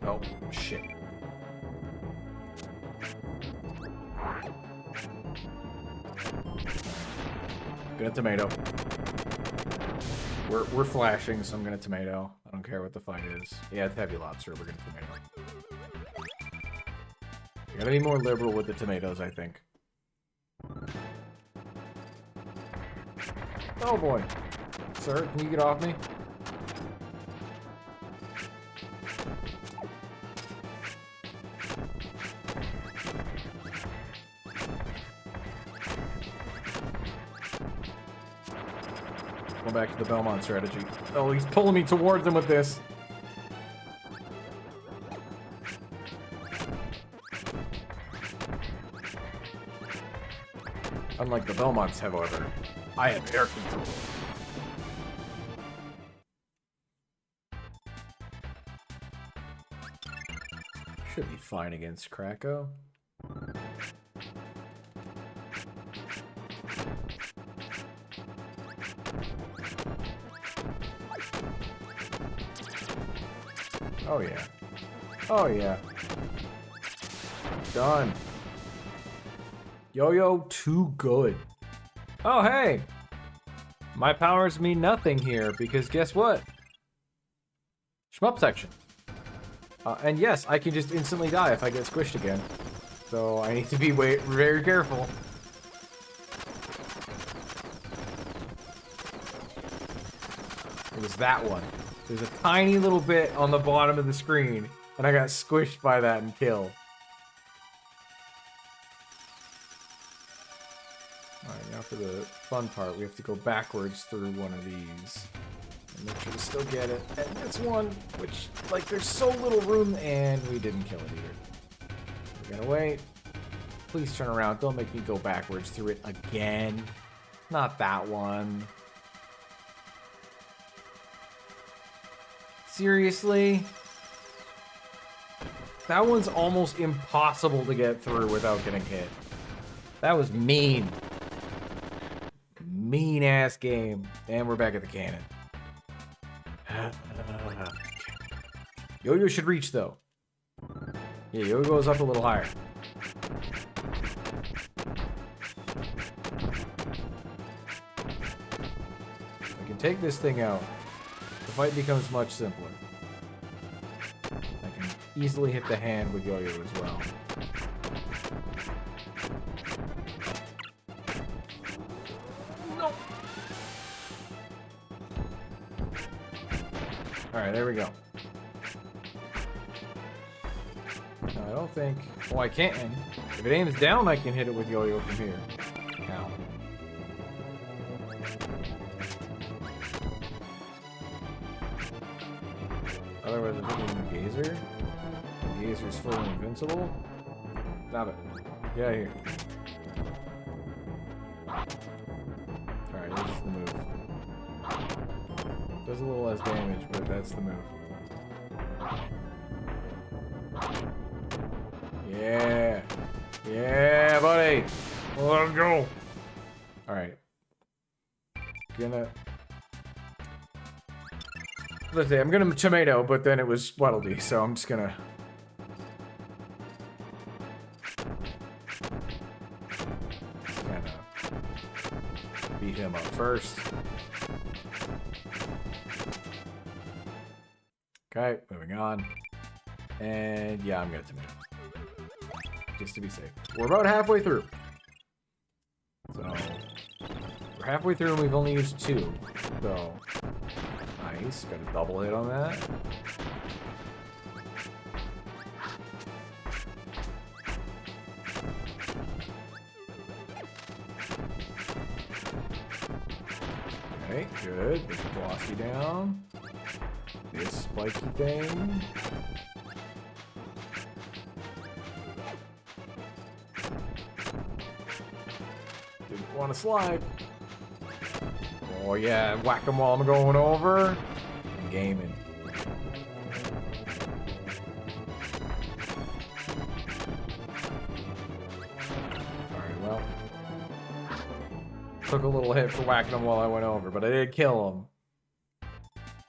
Oh, shit. Gonna tomato. We're flashing, so I'm gonna tomato. I don't care what the fight is. Yeah, it's heavy lobster. We're gonna tomato. You gotta be more liberal with the tomatoes, I think. Oh boy. Sir, can you get off me? Go back to the Belmont strategy. Oh, he's pulling me towards him with this. Unlike the Belmonts, however, I have air control. Should be fine against Krakow. Oh yeah. Oh yeah. Done. Yo-yo, too good. Oh hey! My powers mean nothing here, because guess what? Shmup section. And yes, I can just instantly die if I get squished again. So I need to be very careful. It was that one. There's a tiny little bit on the bottom of the screen, and I got squished by that and killed. Alright, now for the fun part, we have to go backwards through one of these. And make sure to still get it. And that's one, which, like, there's so little room, and we didn't kill it either. We're gonna wait. Please turn around. Don't make me go backwards through it again. Not that one. Seriously? That one's almost impossible to get through without getting hit. That was mean. Mean ass game. And we're back at the cannon. Yo-yo should reach though. Yeah, yo-yo goes up a little higher. I can take this thing out. The fight becomes much simpler. I can easily hit the hand with yo-yo as well. No. Alright, there we go. No, I don't think... Oh, I can't. If it aims down, I can hit it with yo-yo from here. Ow. Otherwise, I think it's a gazer. The gazer's fully invincible. Stop it. Get out of here. Alright, this is the move. Does a little less damage, but that's the move. Yeah. Yeah, buddy. Let's go. Alright. Let's see, I'm gonna tomato, but then it was Waddle-Dee, so I'm just gonna... first. Okay, moving on. And yeah, I'm gonna tomato. Just to be safe. We're about halfway through. So, we're halfway through and we've only used 2. So, nice. Got a double hit on that. Okay, good. This velocity down. This spiky thing. Didn't want to slide. Oh yeah, whack them while I'm going over. I'm gaming. Alright, well. Took a little hit for whacking them while I went over, but I did kill him.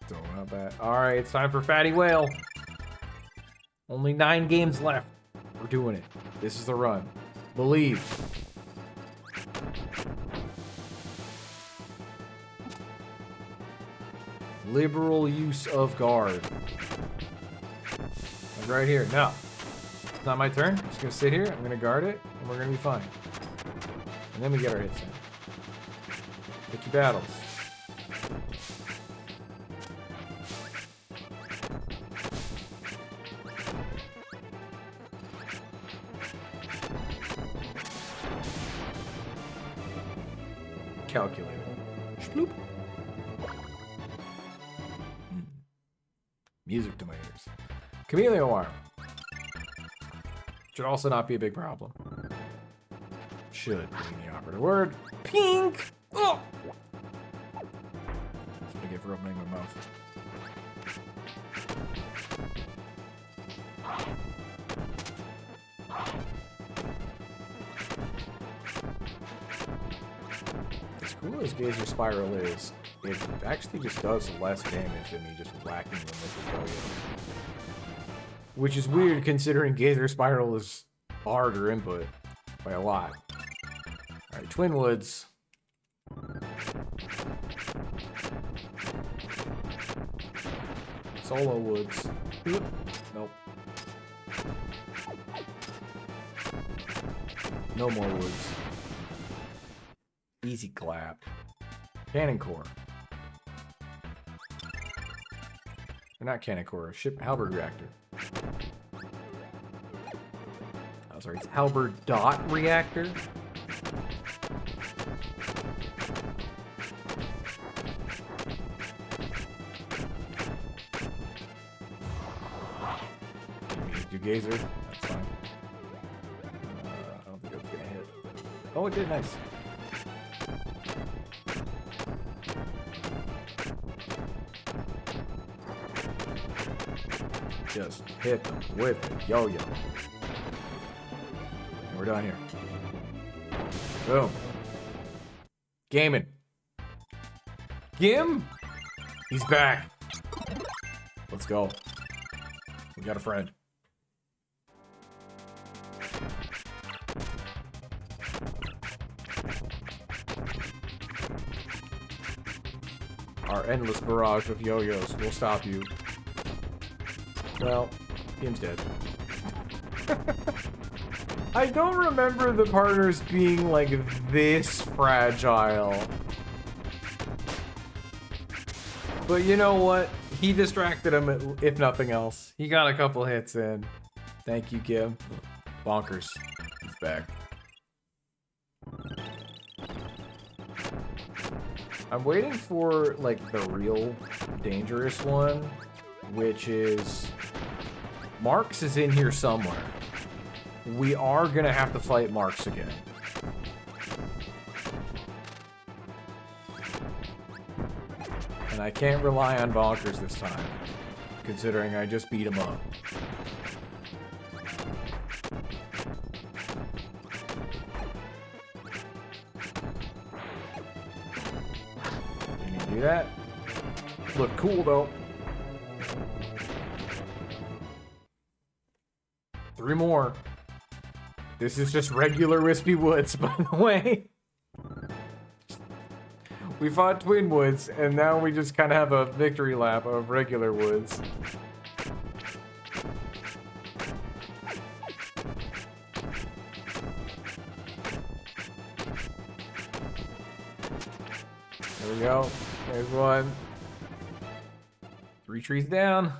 So not bad. Alright, it's time for Fatty Whale. Only 9 games left. We're doing it. This is the run. Believe. Liberal use of guard. Like right here. No. It's not my turn. I'm just gonna sit here. I'm gonna guard it, and we're gonna be fine. And then we get our hits in. Pick your battles. Calculated. Shloop. Music tomatoes. Chameleon arm. Should also not be a big problem. Should be the operative word. Pink! Oh! That's what I get for opening my mouth. As cool as Gazer Spiral is, it actually just does less damage than me just whacking them with the yo-yo. Which is weird considering Gazer Spiral is harder input by a lot. Alright, Twin Woods. Solo Woods. Nope. No more Woods. Easy clap. Cannon Core. Or not Cannon Core, Ship Halberd Reactor. Oh, sorry, it's Halberd Dot Reactor. Do Gazer, that's fine. I don't think it's gonna hit. Oh, it did, nice. Just hit them with the yo-yo. And we're done here. Boom. Gaming. Gim? He's back. Let's go. We got a friend. Our endless barrage of yo-yos will stop you. Well, Gim's dead. I don't remember the partners being like this fragile. But you know what? He distracted him, if nothing else. He got a couple hits in. Thank you, Gim. Bonkers. He's back. I'm waiting for, like, the real dangerous one, which is... Marks is in here somewhere. We are gonna have to fight Marks again. And I can't rely on Bonkers this time, considering I just beat him up. You can do that. Look cool though. 3 more. This is just regular Wispy Woods, by the way. We fought Twin Woods, and now we just kind of have a victory lap of regular woods. There we go. There's one. 3 trees down.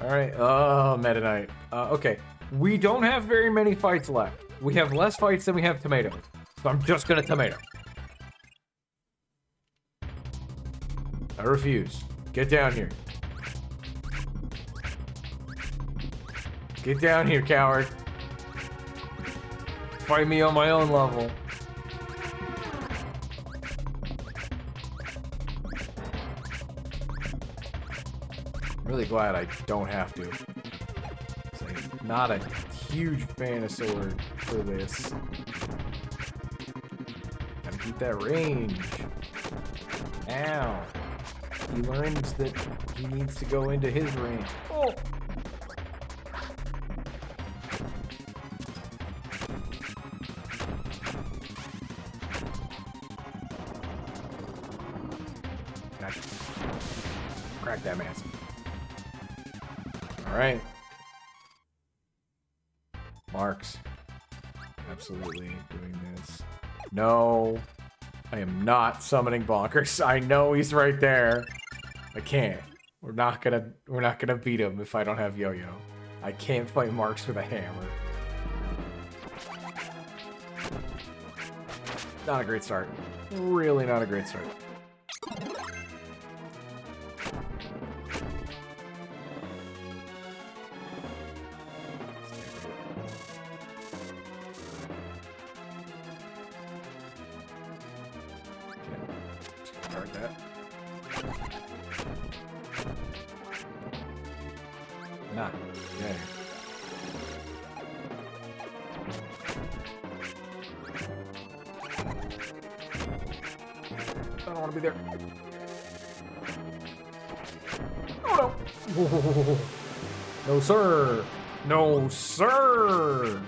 All right. Oh, Meta Knight. Okay. We don't have very many fights left. We have less fights than we have tomatoes. So I'm just gonna tomato. I refuse. Get down here. Get down here, coward. Fight me on my own level. I'm really glad I don't have to. I'm not a huge fan of sword for this. Gotta keep that range. Ow. He learns that he needs to go into his range. Oh! Gotcha. Crack that man. Alright. Marks. Absolutely doing this. No. I am not summoning Bonkers. I know he's right there. I can't. We're not gonna beat him if I don't have Yo-Yo. I can't fight Marks with a hammer. Not a great start. Really not a great start. Nah. Yeah. I don't want to be there. Oh no! No sir! No sir!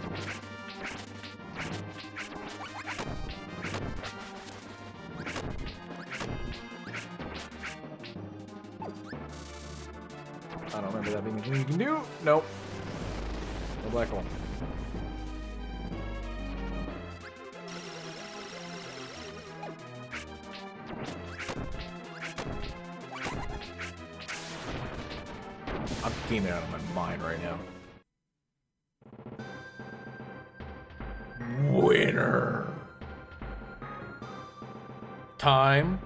I don't remember that being anything you can do. Nope. No black hole. I'm gaming out of my mind right now. Winner. Time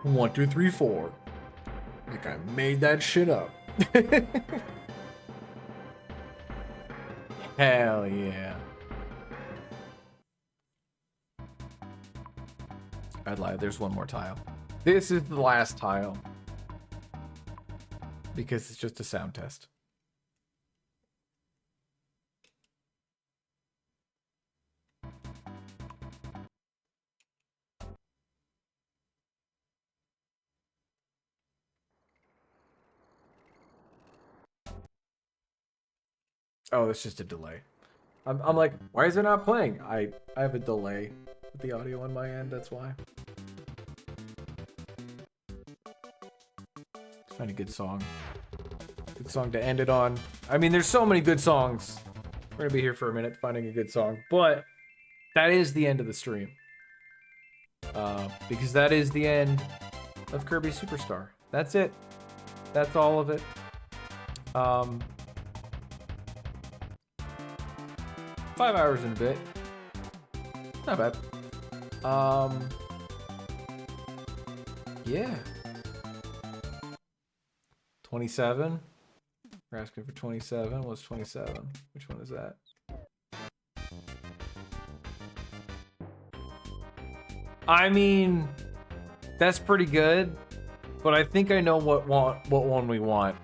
1, 2, 3, 4. Like I made that shit up. Hell yeah. I'd lie, there's one more tile. This is the last tile. Because it's just a sound test. Oh, it's just a delay. I'm like, why is it not playing? I have a delay with the audio on my end, that's why. Find a good song. Good song to end it on. I mean, there's so many good songs. We're gonna be here for a minute finding a good song, but that is the end of the stream. Because that is the end of Kirby Superstar. That's it. That's all of it. 5 hours and a bit. Not bad. Yeah. 27. We're asking for 27. What's 27? Which one is that? I mean, that's pretty good, but I think I know what one we want.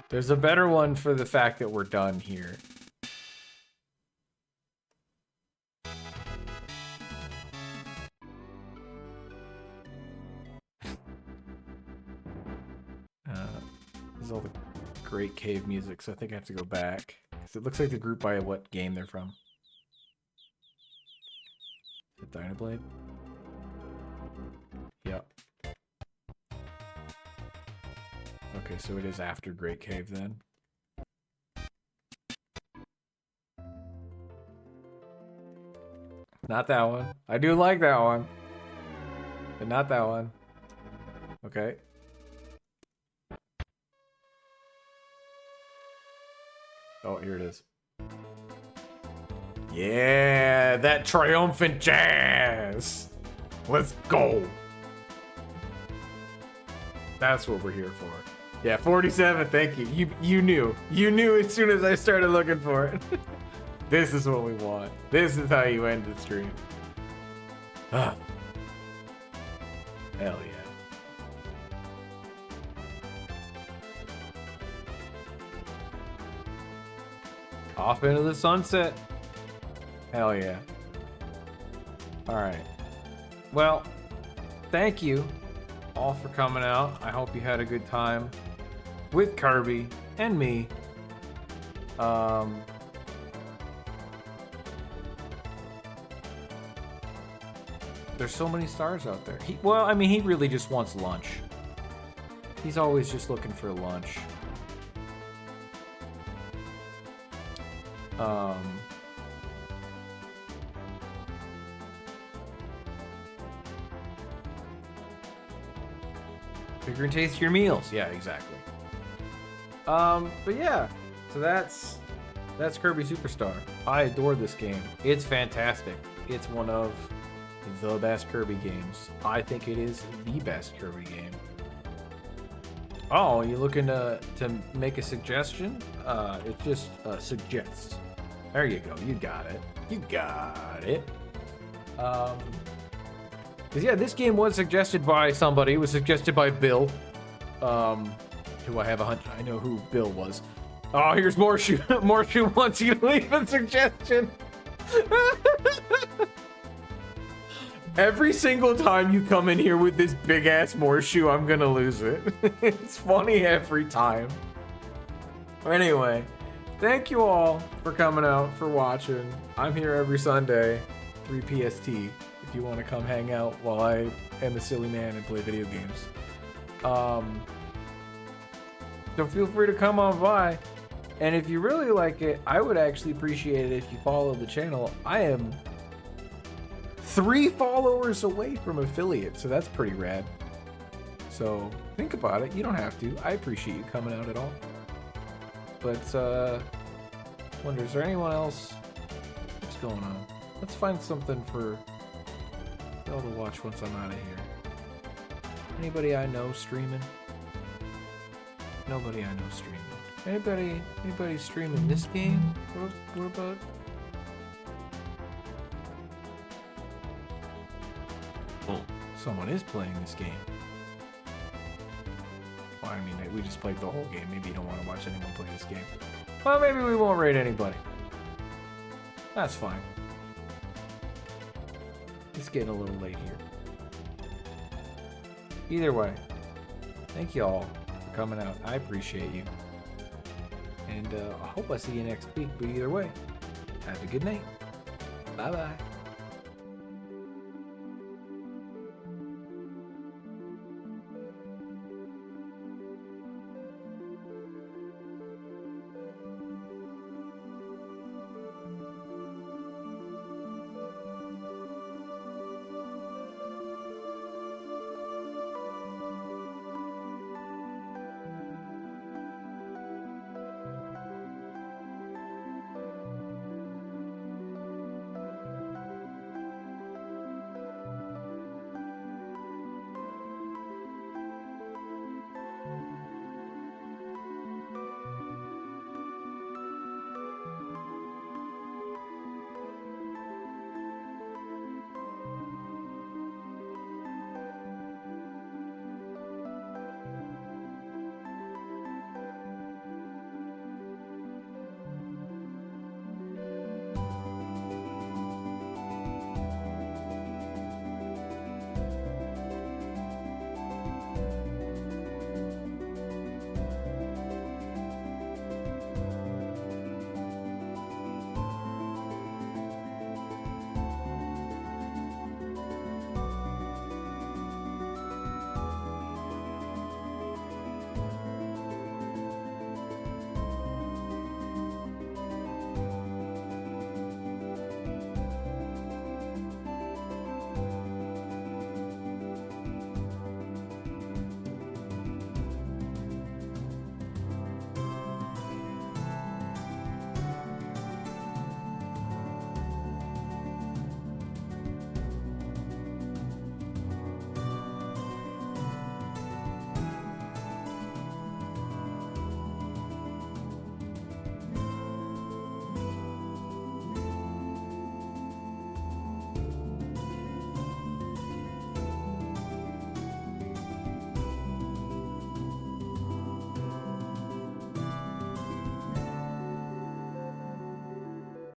There's a better one for the fact that we're done here. There's all the great cave music, so I think I have to go back. Because it looks like the group by what game they're from. Is it Dynablade? Yep. Okay, so it is after Great Cave then. Not that one. I do like that one. But not that one. Okay. Oh, here it is. Yeah, that triumphant jazz. Let's go. That's what we're here for. Yeah, 47, thank you. You knew. You knew as soon as I started looking for it. This is what we want. This is how you end the stream. Ah. Hell yeah. Off into the sunset. Hell yeah. Alright. Well, thank you all for coming out. I hope you had a good time with Kirby and me. There's so many stars out there. Well, I mean, he really just wants lunch. He's always just looking for lunch. Figure and taste your meals. Yeah, exactly. But yeah, so that's Kirby Superstar. I adore this game. It's fantastic. It's one of the best Kirby games. I think it is the best Kirby game. Oh, you looking to make a suggestion? It just suggests. There you go. You got it. You got it. Cause yeah, this game was suggested by somebody. It was suggested by Bill. Who I have a hunch I know who Bill was. Oh, here's Morshoe. Morshoe wants you to leave a suggestion. Every single time you come in here with this big ass Morshoe, I'm gonna lose it. It's funny every time. Anyway, thank you all for coming out, for watching. I'm here every Sunday, 3 PST, if you want to come hang out while I am a silly man and play video games. So feel free to come on by. And if you really like it, I would actually appreciate it if you follow the channel. I am 3 followers away from affiliate, so that's pretty rad. So think about it. You don't have to. I appreciate you coming out at all. But wonder, is there anyone else? What's going on? Let's find something for y'all to watch once I'm out of here. Anybody I know streaming? Nobody I know streaming. Anybody streaming this game? What about? Oh. Someone is playing this game. Well, I mean, we just played the whole game. Maybe you don't want to watch anyone play this game. Well, maybe we won't raid anybody. That's fine. It's getting a little late here. Either way, thank you all for coming out. I appreciate you. And I hope I see you next week. But either way, have a good night. Bye-bye.